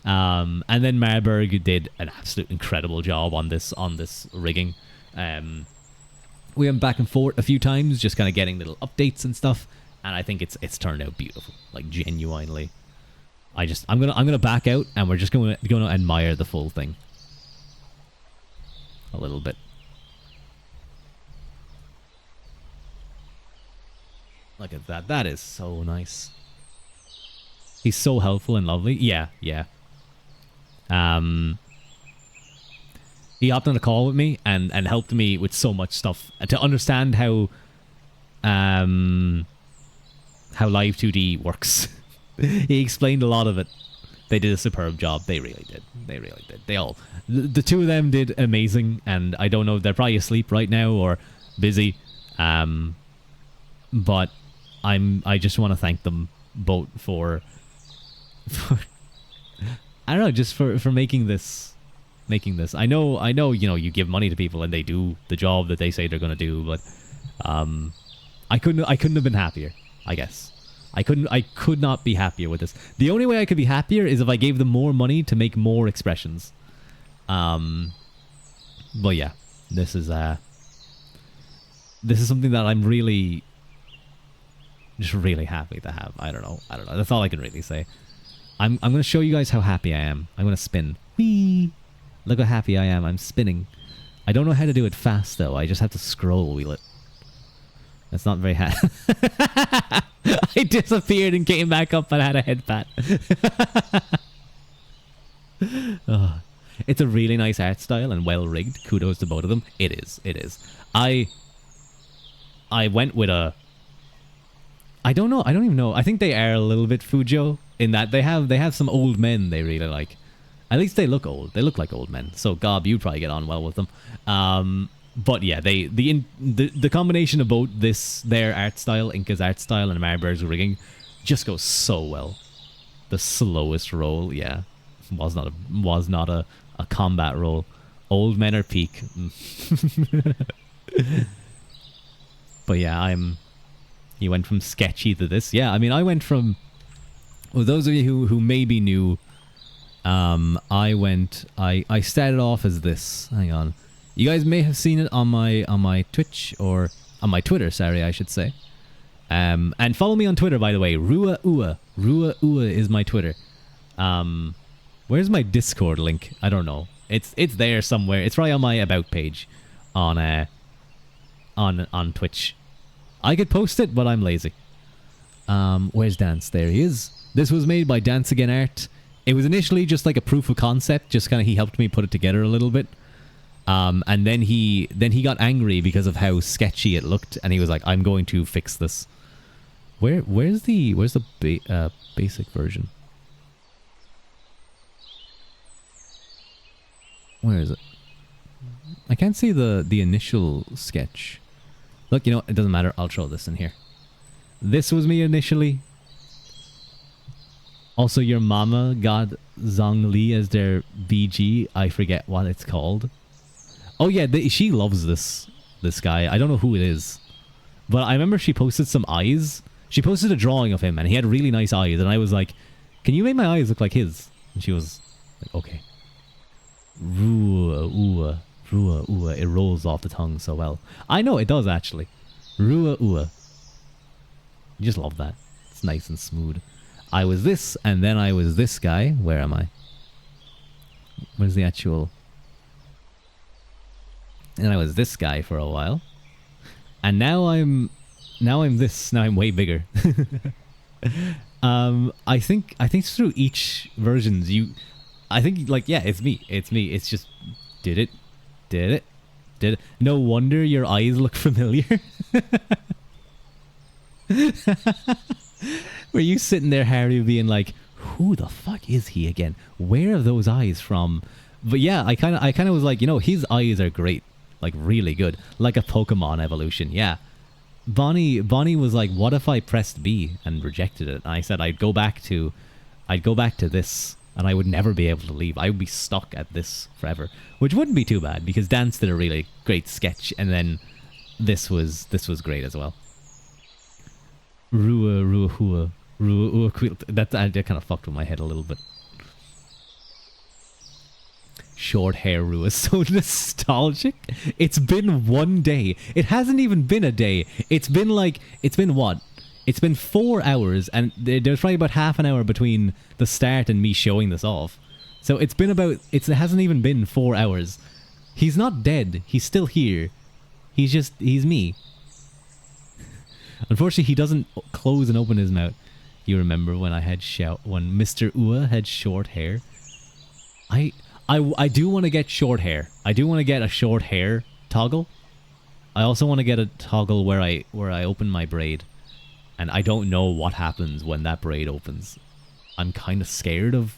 and then Marburg did an absolute incredible job on this rigging. We went back and forth a few times, just kind of getting little updates and stuff, and I think it's turned out beautiful, like genuinely. I'm gonna back out, and we're just gonna admire the full thing a little bit. Look at that. That is so nice. He's so helpful and lovely. Yeah, yeah. He hopped on a call with me and helped me with so much stuff to understand how LIVE2D works. He explained a lot of it. They did a superb job. They really did. They really did. The two of them did amazing, and I don't know if they're probably asleep right now or busy. But I just want to thank them both for I don't know, just for making this. I know, you know, you give money to people and they do the job that they say they're going to do, but I couldn't have been happier, I guess. I could not be happier with this. The only way I could be happier is if I gave them more money to make more expressions. But yeah, this is something that I'm really just really happy to have. I don't know. That's all I can really say. I'm going to show you guys how happy I am. I'm going to spin. Whee! Look how happy I am. I'm spinning. I don't know how to do it fast, though. I just have to scroll wheel it. That's not very I disappeared and came back up and had a head pat. Oh, it's a really nice art style and well rigged. Kudos to both of them. It is. It is. I went with a... I don't know. I don't even know. I think they are a little bit Fujo in that they have some old men they really like. At least they look old. They look like old men. So Gob, you'd probably get on well with them. But yeah, the combination of both their art style, Inca's art style, and Marburg's rigging just goes so well. The slowest roll, yeah, was not a combat roll. Old men are peak. But yeah, you went from sketchy to this. Yeah, I mean, I went from... Well, those of you who may be new, I started off as this. Hang on. You guys may have seen it on my Twitch, or on my Twitter, sorry, I should say. And follow me on Twitter, by the way. Ruadh. Ruadh is my Twitter. Where's my Discord link? I don't know. It's there somewhere. It's probably on my about page on Twitch. I could post it, but I'm lazy. Where's Dance? There he is. This was made by Dance Again Art. It was initially just like a proof of concept. Just kind of he helped me put it together a little bit. And then he got angry because of how sketchy it looked, and he was like, "I'm going to fix this." Where's the basic version? Where is it? I can't see the initial sketch. Look, you know, it doesn't matter. I'll throw this in here. This was me initially. Also, your mama got Zhong Li as their BG. I forget what it's called. Oh yeah, she loves this guy. I don't know who it is, but I remember she posted some eyes. She posted a drawing of him, and he had really nice eyes. And I was like, "Can you make my eyes look like his?" And she was like, "Okay." Ruadh. It rolls off the tongue so well. I know it does actually. Ruadh. You just love that. It's nice and smooth. I was this, and then I was this guy. Where am I? Where's the actual... And I was this guy for a while. And now I'm this. Now I'm way bigger. I think through each versions I think like, yeah, it's me. It's just did it. No wonder your eyes look familiar. Were you sitting there, Harry, being like, who the fuck is he again? Where are those eyes from? But yeah, I kind of was like, you know, his eyes are great. Like, really good. Like a Pokemon evolution, yeah. Bonnie was like, what if I pressed B and rejected it? And I said I'd go back to this, and I would never be able to leave. I would be stuck at this forever. Which wouldn't be too bad, because Dance did a really great sketch, and then this was great as well. Ruadh. That kind of fucked with my head a little bit. Short hair, Rue, is so nostalgic. It's been one day. It hasn't even been a day. It's been what? It's been 4 hours, and there's probably about half an hour between the start and me showing this off. So it hasn't even been 4 hours. He's not dead. He's still here. He's me. Unfortunately, he doesn't close and open his mouth. You remember when when Mr. Ua had short hair? I do want to get short hair. I do want to get a short hair toggle. I also want to get a toggle where I open my braid. And I don't know what happens when that braid opens. I'm kind of scared of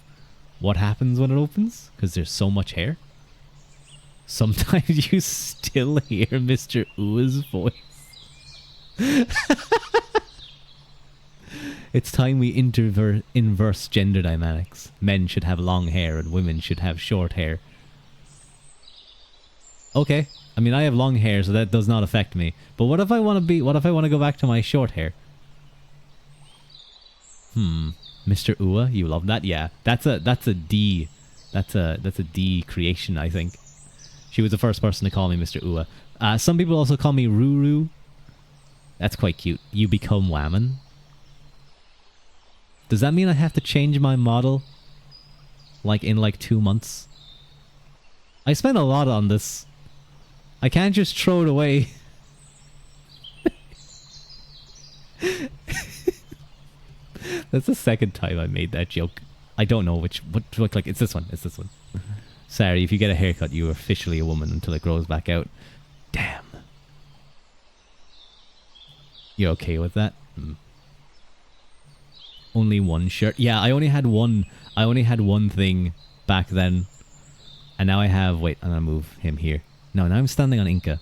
what happens when it opens, because there's so much hair. Sometimes you still hear Mr. Ua's voice. It's time we inverse gender dynamics. Men should have long hair and women should have short hair. Okay. I mean, I have long hair, so that does not affect me. But what if I want to go back to my short hair? Mr. Ua, you love that? Yeah. That's a D. That's a D creation, I think. She was the first person to call me Mr. Ua. Some people also call me Ruru. That's quite cute. You become Whammon. Does that mean I have to change my model? In 2 months? I spent a lot on this. I can't just throw it away. That's the second time I made that joke. I don't know what it's this one. It's this one. Sorry, if you get a haircut, you're officially a woman until it grows back out. Damn. You're okay with that? Only one shirt. Yeah, I only had one thing back then. And now I have... Wait, I'm gonna move him here. No, now I'm standing on Inca.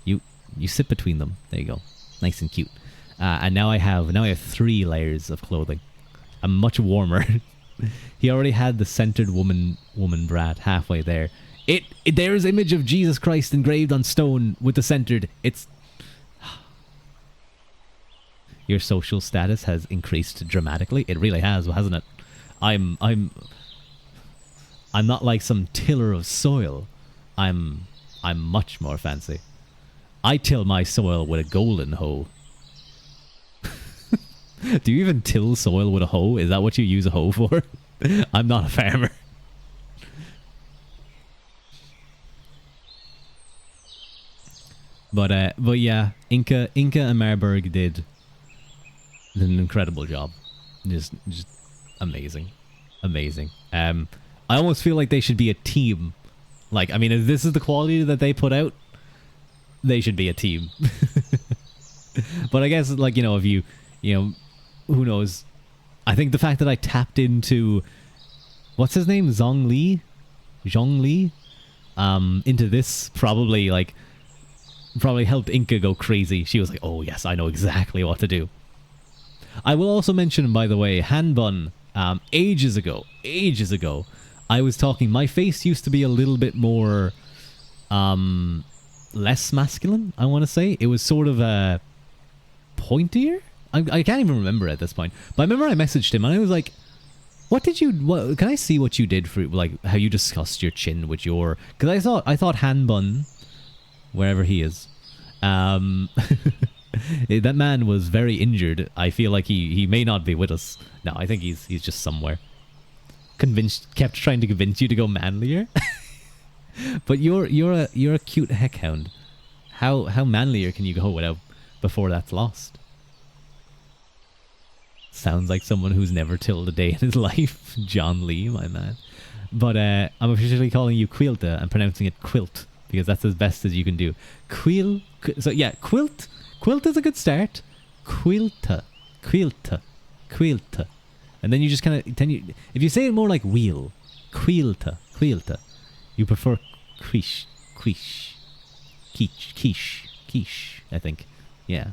You sit between them. There you go. Nice and cute. And now I have 3 layers of clothing. I'm much warmer. He already had the centered woman brat halfway there. There's image of Jesus Christ engraved on stone with the centered. It's... Your social status has increased dramatically. It really has, hasn't it? I'm not like some tiller of soil. I'm much more fancy. I till my soil with a golden hoe. Do you even till soil with a hoe? Is that what you use a hoe for? I'm not a farmer. But yeah, Inca and Marburg did an incredible job. Just amazing. Amazing. I almost feel like they should be a team. Like, I mean, if this is the quality that they put out, they should be a team. But I guess, like, if you who knows? I think the fact that I tapped into, what's his name? Zhong Li? Into this probably helped Inca go crazy. She was like, oh yes, I know exactly what to do. I will also mention, by the way, Hanbun, ages ago, I was talking, my face used to be a little bit more, less masculine, I want to say. It was sort of pointier? I can't even remember at this point. But I remember I messaged him and I was like, can I see what you did for, like, how you discussed your chin with your... Because I thought Hanbun, wherever he is, that man was very injured. I feel like he may not be with us. No, I think he's just somewhere. Kept trying to convince you to go manlier. But you're a cute heckhound. How manlier can you go before that's lost? Sounds like someone who's never tilled a day in his life. John Lee, my man. But I'm officially calling you Caílte and pronouncing it quilt, because that's as best as you can do. So yeah, quilt. Quilt is a good start. Caílte. And then you just kind of... if you say it more like wheel. Caílte. You prefer quiche, I think. Yeah.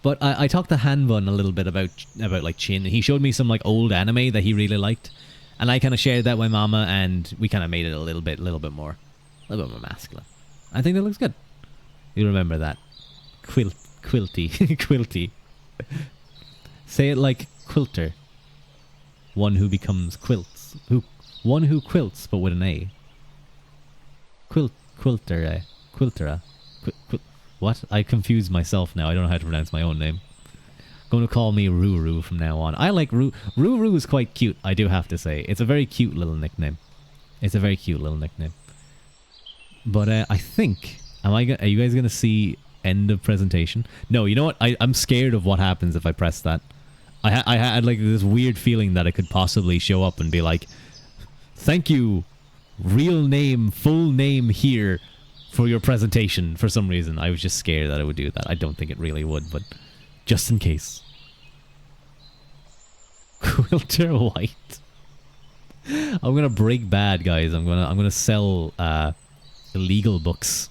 But I talked to Hanbun a little bit about like chin. He showed me some like old anime that he really liked, and I kind of shared that with Mama, and we kind of made it a little bit more masculine. I think that looks good. You remember that? Quilty. Say it like quilter. One who becomes quilts. One who quilts, but with an A. Quiltera. What? I confused myself now. I don't know how to pronounce my own name. Going to call me Ruru from now on. I like Ruru is quite cute, I do have to say. It's a very cute little nickname. It's a very cute little nickname. But I think, are you guys going to see end of presentation? No, you know what? I'm scared of what happens if I press that. I had like this weird feeling that it could possibly show up and be like, thank you, real name, full name here for your presentation for some reason. I was just scared that it would do that. I don't think it really would, but just in case. Quilter White. I'm gonna break bad, guys. I'm gonna sell illegal books.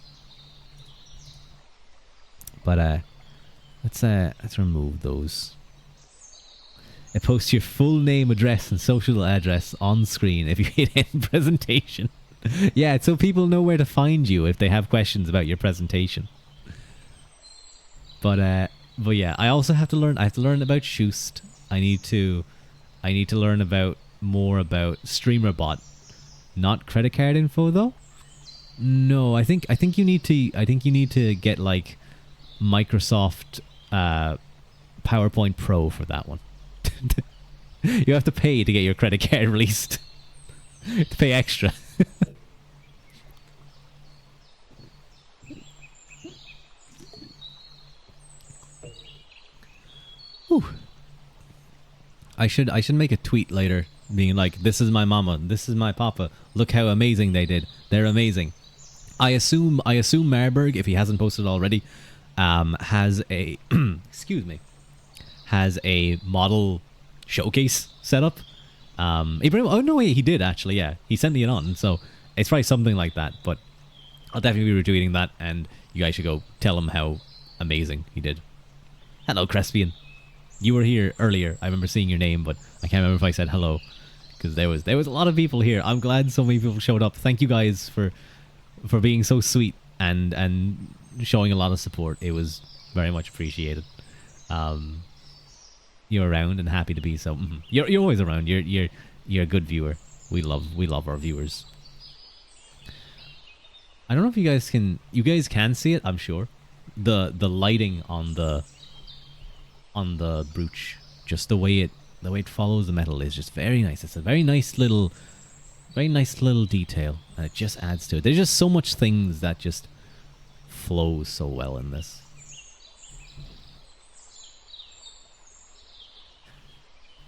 But let's remove those. It posts your full name, address, and social address on screen if you hit end presentation. Yeah, so people know where to find you if they have questions about your presentation. But yeah, I also have to learn. I have to learn about Shoost. I need to learn more about StreamerBot. Not credit card info though. No, I think you need to get like Microsoft PowerPoint Pro for that one. You have to pay to get your credit card released. You have to pay extra. Whew. I should make a tweet later being like, this is my mama, this is my papa, look how amazing they did. They're amazing. I assume Marburg, if he hasn't posted already, has a excuse me, has a model showcase set up. Oh no, wait, he did actually. Yeah, he sent me it on, so it's probably something like that. But I'll definitely be retweeting that, and you guys should go tell him how amazing he did. Hello, Crespian. You were here earlier. I remember seeing your name, but I can't remember if I said hello because there was a lot of people here. I'm glad so many people showed up. Thank you guys for being so sweet and showing a lot of support. It was very much appreciated. You're around and happy to be so. You're always around. You're a good viewer. We love our viewers. I don't know if you guys can see it. I'm sure the lighting on the brooch, just the way it follows the metal is just very nice. It's a very nice little detail, and it just adds to it. There's just so much things that just flows so well in this.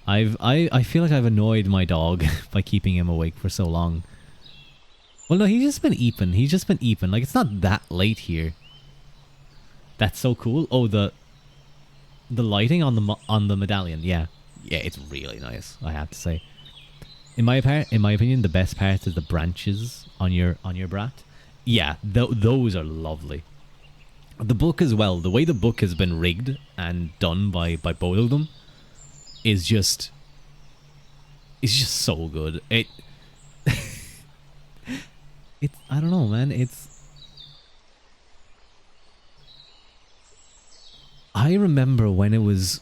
I feel like I've annoyed my dog by keeping him awake for so long. Well, no, he's just been eeping. Like, it's not that late here. That's so cool. Oh, the lighting on the medallion. Yeah, it's really nice, I have to say. In my opinion, the best part is the branches on your brat. Yeah, those are lovely. The book as well. The way the book has been rigged and done by both of them is just so good. I don't know, man. I remember when it was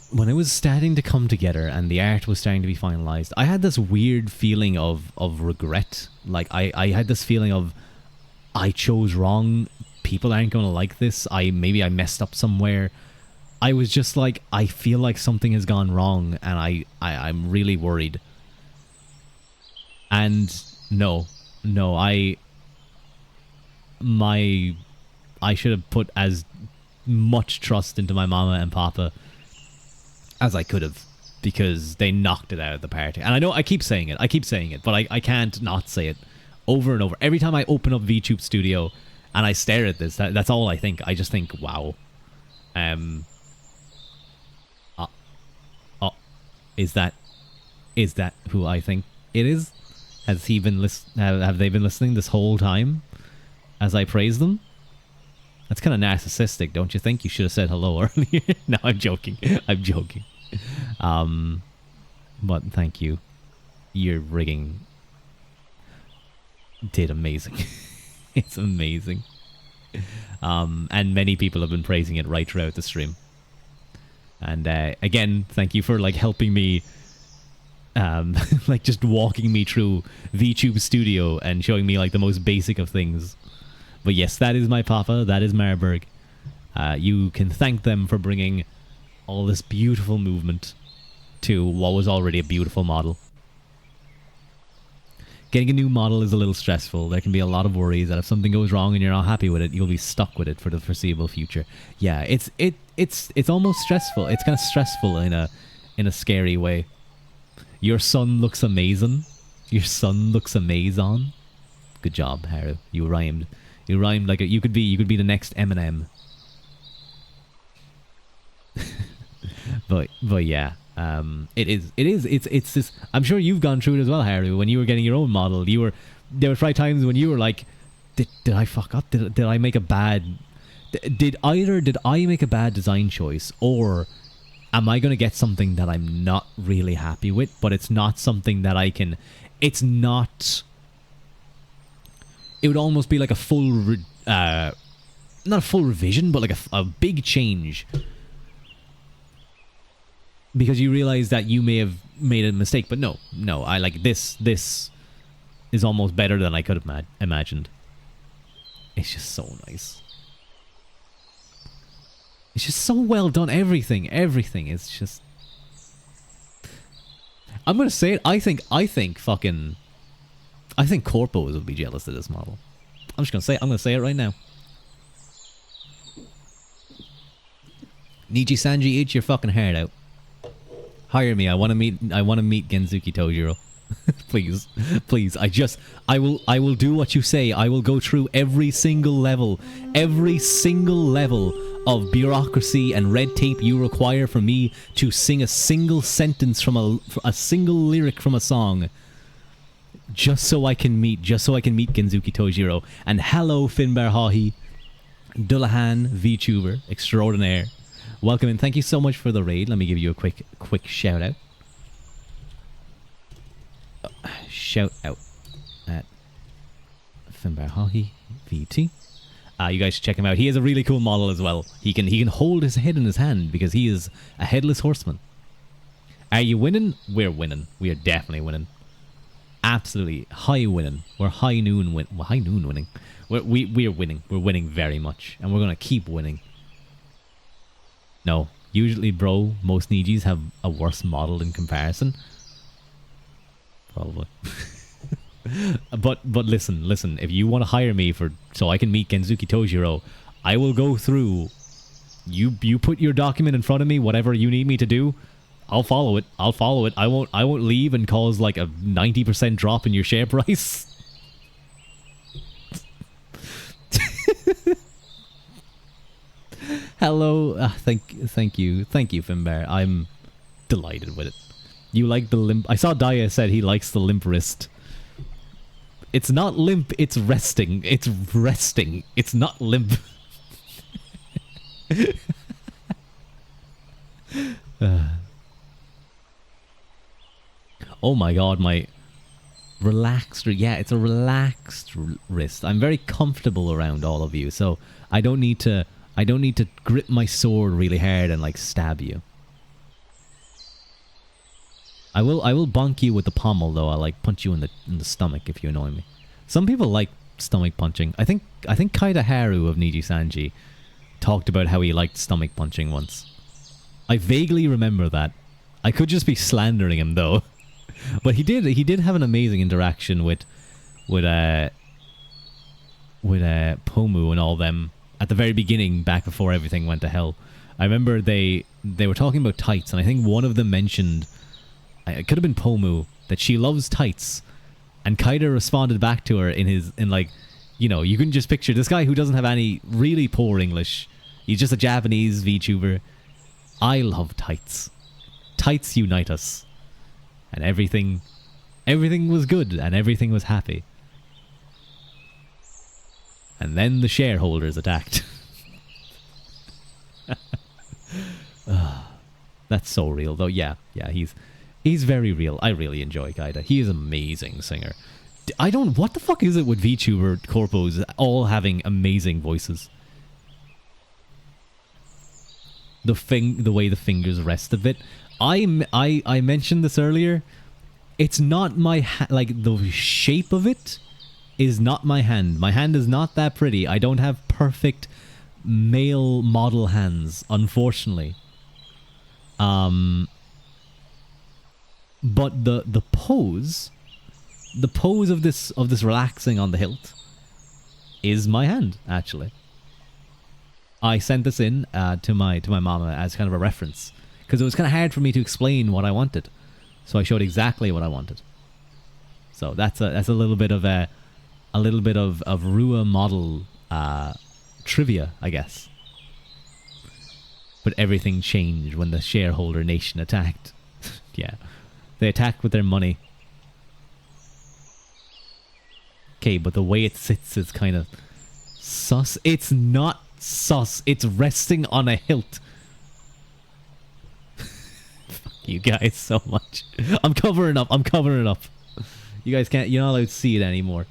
starting to come together and the art was starting to be finalized, I had this weird feeling of regret. Like I had this feeling of, I chose wrong. People aren't going to like this. Maybe I messed up somewhere. I was just like, I feel like something has gone wrong, and I'm really worried. And no, I should have put as much trust into my mama and papa as I could have, because they knocked it out of the park. And I know I keep saying it, but I can't not say it over and over. Every time I open up VTube Studio and I stare at this, that's all I think. I just think, wow. Is that who I think it is? Has he been have they been listening this whole time as I praise them? That's kind of narcissistic, don't you think? You should have said hello earlier. No, I'm joking. But thank you. Your rigging did amazing. It's amazing. And many people have been praising it right throughout the stream. And again, thank you for like helping me like just walking me through VTube Studio and showing me like the most basic of things. But yes, that is my papa. That is Marburg. You can thank them for bringing all this beautiful movement to what was already a beautiful model. Getting a new model is a little stressful. There can be a lot of worries that if something goes wrong and you're not happy with it, you'll be stuck with it for the foreseeable future. Yeah, it's almost stressful. It's kind of stressful in a scary way. Your son looks amazing. Your son looks amazing. Good job, Haru. You rhymed. You rhymed like you could be the next Eminem. but yeah. It's this. I'm sure you've gone through it as well, Haru. When you were getting your own model, there were probably times when you were like, "Did I fuck up? Did I make a bad? Did I make a bad design choice, or am I gonna get something that I'm not really happy with? But it's not something that I can. It's not. It would almost be like a full, not a full revision, but like a big change." Because you realize that you may have made a mistake, but no, I like this. This is almost better than I could have imagined. It's just so nice. It's just so well done. Everything is just. I'm gonna say it. I think corpos would be jealous of this model. I'm gonna say it right now. Niji Sanji, eat your fucking heart out. Hire me. I want to meet Genzuki Tojiro. please. I will do what you say. I will go through every single level of bureaucracy and red tape you require for me to sing a single sentence from a single lyric from a song. Just so I can meet Genzuki Tojiro. And hello, Finbar Hahi, Dullahan VTuber extraordinaire. Welcome and thank you so much for the raid. Let me give you a quick shout out. Shout out at Finbar Hahi VT. You guys should check him out. He has a really cool model as well. He can hold his head in his hand because he is a headless horseman. Are you winning? We're winning. We are definitely winning. Absolutely high winning. We're high noon winning. We are winning. We're winning very much, and we're gonna keep winning. No, usually, bro, most Nijis have a worse model in comparison. Probably. but listen. If you want to hire me so I can meet Genzuki Tojiro, I will go through. You put your document in front of me. Whatever you need me to do, I'll follow it. I won't leave and cause like a 90% drop in your share price. Hello, thank you, Finbar. I'm delighted with it. You like the limp? I saw Daya said he likes the limp wrist. It's not limp. It's resting. It's resting. It's not limp. Oh my god, my relaxed. Yeah, it's a relaxed wrist. I'm very comfortable around all of you, so I don't need to grip my sword really hard and like stab you. I will bonk you with the pommel though. I'll like punch you in the stomach if you annoy me. Some people like stomach punching. I think Kaida Haru of Niji Sanji talked about how he liked stomach punching once. I vaguely remember that. I could just be slandering him though. But he did have an amazing interaction with Pomu and all them at the very beginning, back before everything went to hell. I remember they were talking about tights, and I think one of them mentioned, it could have been Pomu, that she loves tights, and Kaida responded back to her in like, you know, you can just picture this guy who doesn't have any really poor English. He's just a Japanese VTuber. I love tights. Tights unite us. And everything was good, and everything was happy. And then the shareholders attacked. That's so real, though. Yeah, he's very real. I really enjoy Kaida. He is an amazing singer. What the fuck is it with VTuber corpos all having amazing voices? The way the fingers rest a bit. I mentioned this earlier. It's not my like the shape of it is not my hand. My hand is not that pretty. I don't have perfect male model hands, unfortunately. But the pose of this relaxing on the hilt is my hand, actually. I sent this in to my mama as kind of a reference because it was kind of hard for me to explain what I wanted, so I showed exactly what I wanted. So that's a little bit of Ruadh model trivia, I guess. But everything changed when the shareholder nation attacked. Yeah, they attacked with their money. Okay, but the way it sits is kind of sus. It's not sus. It's resting on a hilt. Fuck you guys so much. I'm covering up. I'm covering it up. You guys can't. You're not allowed to see it anymore.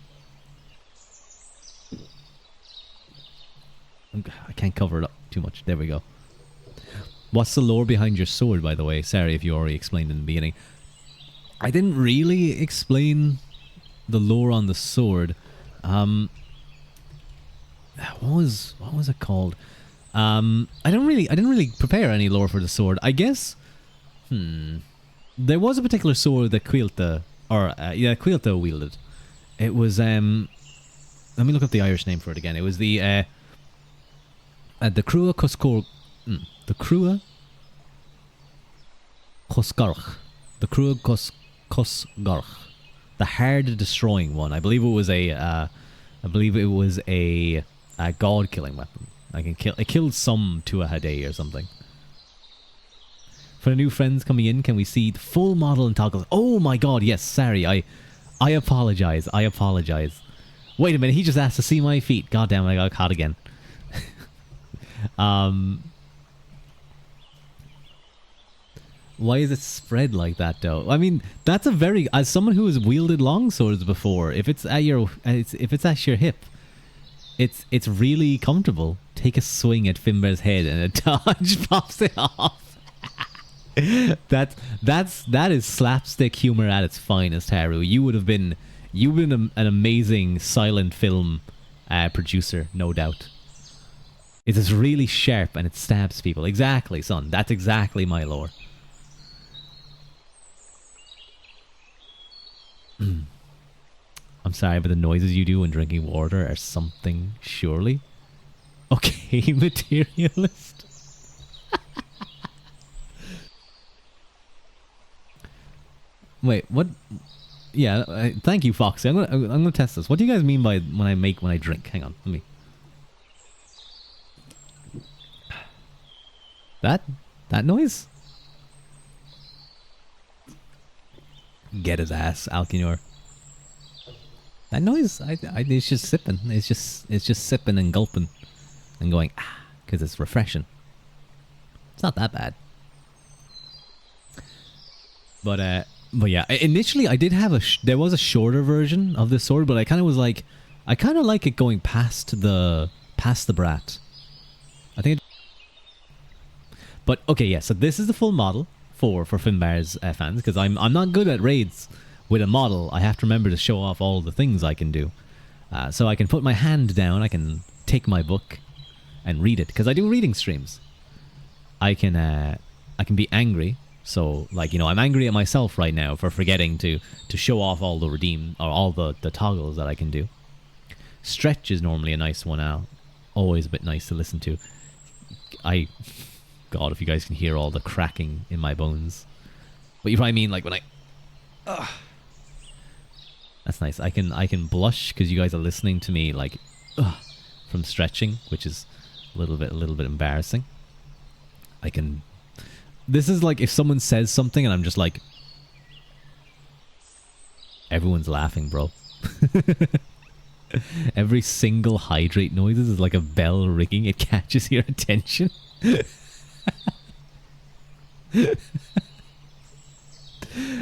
I can't cover it up too much. There we go. What's the lore behind your sword, by the way? Sorry if you already explained in the beginning. I didn't really explain the lore on the sword. What was it called? I didn't really prepare any lore for the sword. I guess. There was a particular sword that Caílte wielded. It was let me look up the Irish name for it again. It was the Crua Coscor. The Crua Cosgarch. The Crua Cosgarch. The hard destroying one. I believe it was a god killing weapon. It killed some to a Hade or something. For the new friends coming in, can we see the full model and toggles? Oh my god, yes, sorry. I apologize. I apologize. Wait a minute, he just asked to see my feet. God damn it, I got caught again. Why is it spread like that, though? I mean, that's a very, as someone who has wielded long swords before, if it's at your hip, it's really comfortable. Take a swing at Finbar's head and a dodge pops it off. that is slapstick humor at its finest, Haru. You've been an amazing silent film producer, no doubt. It is really sharp and it stabs people. Exactly, son. That's exactly my lore. I'm sorry, but the noises you do when drinking water are something, surely. Okay, materialist. Wait, what? Yeah, thank you, Foxy. I'm gonna test this. What do you guys mean by when I drink? Hang on, let me. That noise? Get his ass, Alkinor. That noise, it's just sipping. It's just sipping and gulping, and going because it's refreshing. It's not that bad. But yeah. Initially, I did have there was a shorter version of this sword, but I kind of was like, I kind of like it going past the brat. I think. But okay, yeah. So this is the full model for Finbar's fans, because I'm not good at raids with a model. I have to remember to show off all the things I can do. So I can put my hand down. I can take my book and read it, because I do reading streams. I can be angry. So, like, you know, I'm angry at myself right now for forgetting to show off all the toggles that I can do. Stretch is normally a nice one out. Always a bit nice to listen to. God, if you guys can hear all the cracking in my bones. But you probably mean like when I... That's nice. I can blush because you guys are listening to me like from stretching, which is a little bit embarrassing. I can... This is like if someone says something and I'm just like... Everyone's laughing, bro. Every single hydrate noises is like a bell ringing. It catches your attention.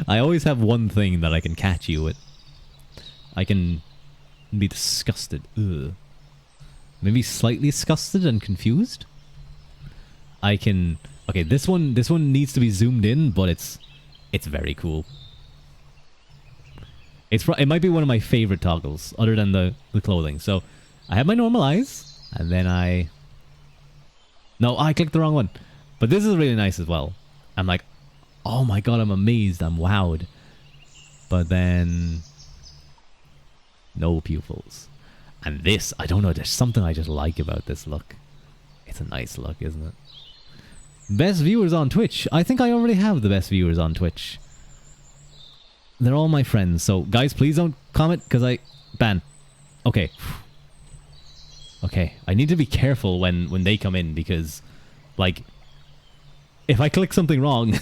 I always have one thing that I can catch you with. I can be disgusted. Ugh. Maybe slightly disgusted and confused. I can... Okay, this one needs to be zoomed in, but it's very cool. It might be one of my favorite toggles, other than the clothing. So, I have my normal eyes, and then No, I clicked the wrong one. But this is really nice as well. I'm like, oh my god, I'm amazed, I'm wowed. But then... no pupils. And this, I don't know, there's something I just like about this look. It's a nice look, isn't it? Best viewers on Twitch. I think I already have the best viewers on Twitch. They're all my friends, so guys, please don't comment, because I... ban. Okay. Okay, I need to be careful when they come in, because, like, if I click something wrong,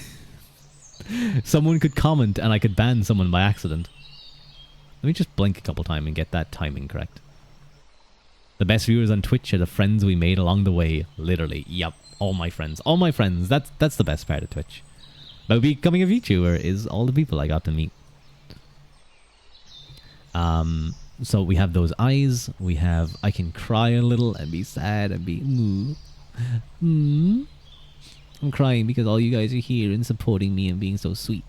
someone could comment and I could ban someone by accident. Let me just blink a couple times and get that timing correct. The best viewers on Twitch are the friends we made along the way. Literally, yep, all my friends. All my friends, that's the best part of Twitch. About becoming a VTuber is all the people I got to meet. So we have those eyes. We have I can cry a little and be sad and be I'm crying because all you guys are here and supporting me and being so sweet.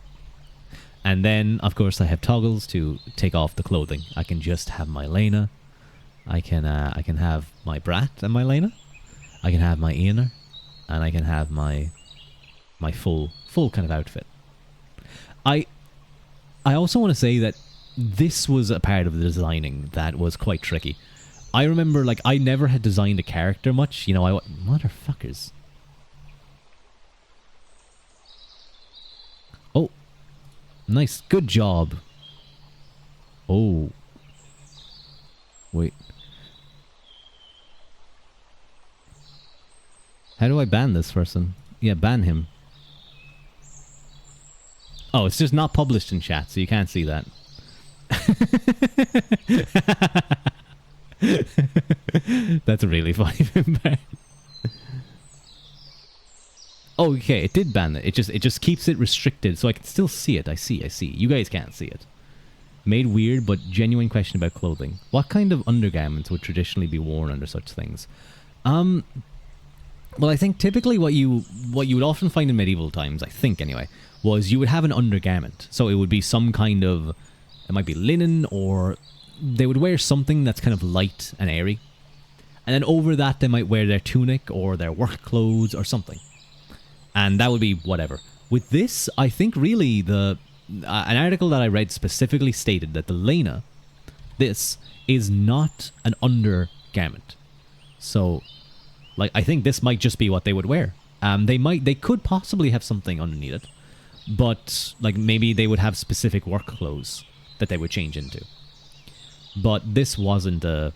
And then, of course, I have toggles to take off the clothing. I can just have my Lena. I can have my Brat and my Lena. I can have my Ianer. And I can have my full kind of outfit. I also want to say that this was a part of the designing that was quite tricky. I remember, like, I never had designed a character much. You know, motherfuckers. Oh. Nice. Good job. Oh. Wait. How do I ban this person? Yeah, ban him. Oh, it's just not published in chat, so you can't see that. That's really funny. Oh, okay, it did ban it. It just keeps it restricted, so I can still see it. I see. You guys can't see it. Made weird, but genuine question about clothing. What kind of undergarments would traditionally be worn under such things? Well, I think typically what you would often find in medieval times, I think anyway, was you would have an undergarment. So it would be some kind of, it might be linen, or they would wear something that's kind of light and airy. And then over that, they might wear their tunic or their work clothes or something. And that would be whatever. With this, I think really an article that I read specifically stated that the Lena, this, is not an undergarment. So, like, I think this might just be what they would wear. They could possibly have something underneath it, but like maybe they would have specific work clothes that they would change into. But this wasn't a.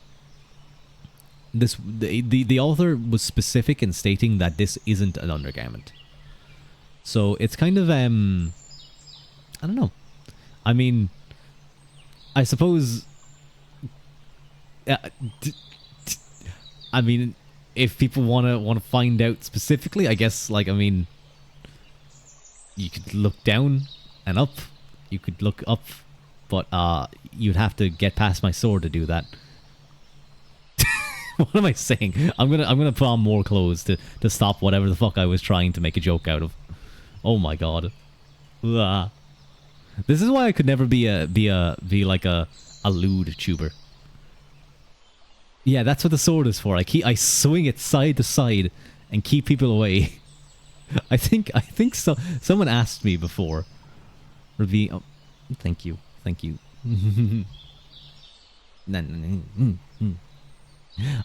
The author was specific in stating that this isn't an undergarment. So it's kind of I don't know. I mean, I suppose. I mean, if people want to find out specifically, I guess, like, I mean, you could look down and up. You could look up, but you'd have to get past my sword to do that. What am I saying? I'm gonna put on more clothes to stop whatever the fuck I was trying to make a joke out of. Oh my god. Ugh. This is why I could never be like a lewd tuber. Yeah, that's what the sword is for. I swing it side to side and keep people away. I think so. Someone asked me before. Oh, thank you.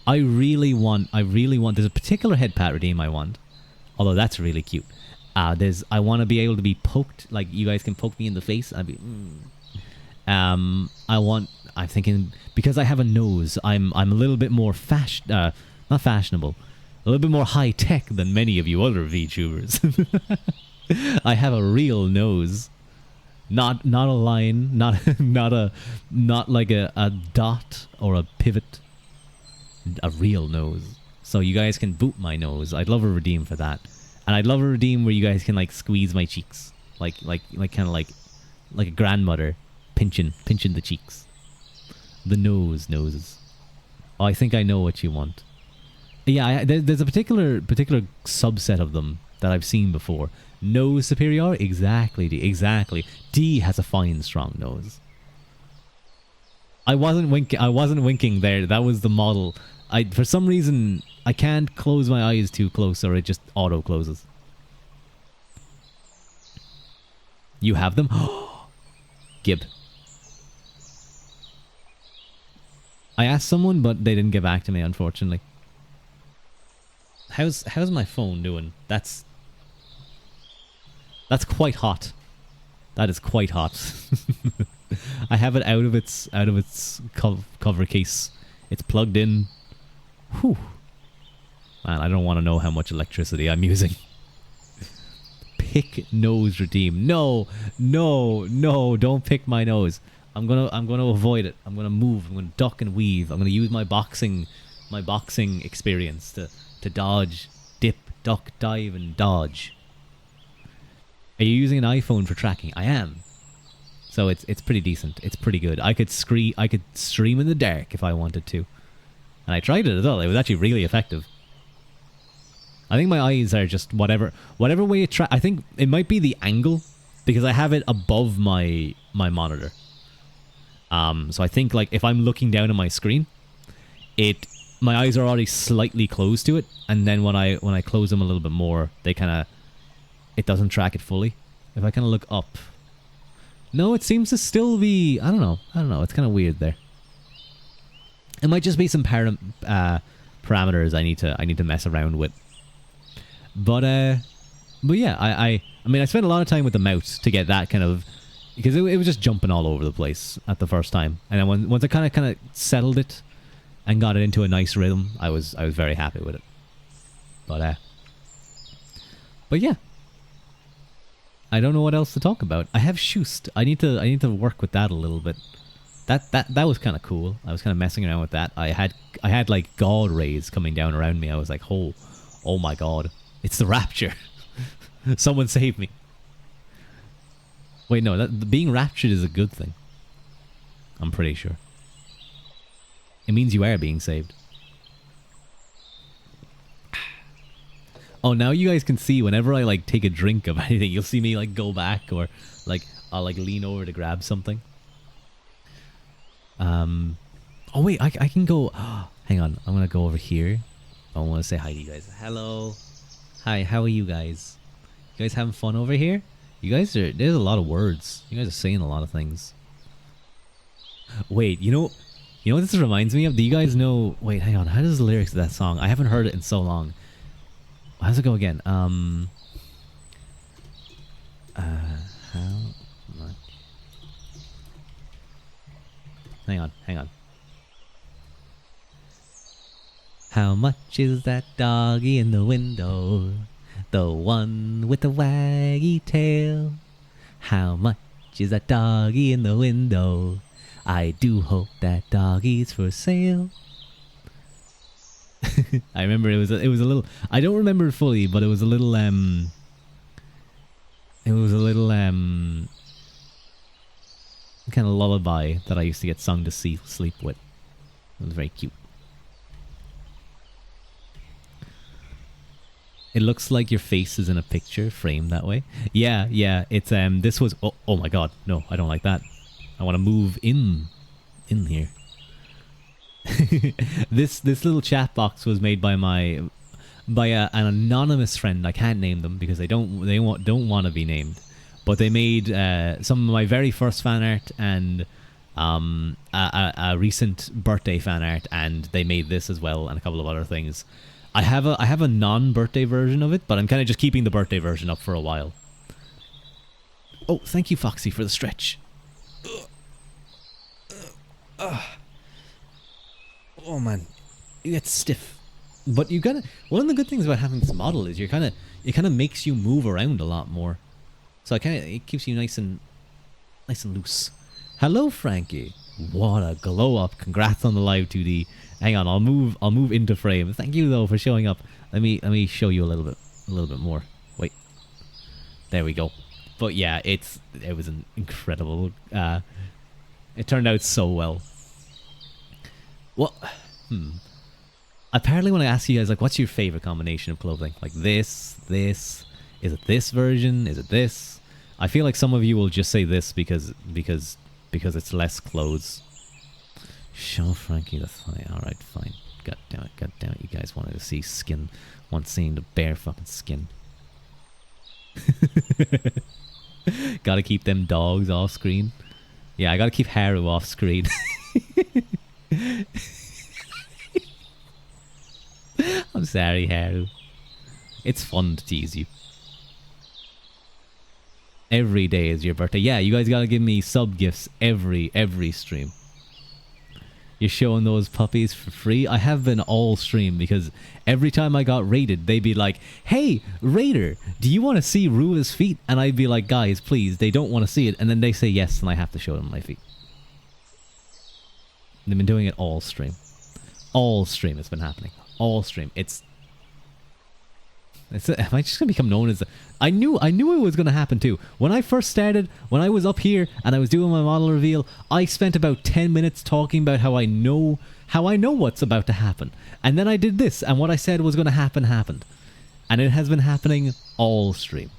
I really want. There's a particular head pat redeem I want. Although that's really cute. I want to be able to be poked. Like, you guys can poke me in the face. I'd be. I'm thinking, because I have a nose, I'm a little bit more not fashionable, a little bit more high tech than many of you other VTubers. I have a real nose, not a line, not like a dot or a pivot, a real nose. So you guys can boot my nose. I'd love a redeem for that, and I'd love a redeem where you guys can like squeeze my cheeks, like kind of like a grandmother. Pinching the cheeks. The noses. Oh, I think I know what you want. Yeah, there's a particular subset of them that I've seen before. Nose superior? Exactly. D has a fine, strong nose. I wasn't winking there. That was the model. For some reason I can't close my eyes too close, or it just auto closes. You have them? Gib. I asked someone, but they didn't get back to me, unfortunately. How's my phone doing? That's quite hot. That is quite hot. I have it out of its cover case. It's plugged in. Whew. Man, I don't want to know how much electricity I'm using. Pick nose redeem. No, don't pick my nose. I'm gonna avoid it. I'm gonna move. I'm gonna duck and weave. I'm gonna use my boxing experience to dodge, dip, duck, dive, and dodge. Are you using an iPhone for tracking? I am. So it's pretty decent. It's pretty good. I could stream in the dark if I wanted to. And I tried it as well. It was actually really effective. I think my eyes are just whatever way it I think it might be the angle, because I have it above my monitor. So I think like if I'm looking down at my screen, my eyes are already slightly close to it, and then when I close them a little bit more, it doesn't track it fully. If I kind of look up, no, it seems to still be. I don't know. It's kind of weird there. It might just be some parameters I need to mess around with. But yeah, I mean I spent a lot of time with the mouse to get that kind of, because it was just jumping all over the place at the first time, and then once I kind of settled it and got it into a nice rhythm, I was very happy with it. But yeah, I don't know what else to talk about. I have Shoost. I need to work with that a little bit. That was kind of cool. I was kind of messing around with that. I had like God rays coming down around me. I was like, oh my God, it's the Rapture. Someone save me. Wait, no, being raptured is a good thing. I'm pretty sure. It means you are being saved. Oh, now you guys can see whenever I like take a drink of anything, you'll see me like go back, or like I'll like lean over to grab something. Oh wait, I can go. Hang on, I'm gonna go over here. I want to say hi to you guys. Hello. Hi, how are you guys? You guys having fun over here? You guys there's a lot of words. You guys are saying a lot of things. Wait, you know what this reminds me of? Do you guys know, wait, hang on, how does the lyrics of that song? I haven't heard it in so long. How does it go again? How much? Hang on. How much is that doggy in the window? The one with the waggy tail. How much is that doggy in the window? I do hope that doggy's for sale. I remember it was a little. I don't remember it fully, but it was a little. It was a little kind of lullaby that I used to get sung to sleep with. It was very cute. It looks like your face is in a picture framed that way. Yeah. It's this was. Oh my God, no, I don't like that. I want to move in here. This little chat box was made by an anonymous friend. I can't name them because they don't want to be named. But they made some of my very first fan art and a recent birthday fan art, and they made this as well and a couple of other things. I have a non-birthday version of it, but I'm kind of just keeping the birthday version up for a while. Oh, thank you, Foxy, for the stretch. Oh man, you get stiff. But you gotta. One of the good things about having this model is it kind of makes you move around a lot more. So it keeps you nice and loose. Hello, Frankie. What a glow up! Congrats on the LIVE2D. Hang on, I'll move into frame. Thank you though for showing up. Let me show you a little bit more. Wait, there we go. But yeah, it was an incredible. It turned out so well. Well, apparently when I ask you guys, like, what's your favorite combination of clothing? Like this, is it this version? Is it this? I feel like some of you will just say this because it's less clothes. Show Frankie the thigh. Alright, fine. God damn it, you guys wanted to see skin. Want seeing the bare fucking skin. Gotta keep them dogs off screen. Yeah, I gotta keep Haru off screen. I'm sorry, Haru. It's fun to tease you. Every day is your birthday. Yeah, you guys gotta give me sub gifts every stream. You're showing those puppies for free? I have been all stream because every time I got raided, they'd be like, hey, Raider, do you want to see Rua's feet? And I'd be like, guys, please, they don't want to see it. And then they say yes, and I have to show them my feet. They've been doing it all stream. All stream it's been happening. All stream. Am I just going to become known as... I knew it was going to happen too. When I first started, when I was up here and I was doing my model reveal, I spent about 10 minutes talking about how I know what's about to happen. And then I did this, and what I said was going to happen happened. And it has been happening all stream.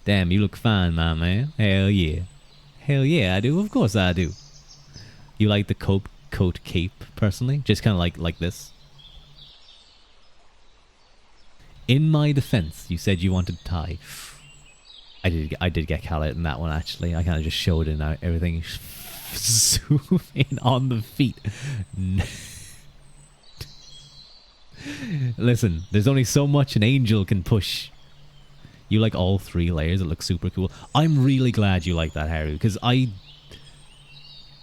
Damn, you look fine, my man. Hell yeah. Hell yeah, I do. Of course I do. You like the coat cape, personally? Just kind of like this? In my defense, you said you wanted tie. I did get Caílte in that one, actually. I kind of just showed in everything. Zoom in on the feet. Listen, there's only so much an angel can push. You like all 3 layers. It looks super cool. I'm really glad you like that, Haru, because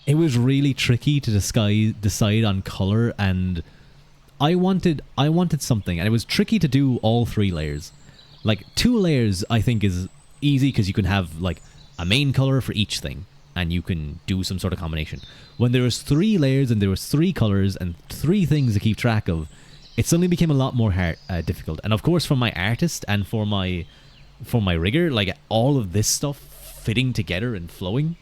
it was really tricky to decide on color, and I wanted something, and it was tricky to do all 3 layers. Like 2 layers I think is easy because you can have like a main color for each thing and you can do some sort of combination. When there was 3 layers and there was 3 colors and 3 things to keep track of, it suddenly became a lot more difficult. And of course, for my artist and for my rigger, like all of this stuff fitting together and flowing.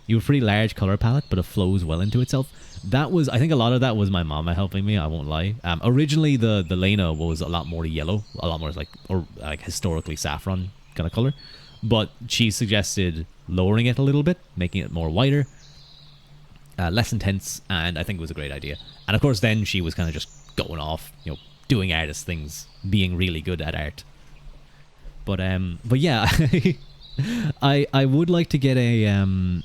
You have a pretty large color palette, but it flows well into itself. I think a lot of that was my mama helping me, I won't lie. Originally, the Lena was a lot more yellow, a lot more like historically saffron kind of color. But she suggested lowering it a little bit, making it more whiter, less intense, and I think it was a great idea. And of course, then she was kind of just going off, doing artist things, being really good at art. But yeah, I would like to get a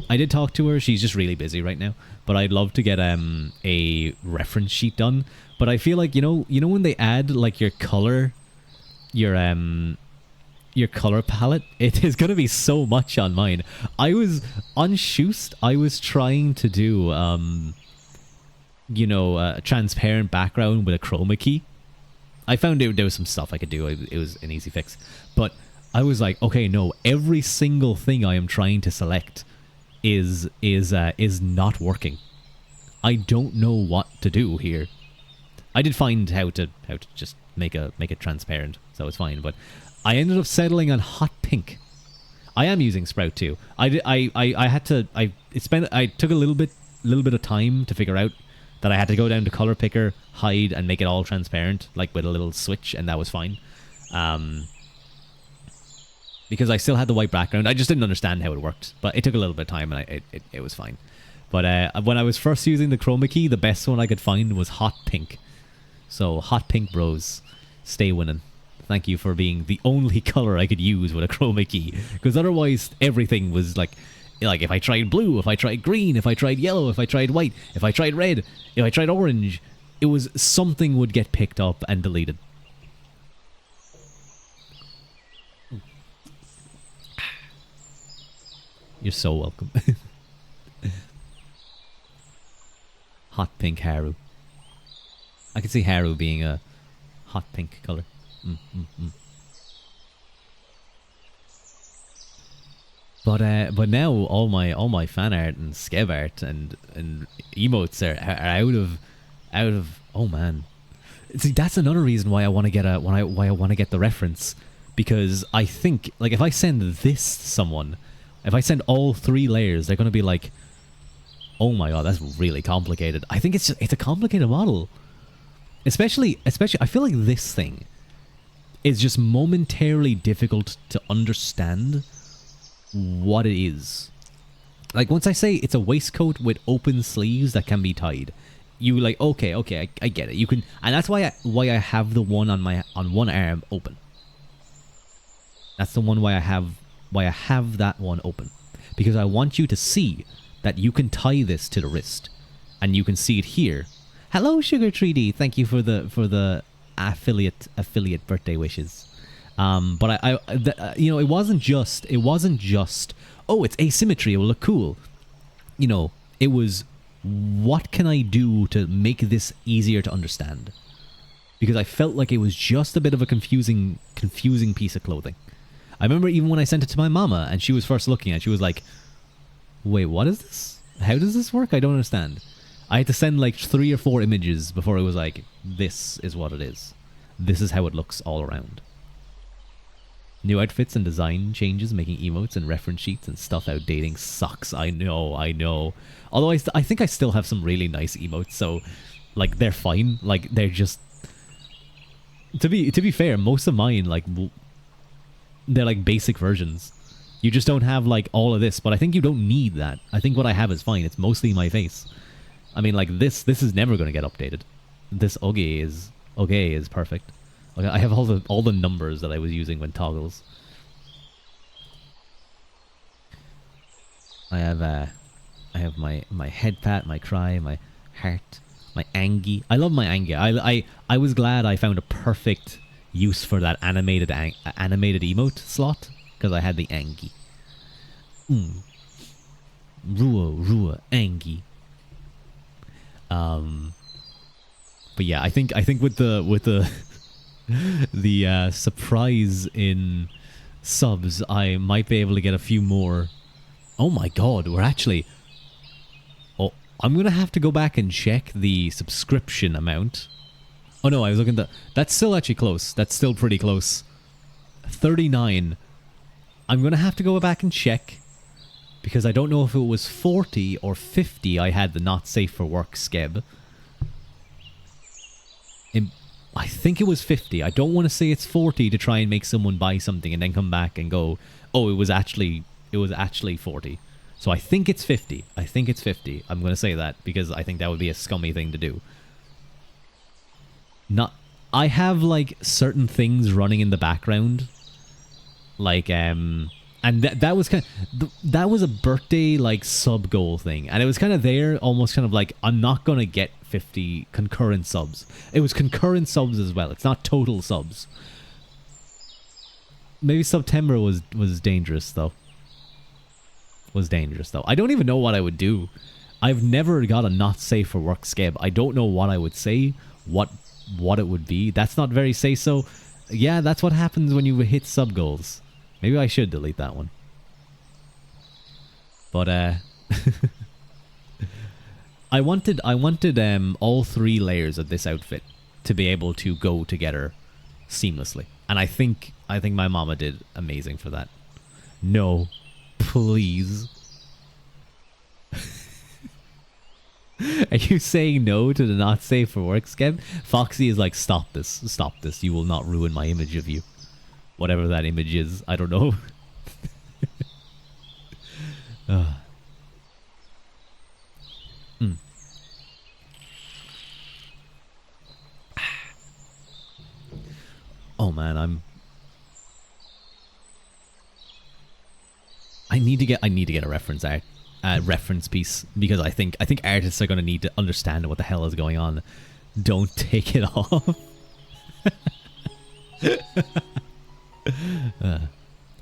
I did talk to her. She's just really busy right now, but I'd love to get a reference sheet done. But I feel like when they add like your color palette, it is going to be so much on mine. I was on Shoost, I was trying to do a transparent background with a chroma key. I found there was some stuff I could do. It was an easy fix. But I was like, okay, no, every single thing I am trying to select is not working. I don't know what to do here. I did find how to just make it transparent, so it's fine. But I ended up settling on hot pink. I am using Sprout too. I took a little bit of time to figure out that I had to go down to color picker, hide, and make it all transparent, like with a little switch, and that was fine. Because I still had the white background. I just didn't understand how it worked, but it took a little bit of time, and it was fine. But when I was first using the chroma key, the best one I could find was hot pink. So hot pink bros, stay winning. Thank you for being the only color I could use with a chroma key, because otherwise everything was like if I tried blue, if I tried green, if I tried yellow, if I tried white, if I tried red, if I tried orange, it was something would get picked up and deleted. You're so welcome. Hot pink Haru. I could see Haru being a hot pink color. But now all my fan art and skev art and emotes are out of oh man. See, that's another reason why I want to get why I want to get the reference, because I think like if I send this to someone, if I send all 3 layers, they're going to be like, oh my god, that's really complicated. I think it's a complicated model. Especially I feel like this thing is just momentarily difficult to understand what it is. Like, once I say it's a waistcoat with open sleeves that can be tied, you like, okay, I get it. You can, and that's why I have the one on one arm open. That's the one why I have that one open, because I want you to see that you can tie this to the wrist, and you can see it here. Hello, Sugar3D. Thank you for the affiliate birthday wishes. But you know, it wasn't just oh, it's asymmetry, it will look cool. You know, it was, what can I do to make this easier to understand? Because I felt like it was just a bit of a confusing piece of clothing. I remember even when I sent it to my mama and she was first looking at it, she was like, wait, what is this? How does this work? I don't understand. I had to send like 3 or 4 images before it was like, this is what it is. This is how it looks all around. New outfits and design changes, making emotes and reference sheets and stuff outdating sucks. I know. Although I think I still have some really nice emotes, so like they're fine. Like they're just, to be fair, most of mine, like, they're like basic versions. You just don't have like all of this, but I think you don't need that. I think what I have is fine. It's mostly my face. I mean, like this is never going to get updated. This okay is perfect. Like, I have all the numbers that I was using when toggles. I have my head pat, my cry, my heart, my Angie. I love my Angie. I was glad I found a perfect use for that animated emote slot, because I had the Angie. Rua Angie. But yeah, I think with the the surprise in subs, I might be able to get a few more. Oh my god, we're actually... Oh, I'm going to have to go back and check the subscription amount. Oh no, I was looking at... That's still actually close. That's still pretty close. 39. I'm going to have to go back and check, because I don't know if it was 40 or 50 I had the not safe for work skeb. I think it was 50. I don't want to say it's 40 to try and make someone buy something and then come back and go, oh, it was actually 40. So I think it's 50. I'm going to say that because I think that would be a scummy thing to do. I have like certain things running in the background, like and that was that was a birthday like sub goal thing, and it was kind of there, almost kind of like, I'm not gonna get 50 concurrent subs. It was concurrent subs as well. It's not total subs. Maybe September was dangerous though. I don't even know what I would do. I've never got a not safe for work skeb. I don't know what I would say, what it would be. That's not very say so. Yeah, that's what happens when you hit sub goals. Maybe I should delete that one. But I wanted all 3 layers of this outfit to be able to go together seamlessly. And I think my mama did amazing for that. No, please. Are you saying no to the not safe for work skeb? Foxy is like, stop this. You will not ruin my image of you. Whatever that image is, I don't know. Oh man, I need to get a reference piece, because I think artists are going to need to understand what the hell is going on. Don't take it off.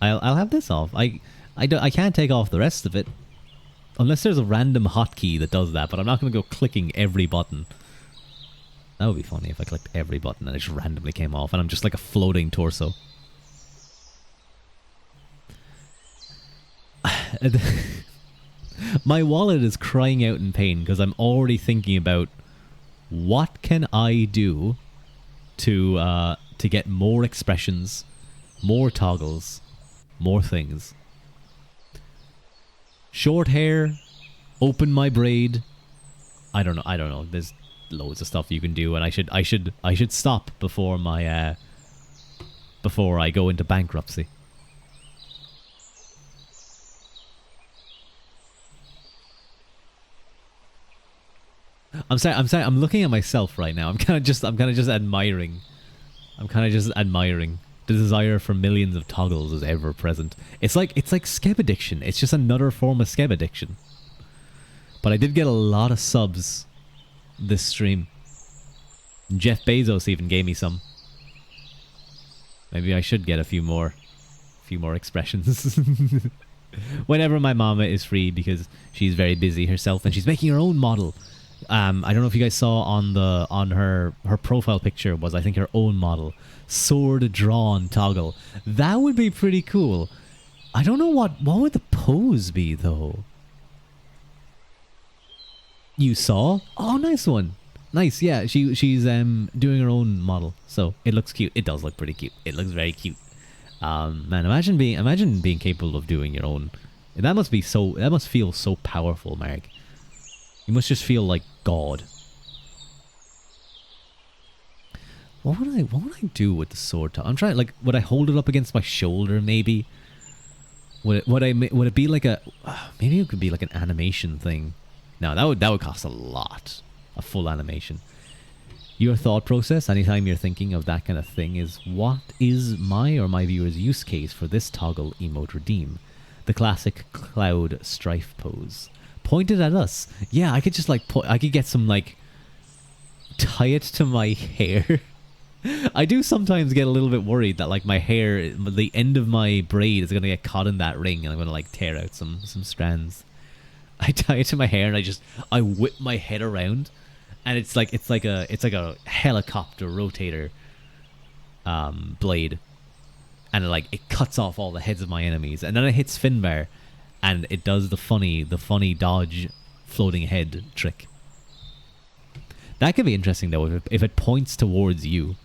I'll have this off. I can't take off the rest of it unless there's a random hotkey that does that, but I'm not going to go clicking every button. That would be funny if I clicked every button and it just randomly came off and I'm just like a floating torso. My wallet is crying out in pain because I'm already thinking about what can I do to get more expressions, more toggles, more things. Short hair, open my braid. I don't know. There's loads of stuff you can do, and I should stop before my before I go into bankruptcy. I'm sorry. I'm looking at myself right now. I'm kind of just admiring. I'm kind of just admiring the desire for millions of toggles is ever present. It's like skeb addiction. It's just another form of skeb addiction. But I did get a lot of subs this stream. Jeff Bezos even gave me some. Maybe I should get a few more expressions. Whenever my mama is free, because she's very busy herself and she's making her own model. I don't know if you guys saw on her profile picture was, I think, her own model. Sword drawn toggle. That would be pretty cool. I don't know what would the pose be though. You saw? Oh, nice one. Nice, yeah. She's doing her own model, so it looks cute. It does look pretty cute. It looks very cute. Man, imagine being capable of doing your own. That must feel so powerful, Mark. You must just feel like God. What would I do with the sword? I'm trying, like, would I hold it up against my shoulder? Maybe. Would it be like a? Maybe it could be like an animation thing. No, that would cost a lot. A full animation. Your thought process, anytime you're thinking of that kind of thing, is what is my or my viewer's use case for this toggle emote redeem? The classic cloud strife pose. Pointed at us. Yeah, I could just like I could get some like tie it to my hair. I do sometimes get a little bit worried that like my hair, the end of my braid is gonna get caught in that ring and I'm gonna like tear out some strands. I tie it to my hair and I whip my head around, and it's like a helicopter rotator blade, and it cuts off all the heads of my enemies, and then it hits Finbar, and it does the funny dodge floating head trick. That could be interesting though if it points towards you.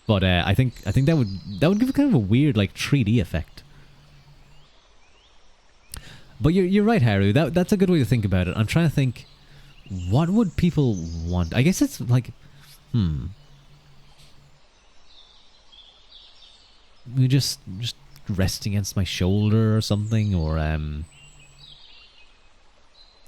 But I think that would give kind of a weird like 3D effect. But you're right, Haru. That's a good way to think about it. I'm trying to think, what would people want? I guess it's like, we just rest against my shoulder or something, or I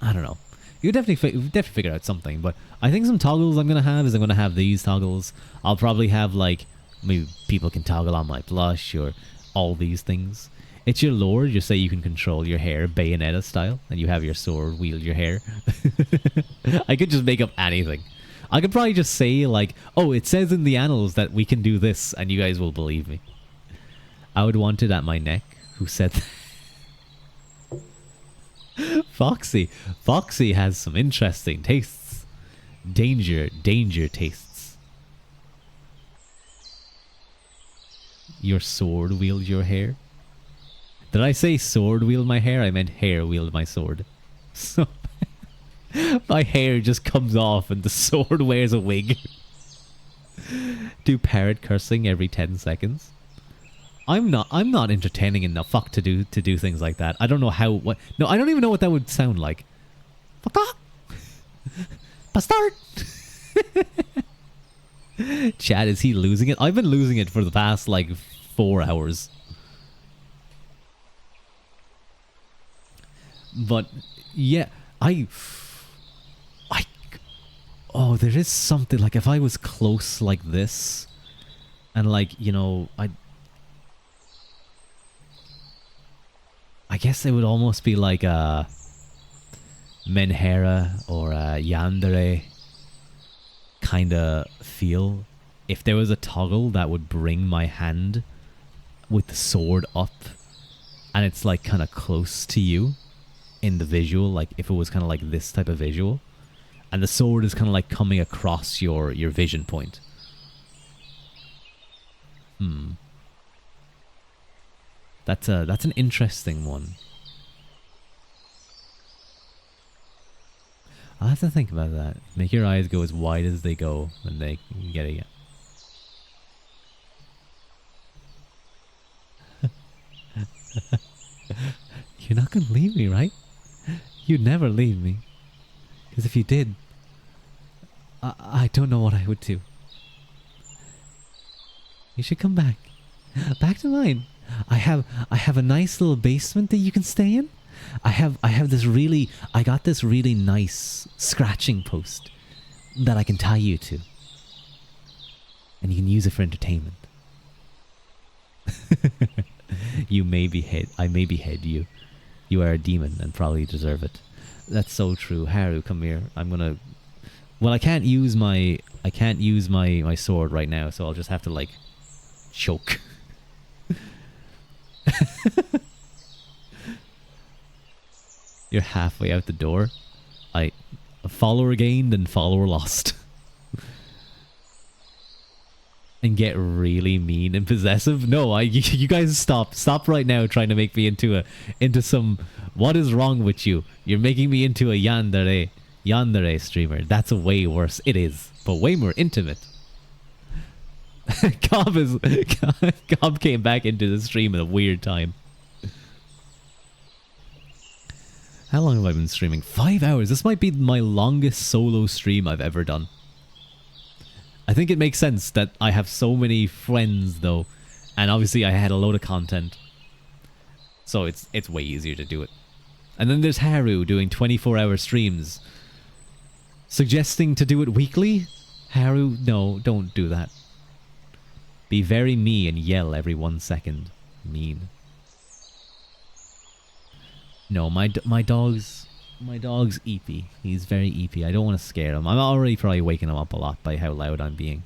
don't know. You definitely figure out something. But I think some toggles I'm gonna have these toggles. I'll probably have like, maybe people can toggle on my blush or all these things. It's your lore. Just say you can control your hair Bayonetta style, and you have your sword wield your hair. I could just make up anything. I could probably just say like, oh, it says in the annals that we can do this, and you guys will believe me. I would want it at my neck. Who said that? Foxy has some interesting tastes. Danger tastes. Your sword wield your hair? Did I say sword wield my hair? I meant hair wield my sword. So my hair just comes off and the sword wears a wig. Do parrot cursing every 10 seconds. I'm not entertaining enough fuck to do things like that. I don't know how no, I don't even know what that would sound like. Fuck. Bastard. Chad, is he losing it? I've been losing it for the past like 4 hours. But yeah, oh, there is something like if I was close like this, and like, you know, I guess it would almost be like a Menhera or a Yandere kind of feel. If there was a toggle that would bring my hand with the sword up, and it's like kind of close to you in the visual, like if it was kind of like this type of visual, and the sword is kind of like coming across your vision point. That's an interesting one. I'll have to think about that. Make your eyes go as wide as they go when they get it. You're not gonna leave me, right? You'd never leave me. Because if you did, I don't know what I would do. You should come back to mine. I have a nice little basement that you can stay in. I got this really nice scratching post that I can tie you to. And you can use it for entertainment. I may behead you. You are a demon and probably deserve it. That's so true. Haru, come here. I'm gonna... Well, I can't use my sword right now, so I'll just have to, like, choke. You're halfway out the door. A follower gained and follower lost. And get really mean and possessive. No, you guys stop right now trying to make me into some. What is wrong with you? You're making me into a yandere streamer. That's a way worse. It is, but way more intimate. Cobb came back into the stream at a weird time. How long have I been streaming? 5 hours. This might be my longest solo stream I've ever done. I think it makes sense that I have so many friends, though. And obviously I had a load of content. So it's way easier to do it. And then there's Haru doing 24-hour streams. Suggesting to do it weekly? Haru, no, don't do that. Be very me and yell every 1 second. Mean. No, my dog's eepy. He's very eepy. I don't want to scare him. I'm already probably waking him up a lot by how loud I'm being.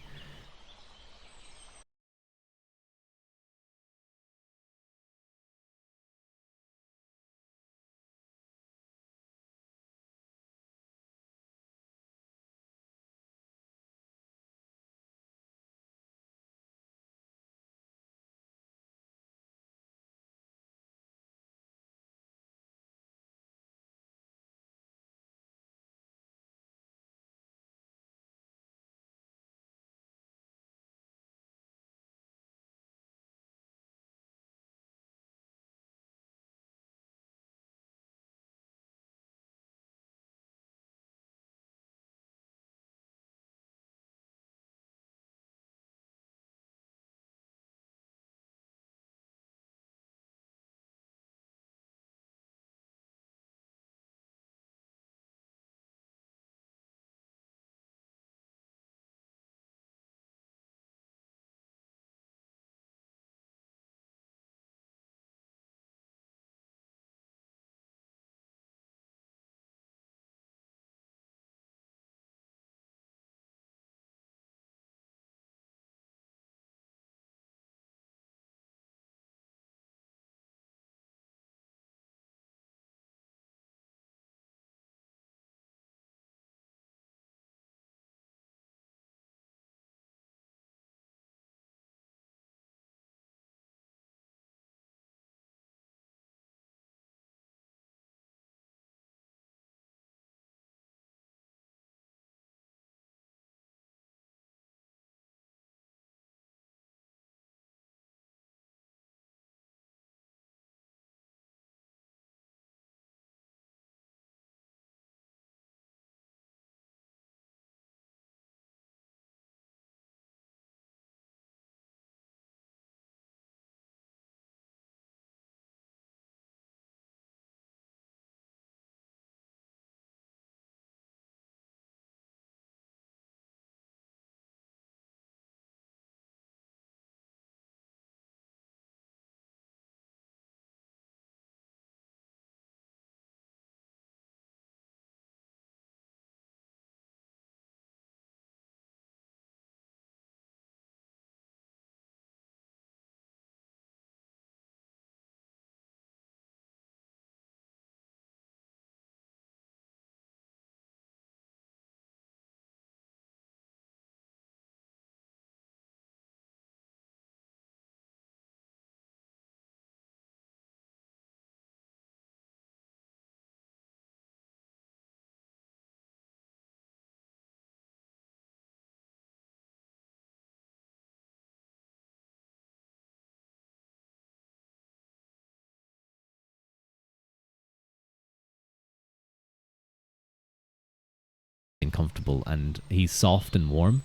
Comfortable, and he's soft and warm,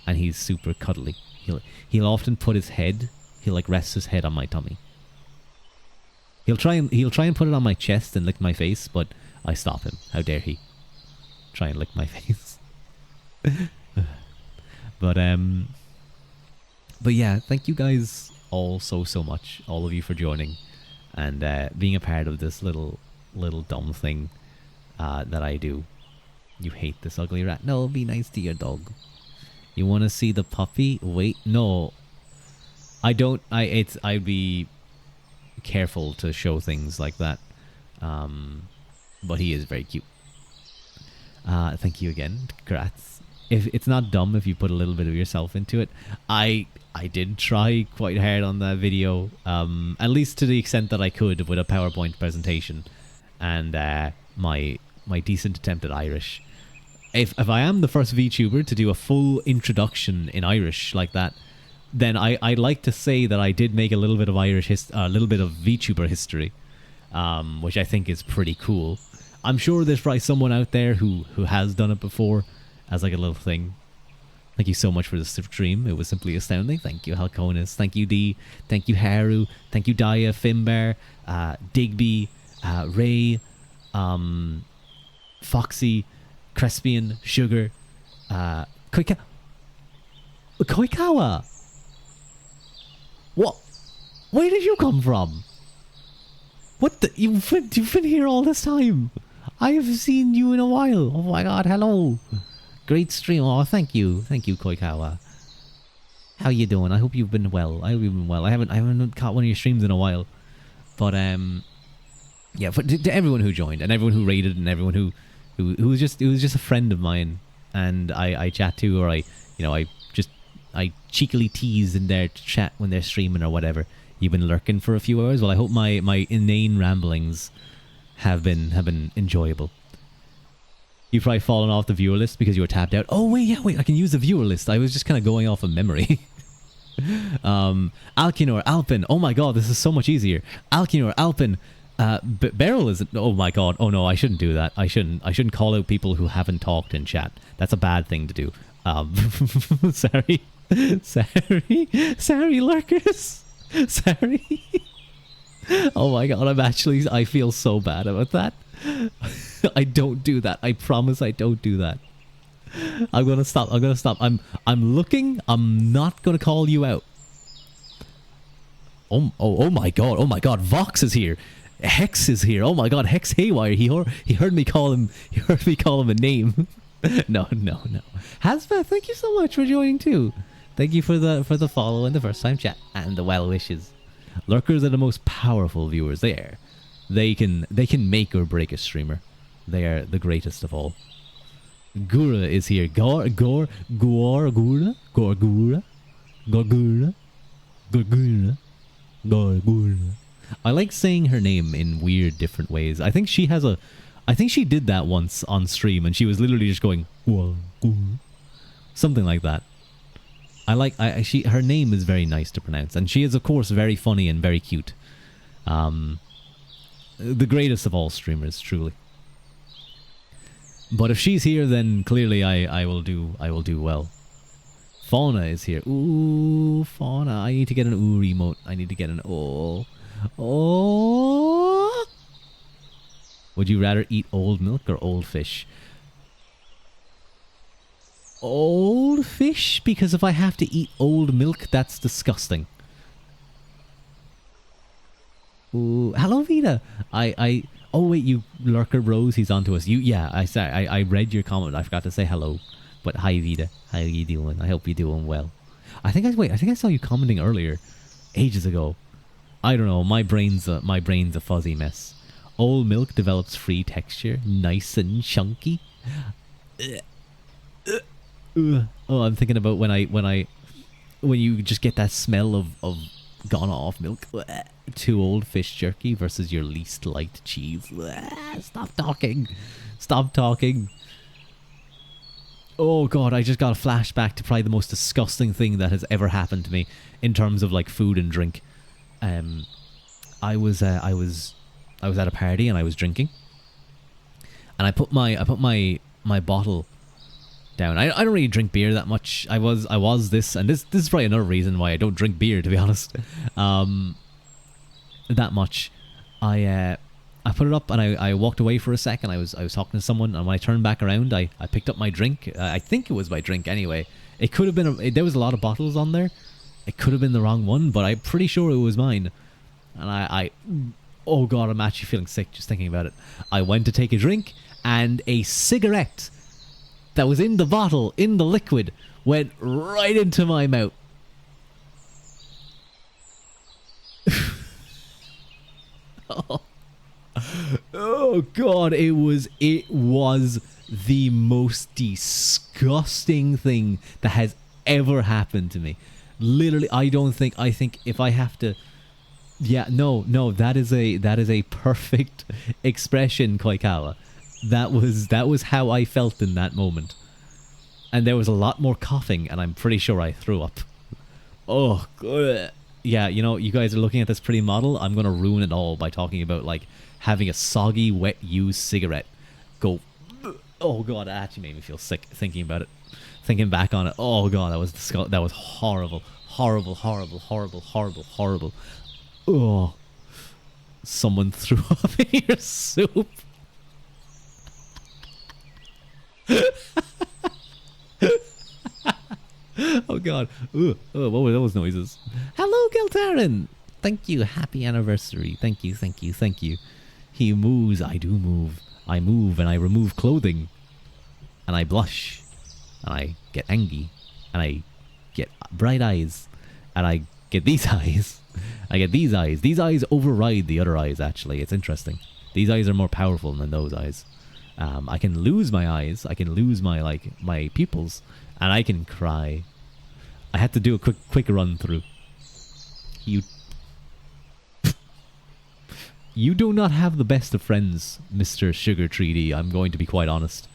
and he's super cuddly. He'll often put his head, he'll like rest his head on my tummy. He'll try and put it on my chest and lick my face, but I stop him. How dare he try and lick my face? But yeah, thank you guys all so much, all of you, for joining and being a part of this little dumb thing that I do. You hate this ugly rat. No, be nice to your dog. You want to see the puppy? Wait, no. I don't. I'd be careful to show things like that. But he is very cute. Thank you again. Congrats. If it's not dumb if you put a little bit of yourself into it. I did try quite hard on that video, at least to the extent that I could with a PowerPoint presentation and my decent attempt at Irish. If I am the first VTuber to do a full introduction in Irish like that, then I'd like to say that I did make a little bit of a little bit of VTuber history, which I think is pretty cool. I'm sure there's probably someone out there who has done it before as like a little thing. Thank you so much for the stream. It was simply astounding. Thank you, Halconis. Thank you, D. Thank you, Haru. Thank you, Daya, Finbar, Digby, Ray, Foxy, Crespian, Sugar, Koikawa. What? Where did you come from? What the? You've been here all this time. I have seen you in a while. Oh my god, hello. Great stream. Oh, thank you. Thank you, Koikawa. How you doing? I hope you've been well. I hope you've been well. I haven't caught one of your streams in a while. But yeah, to everyone who joined and everyone who raided and everyone who was just a friend of mine and I chat to, or I cheekily tease in their chat when they're streaming or whatever. You've been lurking for a few hours. Well, I hope my inane ramblings have been enjoyable. You've probably fallen off the viewer list because you were tapped out. Oh wait, I can use the viewer list. I was just kind of going off of memory. Alkinor, Alpin. Oh my god, this is so much easier. Alkinor, Alpin. Beryl is. Oh my god. Oh no, I shouldn't do that. I shouldn't call out people who haven't talked in chat. That's a bad thing to do. Sorry, lurkers. Sorry. Oh my god, I feel so bad about that. I don't do that. I promise I don't do that. I'm gonna stop. I'm looking. I'm not gonna call you out. Oh my god. Vox is here. Hex is here. Oh my god, Hex Haywire. He heard me call him a name. No. Hasbeth, thank you so much for joining too. Thank you for the follow and the first time chat and the well wishes. Lurkers are the most powerful viewers. They can make or break a streamer. They are the greatest of all. Gura is here. Gorgura. I like saying her name in weird different ways. I think she did that once on stream and she was literally just going something like that. Her name is very nice to pronounce and she is of course very funny and very cute. The greatest of all streamers, truly. But if she's here, then clearly I will do well. Fauna is here. Ooh, Fauna. I need to get an ooh remote. I need to get an oh. Would you rather eat old milk or old fish? Old fish, because if I have to eat old milk, that's disgusting. Ooh, hello Vita. Oh wait, you lurker bros, he's onto us. I read your comment. I forgot to say hello. But hi Vita, how you doing? I hope you're doing well. I think I saw you commenting earlier, ages ago. I don't know. My brain's a fuzzy mess. Old milk develops free texture, nice and chunky. Oh, I'm thinking about when you just get that smell of gone off milk. Too old fish jerky versus your least liked cheese. Stop talking. Oh god, I just got a flashback to probably the most disgusting thing that has ever happened to me in terms of like food and drink. I was at a party and I was drinking, and I put my bottle down. I don't really drink beer that much. I was this, and this is probably another reason why I don't drink beer, to be honest. That much. I put it up and I walked away for a second. I was talking to someone, and when I turned back around, I picked up my drink. I think it was my drink anyway. It could have been there was a lot of bottles on there. It could have been the wrong one, but I'm pretty sure it was mine. And I oh god, I'm actually feeling sick just thinking about it. I went to take a drink, and a cigarette that was in the bottle, in the liquid, went right into my mouth. Oh god, it was the most disgusting thing that has ever happened to me. Literally, I think if I have to, yeah, no, that is a perfect expression, Koikawa. That was how I felt in that moment. And there was a lot more coughing, and I'm pretty sure I threw up. Oh, good. Yeah, you know, you guys are looking at this pretty model. I'm gonna ruin it all by talking about like having a soggy, wet, used cigarette go. Oh god, that actually made me feel sick thinking about it. Thinking back on it. Oh god, that was horrible, horrible, horrible, horrible, horrible, horrible. Oh, someone threw up in your soup. Oh god. What were those noises? Hello, Giltarin. Thank you. Happy anniversary. Thank you, thank you, thank you. He moves, I do move. I move and I remove clothing. And I blush. And I get angry. And I get bright eyes. And I get these eyes. I get these eyes. These eyes override the other eyes, actually. It's interesting. These eyes are more powerful than those eyes. I can lose my eyes. I can lose my pupils. And I can cry. I had to do a quick run through. You do not have the best of friends, Mr. Sugar 3D. I'm going to be quite honest.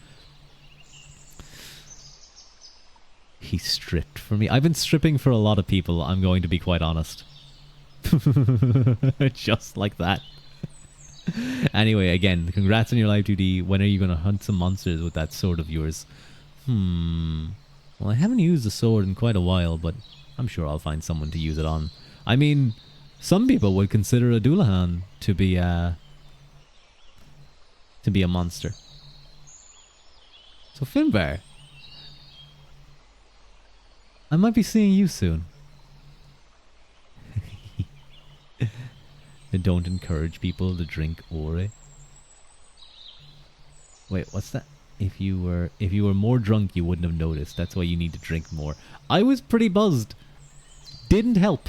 He stripped for me. I've been stripping for a lot of people. I'm going to be quite honest. Just like that. Anyway, again, congrats on your LIVE2D. When are you going to hunt some monsters with that sword of yours? Well, I haven't used the sword in quite a while, but I'm sure I'll find someone to use it on. I mean, some people would consider a Dullahan to be a monster. So Finbar, I might be seeing you soon. I don't encourage people to drink Ore. Wait, what's that? If you were more drunk, you wouldn't have noticed. That's why you need to drink more. I was pretty buzzed. Didn't help.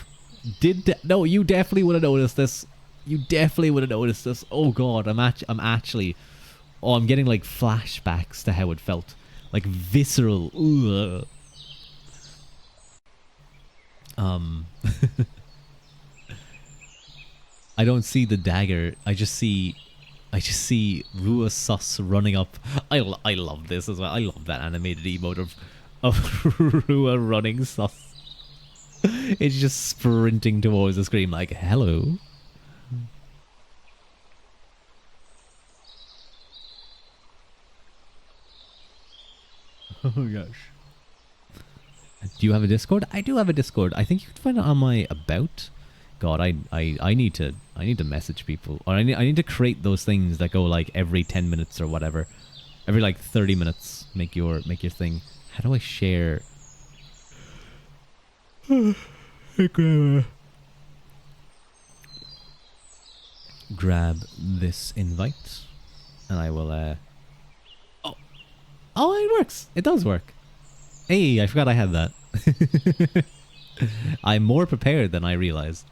No, you definitely would have noticed this. You definitely would have noticed this. Oh god, I'm actually. Oh, I'm getting like flashbacks to how it felt, like visceral. Ugh. I don't see the dagger. I just see Ruadh sus running up. I love this as well. I love that animated emote of Ruadh running sus. It's just sprinting towards the screen like, hello. Oh gosh. Do you have a Discord? I do have a Discord. I think you can find it on my about. God, I need to message people, or I need to create those things that go like every 10 minutes or whatever, every like 30 minutes. Make your thing. How do I share? Grab this invite, and I will. Oh, it works. It does work. Hey, I forgot I had that. I'm more prepared than I realized.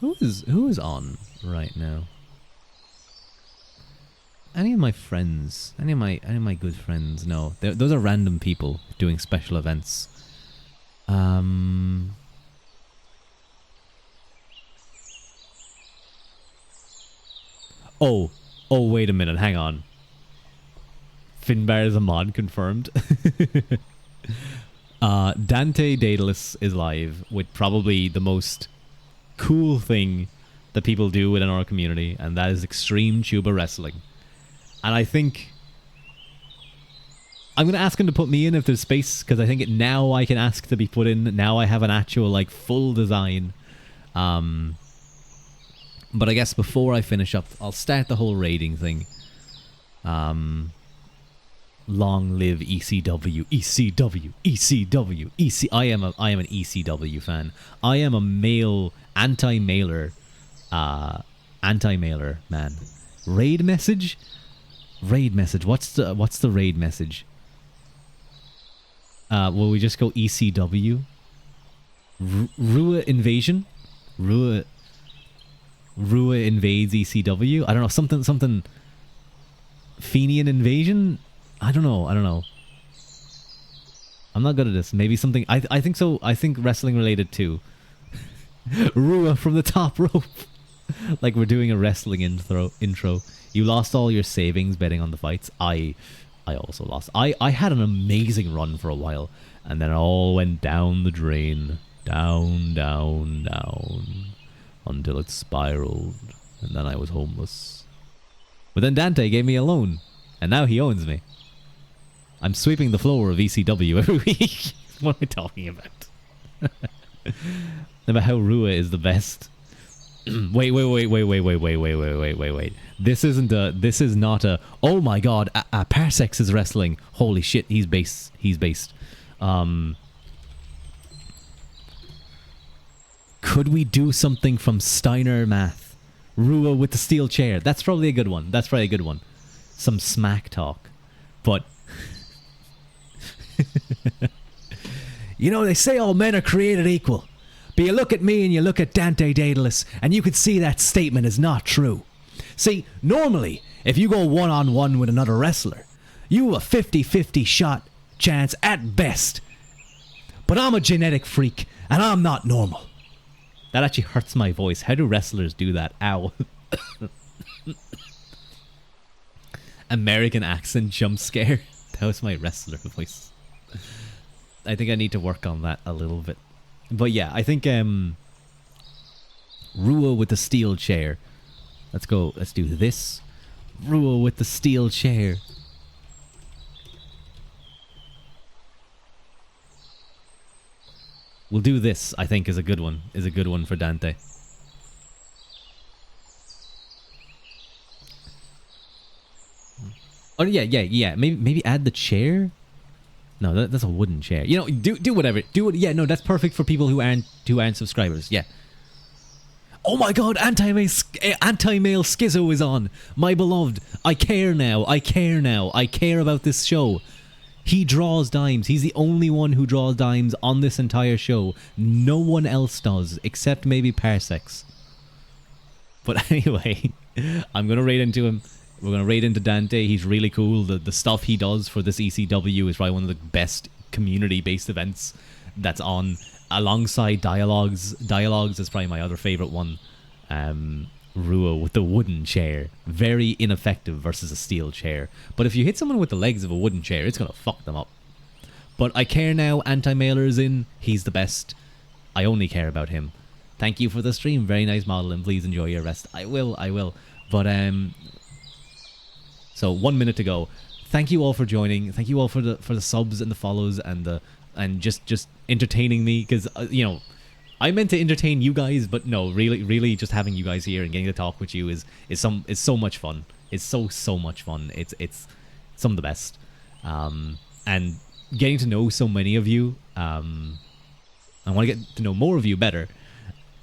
Who is on right now? Any of my friends? Any of my good friends? No, those are random people doing special events. Oh, wait a minute. Hang on. Finbar is a mod confirmed. Dante Daedalus is live with probably the most cool thing that people do within our community, and that is extreme tuba wrestling. And I think I'm going to ask him to put me in if there's space, because I think now I can ask to be put in. Now I have an actual like full design. But I guess before I finish up, I'll start the whole raiding thing. Long live ECW, ECW, ECW, EC. I am an ECW fan. I am a male anti-mailer man. Raid message? Raid message. What's the raid message? Will we just go ECW? Rua invasion? Rua invades ECW? I don't know, something Fenian invasion? I don't know. I'm not good at this. Maybe something I think so. I think wrestling related too. Rua from the top rope. Like we're doing a wrestling intro. You lost all your savings betting on the fights. I also lost. I had an amazing run for a while, and then it all went down the drain. Down, down, down. Until it spiraled. And then I was homeless. But then Dante gave me a loan. And now he owns me. I'm sweeping the floor of ECW every week. What am I talking about? About how Rua is the best. Wait. This is not a, oh my god, Parsecs is wrestling. Holy shit, he's based. Could we do something from Steiner Math? Rua with the steel chair. That's probably a good one. Some smack talk. But you know, they say all men are created equal. But you look at me and you look at Dante Daedalus, and you can see that statement is not true. See, normally, if you go one-on-one with another wrestler, you have a 50-50 shot chance at best. But I'm a genetic freak, and I'm not normal. That actually hurts my voice. How do wrestlers do that? Ow. American accent jump scare. That was my wrestler voice. I think I need to work on that a little bit. But yeah, I think Rua with the steel chair. Let's go. Let's do this. Rua with the steel chair. We'll do this, I think, is a good one. Is a good one for Dante. Oh yeah. Maybe add the chair. No, that's a wooden chair. You know, do whatever. Do it. Yeah, no, that's perfect for people who aren't subscribers. Yeah. Oh my god, anti-male Schizo is on. My beloved. I care now. I care about this show. He draws dimes. He's the only one who draws dimes on this entire show. No one else does, except maybe Parsecs. But anyway, I'm going to raid into him. We're going to raid into Dante. He's really cool. The stuff he does for this ECW is probably one of the best community-based events that's on. Alongside Dialogues. Dialogues is probably my other favourite one. Rua with the wooden chair. Very ineffective versus a steel chair. But if you hit someone with the legs of a wooden chair, it's going to fuck them up. But I care now. Anti-Mailer's in. He's the best. I only care about him. Thank you for the stream. Very nice model, and please enjoy your rest. I will. But, so 1 minute to go. Thank you all for joining. Thank you all for the subs and the follows and just entertaining me, because you know, I meant to entertain you guys, but no, really just having you guys here and getting to talk with you is so much fun. It's so much fun. It's some of the best. And getting to know so many of you, I want to get to know more of you better,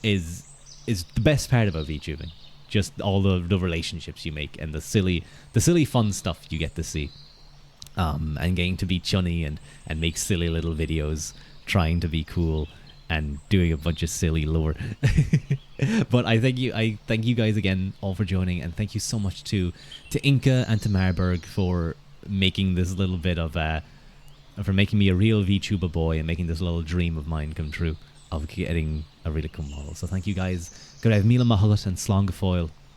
is the best part about VTubing. Just all the relationships you make and the silly fun stuff you get to see. And getting to be chunny and make silly little videos, trying to be cool and doing a bunch of silly lore. But I thank you guys again all for joining, and thank you so much to Inca and to Marburg for making this little bit of for making me a real VTuber boy and making this little dream of mine come true of getting a really cool model. So thank you guys. Go to Mila Mahalat and Slongafoil.